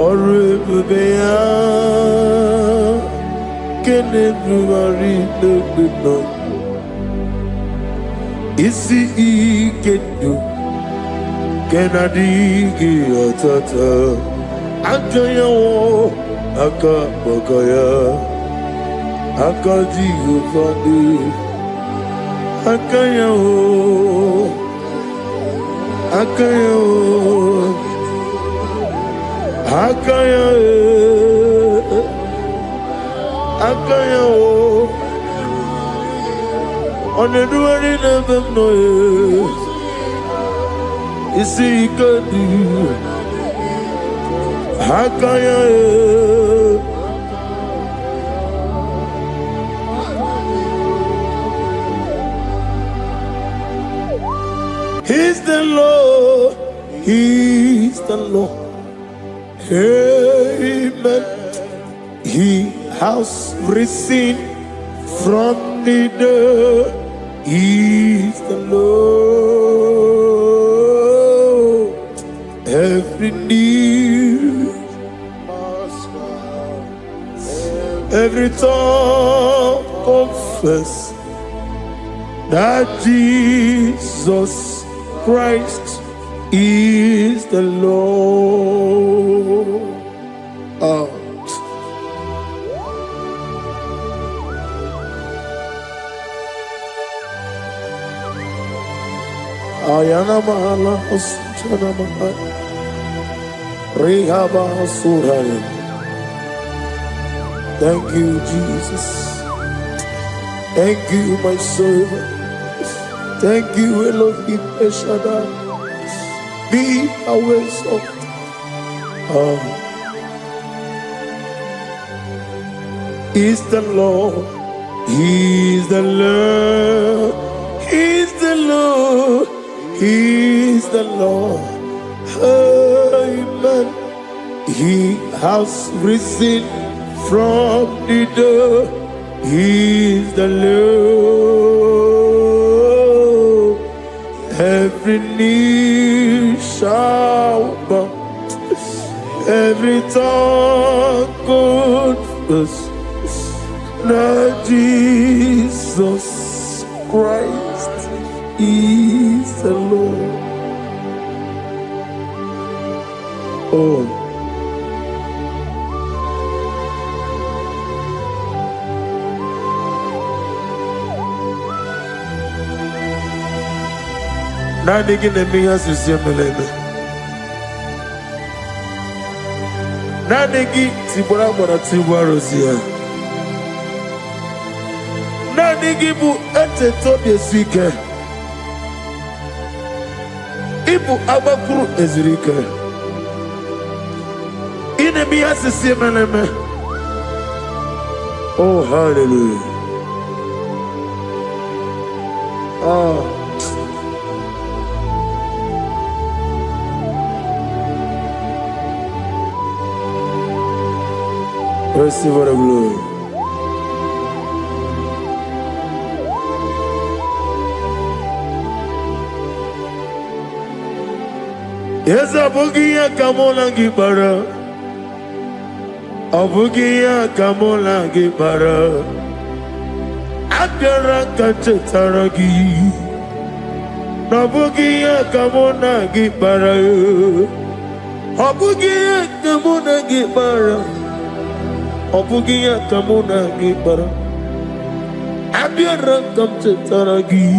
orebeya kenebuari nebeba isi ikedu kenadigi atata akayawo akabakaya akaji ufadi akayawo akayawo oneduari nebemnoye isi ikedu He's the Lord, He's the Lord. Amen. He has risen from the dead. He's the Lord. Every knee, every tongue confess that Jesus Christ is the Lord. Ayana mahala osana mahala rehaba suraya. Thank you, Jesus. Thank you, my servant. Thank you, Elohim Eshadai. Be our soft. He's the Lord. He's the Lord. He's the Lord. He's the Lord. Amen. He has risen from the dead. He's the Lord. Every knee shall bow, every tongue confess that Jesus Christ is the Lord. Oh. Nanigi nemiya sisemeleme. Nanigi tibora rosia. Nanigi bu ete tobi esike. Ibu abakuru ezirike. Inemiya sisemeleme. Oh, hallelujah. Oh. Receive the glory. Yes, Abugia Kamola Gibara. Abugia Kamola Gibara. Agara Kachetaragi. Nabugia Kamona Gibara. Abugia Kamona Gibara. Obugia kamuna gibara Abiara kamche taragi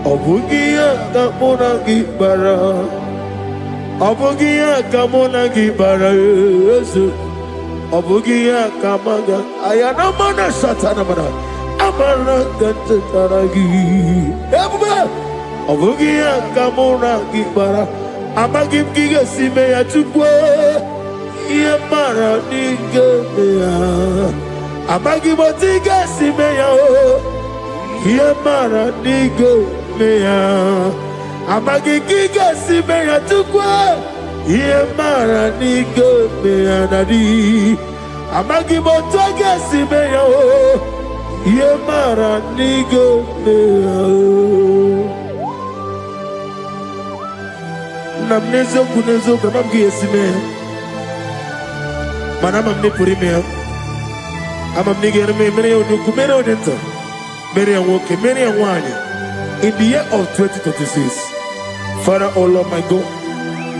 Obugia kamuna gibara Obugia kamuna gibara Obugia kamaga Ayana mana satana mana Amara kamche taragi Obugia kamuna gibara Amagim giga sime ya chukwe Yemara nigemeya Amagi motiga simeya Yemara nigemeya Amagi giga simeya tukwa Yemara nigemeya nadi Amagi motiga simeya Yemara nigo namnezo kunezo kama mgiyesime manama mnipurime ama mnigere mene onuku mene odento mene woke mene wanya in the year of 2026. Father, oh Lord my God,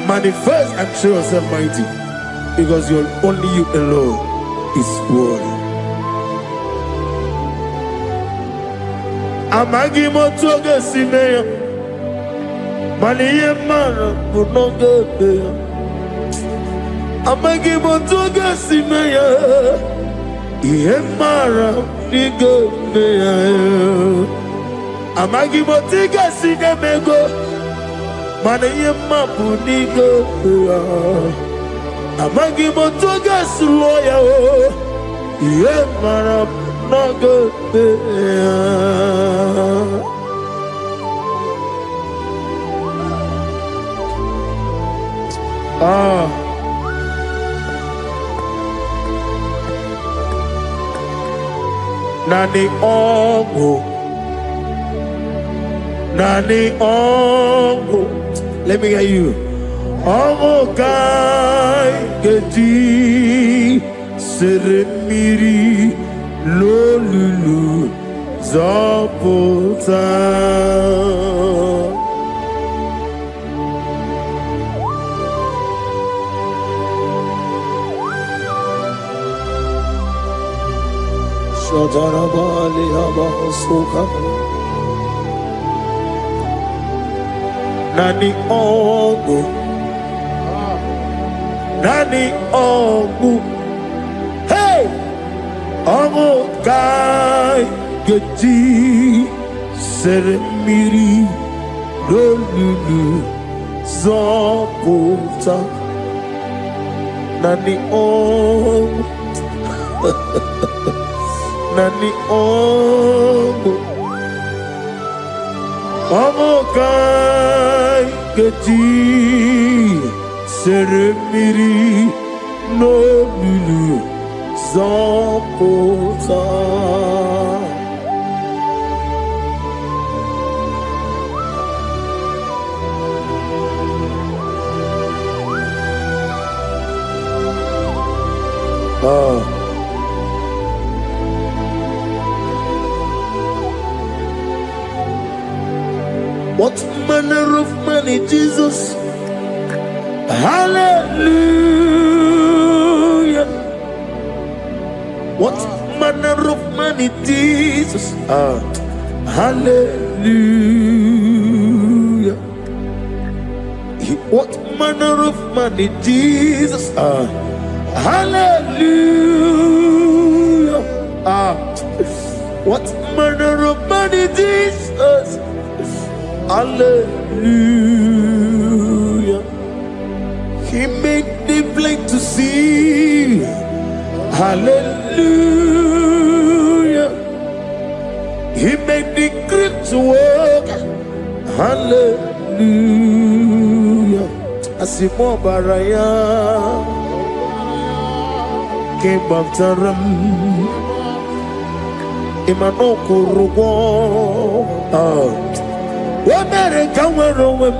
manifest and show yourself mighty, because only you alone is worthy. Amagi motoge simeya maniye mara bunoge beya. Amagi motoge simeya iye mara nige beya. Amagi motoge sinemego maniye mabu nige beya. Amagi motoge suloya iye mara bunoge beya. Nani ongo. Let me hear you. Ongo kai geti seremiri lolulu zapota. Nani ongo, hey, ongo kai geti seremiri lolulu zapota. Nani ongo. Nani ongo kai geti seremiri no lulu zapota. What manner of money, Jesus? Hallelujah. What manner of money, Jesus? Hallelujah. What manner of money, Jesus? Hallelujah. What manner of money, Jesus? Hallelujah. He made the blind to see. Hallelujah. He made the crippled to walk. Hallelujah. Asimo baraya came after him. Imano kurugo. America went away.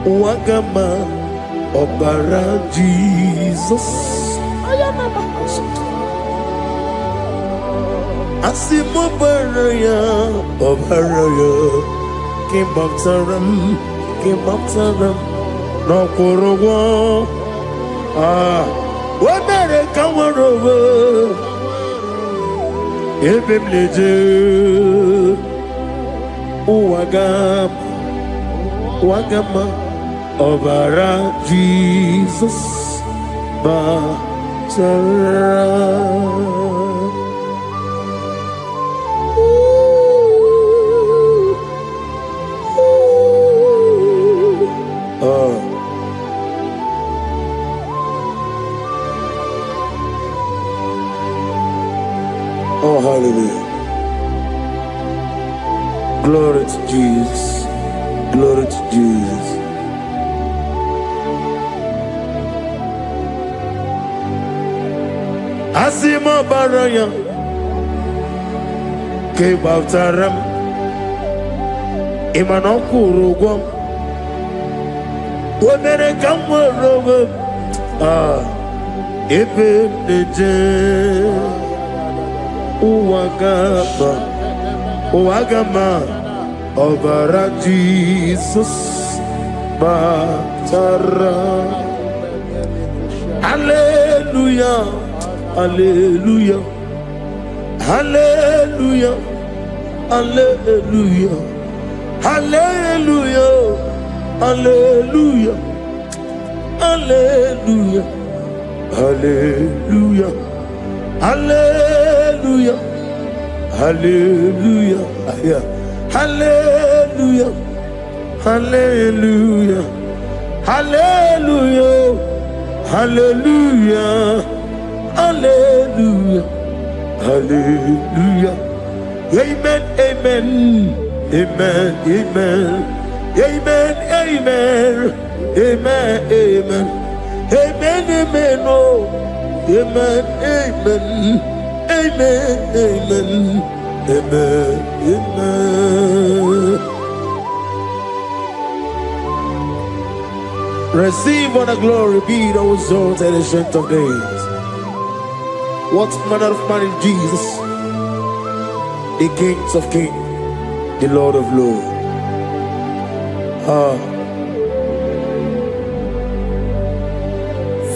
Wagama, Obara Jesus. Asimo baraya, Obaraya, came after him, no kurugo. America went over. Ebemleje, Wagama, Obara Jesus, Batara. Oh, hallelujah. Glory to Jesus. Glory to Jesus. Asimo baraya ke baftaram imanokuru gwam wonere kamworo ebe neje uwagama obara Jesus batara. Hallelujah, hallelujah, hallelujah, hallelujah, hallelujah, hallelujah, hallelujah, hallelujah, hallelujah, hallelujah, hallelujah, hallelujah, hallelujah, hallelujah, hallelujah, hallelujah. Amen, amen, amen, amen, amen, amen, amen, amen, amen, amen, oh, amen, amen, amen, amen, amen, amen. Receive all the glory, be thou exalted in the strength of days. What manner of man is Jesus? The Kings of Kings, the Lord of Lords.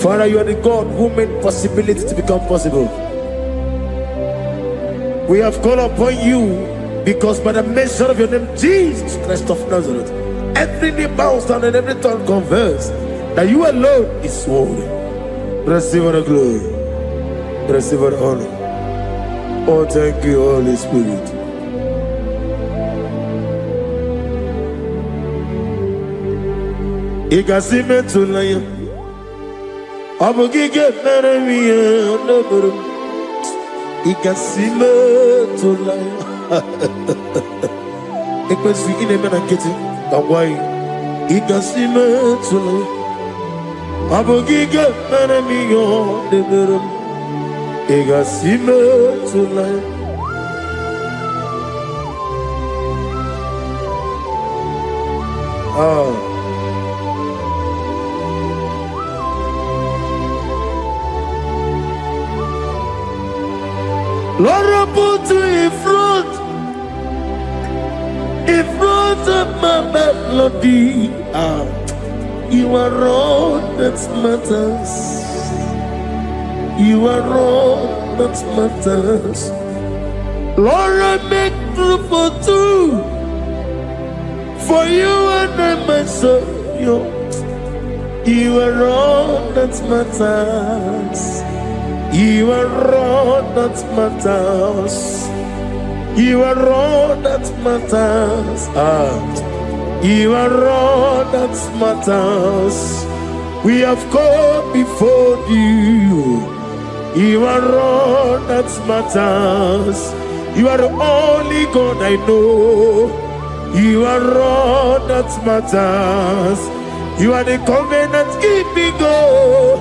Father, you are the God who made possibility to become possible. We have called upon you because by the measure of your name, Jesus Christ of Nazareth, every knee bows down and every tongue confess that you alone is worthy. Receive all the glory. Receive all the honor. Oh, thank you, Holy Spirit. Ikasime tulaya, abugige meremiya neburu. Ikasime tulaya. Ikwesu inemena kiti kawai. Ikasime tulaya, abugige meremiya neburu. Ikasime tulaya. Lord, I put you in front of my melody. You are all that matters. You are all that matters. Lord, I make room for two, for you and I myself. You are all that matters. You are all that matters. You are all that matters. You are all that matters. We have come before you. You are all that matters. You are the only God I know. You are all that matters. You are the covenant keeping God.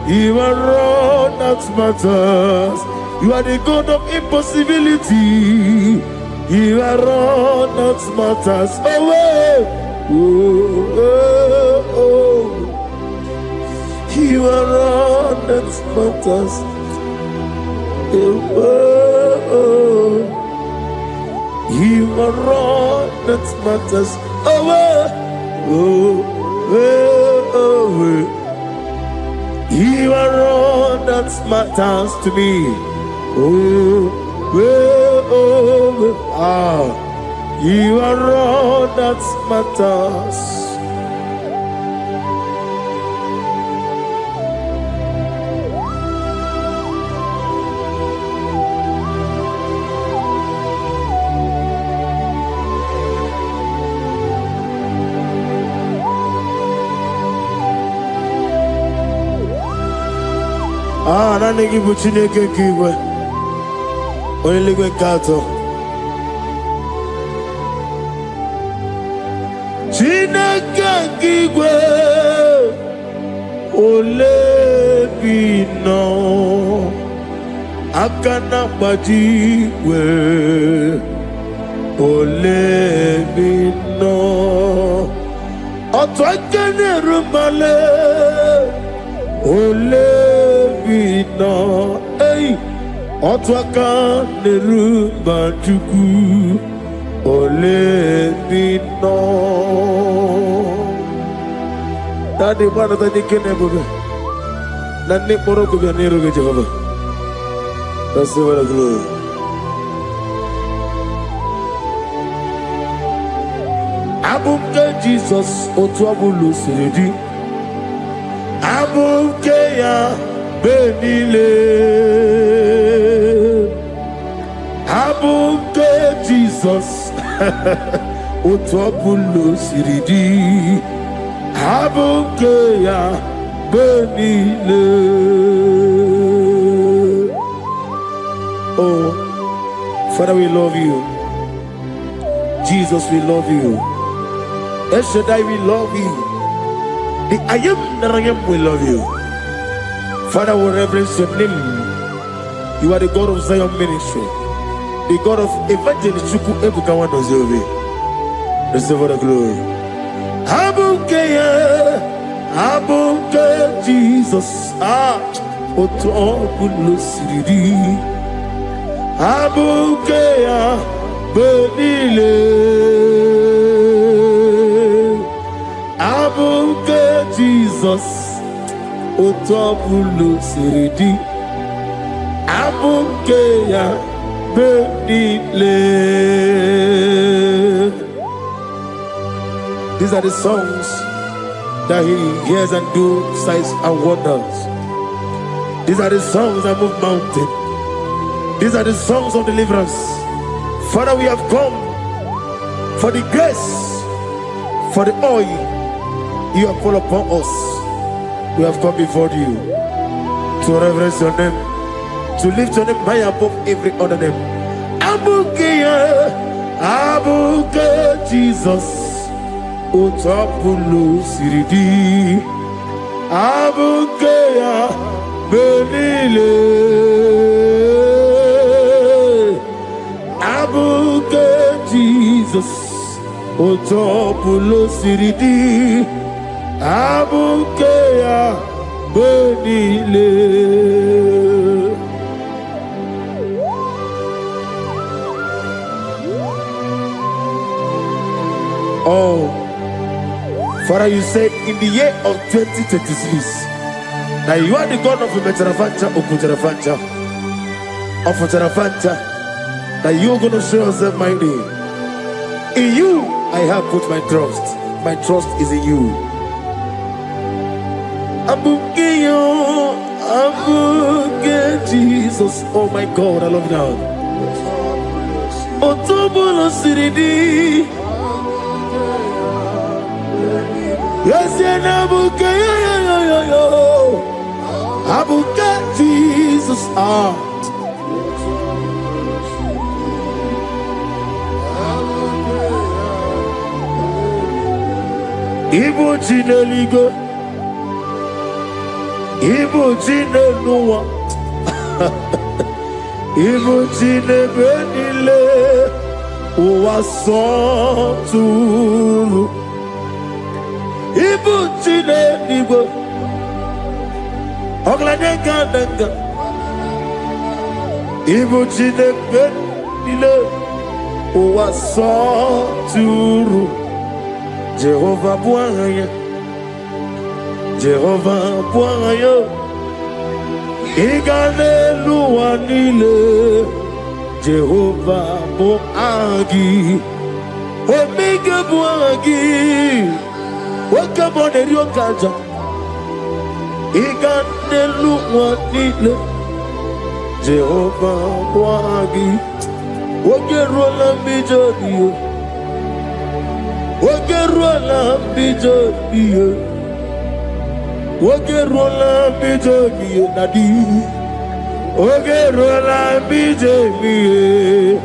You are all that matters. You are the God of impossibility. You are all that matters. Oh, oh, oh, oh. You are all that matters. Oh, oh. You are all that matters. Oh, oh, oh, oh. You are all that matters to me. Oh, oh, oh, you are all that matters. Nani give Chineke kiwe. Only we kato. Chineke kiwe. Ole bino. akana majiwe olemino otwakene rumale olemino ei otwakane rumajuku olemino tadi mana tadi kene bobe nanti poroko biar niru ke Jehovah. That's the word of glory. Abumke Jesus otuabulu siridi. Abumke ya benile. Abumke Jesus otuabulu siridi. Abumke ya benile. Oh, Father, we love you. Jesus, we love you. El Shaddai, we love you. The I am that I am, we love you. Father, we reverence your name. You are the God of Zion ministry, the God of Evangelist Chuku Ebukawa Nozovi. Receive all the glory. Abuke Jesus, Oto Bulusiri. Abuke ya benile. Abuke Jesus Otobulu siridi. Abuke ya benile. These are the songs that he hears and do signs and wonders. These are the songs that move mountains. These are the songs of deliverance. Father, we have come for the grace, for the oil you have poured upon us. We have come before you to reverence your name, to lift your name high above every other name. Abuke Jesus, Otapulu Siridi. Abuke benile. Abuke Jesus, Otopulo Siridi. Abuke benile. Oh, Father, you said in the year of 2026 that you are the God of Metarafancha, Okutarafancha, of Tarafancha, that you're going to show yourself mighty. In you, I have put my trust. My trust is in you. Abuke Jesus. Oh my God, I love you now. Otobulo Siridi. Yes, Abuke. Abuke Jesus. Ibu Chineligo, Ibu Chinenuwa, Ibu Chinebenile, Uwasoturu, Ibu Chineligo, Oglanenga, Ibu Chinebenile, Uwasoturu. Jehovah Bwanya, Jehovah Bwanya, Igalelua nile, Jehovah Boagi, Omega Boagi, Wakabone Ryokaja, Igalelua nile, Jehovah Boagi, Wagerola Mijodio. Wagerola bijobiye, Wagerola bijobiye nadi, Wagerola bijobiye.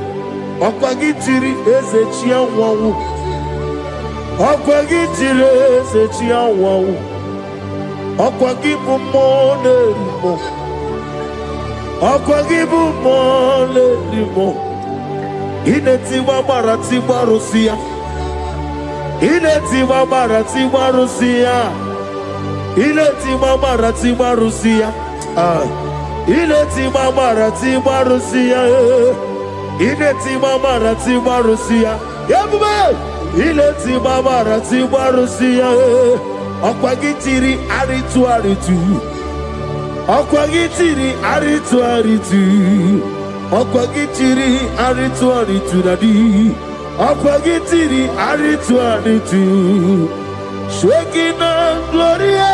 Okwagitiri ezechi anwawu, Okwagitiri ezechi anwawu, Okwagibu monerimo, Okwagibu mole limo. Inetiwa marati marusia. Inetiwa marati marusia. Inetiwa marati marusia. Inetiwa marati marusia. Inetiwa marati marusia. Yabube. Inetiwa marati marusia. Okwagitiri aritu aritu. Okwagitiri aritu aritu. Okwagitiri aritu aritu nadi. Okwagitiri aritu aritu. Shekinah Gloria,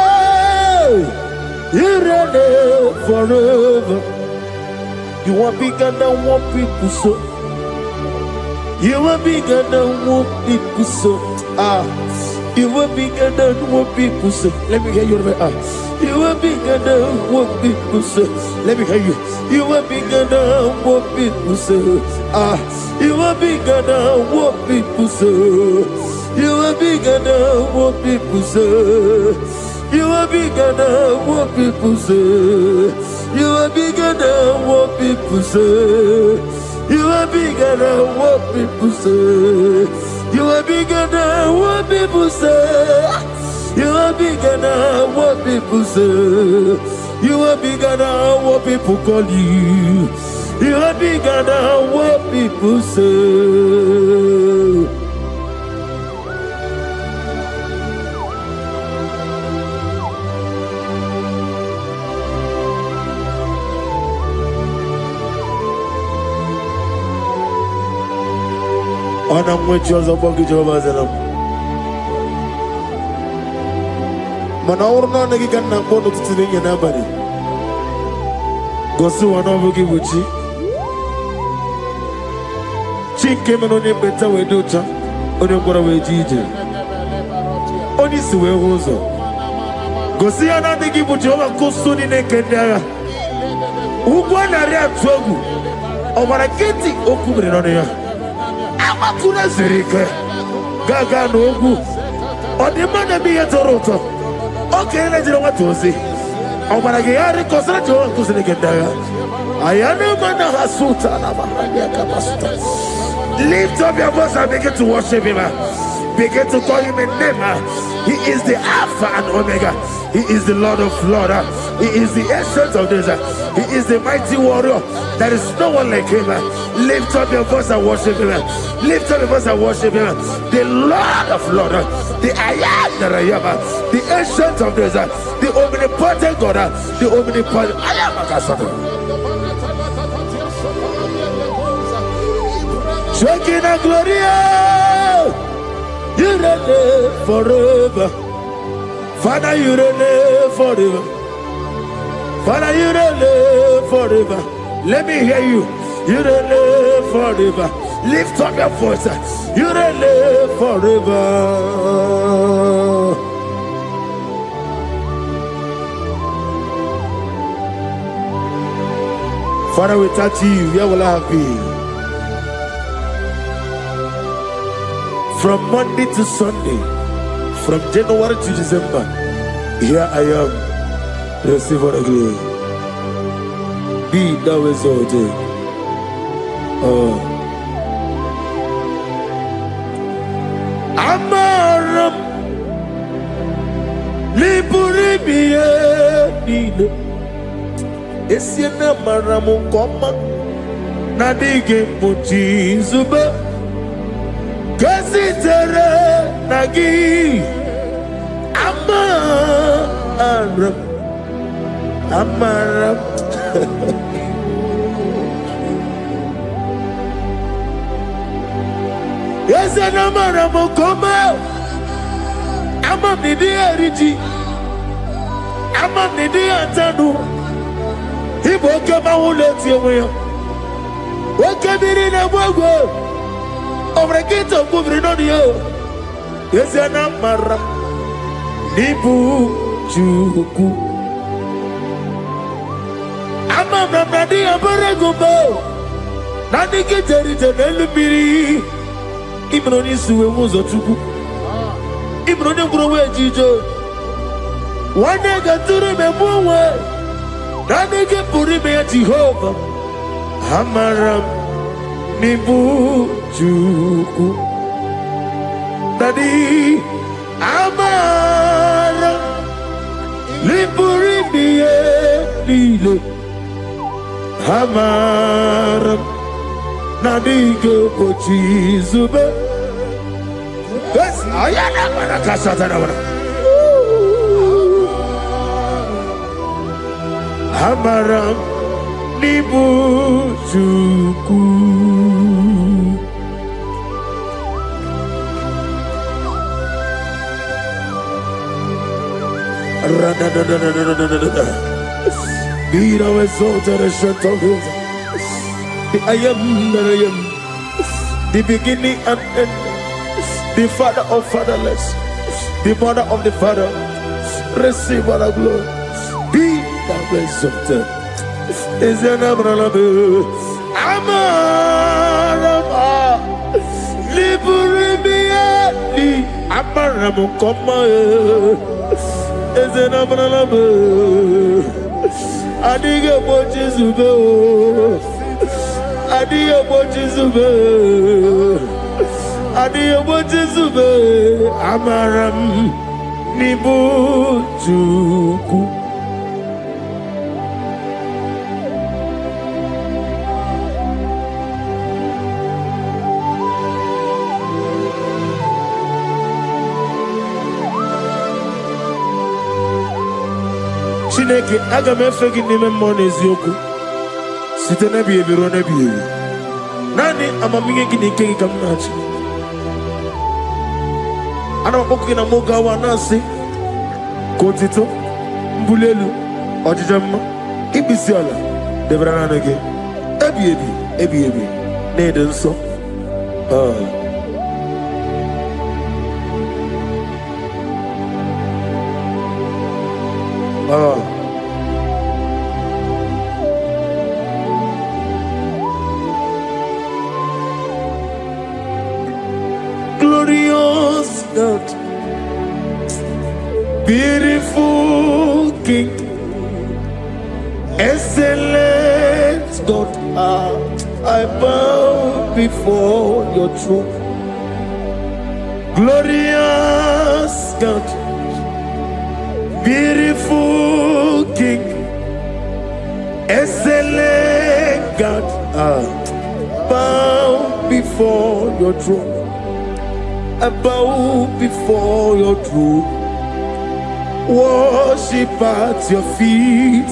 you reign forever. You are bigger than what people so. You are bigger than what people so. You are bigger than what people say. Let me hear you. You are bigger than what people say. Let me hear you. You are bigger than what people say. You are bigger than what people say. You are bigger than what people say. You are bigger than what people say. You are bigger than what people say. You are bigger than what people say. You are bigger than what people say. You are bigger than what people say. You are bigger than what people call you. You are bigger than what people say. Ana mwechoza bogi Jehovah zanam. Manawurna nagi kanna kono tutuninya nabari. Gosu wana bogi buchi. Chinke menone beta weducha. Oni ngora wejije. Oni siwe hozo. Gosi ana nagi buchi oba kusuni nekendaya. Ugwana ria twogu. Obara keti okubire noneya. Amakuna zirike gaga n'ogwu ọdịmma bi yetoroto oke na jiri nwatozi ọgbara gị ya rịkọsara ji ọwa nkụziri gị ndị agha ayana mana ha suta na mahadi akapasuta. Lift up your voice and begin to worship him. Begin to call him a name. He is the Alpha and Omega. He is the Lord of Lords. He is the Ancient of Days. He is the mighty warrior. There is no one like him. Lift up your voice and worship him. Lift up your voice and worship him. The Lord of Lords, the I am that I am, the Ancient of Days, the omnipotent God, the omnipotent I am. Shekinah Gloria, you reign forever. Father, you reign forever. Father, you reign forever. Let me hear you. You reign forever. Lift up your voice. You reign forever. Father, without you, where will I have been? From Monday to Sunday, from January to December, here I am. Receive all the glory. Be thou exalted. Amaram Liburibie Nino Esiena Maramu Koma Nadige Muchi Zuba Kasitere Nagi Amaram Yes, and Amaram Koma Amam Nidi Ariji Amam Nidi Antanu Ibo Kama Uleti Away Wakabiri Nawago Obregito Kubrinodio Yes, and Amaram Nibu Chuku Amam Nadi Abaragumbo Nadi Kiteri Tenelbiri Imroni suwe muzo tuku Imroni kurowe jijo Wane gaturu memuwe Nanige Purime Jehovah. Amaram Nibujuku. Daddy Amaram Nipurime Lilo. Amaram Nanige Pochizube. Yes, I am a Casatana. Amaram Nibujuku. Be thou exalted and shut of his. I am that I am, the beginning and end, the father of fatherless, the mother of the father. Receive all the glory. Be thou exalted. Is an umbrella. Amarama Liburibiati Amaramu Koma is an umbrella. Adiga Bochizube Adia Bochizube Adia Bochizube Amaram Nibujuku. Chineke aga m efe gị n'ime mmụọ na eziokwu site n'ebighị ebi ruo n'ebighị ebi. Naanị amamihe gị na ike gị ka m na-achị. Ana m akpọkụ gị na mụ gawa na-asị ka otito, mbuli elu, ọjịja mma, ikpisi ala debere naanị gị ebighị ebi ebighị ebi na-ede nsọ. Glorious God, beautiful King, excellent God, I bow before your throne. Glorious God, beautiful King, excellent God, bow before your throne. I bow before your throne, worship at your feet.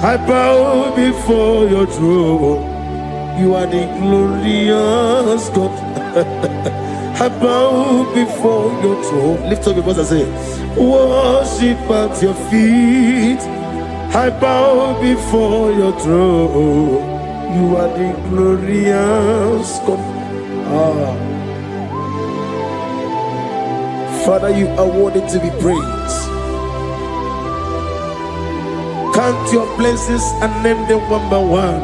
I bow before your throne. You are the glorious God. I bow before your throne. Lift up your voice and say, worship at your feet. I bow before your throne. You are the glorious God. Father, you are worthy to be praised. Count your blessings and name them one by one,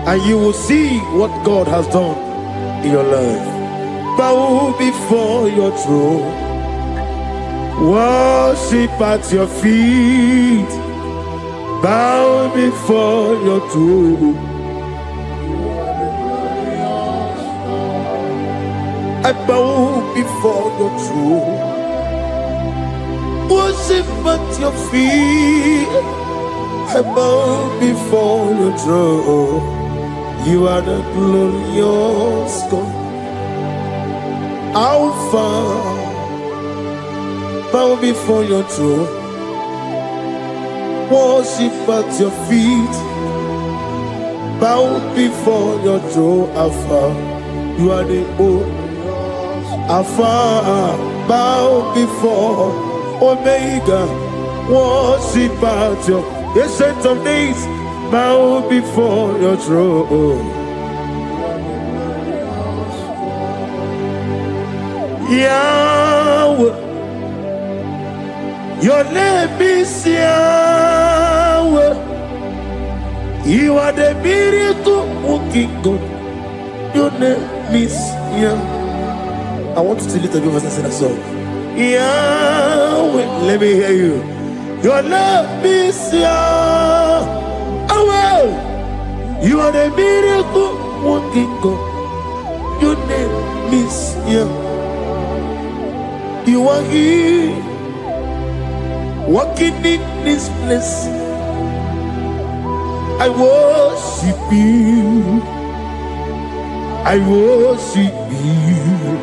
and you will see what God has done in your life. Bow before your throne, worship at your feet. Bow before your throne. I bow before your throne, worship at your feet. I bow before your throne. You are the glorious God. Alpha, bow before your throne, worship at your feet. Bow before your throne, Alpha. You are the old Alpha, bow before Omega, worship at your ancient of days, bow before your throne. Yahweh, your name is Yahweh. You are the miracle working God. Your name is Yahweh. I want you to lift up your voice and sing a song. Yahweh, let me hear you. Your love is Yahweh. Emmanuel, you are the miracle working God. Your name is here. You are here, walking in this place. I worship you. I worship you.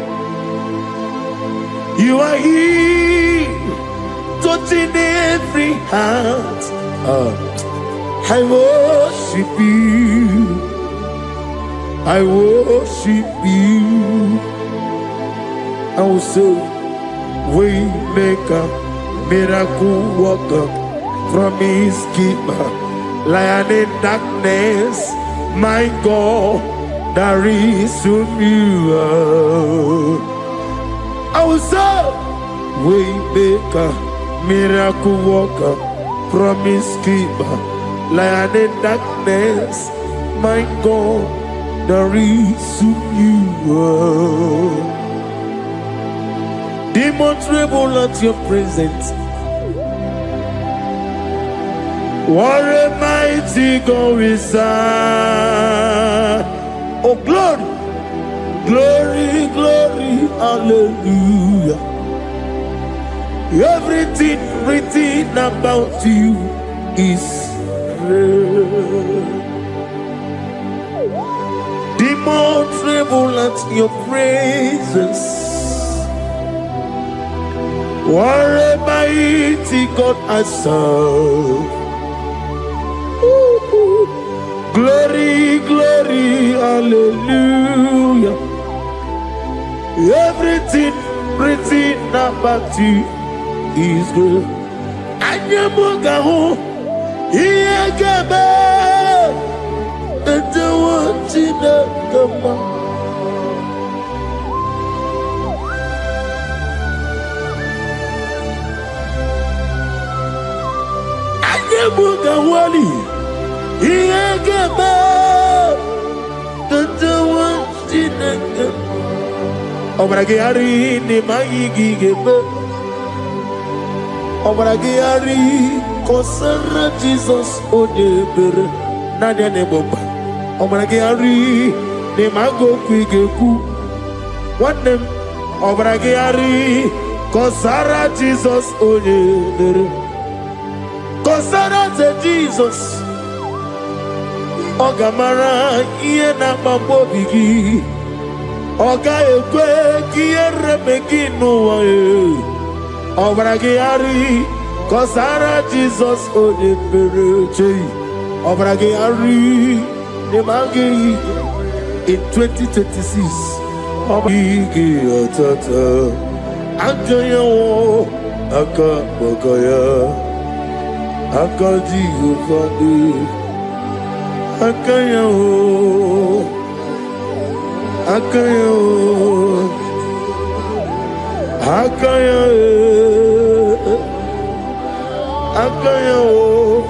You are here, touching every heart. I worship you. I worship you. I will say, Waymaker, miracle worker, promise keeper, lion in darkness, my God, there is whom you are. I will say, Waymaker, miracle worker, promise keeper, lion in darkness, my God, there is whom you are. Demons tremble at your presence. What a mighty God we serve. Oh, glory, glory, glory, hallelujah. Everything written about you is real. Demons tremble at your presence. What a mighty God I serve. Glory, glory, hallelujah. Everything written about you is good. Anyamugaho, Iyagaba, and the one in the come. Mugawali, Iyagaba, Tantawantinaka, Obragiari, Nimayigigaba, Obragiari, Kosara Jesus, Odeber, Nadia Neboba, Obragiari, Nimago Quigeku, one name, Obragiari, Kosara Jesus, Odeber. Kosara te Jesus, Ogamara iye na mambo bigi, Oga ekwe kiye remeki nuwa e, Obragi ari, Kosara Jesus ode pereche, Obragi ari, Nemagi in 2026, Obragi atata, Akaya wo, Akabakaya. Akaji ufadi, akaya o, akaya o, akaya e, akaya o.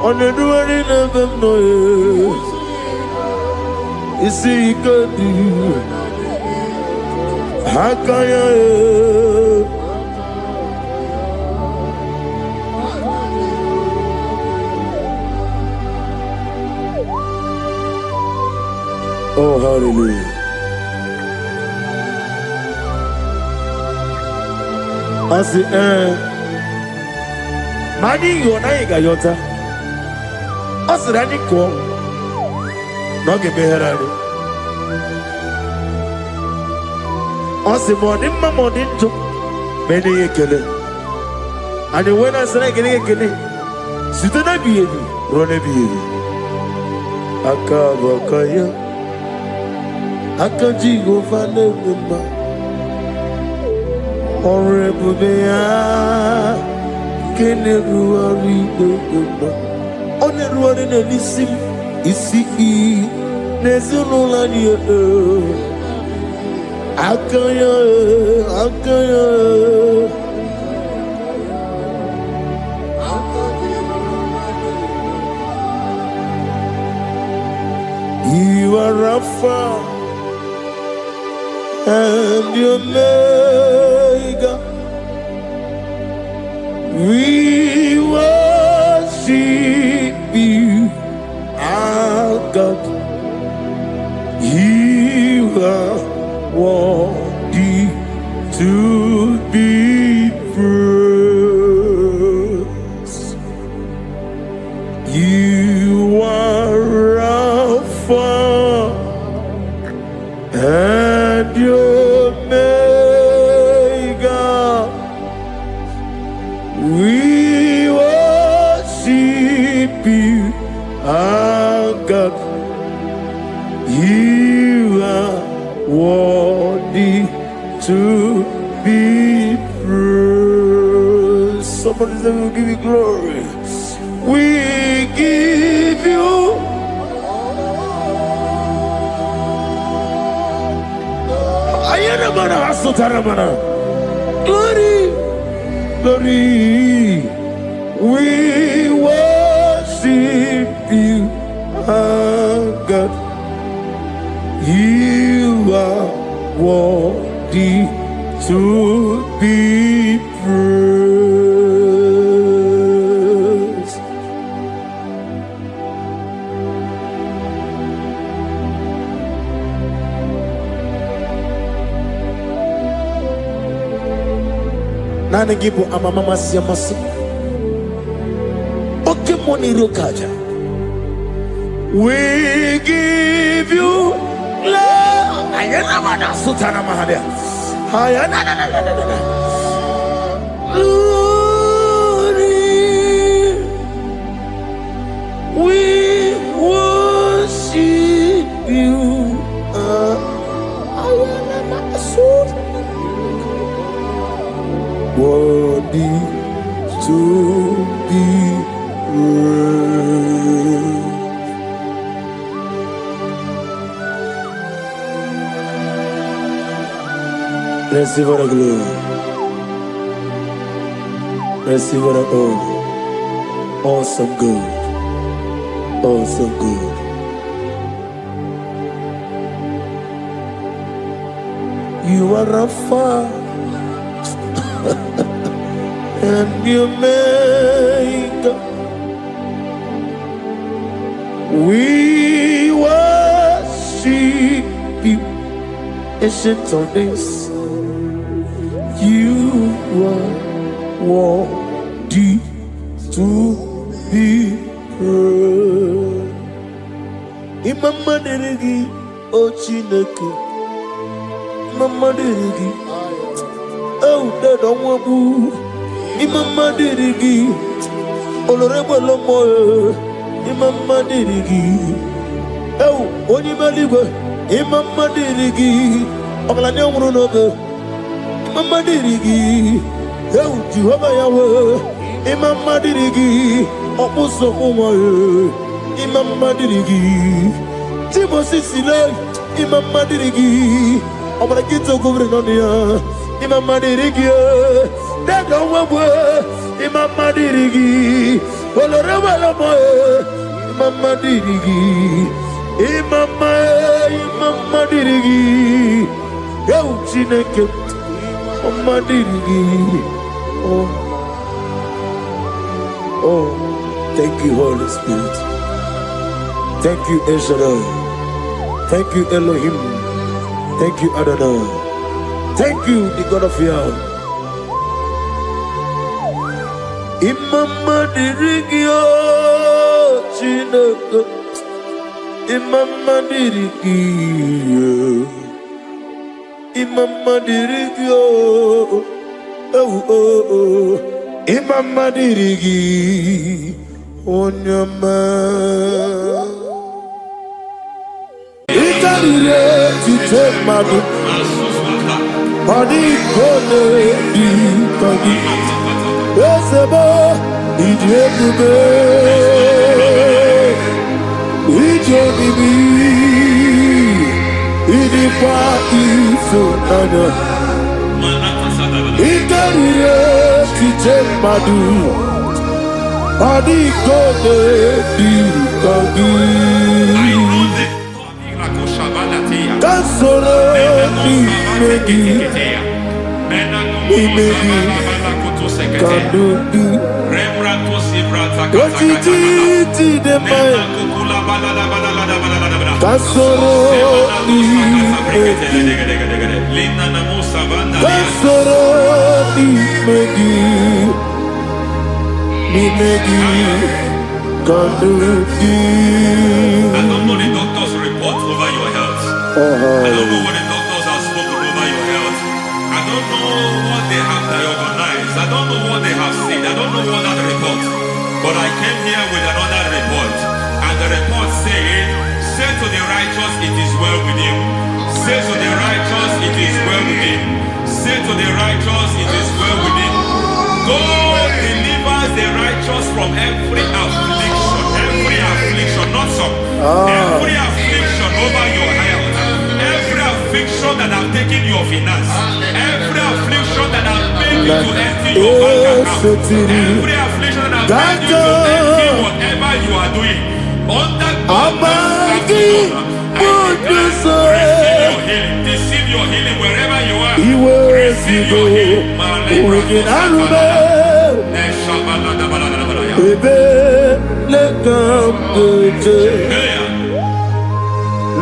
Oneduari never know. Isi ikadi, akaya e. Oh, hallelujah. As the Mani Yonaiga Yota. As the Raniko, not give me herari. As the morning, Mamodin took many a killer. And when I said, getting a killer, Sitana be it, Rone be it. Akabakaya. Akaji go fane mba Orebubea Kene ruari mba One ruari ne lisim Isi I Nezuno lani Akaya Akaya You are Rapha and your Omega, we worship to be praised. You are Alpha and Omega. We worship you, our God. You are worthy to be praised. Somebody say, we'll give you glory. We give you glory, glory. We worship you, our God. You are worthy to be praised. Nana gibo amamama siamasi. Okay, money rokaja. We give you love. Ayana mana sutana mahadia. Ayana na na na na na. Glory. We worship you. Ayana mana sutana. Worthy to be praised. Receive the glory. Receive the honor. Awesome God. Awesome God. You are Alpha and Omega. We worship you, ancient of days. You are worthy to be praised. Imama deregi o Chineke. Imama deregi o Dadonwabu. Imama deregi olorebo lomo. Imama deregi o Onimaligwe. Imama deregi obalanye omurunobe. Imama dirigi, eu Jehovah Yahweh. Imama dirigi, opuso umoye. Imama dirigi, Timosi sile. Imama dirigi, obarakito kubrinonia. Imama dirigi, dada wabwe. Imama dirigi, oloreba lomoye. Imama dirigi, imama dirigi, eu Chineke. Oh, thank you, Holy Spirit. Thank you, El Shaddai. Thank you, Elohim. Thank you, Adonai. Thank you, the God of Yahweh. Imama dirigio, Chineke. Imama dirigio. Imama dirigio, oh, Imama dirigi, onyama. Ikarire titemadu, padi kone di kagi, esebo idiekube, idionibi. Idipa isonana Ikarire titemadu Adikone dikagi Kasoro imegi Kandudu Kotiti demai Kasoro imegi Kasoro ni megi kanduki. I don't know the doctor's report over your health. I don't know what the doctors have spoken over your health. I don't know what they have diagnosed. I don't know what they have said. I don't know what that report. But I came here with another report. And the report said, say to the righteous, it is well with him. Say to the righteous, it is well with him. Say to the righteous, it is well with him. God delivers the righteous from every affliction, not some. Every affliction over your health, every affliction that have taken your finance, every affliction that have made you to empty your bank account, every affliction that have made you to empty whatever you are doing. Under God, receive your healing. Receive your healing wherever you are. Receive your healing.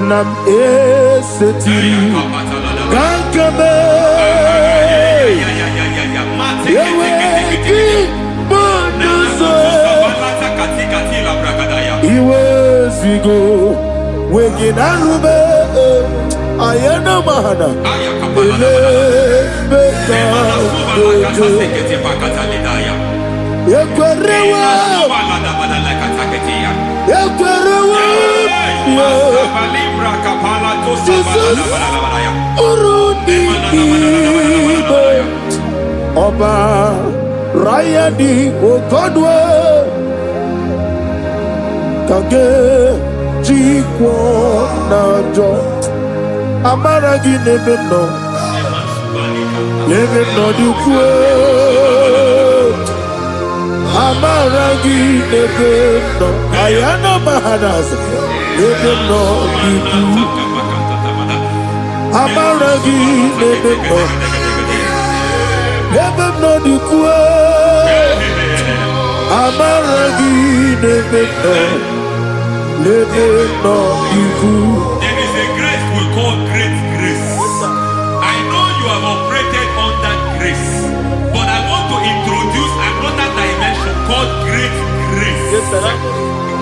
Nam esetiri kankame yeweki bonuso iwezigo weginarube ayana mahana ele beka yekwerewa Jesus Urundi Oba Rayadi Ogodwe Kage Jikwo Najo Amaragi Nebeno Nebeno Dukwe Amaragi Nebeno Ayana Mahanas Nebeno Dukwe Amaragi Nebeno Nebeno Dukwe Amaragi Nebeno Nebeno Dukwe. There is a grace we call great grace. I know you have operated under grace, but I want to introduce another dimension called great grace. Yes, sir.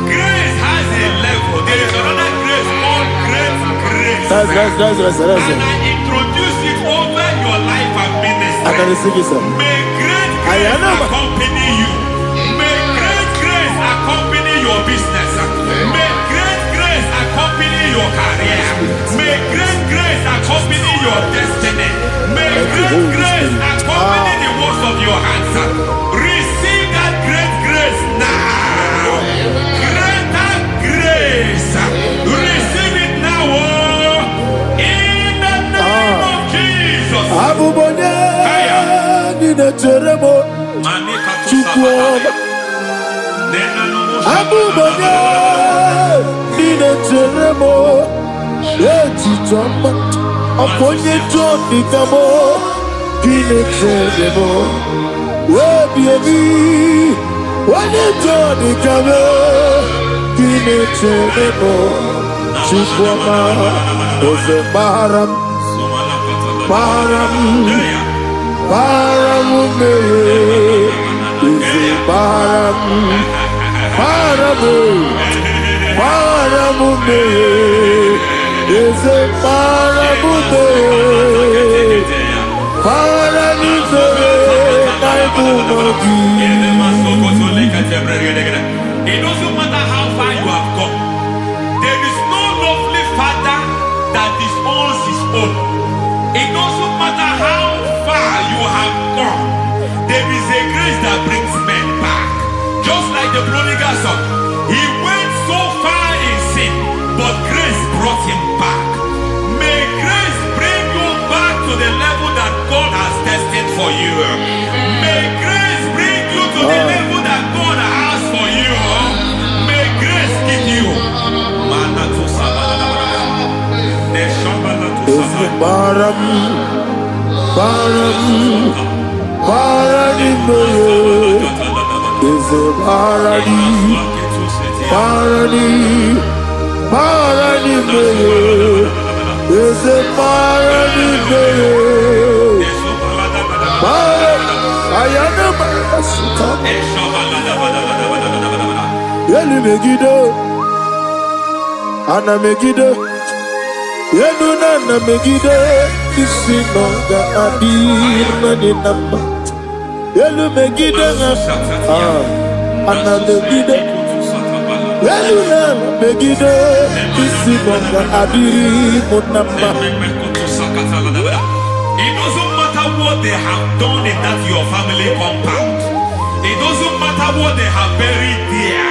Grace has a level. There is another grace called great grace. That's and I introduce it over your life and ministry. I can receive it, sir. May great grace accompany you. May great grace accompany your business. May great grace accompany your career. May great grace accompany your destiny. May great grace accompany the works of your hands. Receive that great grace now. Greater grace. Receive it now. In the name of Jesus. Abubonye Nina Teremo Chukwoma Abubonye Nina Teremo Echitoma Aponye Toni Kamo Kine Teremo Webi Wane Toni Kamo Kine Teremo Chukwoma Ose Baram Param Paramume Paramume is a Paramume It doesn't matter how far you have gone. There is no lovely father that disowns his own. It doesn't matter how far you have gone. There is a grace that brings men back. Just like the prodigal son. He went so far in sin, but grace brought him back. May grace bring you back to the level that God has destined for you. May grace bring you to the level that God has for you. May grace give you. Ayana Masita. Yelu Megido. Ana Megido. Yelu Nana Megido. Isinonga Adina Ninamba. Yelu Megido. Ana Megido. Yelu Nana Megido. Isinonga Adina Ninamba. It doesn't matter what they have done in that your family compound. It doesn't matter what they have buried there.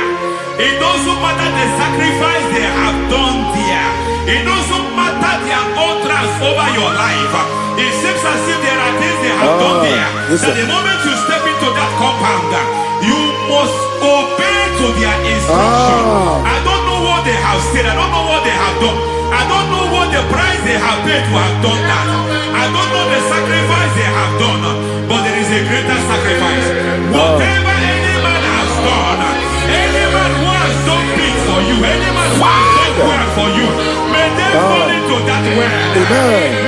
It doesn't matter the sacrifice they have done there. It doesn't matter their utterance over your life. It seems as if there are things they have done there. That the moment you step into that compound, you must obey to their instruction. I don't know what they have said. I don't know what they have done. I don't know what the price they have paid to have done that. I don't know the sacrifice they have done, but there is a greater sacrifice. Whatever any man has done, any man who has done big for you, any man who has done well for you, may they fall into that well.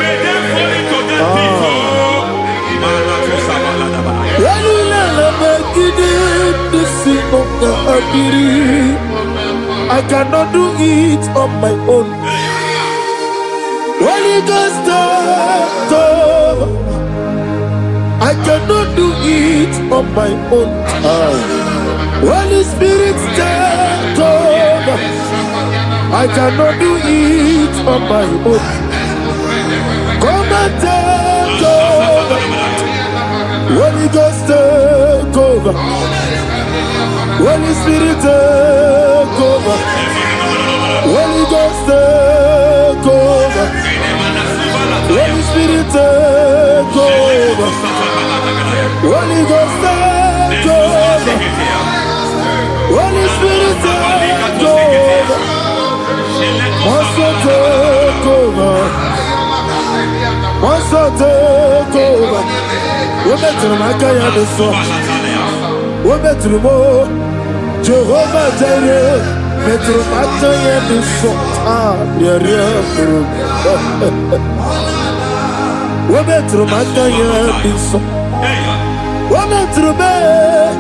May they fall into that pit. I cannot do it on my own. Holy Ghost, I cannot do it on my own. Holy Spirit, take over. I cannot do it on my own. Come and take over. Holy Ghost, take over. Holy Spirit, take over. Holy Ghost, take over. Holy Spirit, take over. Holy Ghost, take over. Holy Spirit, take over. Also take over. Also take over. We better make a the song. We better more. Jehovah Jireh. Better make a the song. We better make a the song. We better make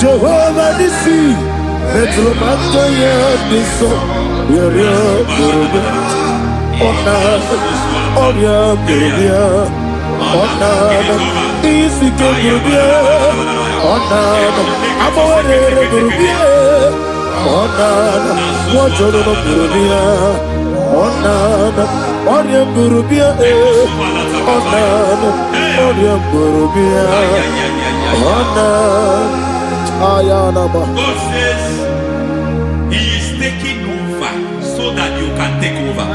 Jehovah Nissi. Better make a the song. God says He is taking over so that you can take over.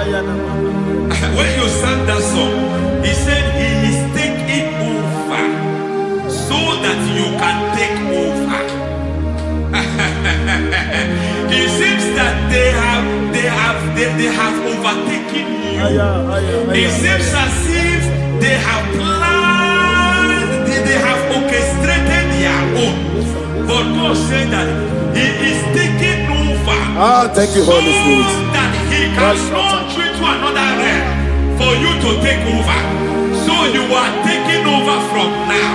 When you sang that song, He said He is taking over so that you can take over. It seems that they have overtaken you. It seems as if they have planned, they have orchestrated their own. But God said that He is taking over. Thank you, Holy Spirit. So that He can launch you to another realm for you to take over. So you are taking over from now.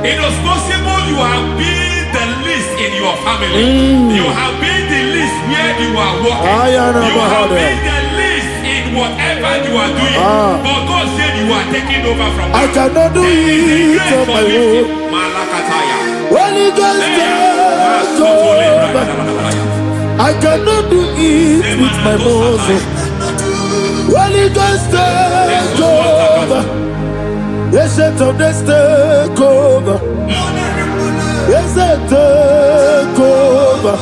It is possible you have been the least in your family. You have been the least where you are working. You have been the least in whatever you are doing. But God said you are taking over from now. I cannot do it on my own. Holy Ghost, take over. I cannot do it with my muscle. Holy Ghost, take over. Yes, of this take over. Yes, take over.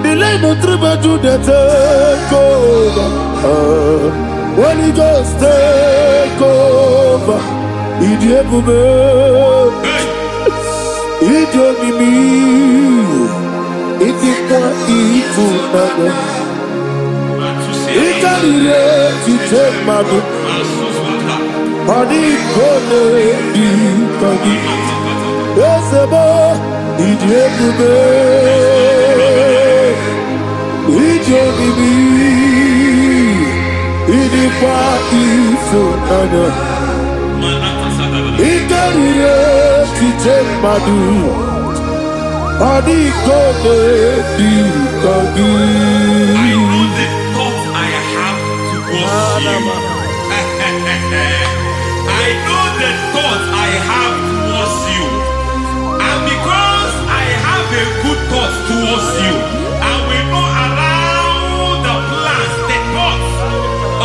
Delay no trouble to the take over. Holy Ghost, take over. Madu. Adi Kode Di Kagi. I know the thoughts I have towards you. I know the thoughts I have towards you. And because I have a good thought towards you, I will not allow the plans, the thoughts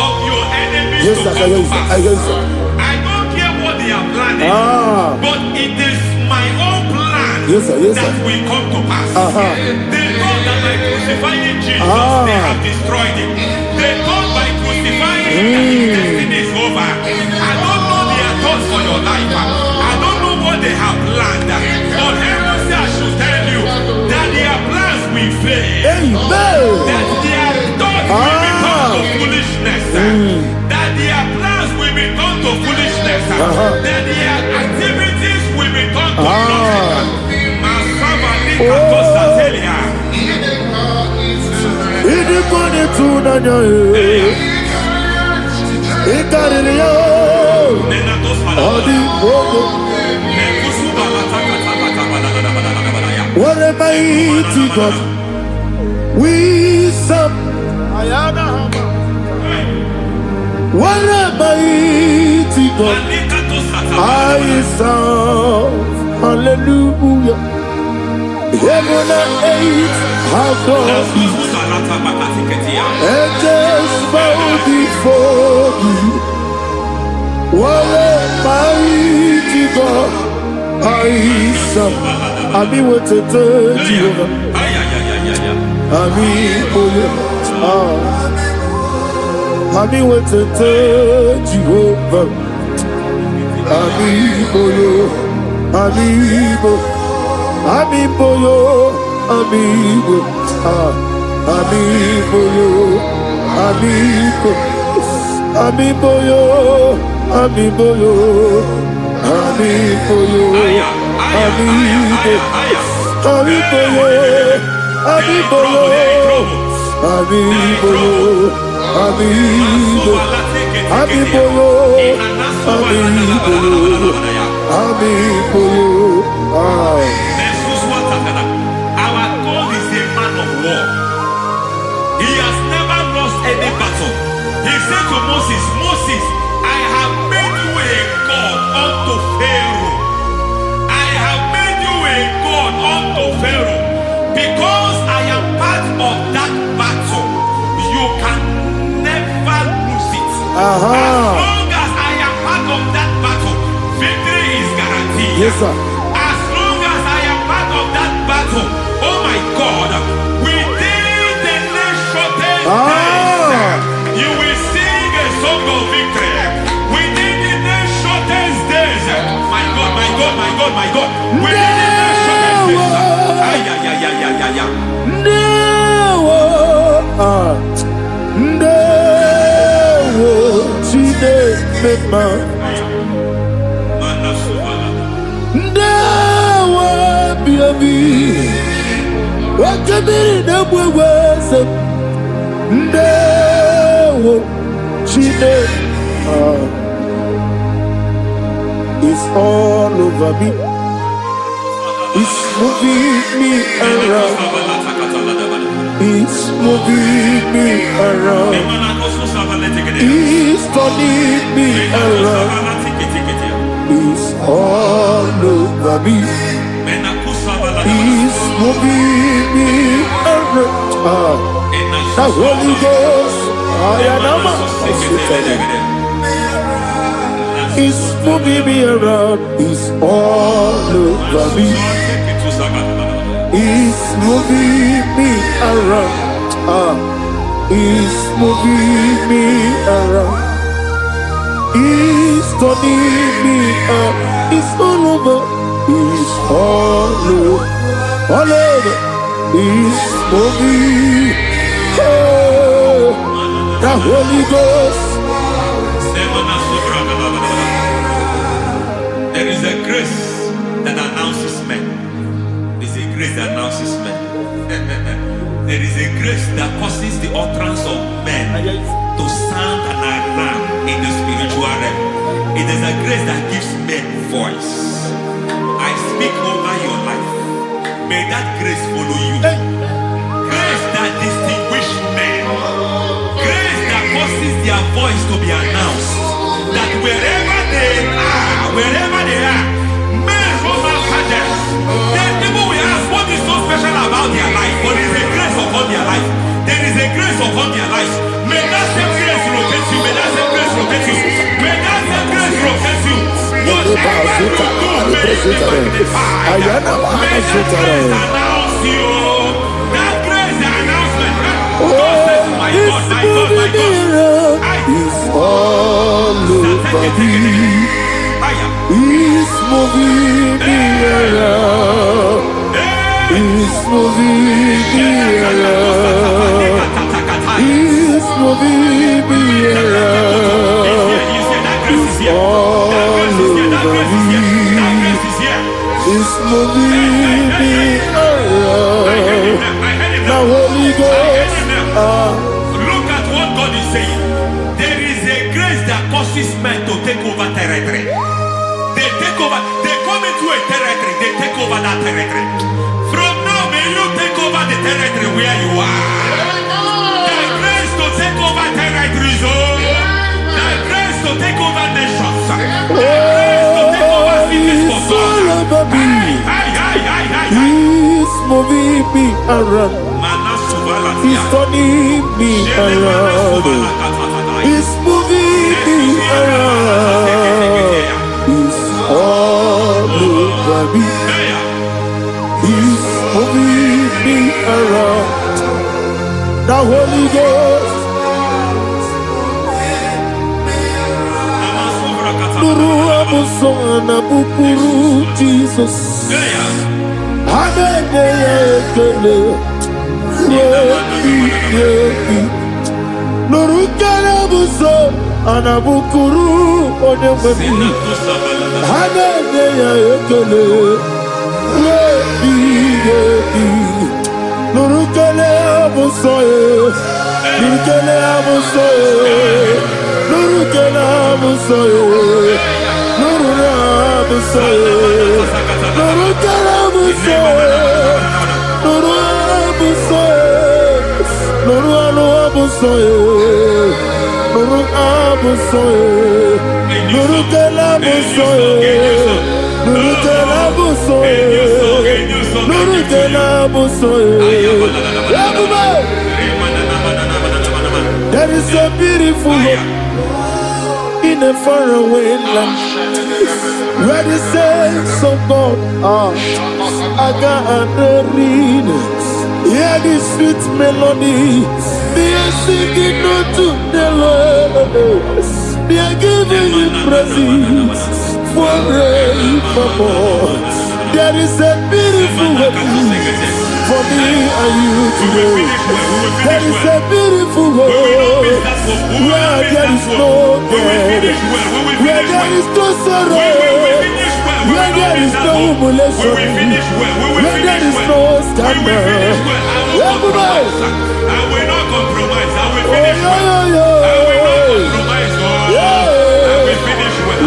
of your enemies to come to pass. I don't care what they are planning, but it is my own plan that will come to pass. They thought that by crucifying Jesus, they have destroyed him. They thought by crucifying him that his destiny is over. I don't know their thoughts for your life. I don't know what they have planned. But heaven says I should tell you that their plans will fail. That their thoughts will become to foolishness. That their plans will become to foolishness. That their activities will become to nothing. What a mighty God we serve. What a mighty God I serve. Hallelujah. Heaven and earth have gone, and just bow before you. What a mighty God I serve. I mean, what a third Jehovah. I mean, I mean, what a third Jehovah. I mean, amigo, amigo, amigo, amigo, amigo, amigo, amigo, Our God is a man of war. He has never lost any battle. He said to Moses, Moses, I have made you a God unto Pharaoh. I have made you a God unto Pharaoh. Because I am part of that battle, you can never lose it. As long as I am part of that battle, victory is guaranteed. Yes, sir. As long as I am part of that battle, oh my God, within the next shortest days, you will sing a song of victory. Within the next shortest days, my God, my God, my God, my God. Within the next shortest It's all over me. It's moving me around. It's moving me around. It's turning me around. It's all over me. It's moving me around. The Holy Ghost, it's moving me around. It's all over me. It's moving me around. It's moving me around. It's turning me up. It's all over. It's all over. All over. It's moving. Oh, the Holy Ghost. There is a grace that announces men. There is a grace that announces men. There is a grace that causes the utterance of men to sound an alarm in the spiritual realm. It is a grace that gives men voice. I that grace follow you. Grace that distinguish men. Grace that causes their voice to be announced. That wherever they are, men Roman fathers, then people will ask what is so special about their life. But there is a grace upon their life. There is a grace upon their life. May that same grace locate you. May that same grace locate you. May that same grace locate you. Whatever you do, may it be magnified. May that grace announce you. That grace, the announcement. God says, my God, my God, my God. It's all over me. It's moving me around. It's moving me around. It's moving me around. It's all over me. It's moving me around. Now Holy Ghost. Look at what God is saying. There is a grace that causes men to take over territory. They take over. They come into a territory. They take over that territory. From now, may you take over the territory where you are. The grace to take over territories. The grace to take over nations. The grace to take over cities for God. He's moving me around. He's turning me around. He's moving me around. He's all over me. He's moving me around. The Holy Ghost. Nuru amusona bukuru Jesus. Amen. Nurukana buso anabukuru onememi hanene ya ekele rebi nurukana buso nurukana buso nurukana buso nurukana buso nurukana buso Nuru abusoye, Nuru abusoye, Nuru kelabusoye, Nuru kelabusoye, Nuru kelabusoye. There is a beautiful hope in a faraway land where the saints of God are gathering. Hear the sweet melody. They are singing unto the Lord. They are giving you praise forevermore. There is a beautiful hope for me and you today. There is a beautiful hope where there is no death, where there is no sorrow, where there is no humiliation, where there is no scandal. I will not compromise. I will finish well. I will not compromise. I will finish well.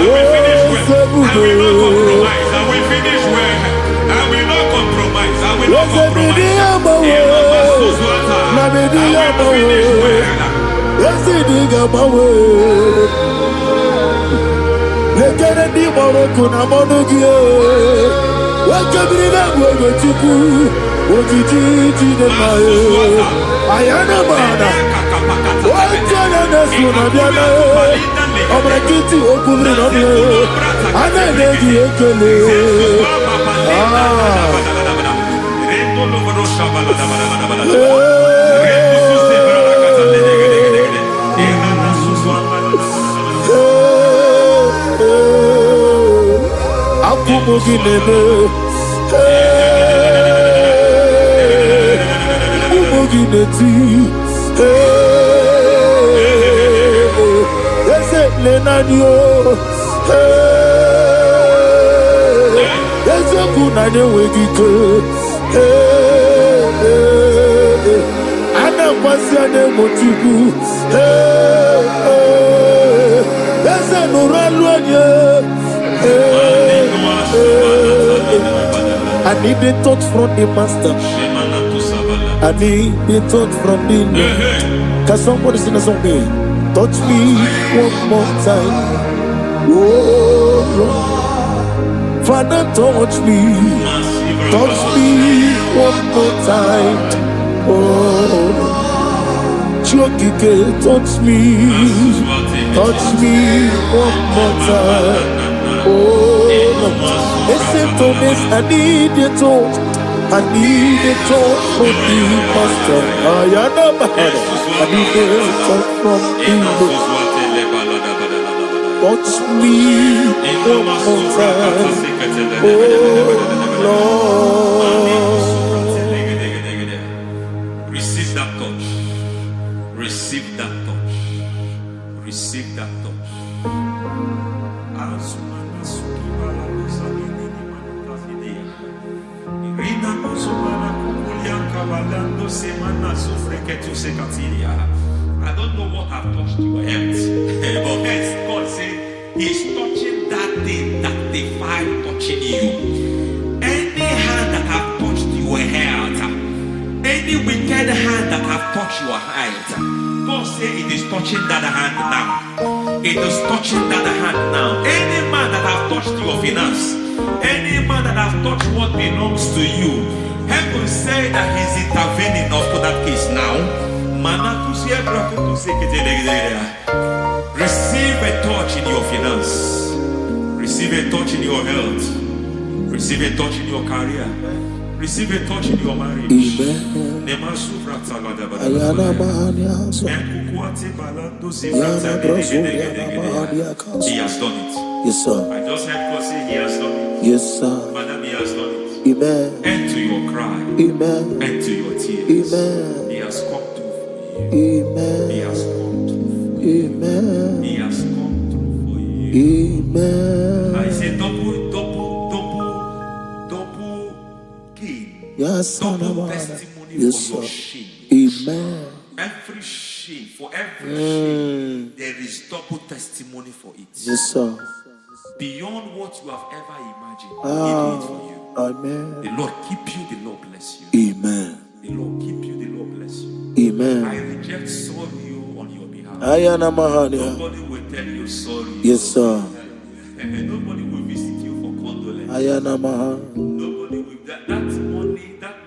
I will finish well. I will not compromise. I will finish well. I will not compromise. I will not compromise. I will finish well. Ayana mana, wajana nasuna biana, omrakiti okubri nani, ananegi ekele. Akumugi nene. Umogineti, ese lenanyo, ese kunanye wegike, ana kwasi ane motiku, ese nuraluanye, I need a touch from the master. I need a touch from the Lord. Can somebody sing a song here? Touch me one more time. Oh Lord, Father, touch me one more time. Oh, Chokike, touch me one more time. Oh, listen to this, I need a touch from the master. I need a touch from the Lord. Touch me one more time. Oh, Lord. Receive that touch. Receive that touch. Receive that touch. I don't know what have touched your health, but hence God said He's touching that thing that defied touching you. Any hand that have touched your health, any wicked hand that have touched your health, God said it is touching that hand now. It is touching that hand now. Any man that have touched your finance, any man that have touched what belongs to you, heaven say that He's intervening to that case now. Receive a touch in your finance. Receive a touch in your health. Receive a touch in your career. Receive a touch in your marriage. Amen. He has done it. Yes, sir. I just heard God say He has done it. Yes, sir. Madam, He has done it. Amen. End to your cry. Amen. End to your tears. Amen. He has come through for you. Amen. He has come through for you. Amen. He has come through for you. Amen. I say double gain. Yes, double testimony yes, for your sir. shame. Amen. Every shame, for every shame, there is double testimony for it. Yes, sir. Beyond what you have ever imagined, He did it for you. Amen. The Lord keep you, the Lord bless you. Amen. The Lord keep you, the Lord bless you. Amen. I reject sorry on your behalf. Nobody will tell you sorry. Yes, sir. Nobody will visit you for condolence. Nobody will. That money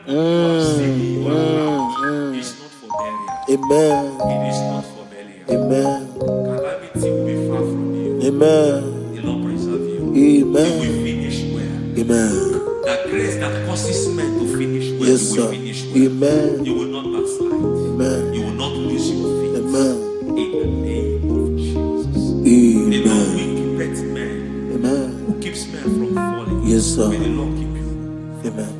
you have saved, you have is not for burial. Amen. It is not for burial. Amen. Calamity will be far from you. Amen. The Lord preserve you. Amen. You will finish well. Amen. That grace that causes men to finish well, Yes, you will sir. finish well. Amen. You will not backslide. Amen. You will not lose your faith. Amen. In the name of Jesus. Amen. The Lord will keep men. Amen. Who keeps men from falling? Yes, sir. May the Lord keep you. Amen.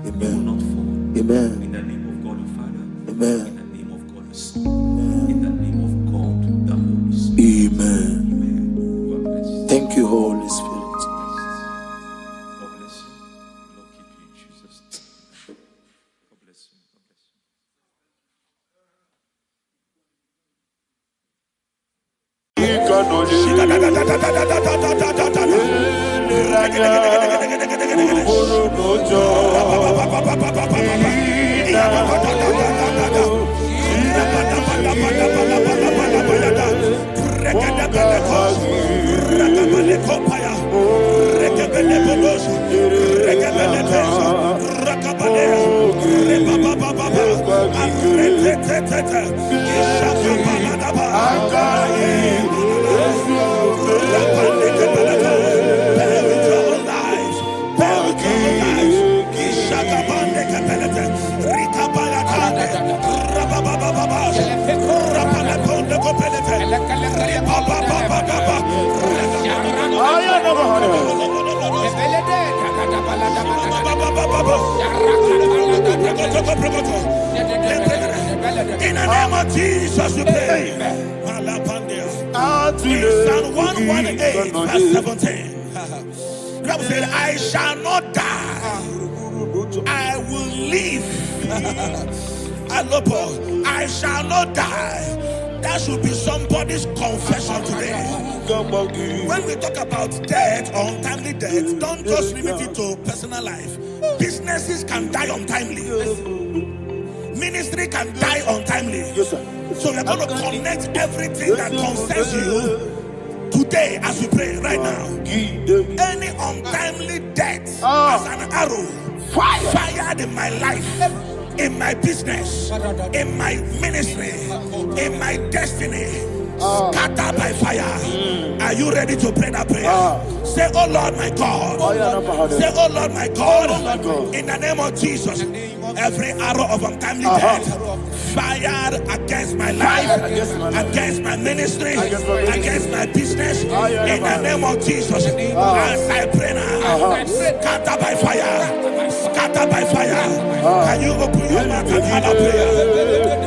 You will Amen. not fall. Amen. In the name of God the Father. Amen. In the name of God the Son. In the name of God the Holy Spirit. Amen. Amen. You are blessed. Thank you, Holy Spirit. God bless you. The Lord keep you in Jesus' name. God bless you. God bless you. In the name of Jesus, we pray. Psalm 118, verse 17. The Bible said, I shall not die, I will live. I shall not die. That should be somebody's confession today. When we talk about death or untimely death, don't just limit it to personal life. Businesses can die untimely. Ministry can die untimely. So we're going to connect everything that concerns you today as we pray right now. Any untimely death as an arrow fired in my life, in my business, in my ministry, in my destiny, scattered by fire. Are you ready to pray that prayer? Say, oh Lord my God. Say, oh Lord my God. In the name of Jesus, every arrow of untimely death fired against my life, against my ministry, against my business, in the name of Jesus, as I pray now, scattered by fire, scattered by fire. Can you open your mouth and have a prayer?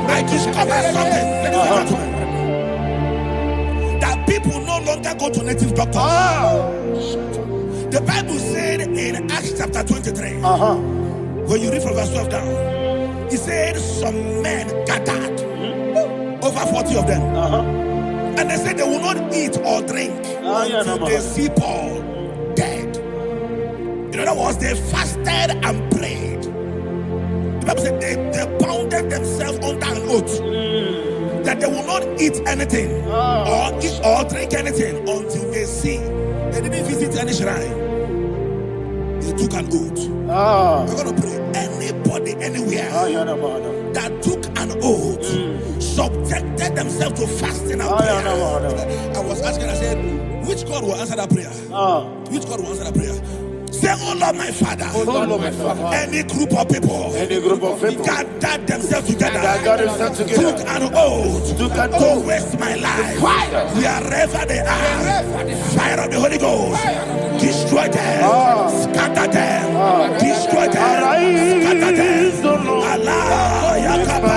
I discovered something that people no longer go to native doctors. The Bible said in Acts chapter 23, when you read from verse 12 down, it said some men gathered, over 40 of them, and they said they will not eat or drink until they see Paul dead. In other words, they fasted and prayed. The Bible said they bounded themselves under an oath that they will not eat anything or drink anything until they see. They didn't visit any shrine. They took an oath. We're going to pray. Anybody, anywhere that took an oath, subjected themselves to fasting and prayer. I was asking, I said, which God will answer that prayer? Which God will answer that prayer? Say, oh Lord my Father, any group of people gathered themselves together, took an oath to waste my life. Wherever they are, fire of the Holy Ghost, destroy them, scatter them, destroy them, scatter them. Allah, Yakaba,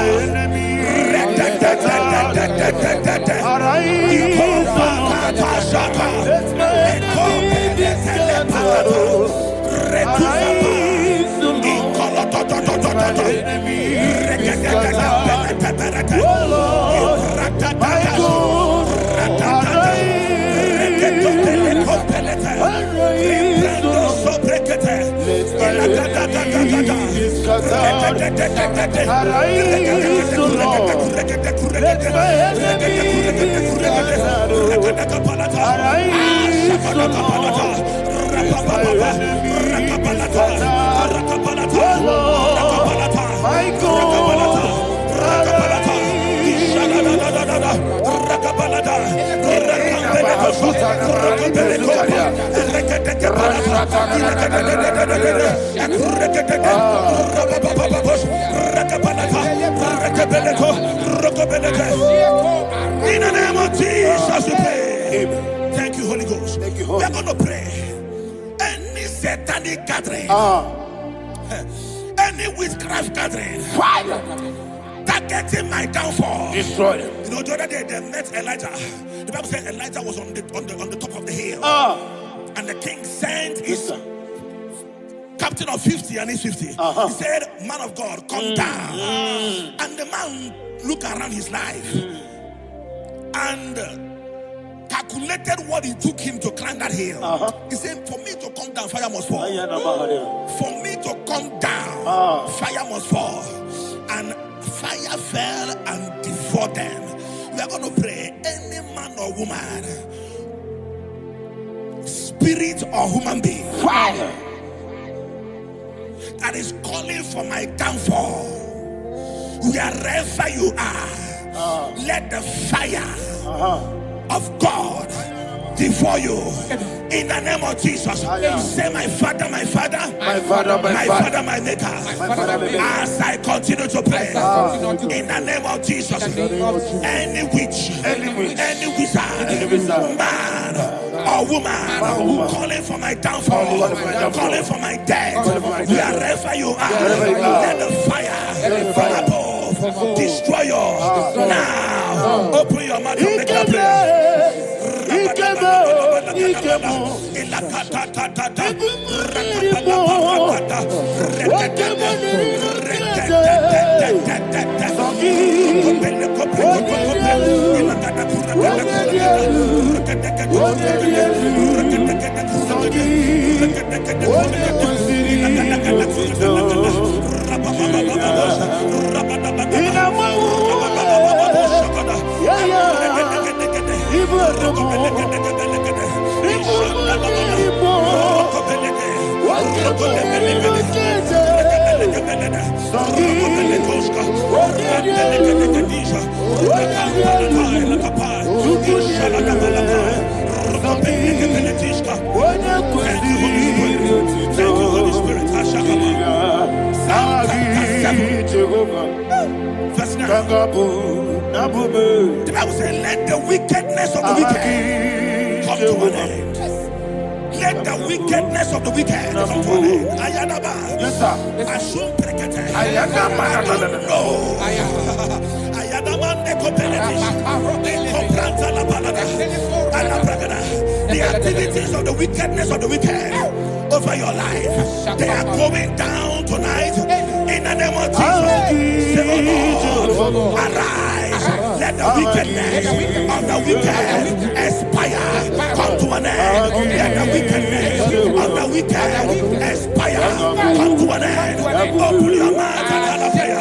in the name of Jesus we pray. Thank you, Holy Ghost. Thank you, Holy. We're going to pray. Any satanic gathering, any witchcraft gathering, fire, targeting my downfall, destroy them. You know, the other day they met Elijah. The Bible said Elijah was on the top of the hill, and the king sent his captain of 50 and his 50. He said, man of God, come down. And the man looked around his life and calculated what it took him to climb that hill. He said, for me to come down, fire must fall. For me to come down, fire must fall. And fire fell and devoured them. We are going to pray. Any man or woman, spirit or human being, fire, that is calling for my downfall, wherever you are, Let the fire of God devour you in the name of Jesus. Say, my Father, my Father, My Father, my Father, my Maker. As I continue to pray in the name of Jesus, any witch, any wizard, man or woman calling for my downfall, calling for my death, wherever you are, let the fire from above destroy you now. Open your mouth and make a prayer. The Bible says, let the wickedness of the wicked come to an end. Let the wickedness of the wicked come to an end. Ayadaba. Yes, sir. Assume prekete. Ayadaba. No. Ayadaba ne kopeletis. Ne kompranta la balada. Ala bragada. The activities of the wickedness of the wicked over your life, they are going down tonight in the name of Jesus. Say, oh Lord, arise. Let the wickedness of the wicked expire. Come to an end. Let the wickedness of the wicked expire. Come to an end. Open your mouth and have a prayer.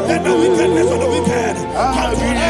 Let the wickedness of the wicked come to an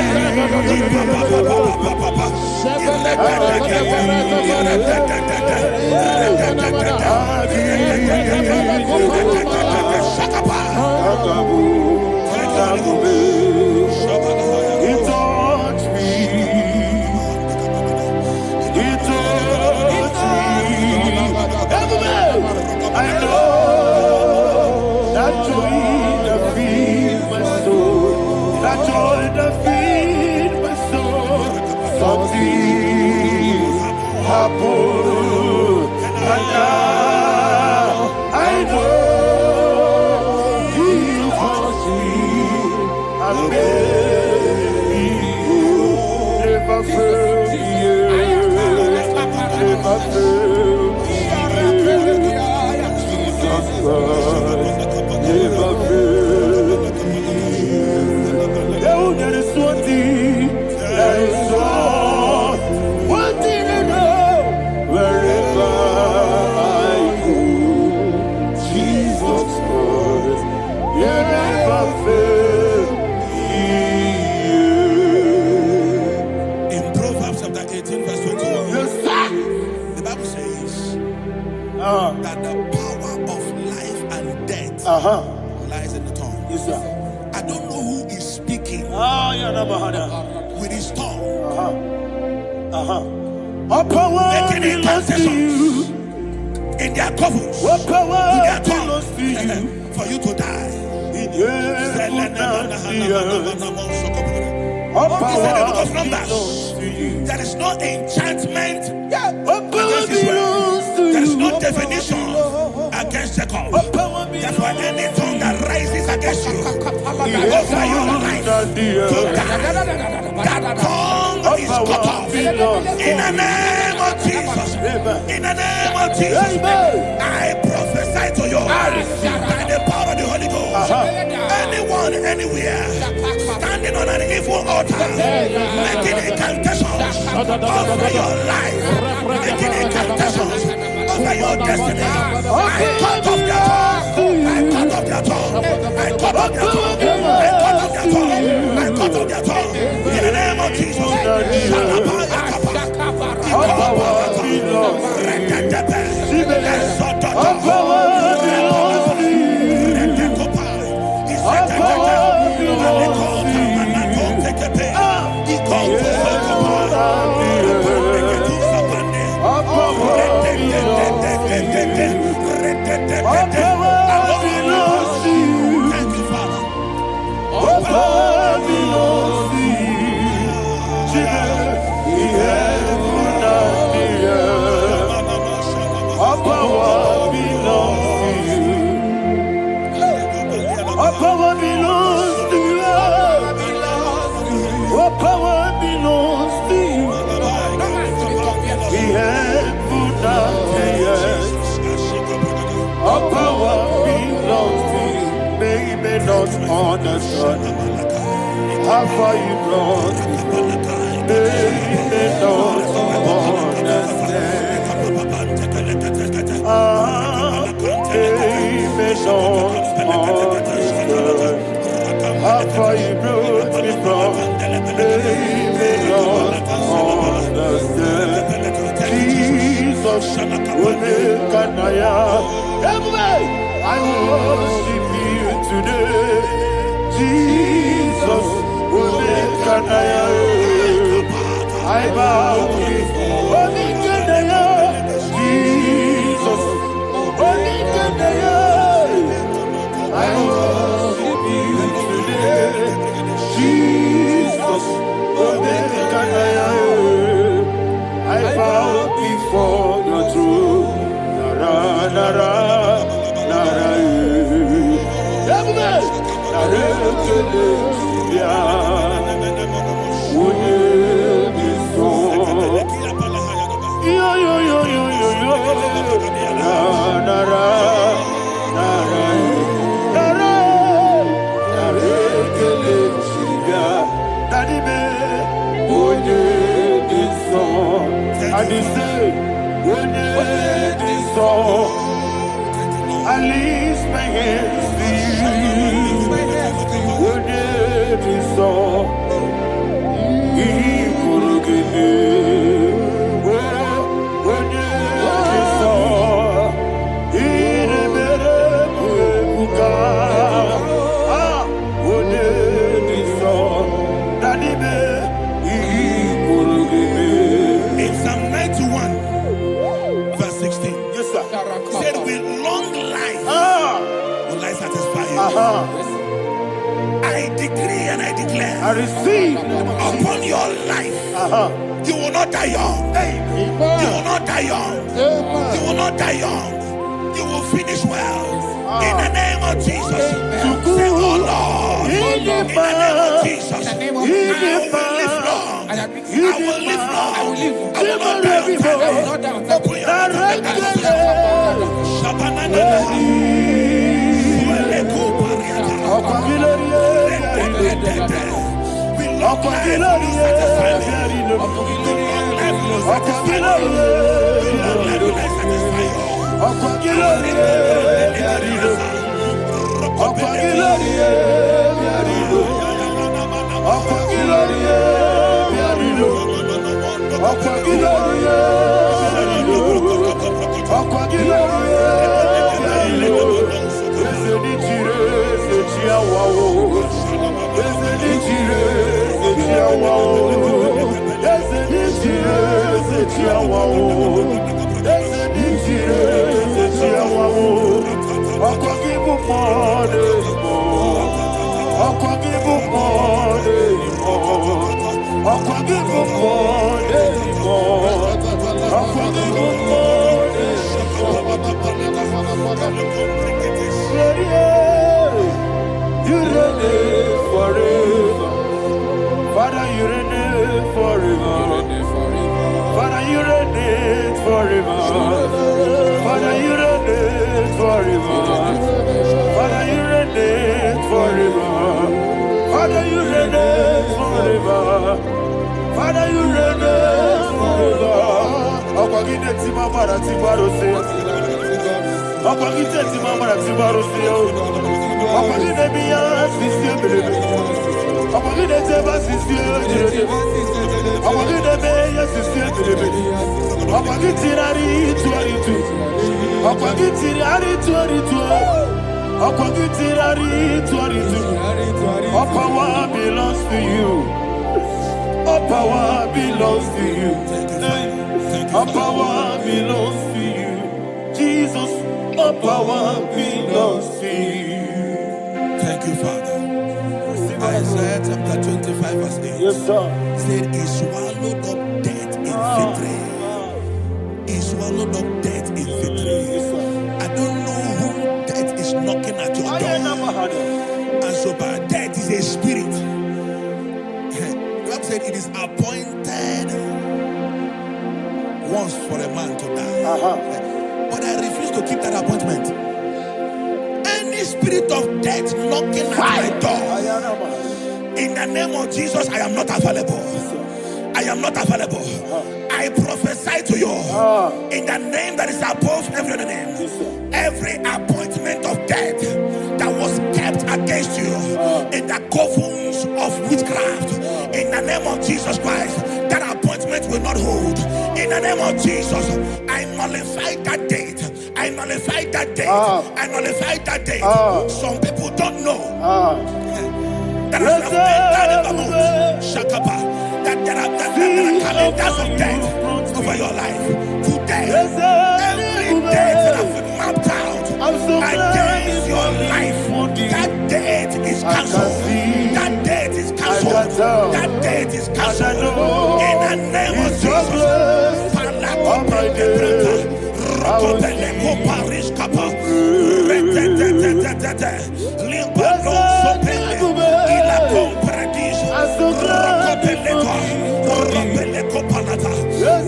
that the power of life and death lies in the tongue. Yes, sir. I don't know who is speaking with his tongue, making intercessions in their covens with their tongue for you to die. He said in the book of Numbers, there is no enchantment against Israel. There is no definition against Jacob. Therefore, any tongue that rises against you over your life to die, that tongue cut off. In the name of Jesus. In the name of Jesus. I prophesy to you by the power of the Holy Ghost. Anyone, anywhere, standing on an evil altar, making incantations over your life, making incantations over your destiny. I cut off their tongue. I cut off their tongue. I cut off their tongue. I cut off their tongue. I cut off their tongue. In the name of Jesus. Understand how far you brought me. They don't understand. They may not understand how far you brought me from. They may not understand. Jesus, will make an I worship you today. Jesus, will make an I bow before Jesus, will make an I worship you today. Jesus, will make an I bow before your throne. Nara, nara. I lift my hands to you. When it is all, he will give me. When it is all, he will when it is all, that he will give me. In Psalm 91, verse 16, yes, sir. Said with long life will I satisfy you. I decree and I declare, I receive upon your life, you will not die young. You will not die young. You will not die young. You will finish well. In the name of Jesus. Say, oh Lord, in the name of Jesus, I will live long. I will live long. I will not die on time. You reign forever, Father. You reign forever. forever. Father, you reign forever. Father, you reign forever. Father, you reign forever. Okwagide timamara tibarose. Okwagide timamara tibarose. Okwagide biya sisi. Okwagide teba sisi. Okwagide beya sisi. Okwagide rari tuaritu. Okwagide rari tuaritu. Okwagide rari tuaritu. All power belongs to you. All power belongs to you. All power belongs to you. Jesus, all power belongs to you. Thank you, Father. Isaiah chapter 25 verse 8. Yes, sir. Said he swallowed up death in victory. He swallowed up death in victory. I don't know who death is knocking at your door. And so, but death is a spirit. God said it is appointed once for a man to die. But I refuse to keep that appointment. Any spirit of death knocking at my door, in the name of Jesus, I am not available. I am not available. I prophesy to you in the name that is above every other name. Every appointment of death that was kept against you in the covens of witchcraft, in the name of Jesus Christ, that appointment will not hold. In the name of Jesus, I nullify that date. I nullify that date. I nullify that date. Some people don't know that as of Shakapa, that there are calendars of death over your life. Today, every date that have been mapped out against your life, that date is cancelled. That date is cancelled. That date is cancelled. In the name of Jesus.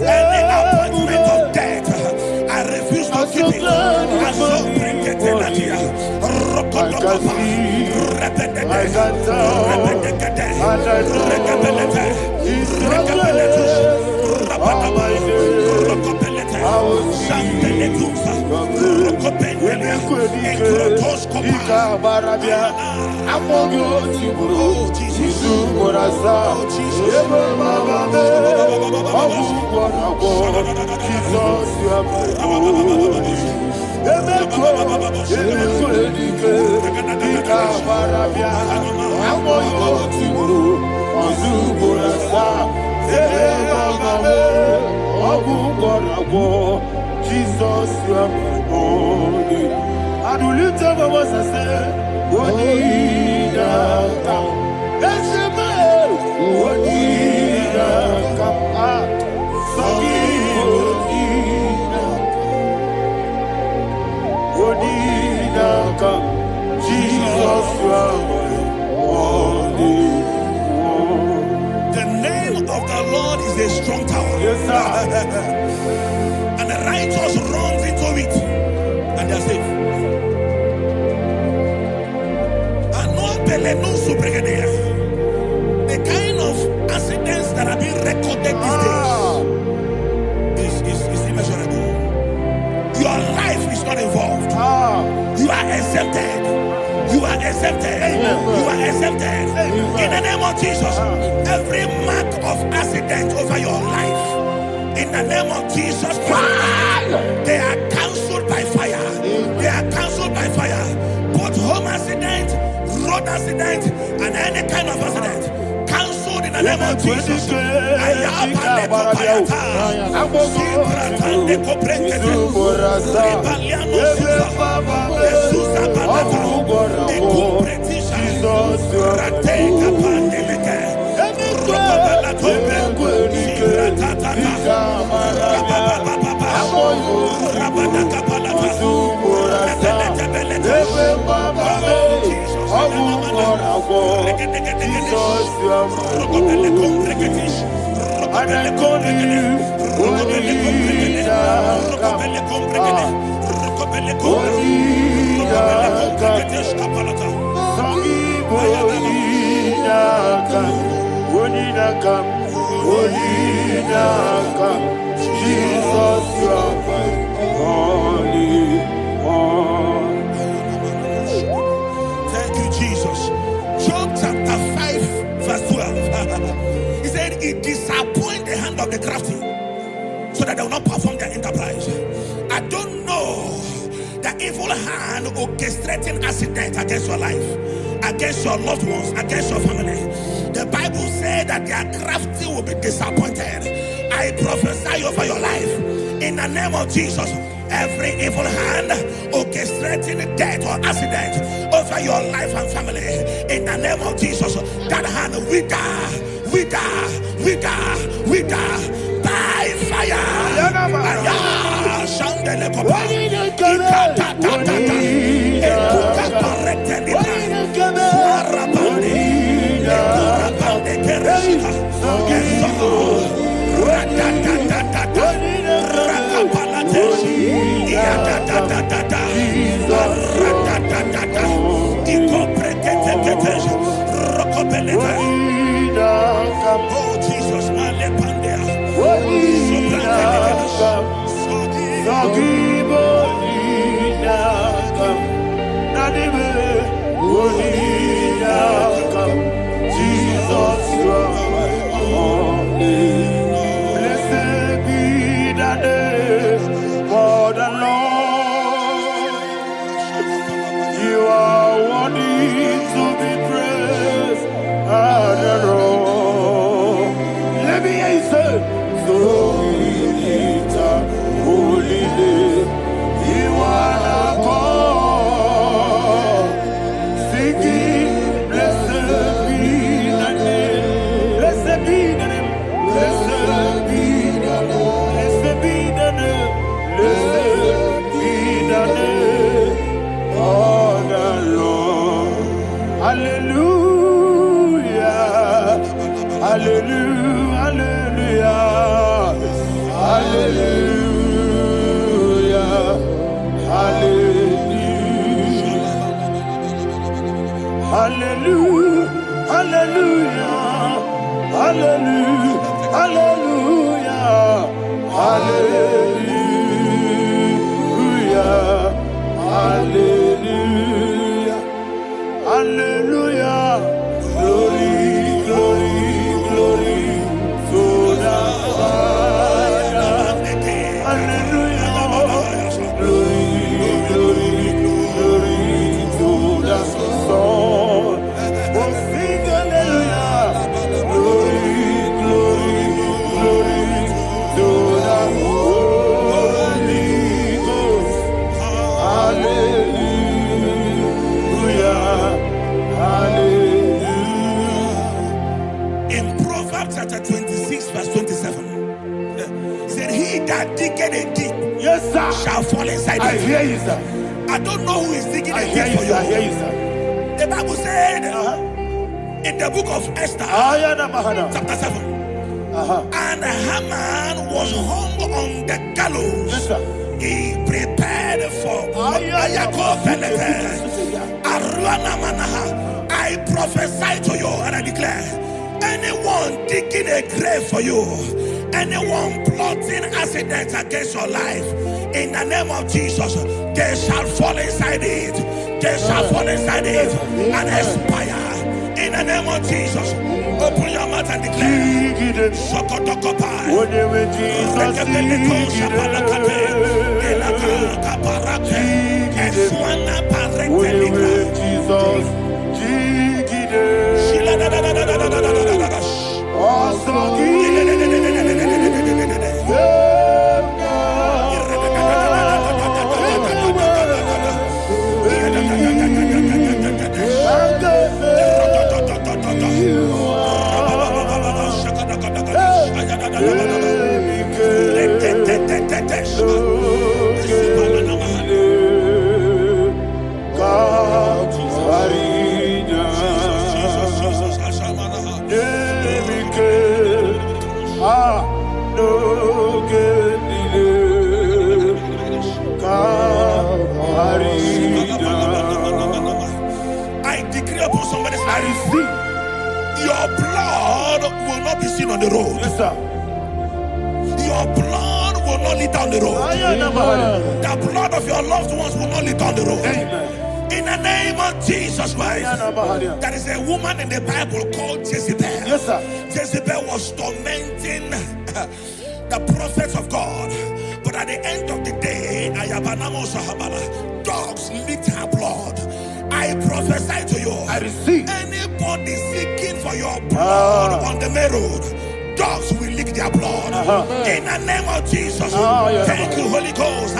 Any appointment of death, I refuse to keep it. I so bring it in Jesus, you are my only. And will you tell me what I say? What did I come? Let's say, what did I come? What did I come? Jesus, you are my only. The name of the Lord is a strong tower. Yes, sir. And the righteous runs into it and they are safe. The kind of accidents that are being recorded these days is immeasurable. Your life is not involved. You are exempted. You are exempted. You are exempted. In the name of Jesus, every mark of accident over your life, in the name of Jesus Christ, they are cancelled by fire. They are cancelled by fire. Both home accident, road accident, and any kind of accident, cancelled in the name of Jesus. Jesus, Jesus, you are my only one. Thank you, Jesus. Job chapter 5, verse 12. He said, it disappoints the hand of the crafty, so that they will not perform their enterprise. I don't know the evil hand orchestrating accident against your life, against your loved ones, against your family. The Bible said that their crafty will be disappointed. I prophesy over your life in the name of Jesus. Every evil hand orchestrating death or accident over your life and family, in the name of Jesus, that hand wither by fire. Shandele kopa ikata etuka parete libra suarabande ekurabande kereshika eso radadadadada rakapalateshi iadadadadada radadadada ikopreketeketeshi rokobelete. Oh Jesus, malepandea Jesus, you are holy. Blessed be the name of the Lord. You are worthy to be praised and adored. Let me hear you say, so we lift up holy name. You are the God. Singing, blessed be the name. Blessed be the name. Blessed be the name. Blessed be the name. Blessed be the name of the Lord. Hallelujah. Hallelujah. Hallelujah. Hallelujah. Hallelujah. Hallelujah. Hallelujah. Hallelujah. Hallelujah. Hallelujah. Hallelujah. Glory, glory, glory to the Father. Hallelujah. Glory, glory, glory to the Son. Oh, sing hallelujah. Glory, glory, glory to the Holy Ghost. Hallelujah. Hallelujah. In Proverbs chapter 26, verse 27, he said, he that diggeth a deep, Yes, sir. shall fall inside I it. hear you, sir. I don't know who is digging I a hear deep you, for sir. I hear you. you, sir. The Bible said in the book of Esther, chapter 7, and Haman was hung on the gallows. Yes, sir. He prepared for I prophesy to you and I declare, anyone digging a grave for you, anyone plotting accidents against your life, in the name of Jesus, they shall fall inside it. They shall fall inside it and expire. In the name of Jesus, open your mouth and declare. Sokotokopai. the road. Yes, sir. Your blood will not lead down the road. The blood of your loved ones will not lead down the road. Amen. In the name of Jesus Christ. There is a woman in the Bible called Jezebel. Yes, sir. Jezebel was tormenting the prophets of God. But at the end of the day, dogs licked her blood. I prophesy to you. I receive. Anybody seeking for your blood on the main road, dogs will lick their blood. In the name of Jesus. Thank you, Holy Ghost.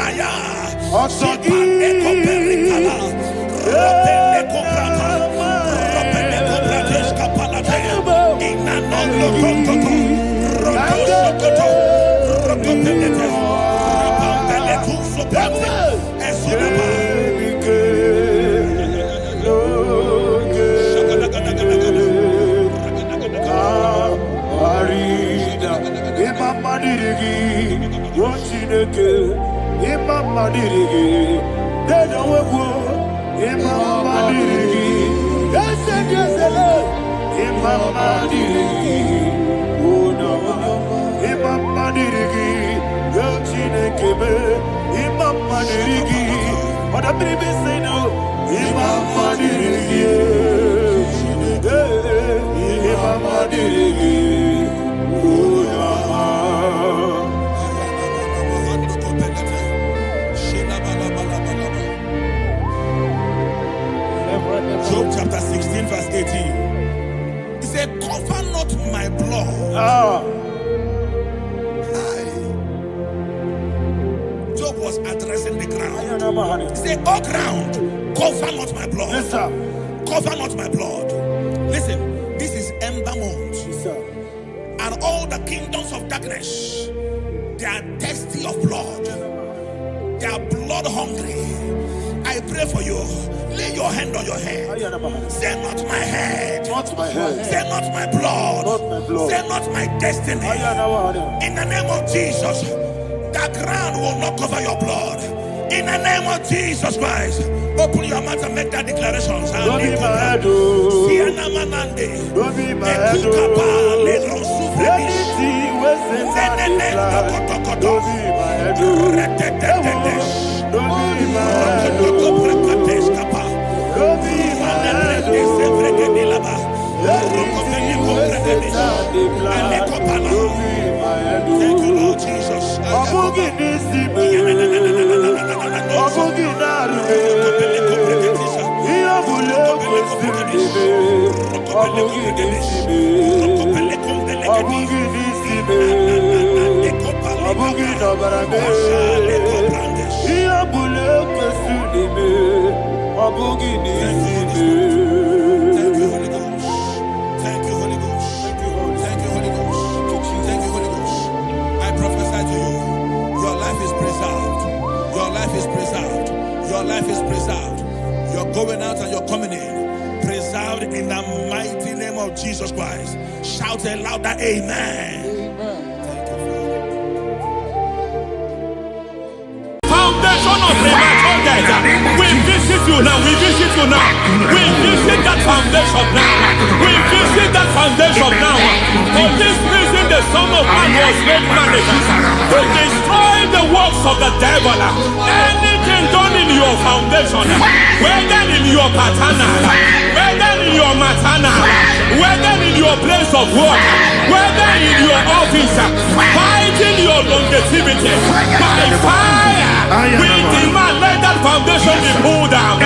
Job chapter 16 verse 18. He said, cover not my blood. Job was addressing the ground. He said, oh ground, cover not my blood. Yes, sir. Cover not my blood. Listen, this is ember month. Yes, sir. And all the kingdoms of darkness, they are thirsty of blood. They are blood hungry. I pray for you. Lay your hand on your head. Say not my head. Not my head. Say not my blood. Not my blood. Say not my destiny. In the name of Jesus, the ground will not cover your blood. In the name of Jesus Christ, open your mouth and make that declaration. Don't be my head. Don't be my head. Anything was in that plan. Don't be my head. Don't be my head. Don't be my head. Thank you, Lord Jesus. Your life is preserved. You're going out and you're coming in. Preserved in the mighty name of Jesus Christ. Shout a louder amen. Thank you, Foundation of premature death. We visit you now. We visit you now. We visit that foundation now. We visit that foundation now. For this reason, the Son of Man was made manifest to destroy the works of the devil. Anything done in your foundation, whether in your paternal, whether in your maternal, whether in your place of work, whether in your office, fighting your longevity by fire, we demand let that foundation be pulled down.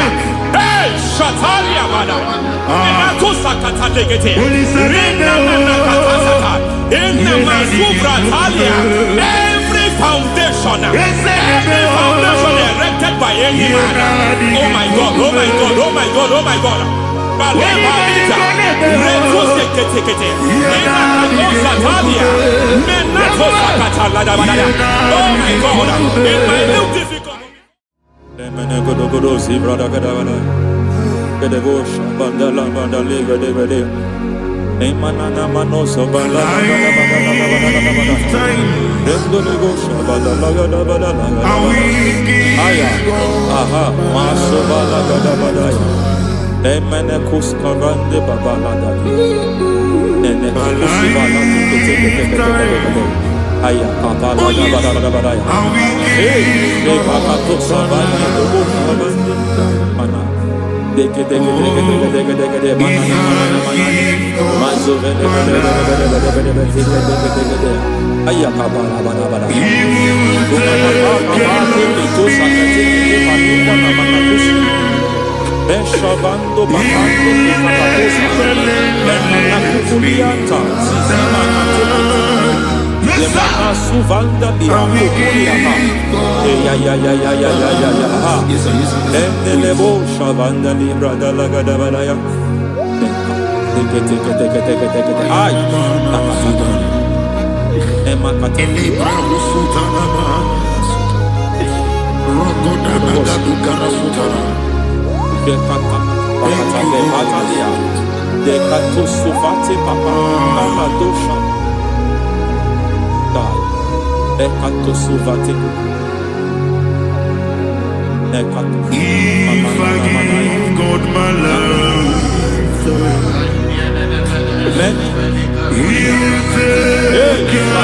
Hey, Shatalia, madam. Every foundation erected by any man. Oh my God, oh my God, oh my God, oh my God. Oh my God, in my new difficult. Emene kuskarande babalada. Ene kusibala kete. Aya kapala bada. Hey, de bakato sabani dobo sabani. Mana. Deke mana. Mazo vede. Aya kapala bada. Beshavando bakando kikakosa Emana kukulianta Zizima natemana Emana suvanda bihakukuliata Ya Enelebo shavanda libra dalagada balaya Teke Ay Nakatata Emakata Libra Usutanama Rogoda Nagaduka Sutara Suvate papa Amadosha Ekato Suvate Ekato If I give God my love He'll take care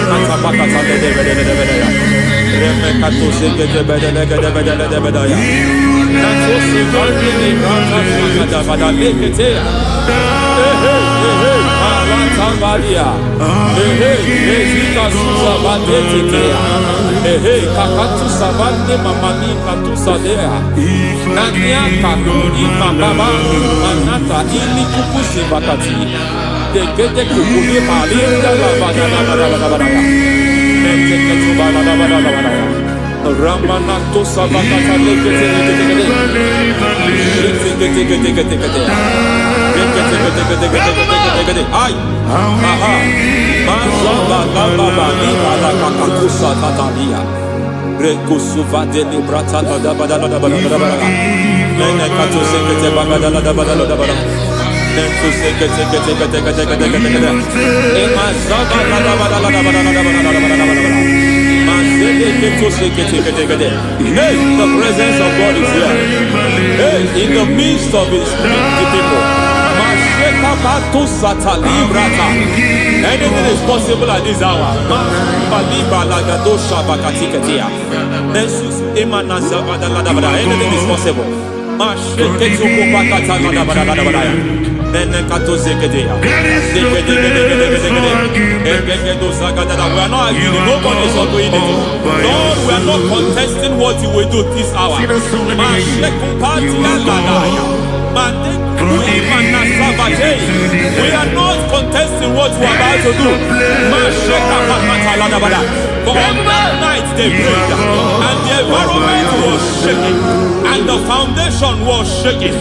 Ramanato sabakata lekete ay aha mazaba baba ni ala kakakusa tatalia rekusuva de librata da bada nene kato sekete bagada da bada nentu sekete e mazaba da bada Hey, the presence of God is here. Hey, in the midst of His people. Anything is possible at this hour. Anything is possible. We are not arguing, nobody is doing it. Lord, we are not contesting what you will do this hour. We are not contesting what you are about to do. For on that night they prayed, and the environment was shaking, and the foundation was shaking.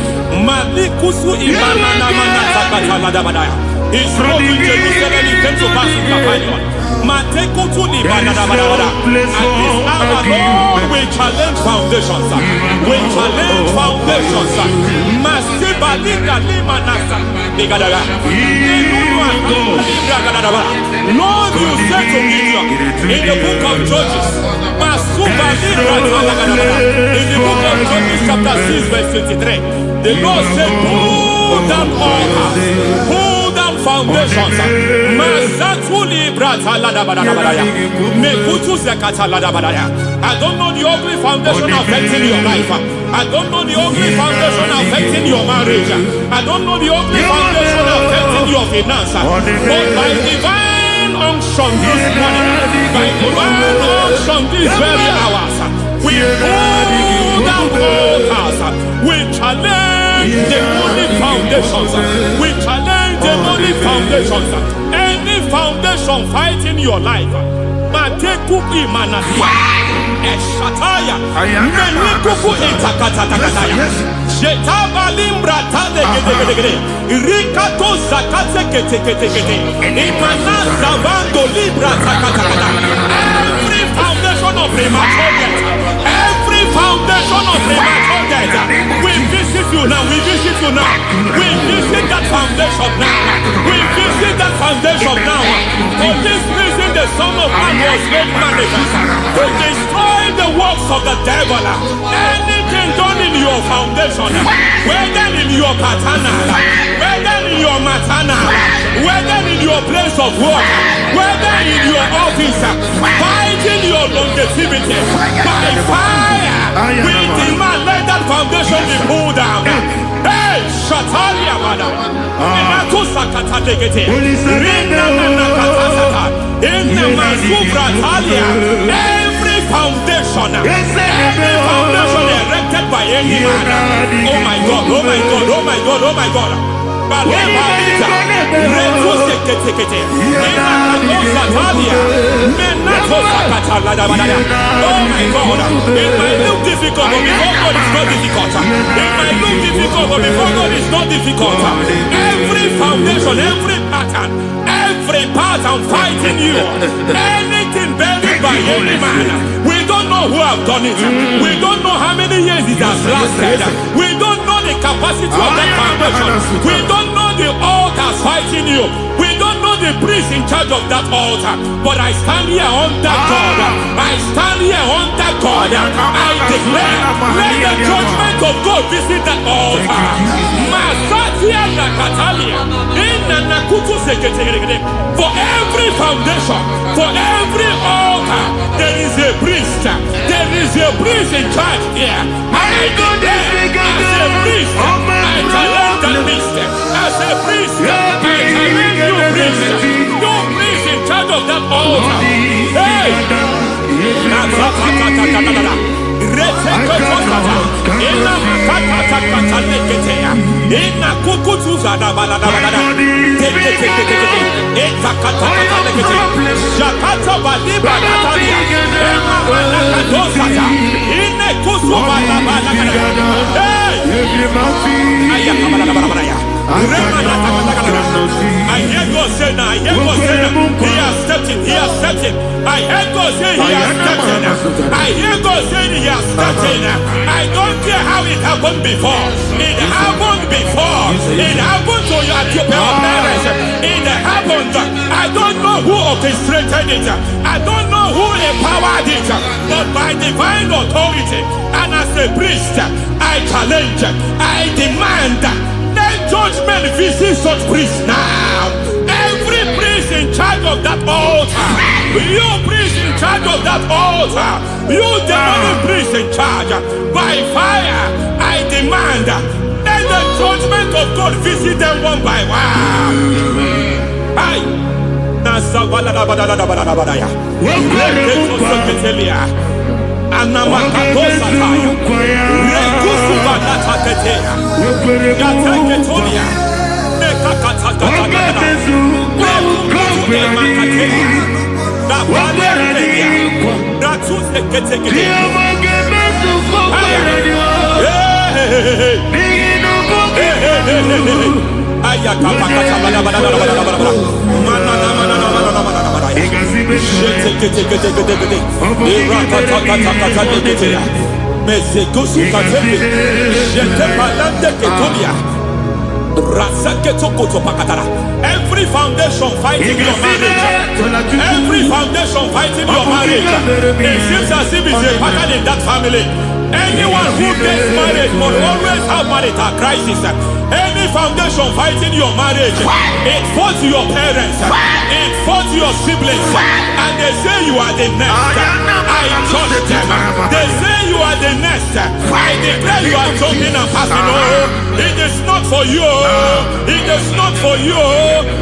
He spoke in Jerusalem, he came to pass in Capernaum. And this hour, Lord, we challenge foundations. We challenge foundations. Lord, you said to Gideon in the book of Judges, in the book of Judges chapter 6 verse 23, the Lord said, pull down altars, pull down foundations. I don't know the ugly foundation affecting your life. I don't know the ugly foundation affecting your marriage. I don't know the ugly foundation affecting your finance. But by divine unction this morning, by divine unction these very hours, we pull down altars. We challenge demonic foundations. We challenge demonic foundations. Any foundation fighting your life, Matekuki Manasia, Eshataya, Menikuku Itakatatakataya, Jetavalimbra Tade, Rikato Zakate Kete, Imanaza Vando Libra Takataka. Every foundation of premature death, every foundation of premature death, we visit you now, we visit you now, we visit that foundation now, we visit that foundation now. For this reason, the Son of Man was made manifest to destroy the works of the devil. Anything done in your foundation foundation, whether in your paternal, whether in your maternal, whether in your place of work, whether in your office, fighting your longevity by fire, we demand let that foundation be pulled down. Hey, Shatalia, madam. Every foundation erected by any man. Oh my God, oh my God, oh my God, oh my God. Oh my God, it might look difficult, but before God it's not difficult. It might look difficult, but before God it's not difficult. Every foundation, every pattern fighting you, anything buried by any man, we don't know who have done it. We don't know how many years it has lasted. We don't know the capacity of that foundation. We don't know the altars fighting you. We don't know the priest in charge of that altar. But I stand here under God. I stand here under God. I declare, let the judgment of God visit that altar. For every foundation, for every altar, there is a priest. There is a priest in charge here. I declare, as a priest, I challenge that priest. As a priest, I challenge you priest. You priest in charge of that altar. Hey! I hear God say now, he has stepped in, he has stepped in. I hear God say he has stepped in. I hear God say he has stepped in. I don't care how it happened before. It happened before. It happened to your parents. It happened. I don't know who orchestrated it. I don't know who empowered it. But by divine authority and as a priest, I challenge, I demand, judgment visit such priests now. Every priest in charge of that altar, you priest in charge of that altar, you demonic priest in charge, by fire, I demand, let the judgment of God visit them one by one. Every foundation fighting your marriage, every foundation fighting your marriage, it seems as if it's a pattern in that family. Anyone who gets married will always have marital crisis. Any foundation fighting your marriage, it fought your parents, it fought your siblings, and they say you are the next. I judge them. They say you are the next. I declare you are jumping and passing. Oh, it is not for you. It is not for you.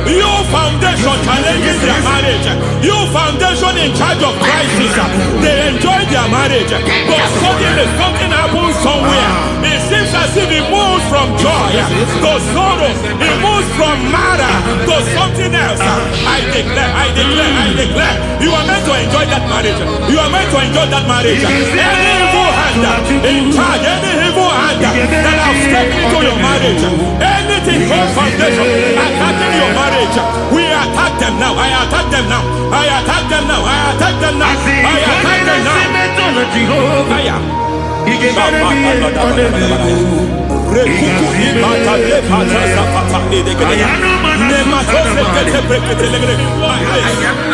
You foundation challenges their marriage. You foundation in charge of crisis. They enjoy their marriage, but suddenly something happens somewhere. It seems as if it moves from joy to sorrow. It moves from matter to something else. I declare, you are meant to enjoy that marriage. You are meant to enjoy that marriage. Any evil hand in charge, any evil hand that have stepped into your marriage, anything called foundation attacking your marriage, we attack them now. I attack them now. I attack them now. I attack them now. I attack them now.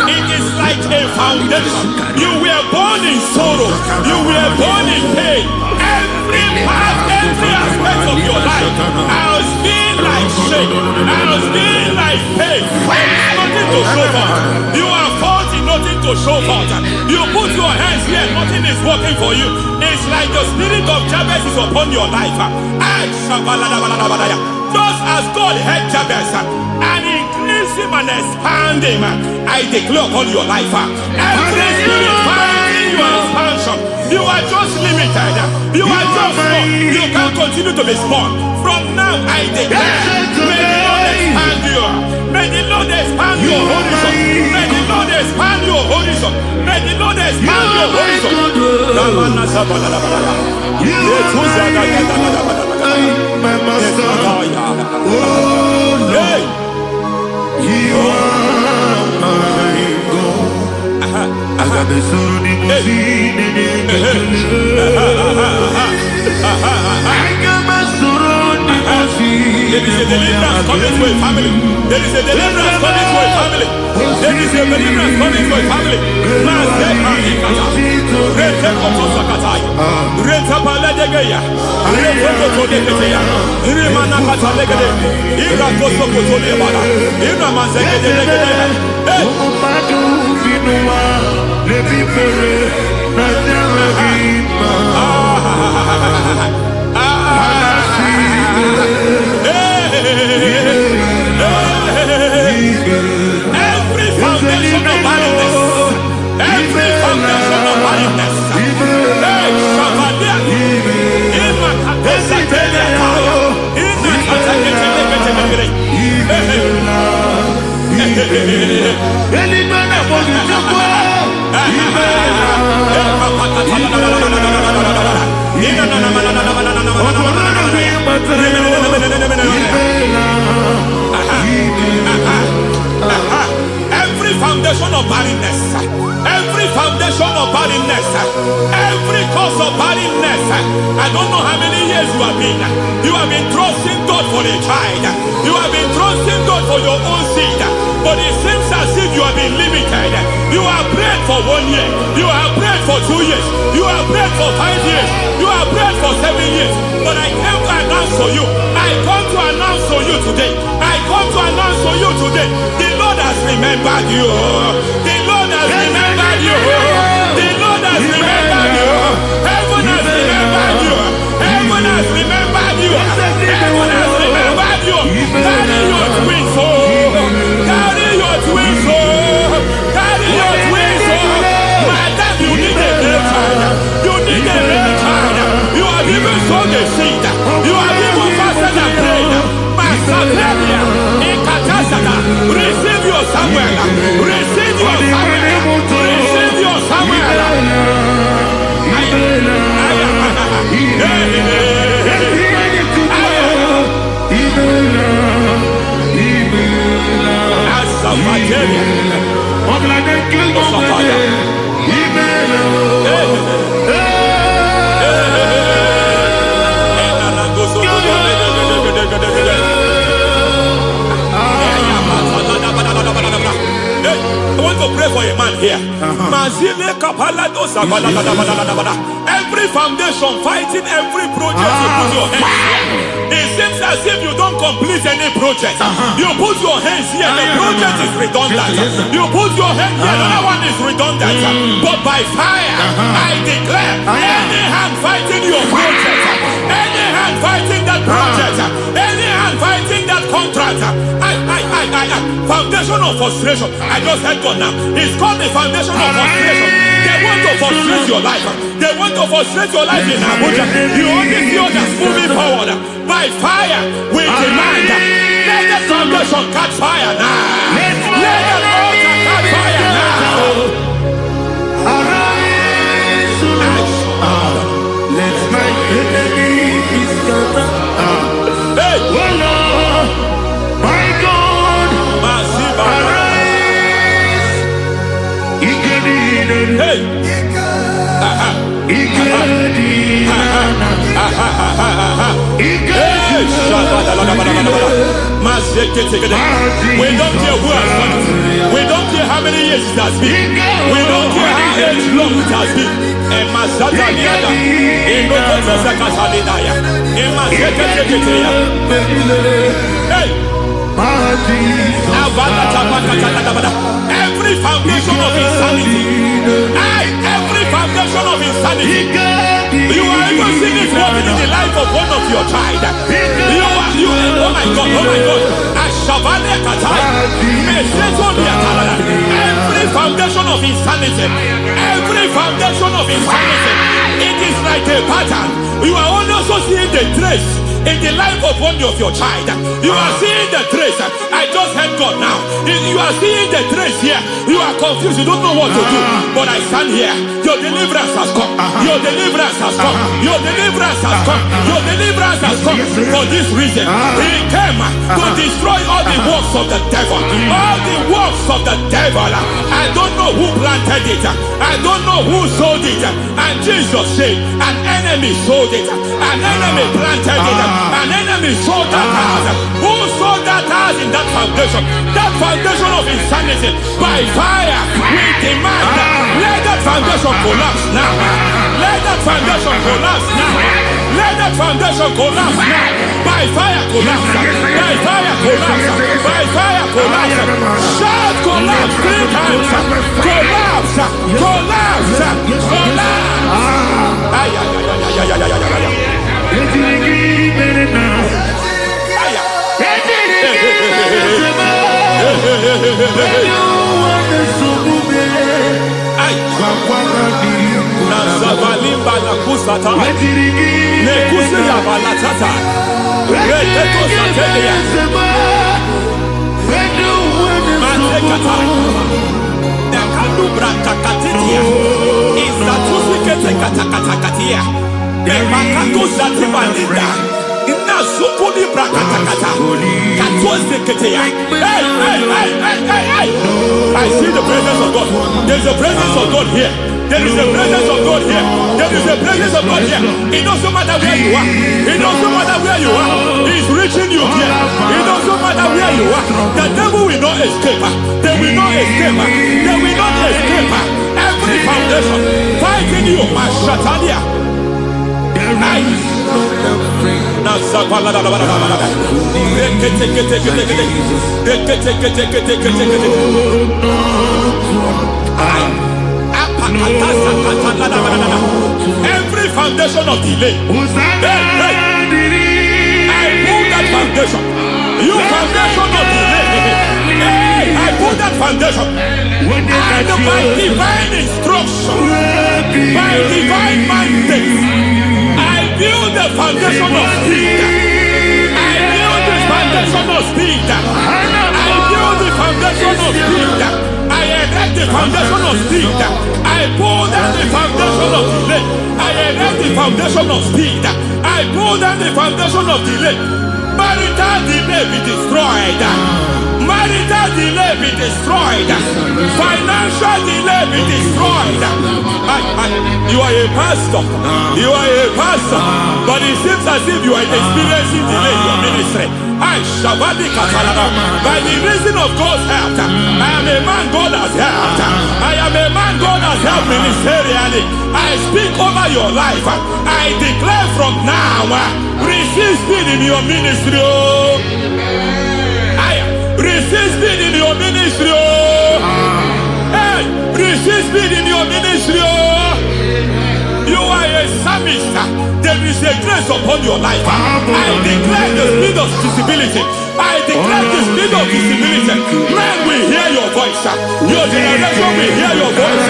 It is like a foundation. You were born in sorrow. You were born in pain. Every part, every aspect forth. You are faulty, nothing to show forth. You put your hands here, nothing is working for you. It's like the spirit of Jabez is upon your life. Just as God had Jabez and increase him and expand him, I declare upon your life. Every spirit fighting your expansion, you are just limited. You are just small. You can't continue to be small. From now, I declare, may the Lord expand you. May the Lord expand your horizon. May the Lord expand your horizon. May the Lord expand your horizon. My master, Hey. you are my God. I got the soul in my feet. I got my soul in my feet. There is a deliverance coming to a family. There is a deliverance coming to a family. There is a deliverance coming to a family. Every foundation of barrenness, every foundation of barrenness, every foundation of barrenness, every foundation of barrenness, every cause of barrenness. I don't know how many years you have been trusting God for a child. You have been trusting God for your own seed, but it seems as if you have been limited. You have prayed for 1 year, you have prayed for 2 years, you have prayed for 5 years, you have prayed for 7 years. But I came to announce to you, I come to announce to you today, I come to announce to you today, the Lord has remembered you. The Lord has remembered you. The Lord has remembered you. Heaven has remembered you. Heaven has remembered you. Heaven has remembered you. Carry your twins, oh. Carry your twins, oh. Carry your twins, oh. Madam, you need a great child. You need a great child. You have even sown a seed. You have even fasted and prayed. Masaperia, Ekatasata, receive your Samuel. Receive your Samuel. Receive your Samuel. I want to pray for a man here. Every foundation fighting every project you put your hands. It seems as if you don't complete any project. You put your hands here, the project is redundant. You put your hand here, another one is redundant. But by fire, I declare, any hand fighting your project, any hand fighting that project, any hand fighting that contract, foundation of frustration. I just heard God now. It's called the foundation of frustration. They want to frustrate your life. They want to frustrate your life in Abuja. You only see others moving forward. By fire, we demand. Let the foundation catch fire now. Let the altar catch fire now. Arise, let my enemies scatter. Hey, Oh Lord, my God, arise. hey. We don't care who has done it. We don't care how many years it has been. We don't care how age long it has been. Hey. foundation of insanity. Every foundation of insanity. You are even seeing it working in the life of one of your child. Oh my God. Every foundation of insanity. Every foundation of insanity. It is like a pattern. You are also seeing the trace in the life of one of your child. You are seeing the trace. I just heard God now. You are seeing the trace here. You are confused. You don't know what to do. But I stand here. Your deliverance has come. Your deliverance has come. Your deliverance has come. Your deliverance has come. For this reason, He came to destroy all the works of the devil. All the works of the devil. I don't know who planted it. I don't know who sold it. And Jesus said, an enemy sold it. An enemy planted it. An enemy sold that house. Who sold that house in that foundation? That foundation of insanity. By fire, we demand, let that foundation collapse now. Let that foundation collapse now. Let that foundation collapse now. By fire collapse. By fire collapse. By fire collapse. Shout collapse 3 times. Collapse. Collapse. I see the presence of God. There's a presence of God here. There is a presence of God here. There is a presence of God here. It doesn't matter where you are. It doesn't matter where you are. He's reaching you here. It doesn't matter where you are. The devil will not escape. They will not escape. They will not escape. Every foundation fighting you, Mashatalia. Every foundation of delay. I pull that foundation. You foundation of delay. I pull that foundation. And by divine instruction, by divine mandate, I build the foundation of speed. I build the foundation of speed. I build the foundation of speed. I erect the foundation of speed. I pull down the foundation of delay. I erect the foundation of speed. I pull down the foundation of delay. Marital delay be destroyed. Marital delay be destroyed. Financial delay be destroyed. You are a pastor. You are a pastor. But it seems as if you are experiencing delay in your ministry. By the reason of God's help, I am a man God has helped. I am a man God has helped ministerially. I speak over your life. I declare from now, receive speed in your ministry. Receive speed in your ministry. Hey, receive speed in your ministry. You are a psalmist. There is a grace upon your life. I declare the speed of visibility. I declare the speed of visibility. Men will hear your voice. Your generation will hear your voice.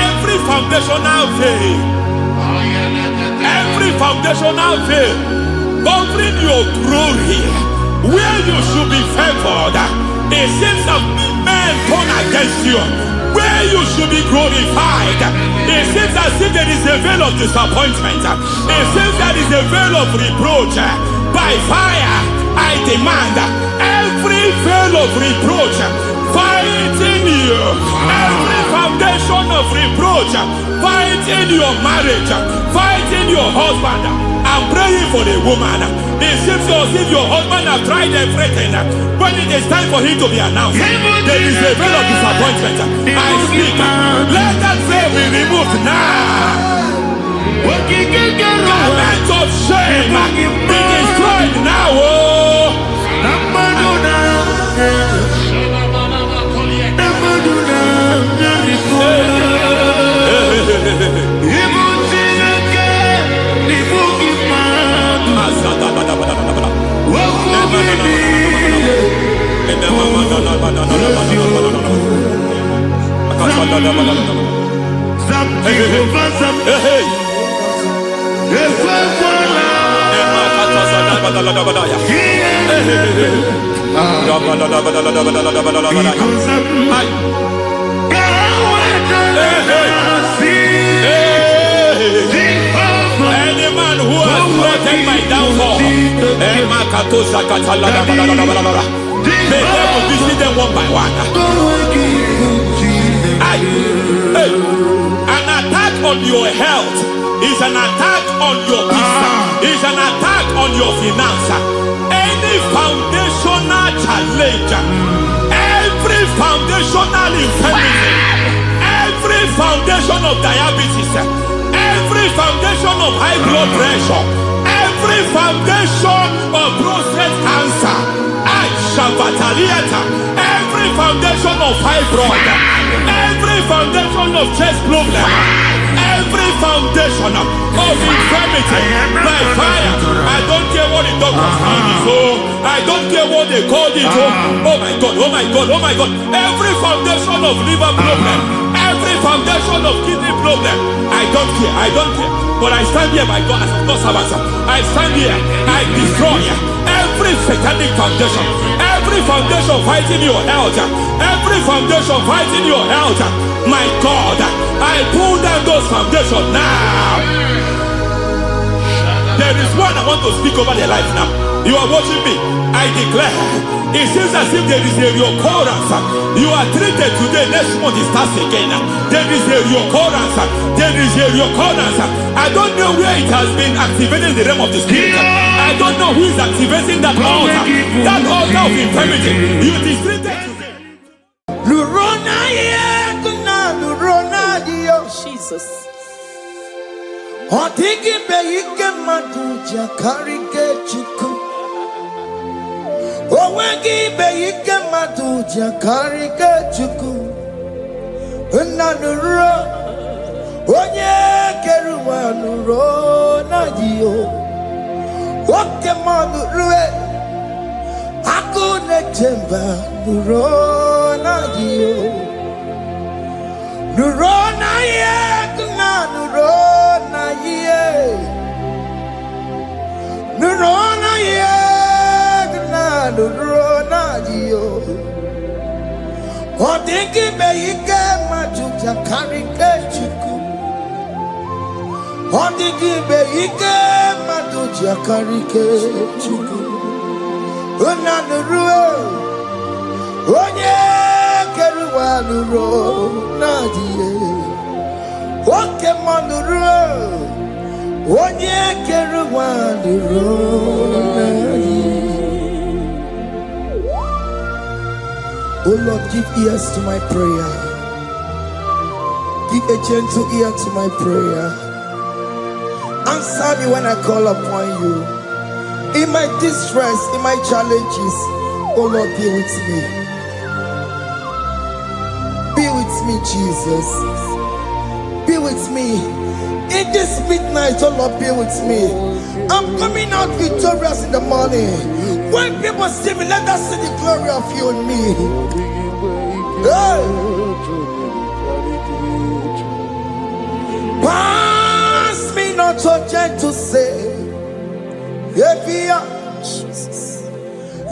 Every foundational veil, covering your glory, where you should be favored, it seems that men turn against you. Where you should be glorified, it seems as if there is a veil of disappointment. It seems there is a veil of reproach. By fire, I demand every veil of reproach fighting you, every foundation of reproach fighting your marriage, fighting your husband. I'm praying for the woman. It seems as if your husband has tried everything. When it is time for him to be announced, there is a veil of disappointment. I speak. Let that veil be removed now. Garment of shame be destroyed now. Any man who has plotted my downfall, may devil visit them one by one. An attack on your health is an attack on your peace, is an attack on your finance. Any foundational challenge, every foundational infirmity, every foundation of diabetes, every foundation of high blood pressure, every foundation of prostate cancer, every foundation of fibroid, every foundation of chest problem, every foundation of infirmity, by fire. I don't care what the doctors call it, so I don't care what they call it. Oh my God, oh my God, oh my God. Every foundation of liver problem, every foundation of kidney problem, I don't care, I don't care. But I stand here, my God, as a God servant. I stand here, I destroy every satanic foundation, every foundation fighting your health, every foundation fighting your health. My God, I pull down those foundations now. There is one I want to speak over their life now. You are watching me. I declare, it seems as if there is a reoccurrence. You are treated today, next month it starts again. There is a reoccurrence. There is a reoccurrence. I don't know where it has been activated in the realm of the spirit. I don't know who is activating that altar of infirmity. You is treated today. Jesus. Otigi beike maduja karike chuku. Owegi beike maduja karike chuku. Unanuro onye keruwa nuro na jiyo. Oke manurue akune chemba nuro na jiyo. Nurona ye, nurona ye, nurona ye, nurona yo. Odingi beike majuja karike chuku. Odingi beike majuja karike chuku. Una nurue, onye. Keruwanuro nadie, oke manuro, onye keruwanuro nadie. Oh Lord, give ears to my prayer. Give a gentle ear to my prayer. Answer me when I call upon you. In my distress, in my challenges, oh Lord, be with me. Be with me, Jesus. Be with me. In this midnight, oh Lord, be with me. I'm coming out victorious in the morning. When people see me, let us see the glory of you in me. Hey. Pass me not so gentle say, if you Jesus,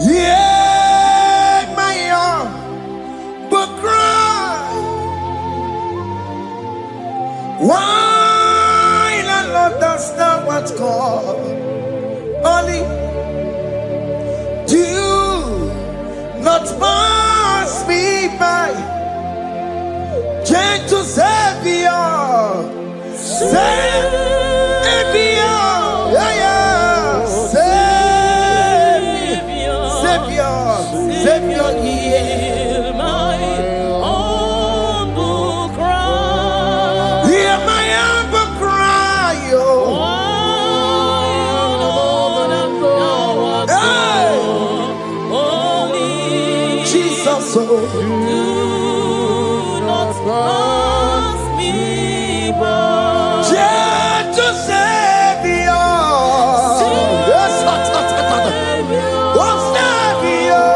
yeah, my arm, but cry. Why not understand what's called? Only do not pass me by, gentle Savior, Savior, yeah, yeah, Savior, Savior, hear my humble cry. Hear my humble cry, oh. Jesus, oh. Do not pass me by. Gentle Savior. Yes, what Savior?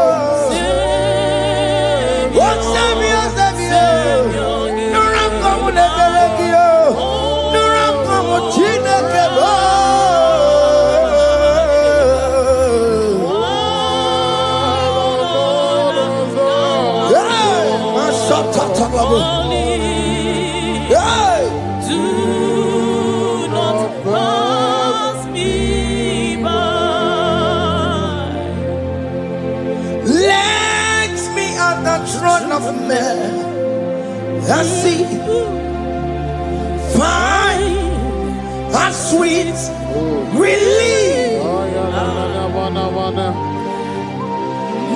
What Savior, Savior? No ram come on the Belegio. No ram come on Chinekebo. Yeah, my shot tatalabu. Yeah. Do not pass me by. Let me at the throne of men and see fine and sweet relief.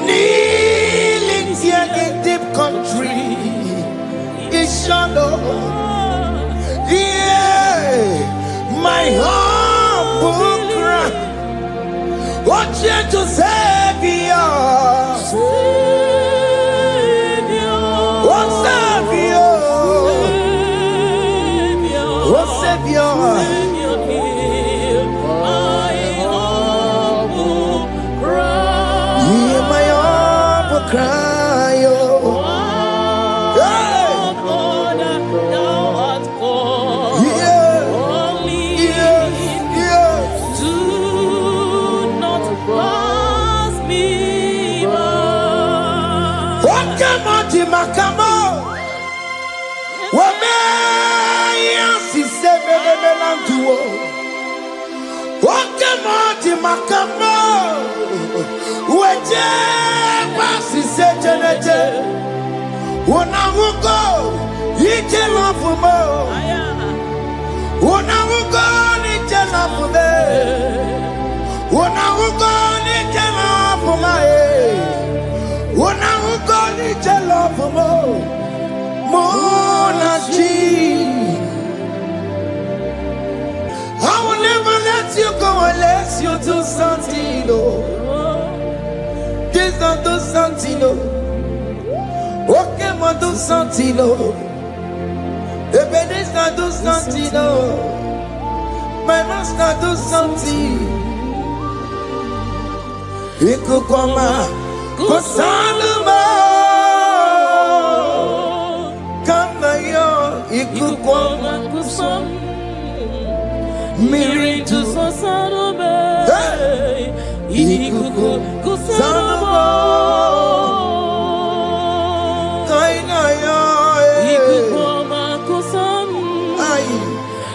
Kneeling here in deep country is shadow. Yeah, my humble cry. What gentle Savior? What Savior? What Savior? Hear my humble cry, oh. Yeah. Do not pass me by. What come on to my come on? What may you say, what come on to my come on? What was he said, when I will go, he tell off for more. When I will go, he tell off for there. When I will go, he tell off for my head. When I will go, he tell off for more. Monachi, I will never let you go unless you do something. This not do something. Okay, ma do something. If this not do something, my master do something. He could come out, go Saluma. Ikukwama kusam Miri to Sasarobe Ikuku Kusanobo Ikukwama kusam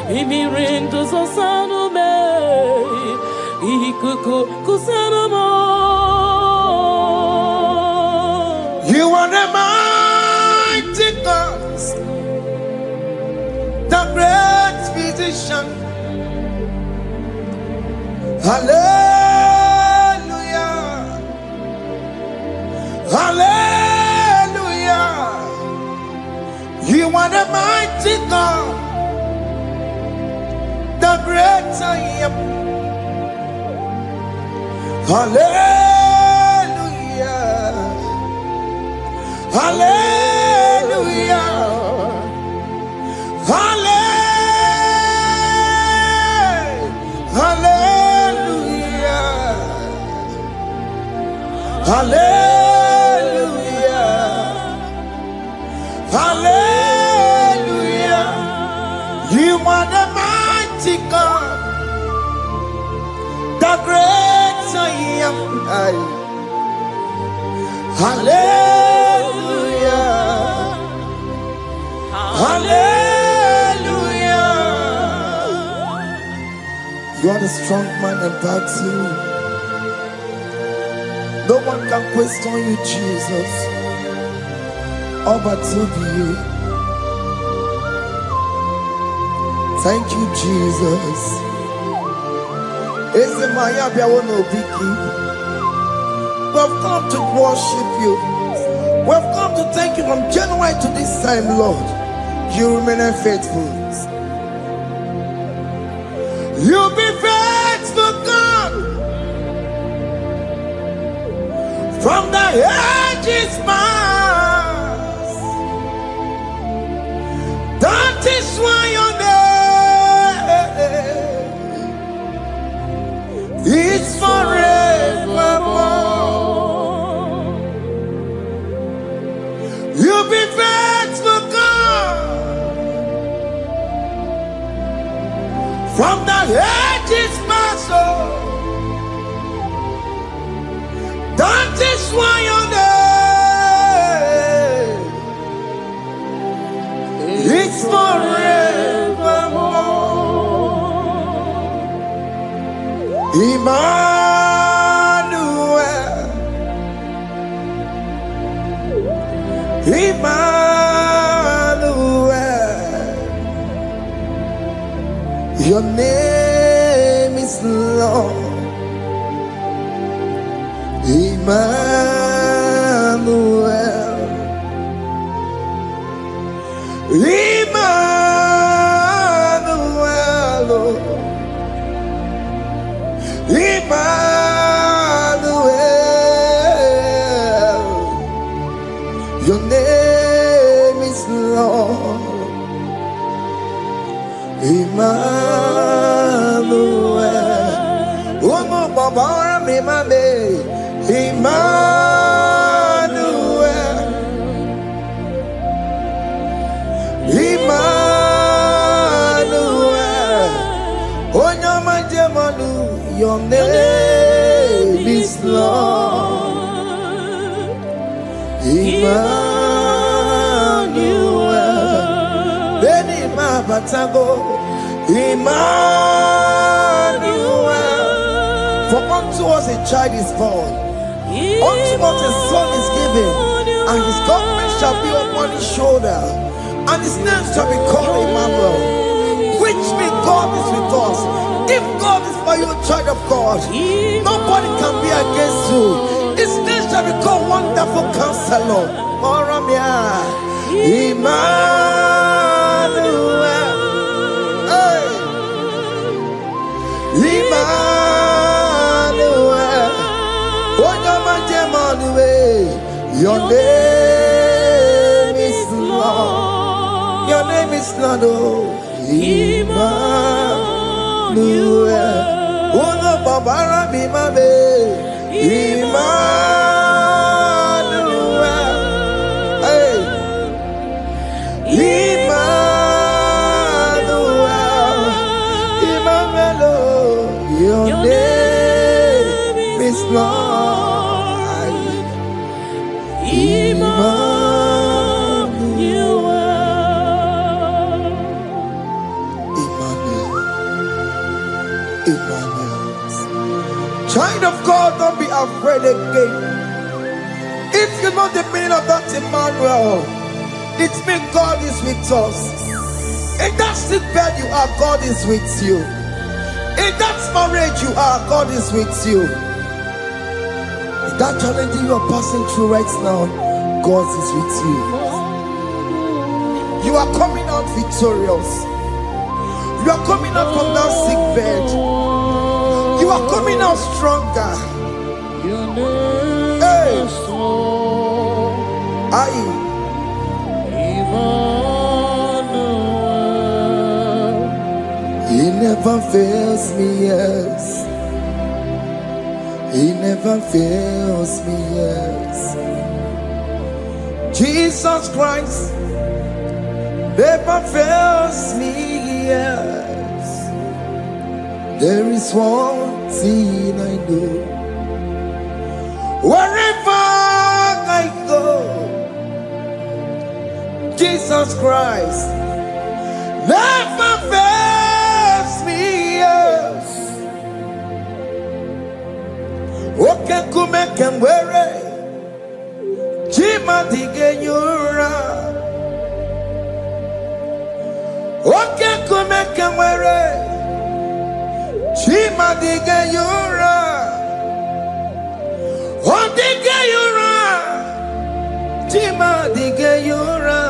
Miri to Sasarobe Ikuku Kusanobo. You are the mighty God, the great physician. Hallelujah, hallelujah. You are the mighty God, the great I am. Hallelujah, hallelujah, hallelujah, hallelujah, hallelujah. You are the great I am. Hallelujah. Hallelujah. You are the strong man in battle. No one can question you, Jesus. All but to be you. Thank you, Jesus. Is the Maya no biggie? We've come to worship you. We've come to thank you from January to this time, Lord. You remain faithful. You be faithful, God. From the ages past. That is why your name is forevermore. You be faithful, God. From the ages past, that is why your name is forevermore. Emmanuel, Emmanuel, your name is Lord. Emmanuel, Emmanuel, Emmanuel, your name is Lord. Emmanuel, oh no, Baba, me mame. Emmanuel, Emmanuel, oh Nyama Jemanu, your name is Lord. Emmanuel, Beni Mabatago, Emmanuel, for unto us a child is born. Unto us a son is given, and his government shall be upon his shoulder, and his name shall be called Emmanuel, which means God is with us. If God is for you, child of God, nobody can be against you. His name shall be called Wonderful Counselor. Emmanuel, hey. Emmanuel, your name is Lord. Your name is Lord. Oh, Emmanuel. Oh no, Baba, be my baby. Emmanuel. Hey, Emmanuel. Emmanuel. Your name is Lord. Emmanuel. Child of God, don't be afraid again. If you know the meaning of that Emmanuel, it means God is with us. In that sick bed you are, God is with you. In that marriage you are, God is with you. In that challenge you are passing through right now, God is with you. You are coming out victorious. You are coming out from that sick bed. You are coming out stronger. Hey, He never fails me, yes. He never fails me, yes. Jesus Christ never fails me, yes. There is one seen, I know. Wherever I go, Jesus Christ never fails me. Yes. Okay, come and wear it. Jima dige yura. Okay, come and wear it. Jima dige yura. Oh, dige yura. Jima dige yura.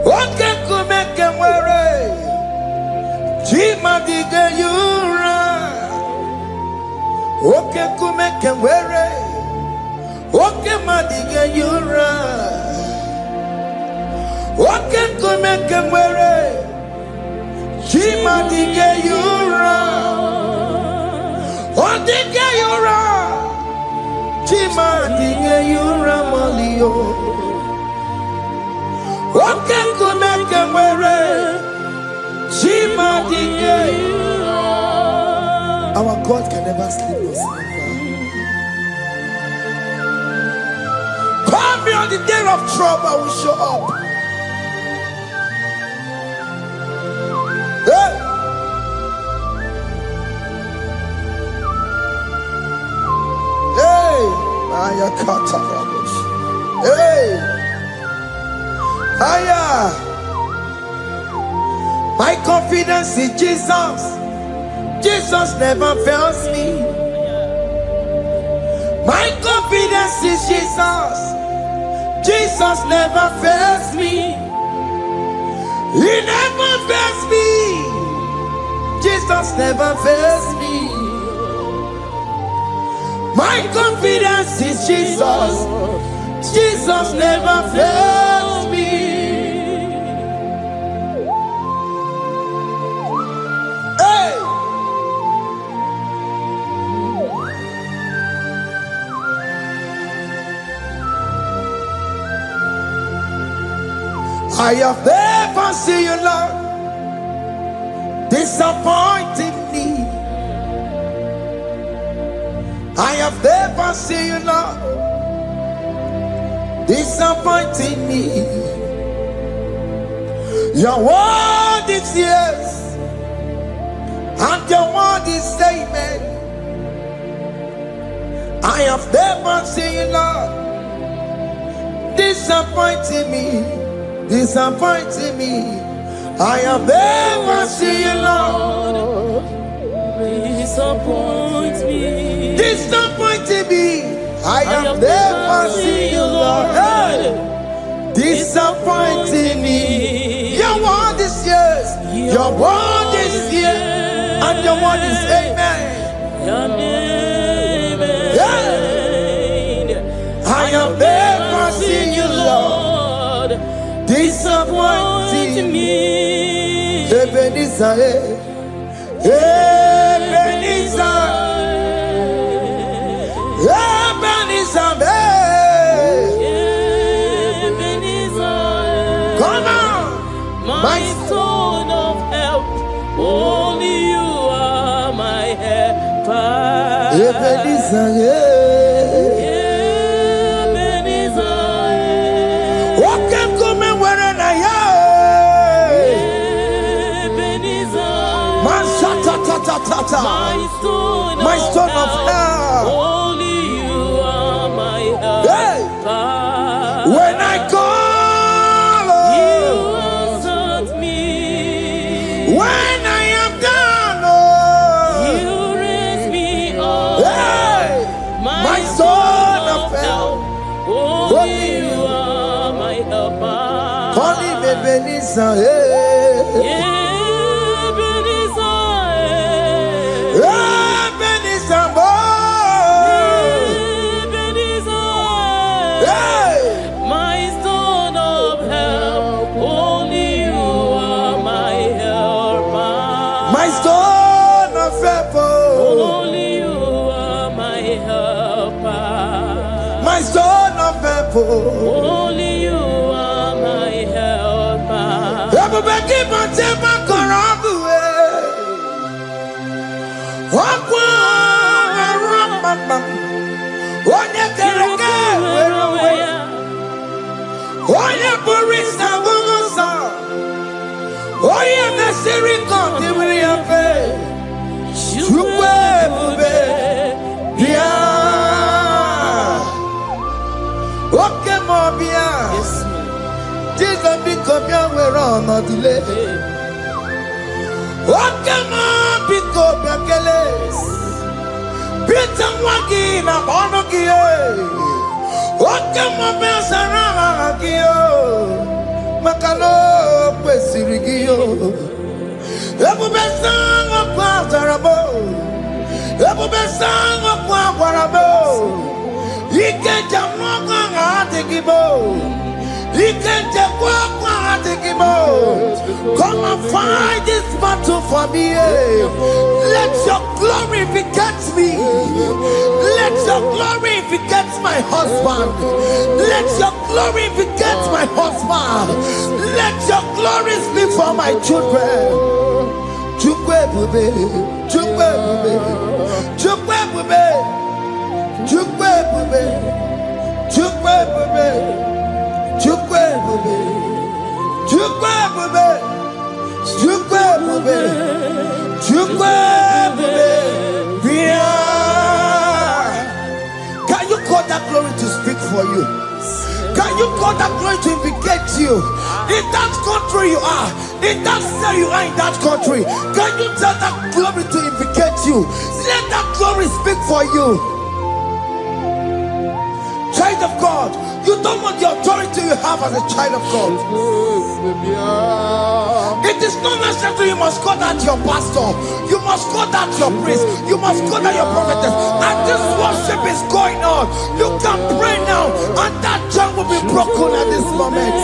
Okay, come and wear it. Jima dige yura. Okay, come and wear it. Okay, madiga yura. Okay, come and wear it. Jima diga yura. Oh, diga yura. Jima diga yura malio. Okay, come and wear it. Jima diga yura. Our God can never sleep nor slumber. Call me on the day of trouble, I will show up. Hey! Hey! Aya kata rabosh. Hey! Aya! My confidence in Jesus. Jesus never fails me. My confidence is Jesus. Jesus never fails me. He never fails me. Jesus never fails me. My confidence is Jesus. Jesus never fails me. Hey! I have never seen you, Lord, disappointing me. I have never seen you, Lord, disappointing me. Your word is yes, and your word is amen. I have never seen you, Lord, disappointing me. Disappointing me. I have never seen you, Lord. Disappoint me. Disappointing me. I have never seen you, Lord. Hey. Disappointing me. Your word is yes. Your word is yes. And your word is amen. Yeah. I have never seen you, Lord. Disappointing me. Ebenezer, Ebenezer, Ebenezer, Ebenezer. come on, My stone of help. Only you are my helper. Ebenezer, my stone of help. Only you are my help. Hey. When I call, you answered me. When I am down, you raise me up. Hey. My stone of help. Only you are my helper. Call him Ebenezer. Only you are my helper. Everybody keep on taking my car off the way. delay. What can I pick up your keles? Peter Wagina Bonokie. What can my best around Macalo Pesirigio? Ebu Besang of Quatarabo. Ebu Besang of Quatarabo. He can't jump on IGBO. He can't jump on IGBO. Come and fight this battle for me. Let your glory beget me. Let your glory beget my husband. Let your glory beget my husband. Let your glory speak for my children. Chukwe bube, chukwe bube, chukwe bube, chukwe bube, chukwe bube, chukwe bube, chukwe bube, chukwe bube, chukwe bube. Can you call that glory to speak for you? Can you call that glory to indicate you? In that country you are, in that cell you are in that country, can you tell that glory to indicate you? Let that glory speak for you. Child of God, you don't want the authority you have as a child of God. It is not necessary you must call that your pastor, you must call that your priest, you must call that your prophetess. And this worship is going on. You can pray now, and that chain will be broken at this moment.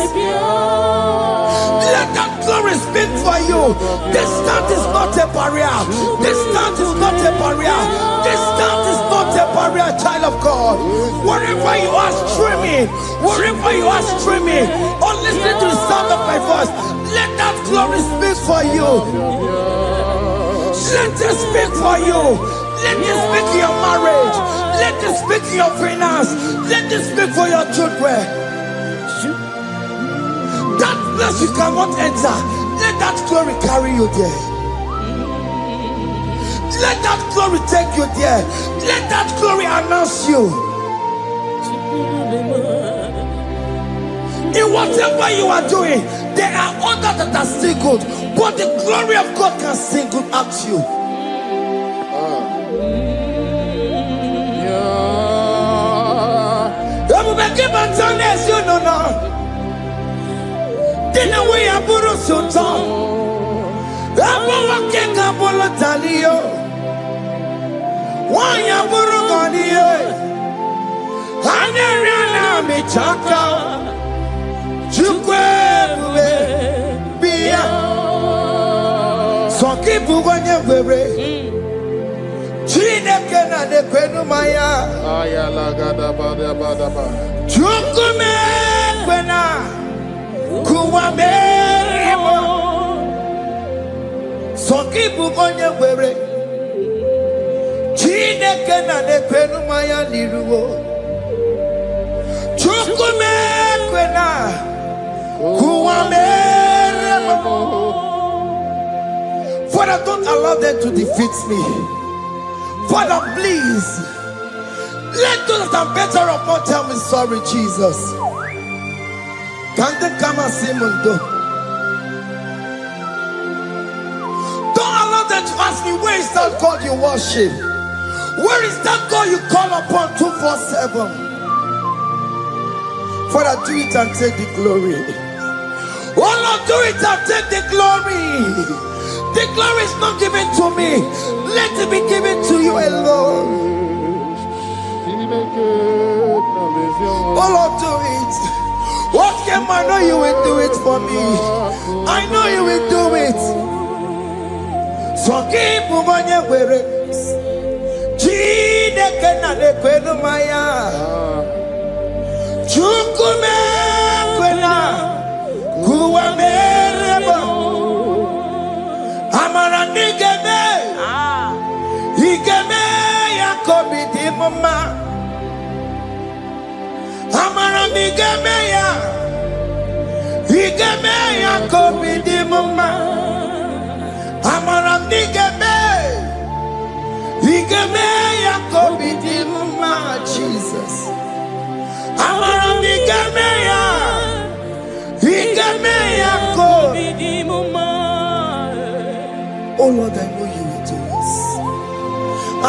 Let that glory speak for you. Distance is not a barrier. Distance is not a barrier. Distance is not a barrier, child of God. Wherever you are streaming, wherever you are streaming, or listening to the sound of my voice, let that glory speak for you. Let it speak for you. Let it speak in your marriage. Let it speak in your finance. Let it speak for your children. That place you cannot enter, let that glory carry you there. Let that glory take you there. Let that glory announce you. In whatever you are doing, there are others that are still good, but the glory of God can still good at you. You know now. Dina we aburu sultan. Abo wake kabolo talio. Wanya aburu ganiye. Haneriana mi chaka. Chukwe bube biya. Sonki buganye bebe. Chine kena de kwenu maya. Ayala gada bada bada ba. Chukume kwena. Kuwa meremo Sonki bugonye were Chineke na nekwenu maya niruwo Chukume kwena Kuwa meremo. Father, don't allow them to defeat me. Father, please let those that are better off not tell me sorry, Jesus. Don't allow them to ask me, where is that God you worship? Where is that God you call upon 247? Father, do it and take the glory. Oh Lord, do it and take the glory. The glory is not given to me. Let it be given to you alone. Oh Lord, do it. What can I know you will do it for me? I know you will do it. So keep moving your way. Chineke na de kwenu maya. Chukume kwena. Kuwa merebo. Amara nigeme. Igeme ya kobidi mama. Amara migemeya, igemeya kobidi mama.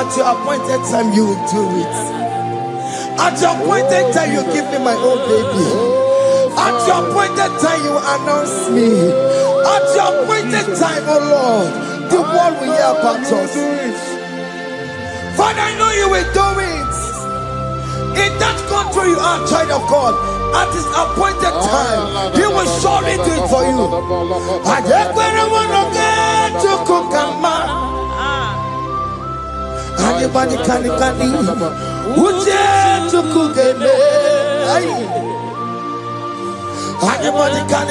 At your appointed time, you will do it. At your appointed time, you give me my own baby. At your appointed time, you announce me. At your appointed time, oh Lord, the world will hear about us. Father, I know you will do it. In that country, you are a child of God. At his appointed time, he will surely do it for you. I just want to get to cook and man. Anybody can who dare to cook a man? Anybody can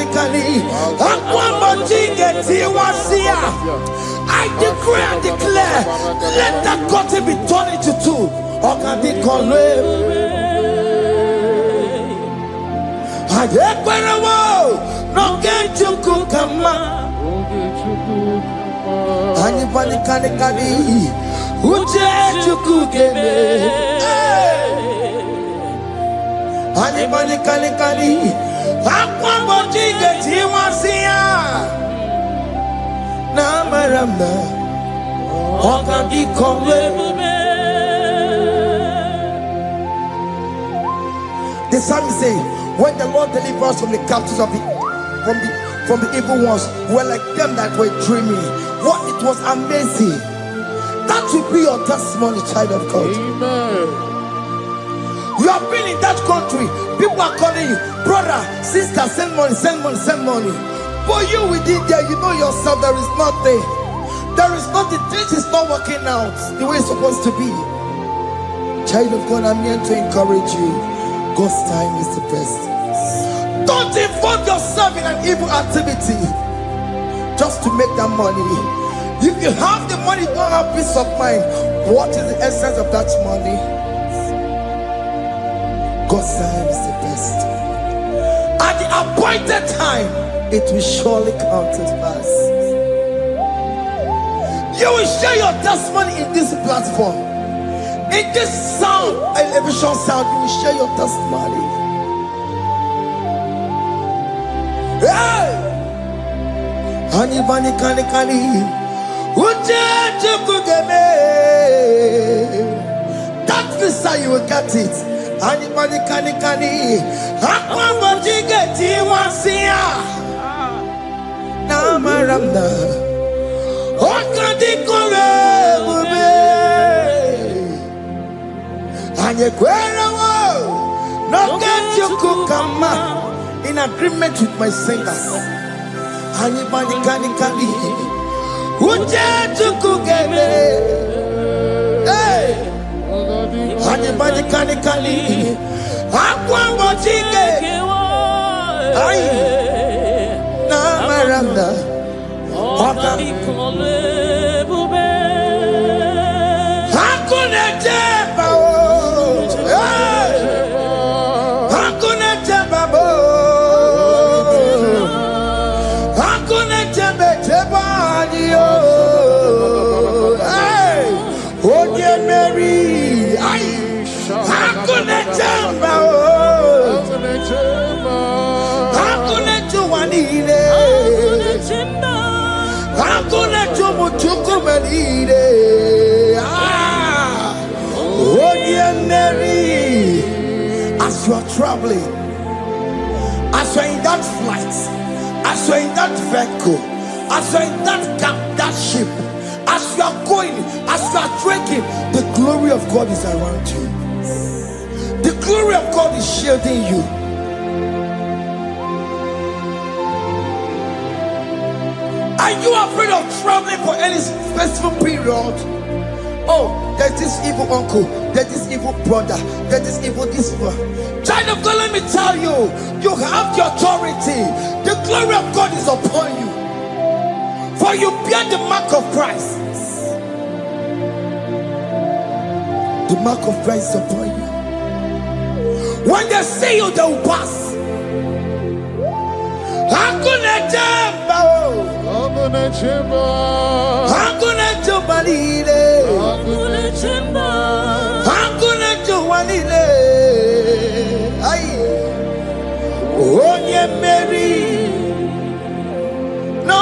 I decree and declare, let that curtain be torn into two. Or can they call him? I declare, no get to cook a man. Anybody can who dare to cook a man? Anybody can Aquabody get him was here. Namaramba. Okadi come. The psalmist say, when the Lord delivers us from the captives of from the evil ones, were like them that were dreaming. What it was amazing. That will be your testimony, child of God. Amen. You have been in that country. People are calling you, brother, sister, send money, send money, send money. But you within there, you know yourself, there is nothing. There is nothing. This is not working out the way it's supposed to be. Child of God, I'm here to encourage you. God's time is the best. Don't involve yourself in an evil activity just to make that money. If you have the money, don't have peace of mind. What is the essence of that money? God's time is the best. At the appointed time, it will surely come to pass. You will share your testimony in this platform. In this sound, elevation sound, you will share your testimony. Hey! Anybody can that visa, you will get it. Anybody can Aquabody get him was here. Namaranda. Okadi come. And you no get you cook in agreement with my singers. Anybody can who dare to cook a hey. Anybody can Aquabody get Namaranda. Okadi Mary, as you are traveling, as you are in that flight, as you are in that vehicle, as you are in that camp, that ship, as you are going, as you are drinking, the glory of God is around you. The glory of God is shielding you. Are you afraid of traveling for any specific period? Oh, there's this evil uncle, there's this evil brother, there's this evil this one. Child of God, let me tell you, you have the authority. The glory of God is upon you. For you bear the mark of Christ. The mark of Christ is upon you. When they see you, they will pass. Hakuna Juanile. Onye Mary. No,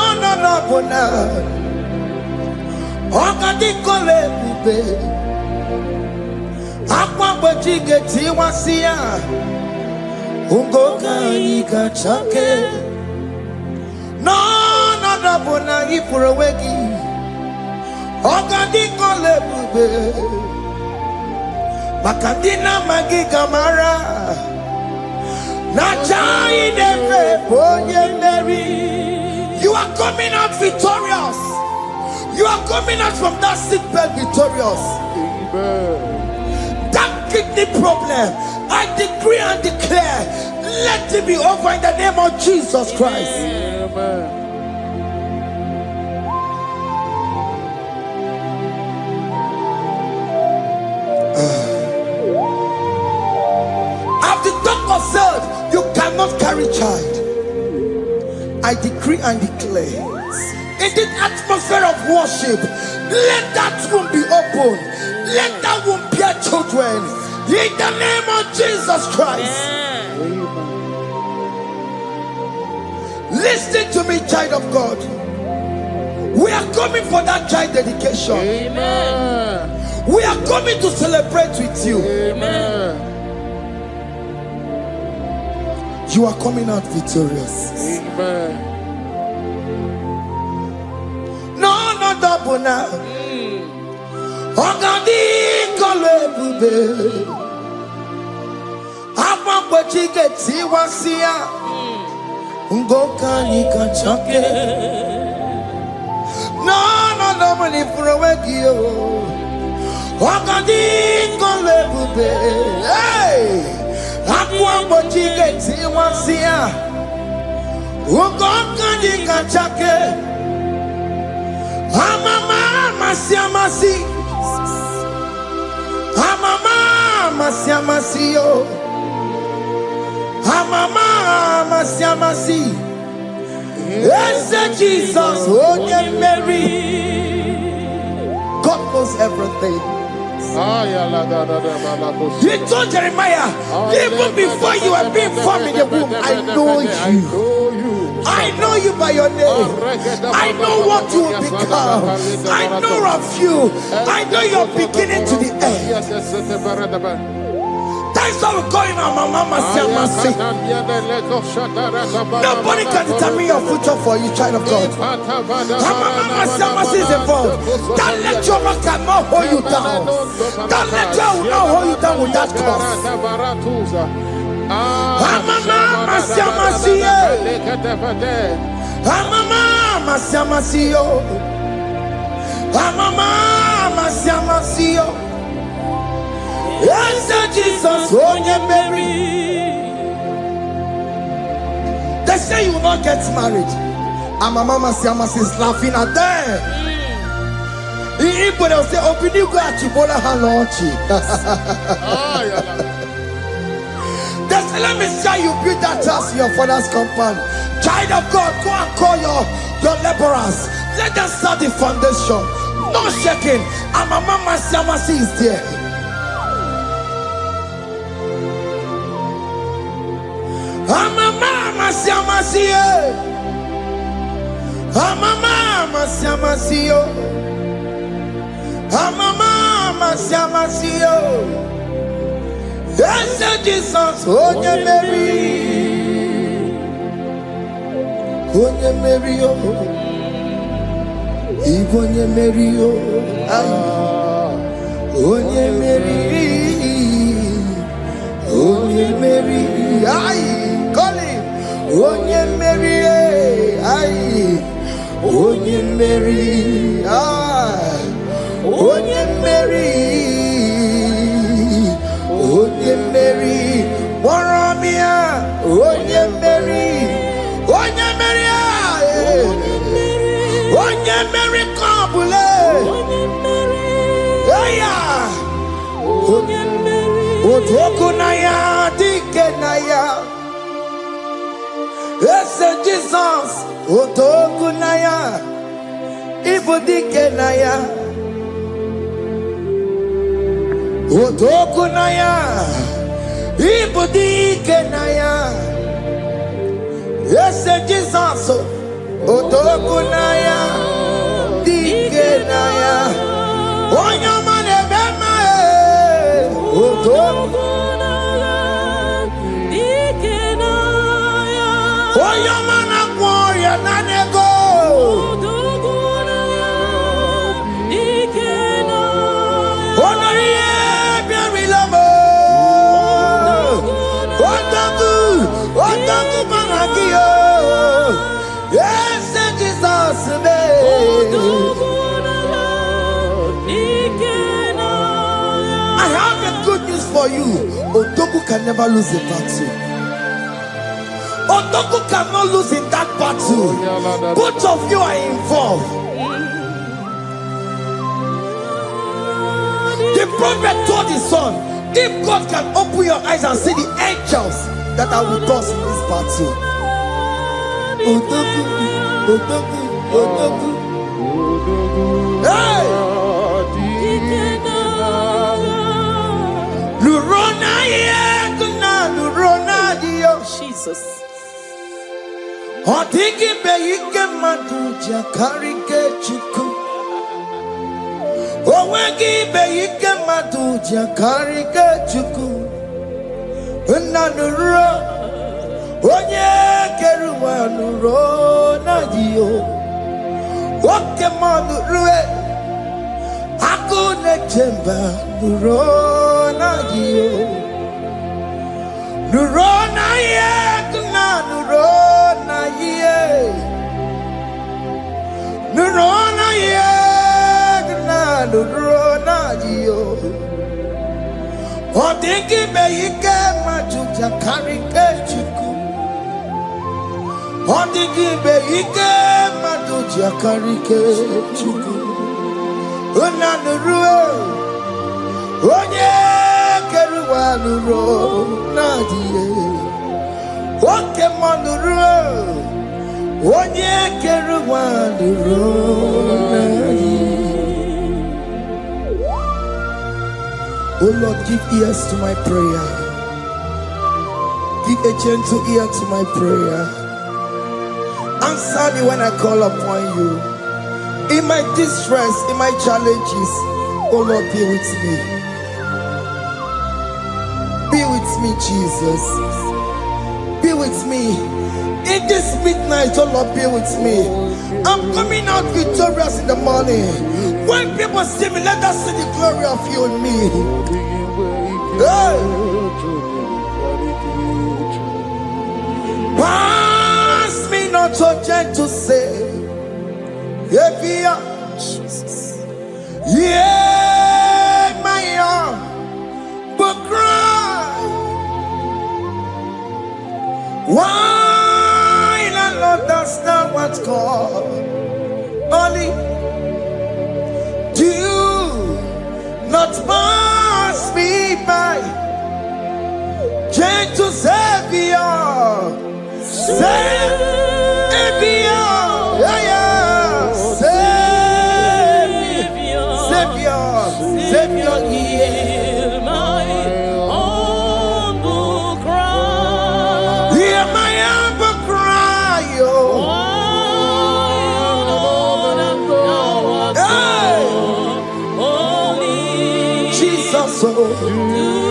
bona. Okadi kole bube. bajige tiwasia. Ungo kanika chake. No, no, bona ifurewegi. Ogadi kole bube. Makadina magiga mara. Nachai neve bonye Mary. You are coming out victorious. You are coming out from that sick bed victorious. Amen. That kidney problem, I decree and declare, let it be over in the name of Jesus Christ. Amen. As the doctor said, you cannot carry child. I decree and declare, in the atmosphere of worship, let that womb be open. Let that womb bear children. In the name of Jesus Christ. Listen to me, child of God. We are coming for that child dedication. Amen. We are coming to celebrate with you. Amen. You are coming out victorious. Amen. No, no, double now. Ogadi kole bube. Apa bachike tiwasia. Ungoka nikachake. No, no, no, money for a wegio. Ogadi kole bube. Hey. Aqua bachike tiwasia. Ungoka nikachake. Amama masiamasi. Amama masiamasio. Amama masiamasi. Yes, Jesus, oh yeah, Mary. God knows everything. You told Jeremiah, even before you were being formed in the womb, I know you. I know you by your name. I know what you will become. I know of you. I know your beginning to the end. That's how we're going on, Mama Siamasi. Nobody can determine your future for you, child of God. Mama Siamasi is involved. Don't let your man cannot hold you down. Don't let your will not hold you down with that cross. Mama Siamasi. Mama Siamasi. Mama Siamasi. Yes, Jesus, oh yeah, Mary. They say you will not get married. And my mama Siamasi is laughing at them. People will say, open you go at Chibola Halochi. They say, let me see you build that house in your father's compound. Child of God, go and call your laborers. Let them start the foundation. No shaking. And my mama Siamasi is there. Mama Siamasi. Mama Siamasi. Mama Siamasi. Yes, Jesus, oh yeah, Mary. Oh yeah, Mary, oh. Even yeah, Mary, oh. Oh yeah, Mary. Oh yeah, Mary. Aye. Onye Mary, aye. Onye Mary, ah. Onye Mary, Onye Mary, Moramia. Onye Mary, Onye Mary, aye. Onye Mary, Kabule. Aya. Onye Mary, Otokunaya, Dikenaya. Yes, Jesus, Otokunaya, Ibudikenaya, Otokunaya, Ibudikenaya. Yes, Jesus, Otokunaya, Dikenaya. Onyamane bema, I have a good news for you. Odogu can never lose a battle. Odogu cannot lose in that battle. Both of you are involved. The prophet told his son, if God can open your eyes and see the angels that are with us in this battle. Odogu, Odogu, Odogu. Hey! Jesus. Odigi beike maduja karike chuku. Owegi beike maduja karike chuku. Unanuro onye keruwa nuro na dio. Oke manurue akune chemba nuro na dio. Nurona ye, nurona ye, nurona ye, nurona yo. Odigi beike majuja karike chuku. Odigi beike majuja karike chuku. Una nurue, onye. Nuro nadie oke manuro onye keruwa nuro nadie. Oh Lord, give ears to my prayer. Give a gentle ear to my prayer. Answer me when I call upon you. In my distress, in my challenges, oh Lord, be with me. Be with me, Jesus. Be with me. In this midnight, oh Lord, be with me. I'm coming out victorious in the morning. When people see me, let us see the glory of you in me. Hey. Pass me not so gentle say, Jesus. Yeah, my arm, but cry. Why not understand what's called? Only do not pass me by. Gentle Savior, Savior, yeah, yeah. Savior, hear my humble cry. Hear my humble cry, oh. Only Jesus, oh.